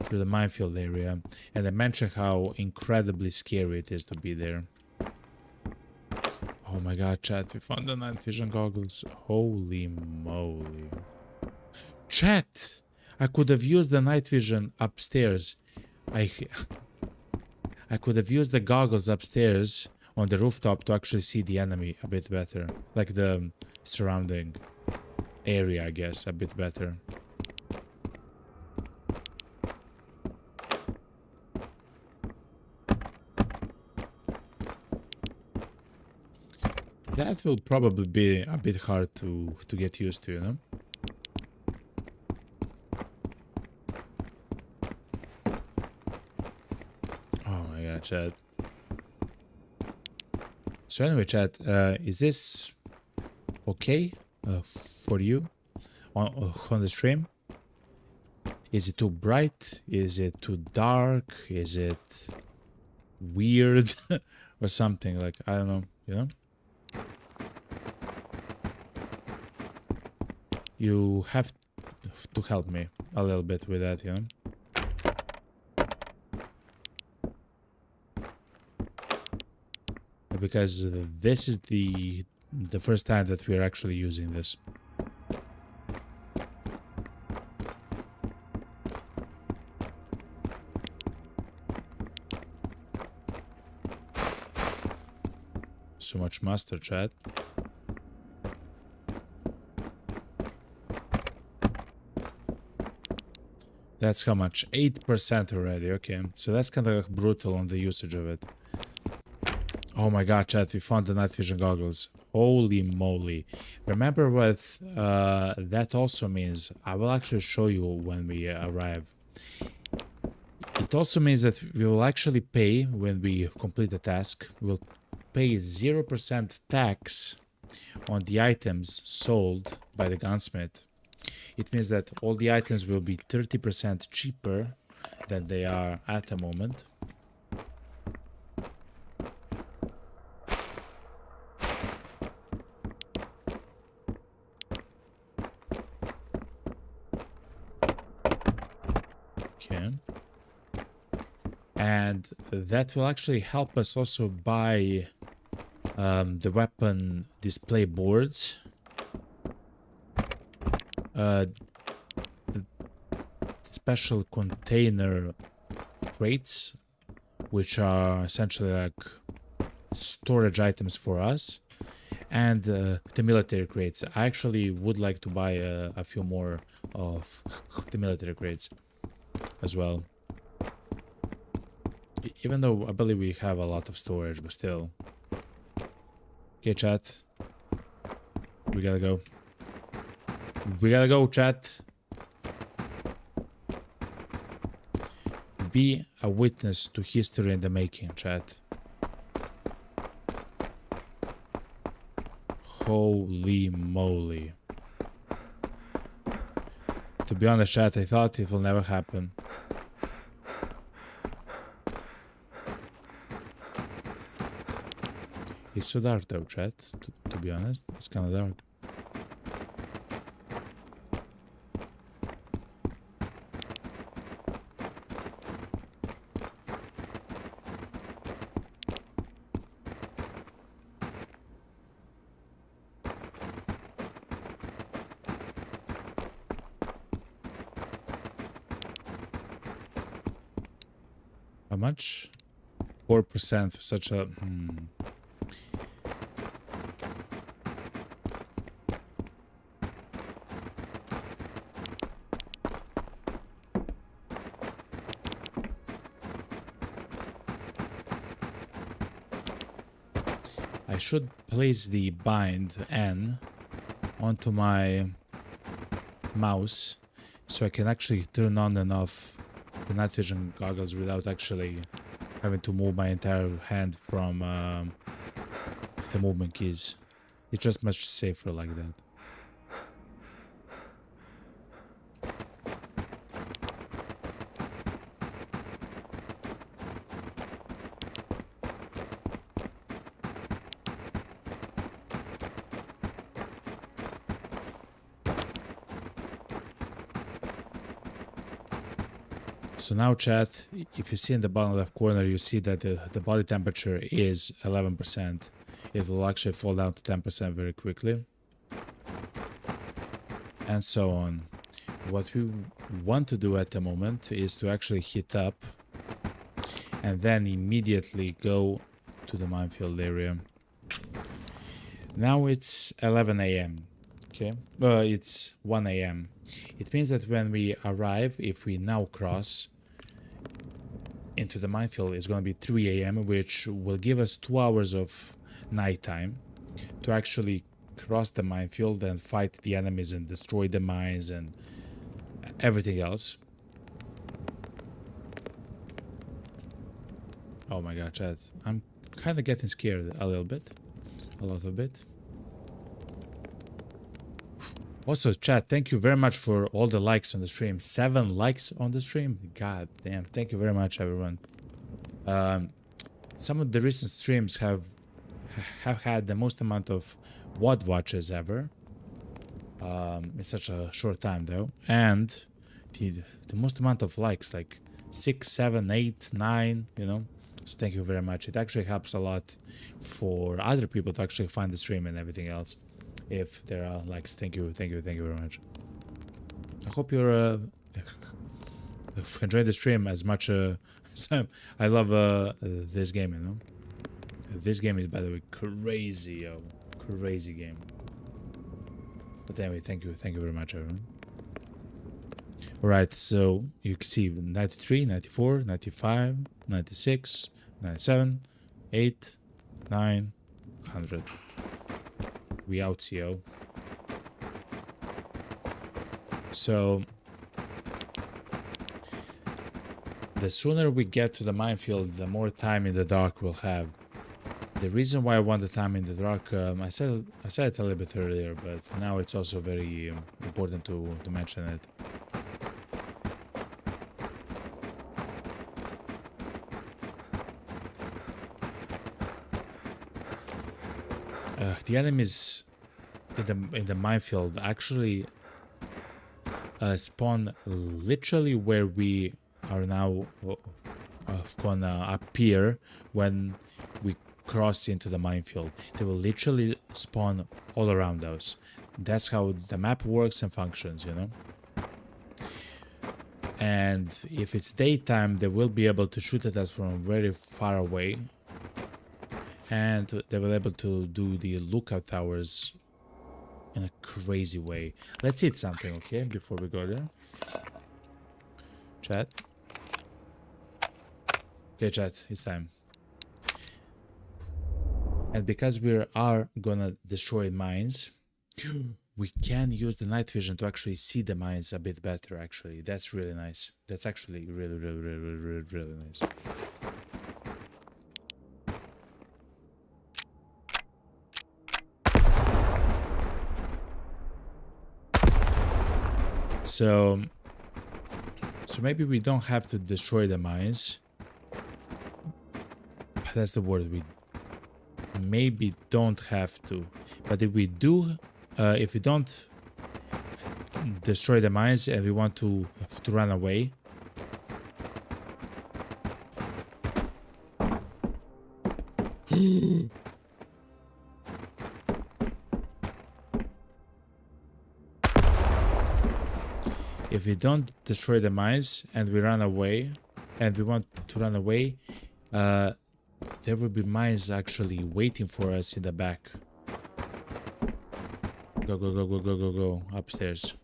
through the minefield area, and I mentioned how incredibly scary it is to be there. Oh my god, chat, we found the night vision goggles. Holy moly. Chat! I could have used the night vision upstairs. I I could have used the goggles upstairs on the rooftop to actually see the enemy a bit better. Like the surrounding area, I guess, a bit better. That will probably be a bit hard to get used to, you know? Oh my god, chat. So anyway, chat, is this okay for you on the stream? Is it too bright? Is it too dark? Is it weird? Or something, like, I don't know, you know? You have to help me a little bit with that, you know? Because this is the first time that we are actually using this. So much master, chat. That's how much? 8% already. Okay, so that's kind of brutal on the usage of it. Oh my god, chat, we found the night vision goggles. Holy moly. Remember what that also means? I will actually show you when we arrive. It also means that we will actually pay when we complete the task. We'll pay 0% tax on the items sold by the gunsmith. It means that all the items will be 30% cheaper than they are at the moment. Okay. And that will actually help us also buy the weapon display boards. The special container crates, which are essentially like storage items for us, and the military crates. I actually would like to buy a few more of the military crates as well. Even though I believe we have a lot of storage, but still. Okay, chat. We gotta go. We gotta go, chat. Be a witness to history in the making, chat. Holy moly. To be honest, chat, I thought it will never happen. It's so dark though, chat, to be honest. It's kind of dark. How much? 4% for such a... I should place the bind N onto my mouse so I can actually turn on and off the night vision goggles without actually having to move my entire hand from the movement keys. It's just much safer like that. So now, chat, if you see in the bottom left corner, you see that the body temperature is 11%. It will actually fall down to 10% very quickly. And so on. what we want to do at the moment is to actually hit up and then immediately go to the minefield area. Now it's 11 a.m. Okay, it's 1 a.m. It means that when we arrive, if we now cross into the minefield, it's going to be 3 a.m., which will give us 2 hours of nighttime to actually cross the minefield and fight the enemies and destroy the mines and everything else. Oh my god, chat. I'm kind of getting scared a little bit. A lot of bit. Also, chat, thank you very much for all the likes on the stream. 7 likes on the stream. God damn. Thank you very much, everyone. Some of the recent streams have had the most amount of WOD watches ever. In such a short time, though. And the most amount of likes, like 6, 7, 8, 9, you know. So thank you very much. It actually helps a lot for other people to actually find the stream and everything else. If there are likes, thank you very much. I hope you're enjoying the stream as much as I love this game, you know. This game is, by the way, crazy, yo. Crazy game. But anyway, thank you very much, everyone. Alright, so you can see 93, 94, 95, 96, 97, 8, 9, 100. We out, yo. So the sooner we get to the minefield, the more time in the dark we'll have. The reason why I want the time in the dark, I said it a little bit earlier, but now it's also very important to mention it. The enemies in the minefield actually spawn literally where we are now gonna appear when we cross into the minefield. They will literally spawn all around us. That's how the map works and functions, you know. And if it's daytime, they will be able to shoot at us from very far away. And they will be able to do the lookout towers in a crazy way. Let's hit something, okay, before we go there. Chat. Okay, chat, it's time. And because we are gonna destroy mines, we can use the night vision to actually see the mines a bit better, actually. That's really nice. That's actually really nice. So maybe we don't have to destroy the mines. That's the word. We maybe don't have to. But if we do, if we don't destroy the mines and we want to run away, if we don't destroy the mines and we run away, and we want to run away, there will be mines actually waiting for us in the back. Go upstairs.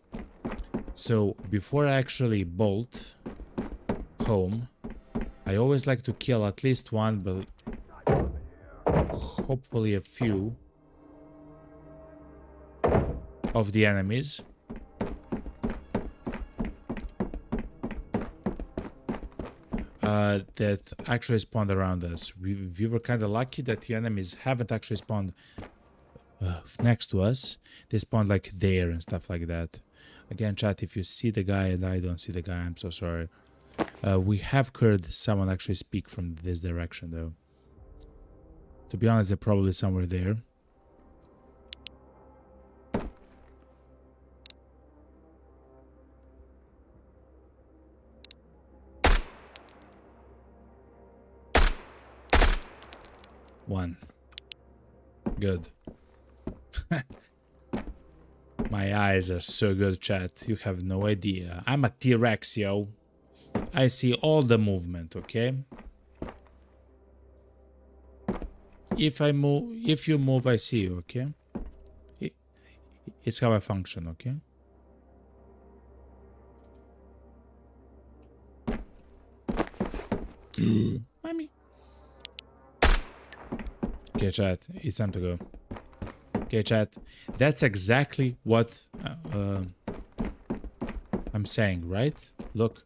So before I actually bolt home, I always like to kill at least one, but hopefully a few of the enemies. That actually spawned around us. We were kind of lucky that the enemies haven't actually spawned next to us. They spawned like there and stuff like that. Again, chat, if you see the guy and I don't see the guy, I'm so sorry. We have heard someone actually speak from this direction, though. To be honest, they're probably somewhere there. One. Good. My eyes are so good, chat. You have no idea. I'm a T-Rex, yo. I see all the movement, okay? If you move, I see you, okay? It's how I function, okay? Mommy. Okay, chat. It's time to go. Okay, chat. That's exactly what I'm saying, right? Look.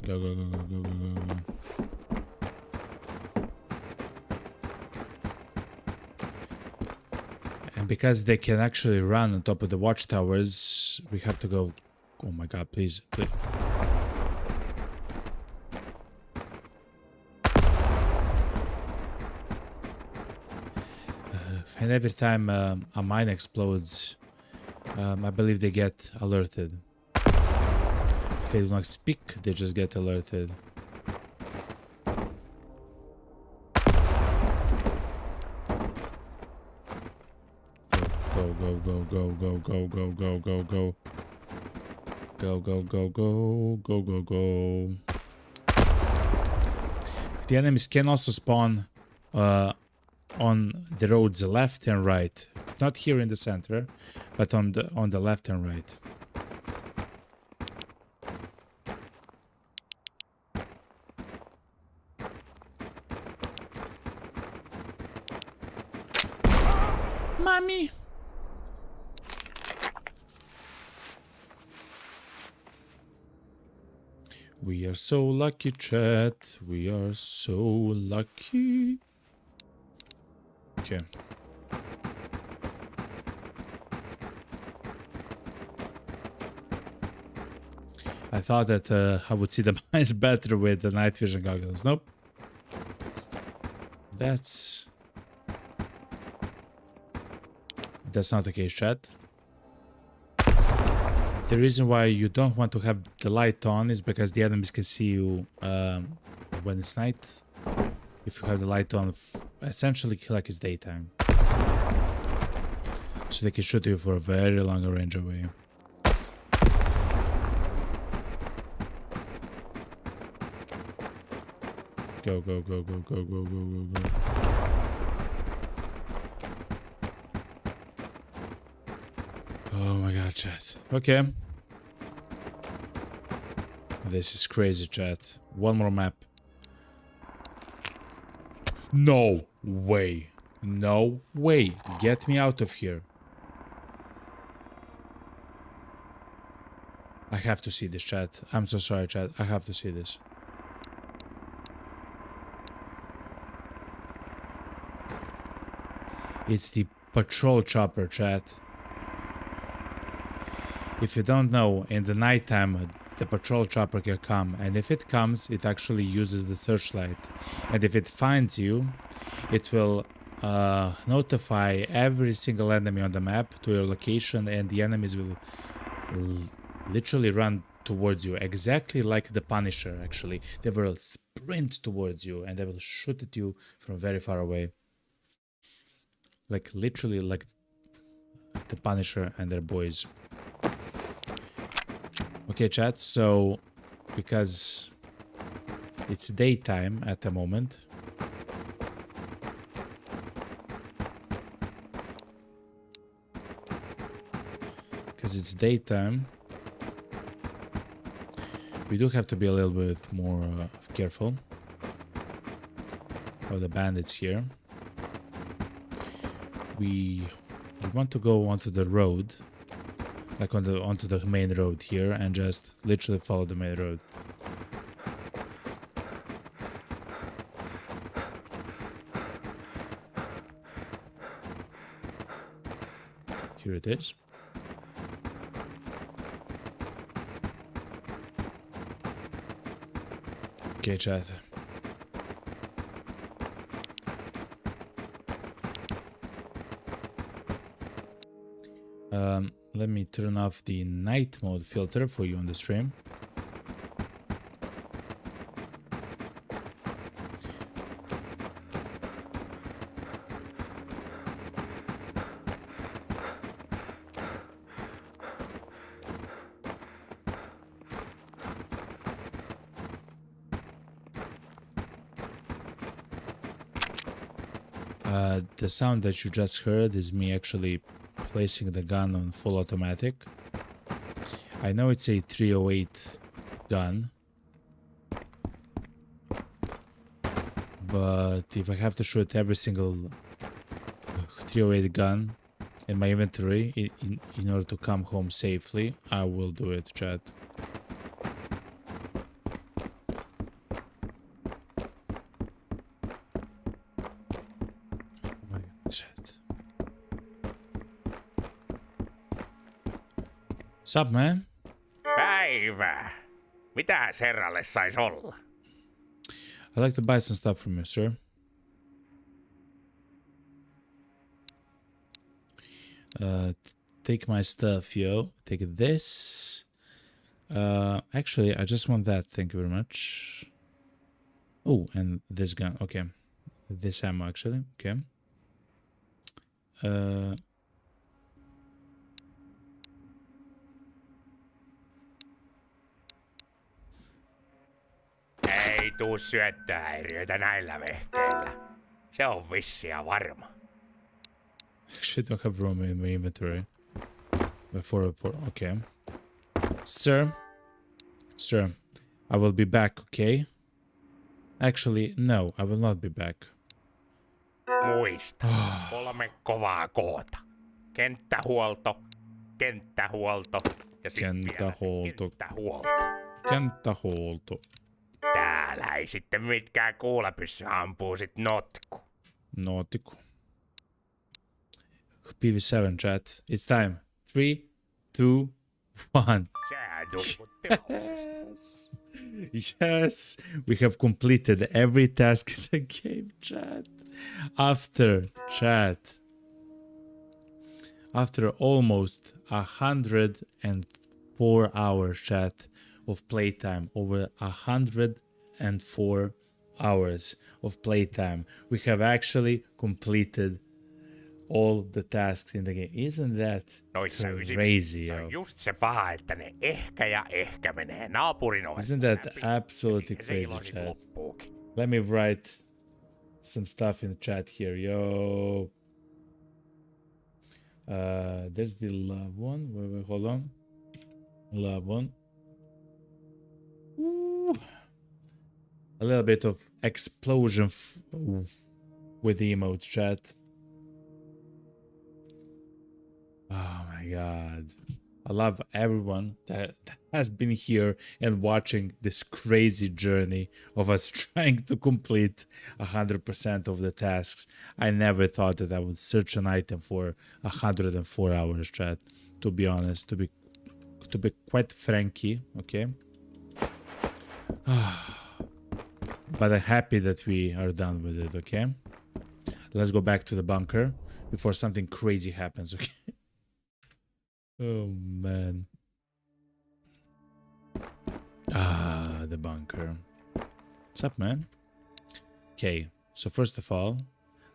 Go, go, go, go, go, go, go, go. And because they can actually run on top of the watchtowers, we have to go. Oh my god, please, please. And every time a mine explodes, I believe they get alerted. If they do not speak, they just get alerted. Go, go, go, go, go, go, go, go, go, go. Go, go, go, go, go, go, go. The enemies can also spawn on the roads left and right. Not here in the center, but on the left and right. Mommy. We are so lucky, chat. We are so lucky. Okay. I thought that I would see the mines better with the night vision goggles. Nope. That's not the case, chat. The reason why you don't want to have the light on is because the enemies can see you when it's night. If you have the light on, essentially like it's daytime. So they can shoot you for a very long range away. Go, go, go, go, go, go, go, go, go. Oh my god, chat. Okay. This is crazy, chat. One more map. No way. No way. Get me out of here. I have to see this, chat. I'm so sorry, chat. I have to see this. It's the patrol chopper, chat. If you don't know, in the nighttime, the patrol chopper can come, and if it comes, it actually uses the searchlight. And if it finds you, it will notify every single enemy on the map to your location, and the enemies will literally run towards you, exactly like the Punisher, actually. They will sprint towards you, and they will shoot at you from very far away. Like, literally like the Punisher and their boys. Okay, chat, so because it's daytime at the moment, we do have to be a little bit more careful of the bandits here. We want to go onto the road, like onto the main road here, and just literally follow the main road. Here it is. Okay, chat. Let me turn off the night mode filter for you on the stream. The sound that you just heard is me actually placing the gun on full automatic. I know it's a 308 gun, but if I have to shoot every single 308 gun in my inventory in order to come home safely, I will do it, chat. Oh my god, chat. Sup, man? Päivää. Mitäs herralle sais olla? I'd like to buy some stuff from you, sir. Take my stuff, yo. Take this. Actually, I just want that. Thank you very much. Oh, and this gun. Okay. This ammo, actually. Okay. Ei tuu syöttöhäiriöitä näillä vehkeillä. Se on vissiä varma. Actually, don't have room in my inventory. Before report. Okay. Sir. Sir. I will be back, okay? Actually, no, I will not be back. Muista. 3 kovaa koota. Kenttähuolto. Kenttähuolto. Ja sit Kenttähuolto. Kenttähuolto. Kenttähuolto. Täällä ei sitten mitkään kuulepyssy ampuu sit notku. Nautiku. PV7 chat. It's time. 3, 2, 1. Sehän tumput tehoisesti. Yes, we have completed every task in the game, chat. After almost 104 hours, chat, of playtime, over 104 hours of playtime, we have actually completed all the tasks in the game. Isn't that crazy, yo? Just se paha, että ne ehkä ja ehkä menee naapurin oven. Isn't that absolutely crazy, chat? Let me write some stuff in the chat here, yo. There's the love one. Wait, hold on. Love one. Ooh. A little bit of explosion with the emotes, chat. Oh my god. I love everyone that has been here and watching this crazy journey of us trying to complete 100% of the tasks. I never thought that I would search an item for 104 hours, chat. To be honest, to be quite franky, okay? But I'm happy that we are done with it, okay? Let's go back to the bunker before something crazy happens, okay? Oh man. The bunker. What's up, man? Okay, so first of all,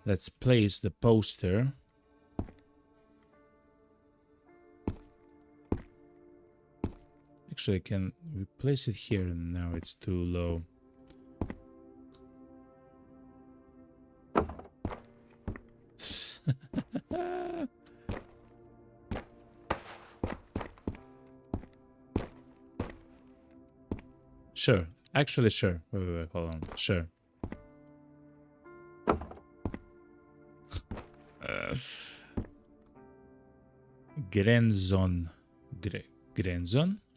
let's place the poster. Actually, can we place it here? Now it's too low. Sure. Actually, sure. Wait, hold on. Sure. Grenzon.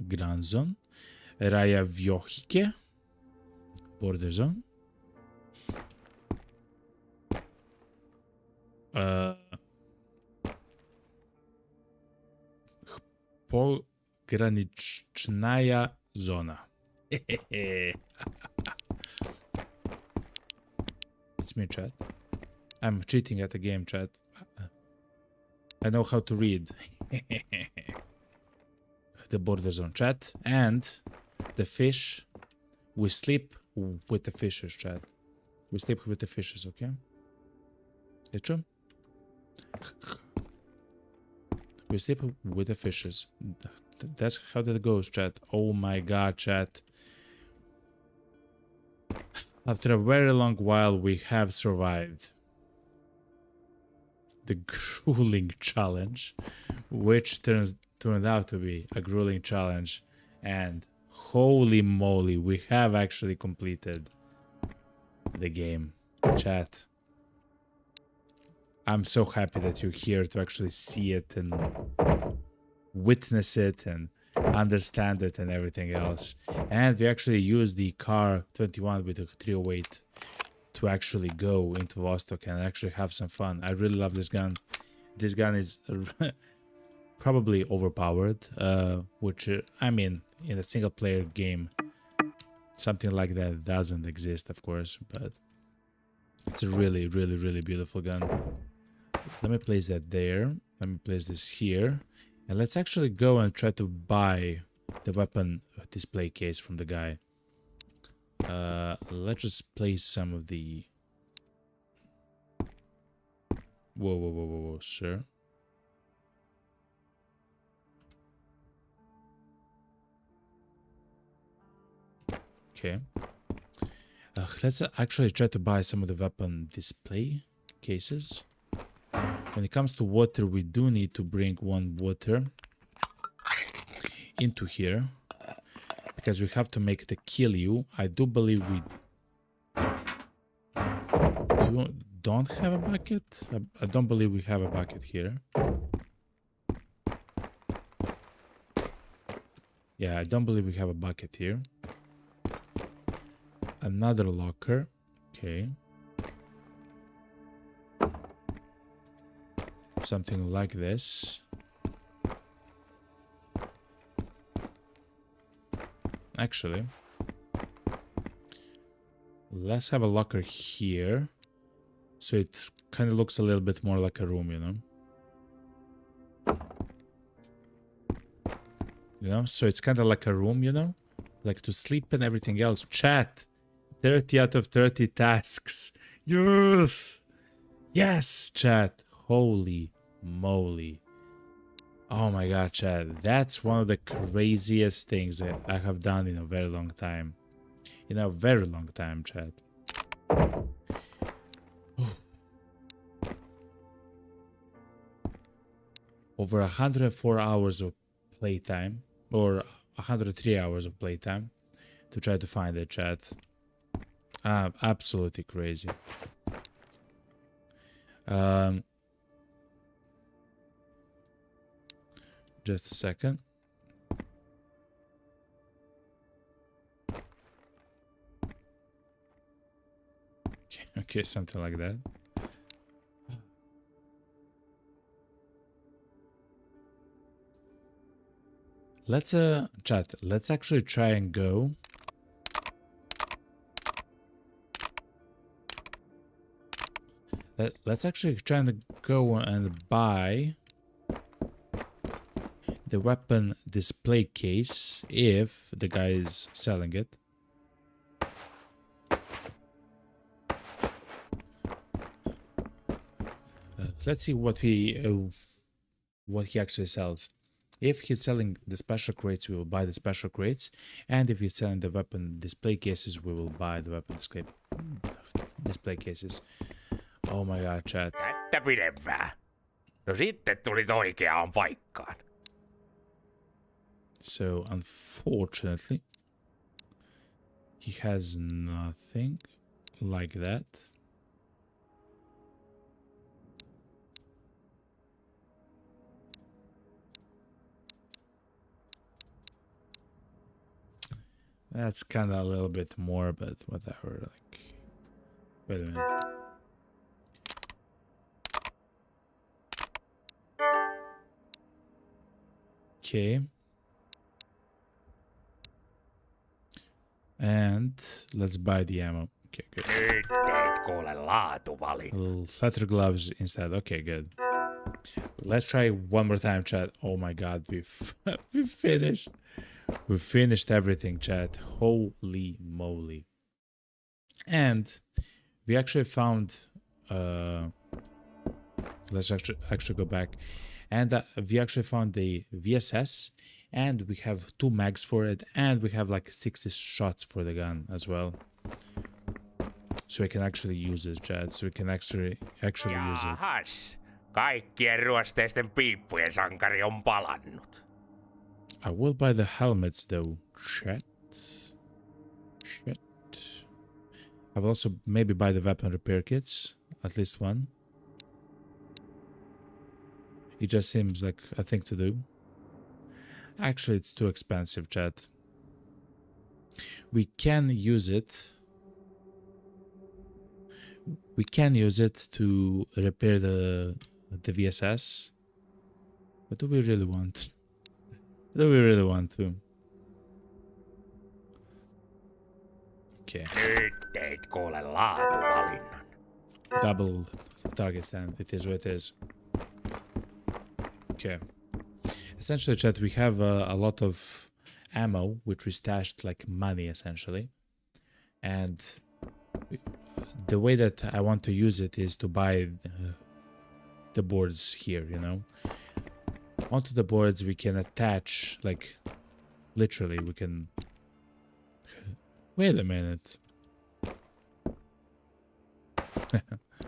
Granzon. Raja Wiochike. Border zone. Pograniczna zona. It's me, chat. I'm cheating at the game, chat. I know how to read. The border zone, chat. And the fish. We sleep with the fishes, chat. We sleep with the fishes, okay? It's true. We sleep with the fishes. That's how that goes, chat. Oh my god, chat. After a very long while, we have survived. the grueling challenge, which turned out to be a grueling challenge, and holy moly, we have actually completed the game. Chat, I'm so happy that you're here to actually see it and witness it and understand it and everything else. And we actually used the car 21 with a 308 to actually go into Vostok and actually have some fun. I really love this gun. This gun is probably overpowered, which I mean, in a single player game, something like that doesn't exist, of course, but it's a really, really, really beautiful gun. Let me place that there. Let me place this here. And let's actually go and try to buy the weapon display case from the guy. Let's just place some of the... Whoa, sir. Okay. Let's actually try to buy some of the weapon display cases. When it comes to water, we do need to bring one water into here, because we have to make the kill you. I do believe we don't have a bucket. I don't believe we have a bucket here. Yeah, I don't believe we have a bucket here. Another locker. Okay. Something like this. Actually, let's have a locker here, so it kind of looks a little bit more like a room, you know? So it's kind of like a room, you know? Like to sleep and everything else. Chat, 30 out of 30 tasks. Yes! Yes, chat. Holy moly. Oh my god, chat. That's one of the craziest things that I have done in a very long time. In a very long time, chat. Over 104 hours of playtime, or 103 hours of playtime to try to find it, chat. Absolutely crazy. Just a second. Okay, something like that. Let's chat. Let's actually try and go. Let's actually try and go and buy the weapon display case if the guy is selling it. Let's see what he actually sells. If he's selling the special crates, we will buy the special crates, and if he's selling the weapon display cases, we will buy the weapon display cases. Oh my god, chat. Kättä pidempää. No sitten tulit oikeaan paikkaan. So, unfortunately, he has nothing like that. That's kind of a little bit more, but whatever. Like, wait a minute. Okay. And let's buy the ammo. Okay, good. Nyt teet kuule laatuvali. Little leather gloves instead. Okay, good. Let's try one more time, chat. Oh my god, we finished. We finished everything, chat. Holy moly. And we actually found... let's actually go back. And we actually found the VSS. And we have 2 mags for it. And we have like 60 shots for the gun as well. So we can actually use it, chat. So we can actually use it. Jahas. Kaikkien ruosteisten piippujen sankari on palannut. I will buy the helmets though. Shit. I will also maybe buy the weapon repair kits. At least one. It just seems like a thing to do. Actually, it's too expensive, chat. We can use it. We can use it to repair the VSS. But do we really want? Do we really want to? Okay. Nyt teit kuule laatuvalinnan. Double target stand. It is what it is. Okay. Essentially, chat, we have a lot of ammo, which we stashed like money, essentially. And the way that I want to use it is to buy the boards here, you know. Onto the boards, we can attach, like, literally, we can... Wait a minute.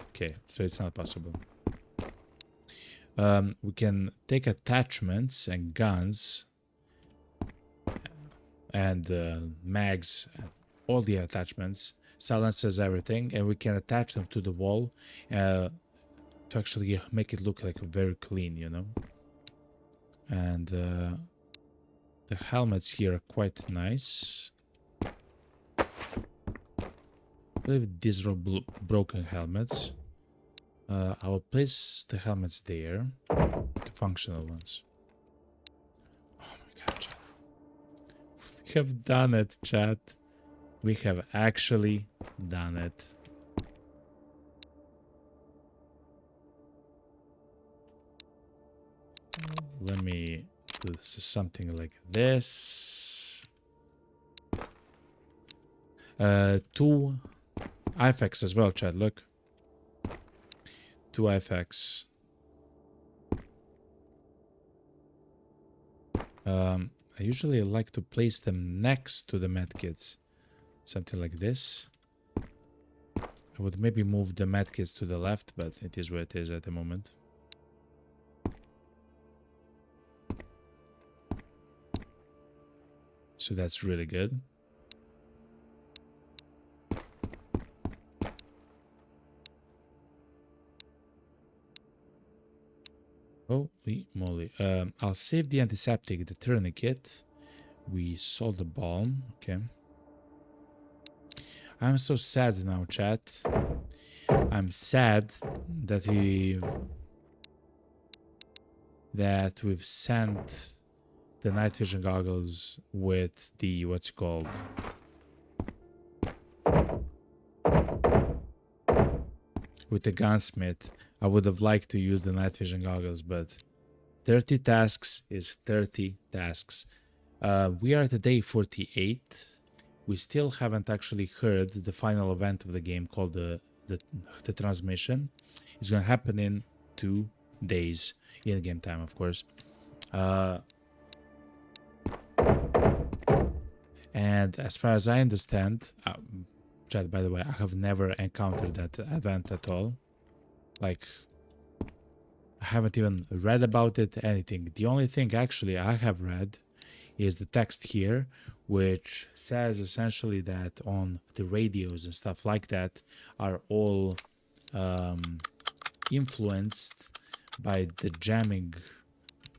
Okay, so it's not possible. We can take attachments and guns and mags, all the attachments, silencers, everything, and we can attach them to the wall to actually make it look like very clean, you know. And the helmets here are quite nice. I believe these are broken helmets. I will place the helmets there, the functional ones. Oh my god, chat. We have done it, chat. We have actually done it. Let me do something like this. 2 IFX as well, chat, look. 2 IFX. I usually like to place them next to the medkits. Something like this. I would maybe move the medkits to the left, but it is where it is at the moment. So that's really good. Holy moly. I'll save the antiseptic, the tourniquet. We sold the balm. Okay. I'm so sad now, chat. I'm sad that we've sent the night vision goggles with the what's it called? With the Gunsmith. I would have liked to use the night vision goggles, but 30 tasks is 30 tasks. We are at day 48. We still haven't actually heard the final event of the game called the transmission. It's going to happen in 2 days, in game time, of course. And as far as I understand, chat, by the way, I have never encountered that event at all. Like, I haven't even read about it, anything. The only thing actually I have read is the text here, which says essentially that on the radios and stuff like that are all influenced by the jamming,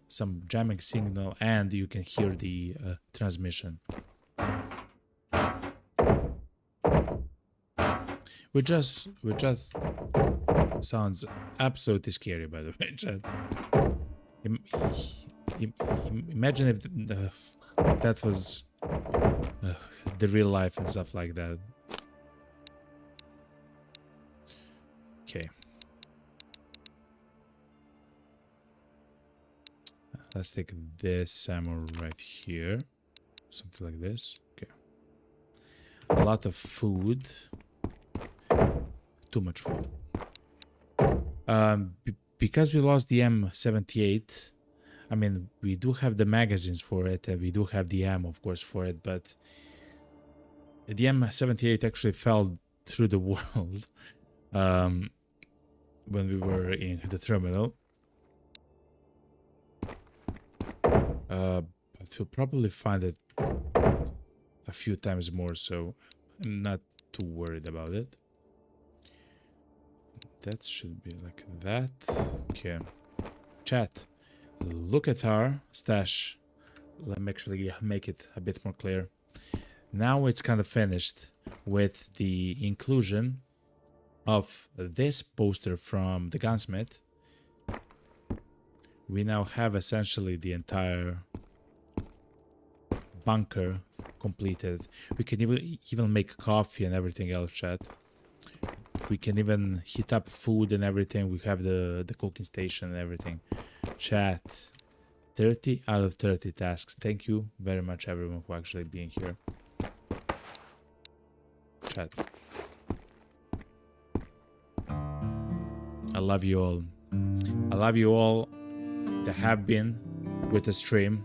some jamming signal, and you can hear the transmission. Which just sounds absolutely scary, by the way, chat. Imagine if that was the real life and stuff like that. Okay. Let's take this ammo right here. Something like this. Okay. A lot of food. Too much food. Because we lost the M78, I mean, we do have the magazines for it, and we do have the ammo, of course, for it, but the M78 actually fell through the world. when we were in the terminal. But you'll probably find it a few times more, so I'm not too worried about it. That should be like that. Okay. Chat, look at our stash. Let me actually make it a bit more clear. Now it's kind of finished with the inclusion of this poster from the Gunsmith. We now have essentially the entire bunker completed. We can even make coffee and everything else, chat. We can even heat up food and everything. We have the cooking station and everything. Chat, 30 out of 30 tasks. Thank you very much, everyone, for actually being here. Chat. I love you all. I love you all that have been with the stream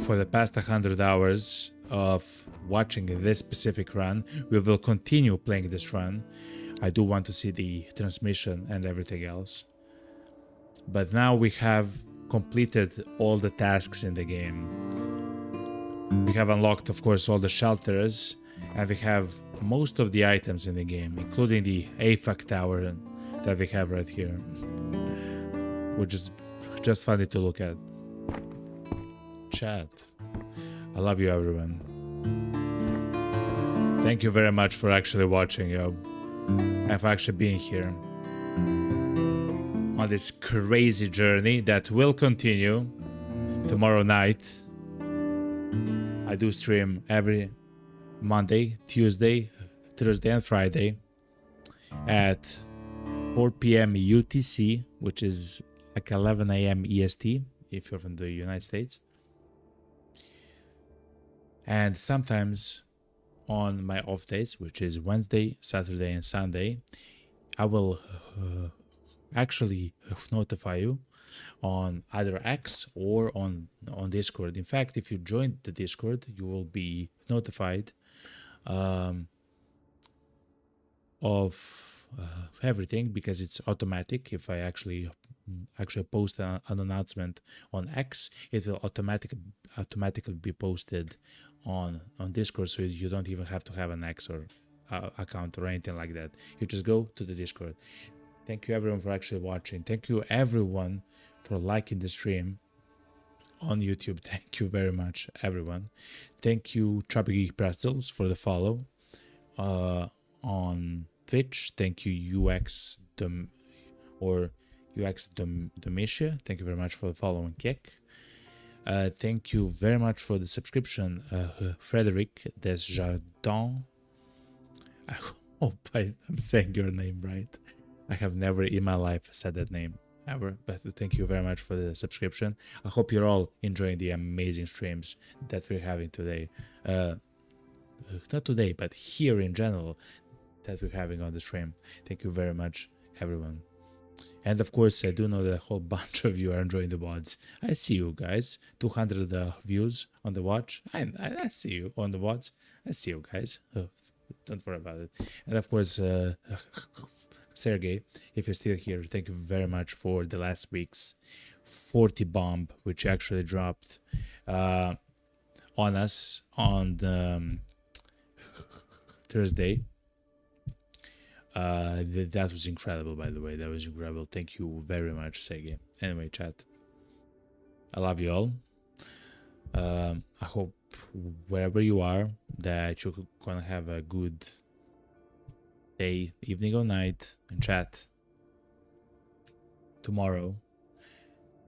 for the past 100 hours of watching this specific run. We will continue playing this run. I do want to see the transmission and everything else. But now we have completed all the tasks in the game. We have unlocked, of course, all the shelters, and we have most of the items in the game, including the AFAC tower that we have right here, which is just funny to look at. Chat, I love you, everyone. Thank you very much for actually watching, and for actually being here on this crazy journey that will continue tomorrow night. I do stream every Monday, Tuesday, Thursday and Friday at 4 p.m. UTC, which is like 11 a.m. EST if you're from the United States. And sometimes on my off days, which is Wednesday, Saturday and Sunday, I will actually notify you on either X or on Discord. In fact, if you join the Discord, you will be notified of everything, because it's automatic. If I actually post an announcement on X, it will automatically be posted on Discord, so you don't even have to have an X or account or anything like that. You just go to the Discord. Thank you everyone for actually watching. Thank you everyone for liking the stream on YouTube. Thank you very much, everyone. Thank you Chubby Pretzels for the follow on Twitch. Thank you UX Domitia. Thank you very much for the follow on Kick. Thank you very much for the subscription, Frederic Desjardins. I hope I'm saying your name right. I have never in my life said that name ever, but thank you very much for the subscription. I hope you're all enjoying the amazing streams that we're having today. Not today, but here in general that we're having on the stream. Thank you very much, everyone. And of course, I do know that a whole bunch of you are enjoying the VODs. I see you guys. 200 views on the watch. I see you on the VODs. I see you guys. Oh, don't worry about it. And of course, Sergey, if you're still here, thank you very much for the last week's 40 bomb, which actually dropped on us on Thursday. That was incredible, by the way. That was incredible. Thank you very much, Sergey. Anyway, chat, I love you all. I hope wherever you are that you're gonna have a good day, evening or night. And chat, tomorrow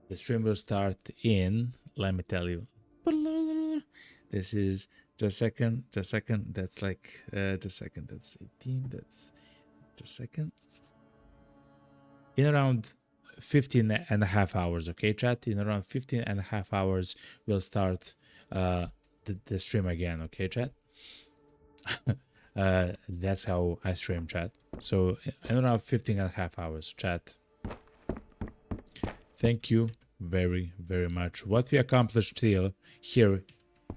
the stream will start in, let me tell you, this is just a second, that's like just a second, that's 18, that's just a second, in around 15 and a half hours. Okay, chat, in around 15 and a half hours we'll start the stream again. Okay, chat. That's how I stream, chat. So in around 15 and a half hours, chat. Thank you very, very much. What we accomplished here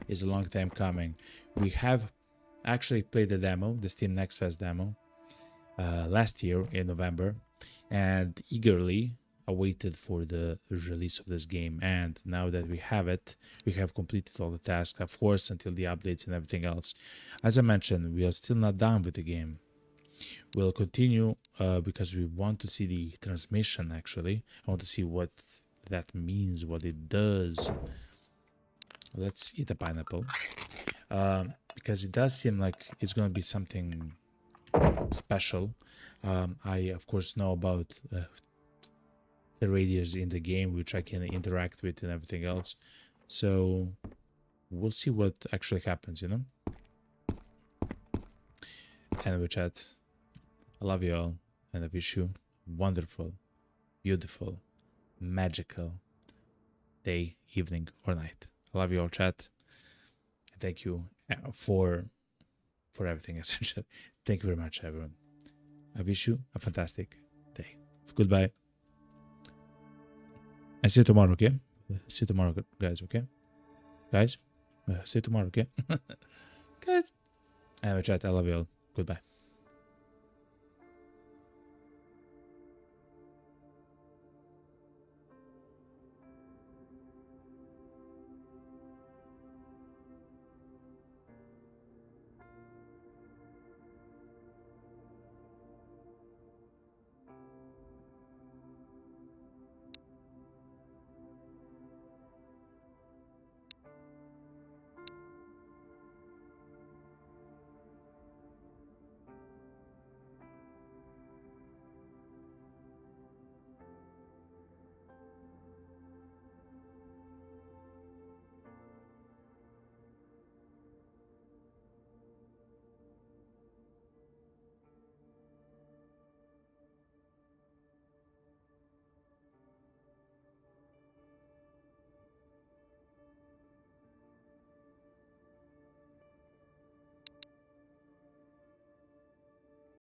is a long time coming. We have actually played the demo, the Steam Next Fest demo. last year in November, and eagerly awaited for the release of this game. And now that we have it, we have completed all the tasks, of course, until the updates and everything else. As I mentioned, we are still not done with the game. We'll continue because we want to see the transmission. Actually, I want to see what that means, what it does. Let's eat a pineapple, because it does seem like it's going to be something special. I of course know about the radios in the game, which I can interact with and everything else. So we'll see what actually happens, you know. Anyway, chat, I love you all, and I wish you a wonderful, beautiful, magical day, evening, or night. I love you all, chat. Thank you for everything, essentially. Thank you very much, everyone. I wish you a fantastic day. Goodbye. And see you tomorrow, okay? See you tomorrow, guys, okay? Guys, see you tomorrow, okay? Guys. Anyway, chat, I love you all. Goodbye.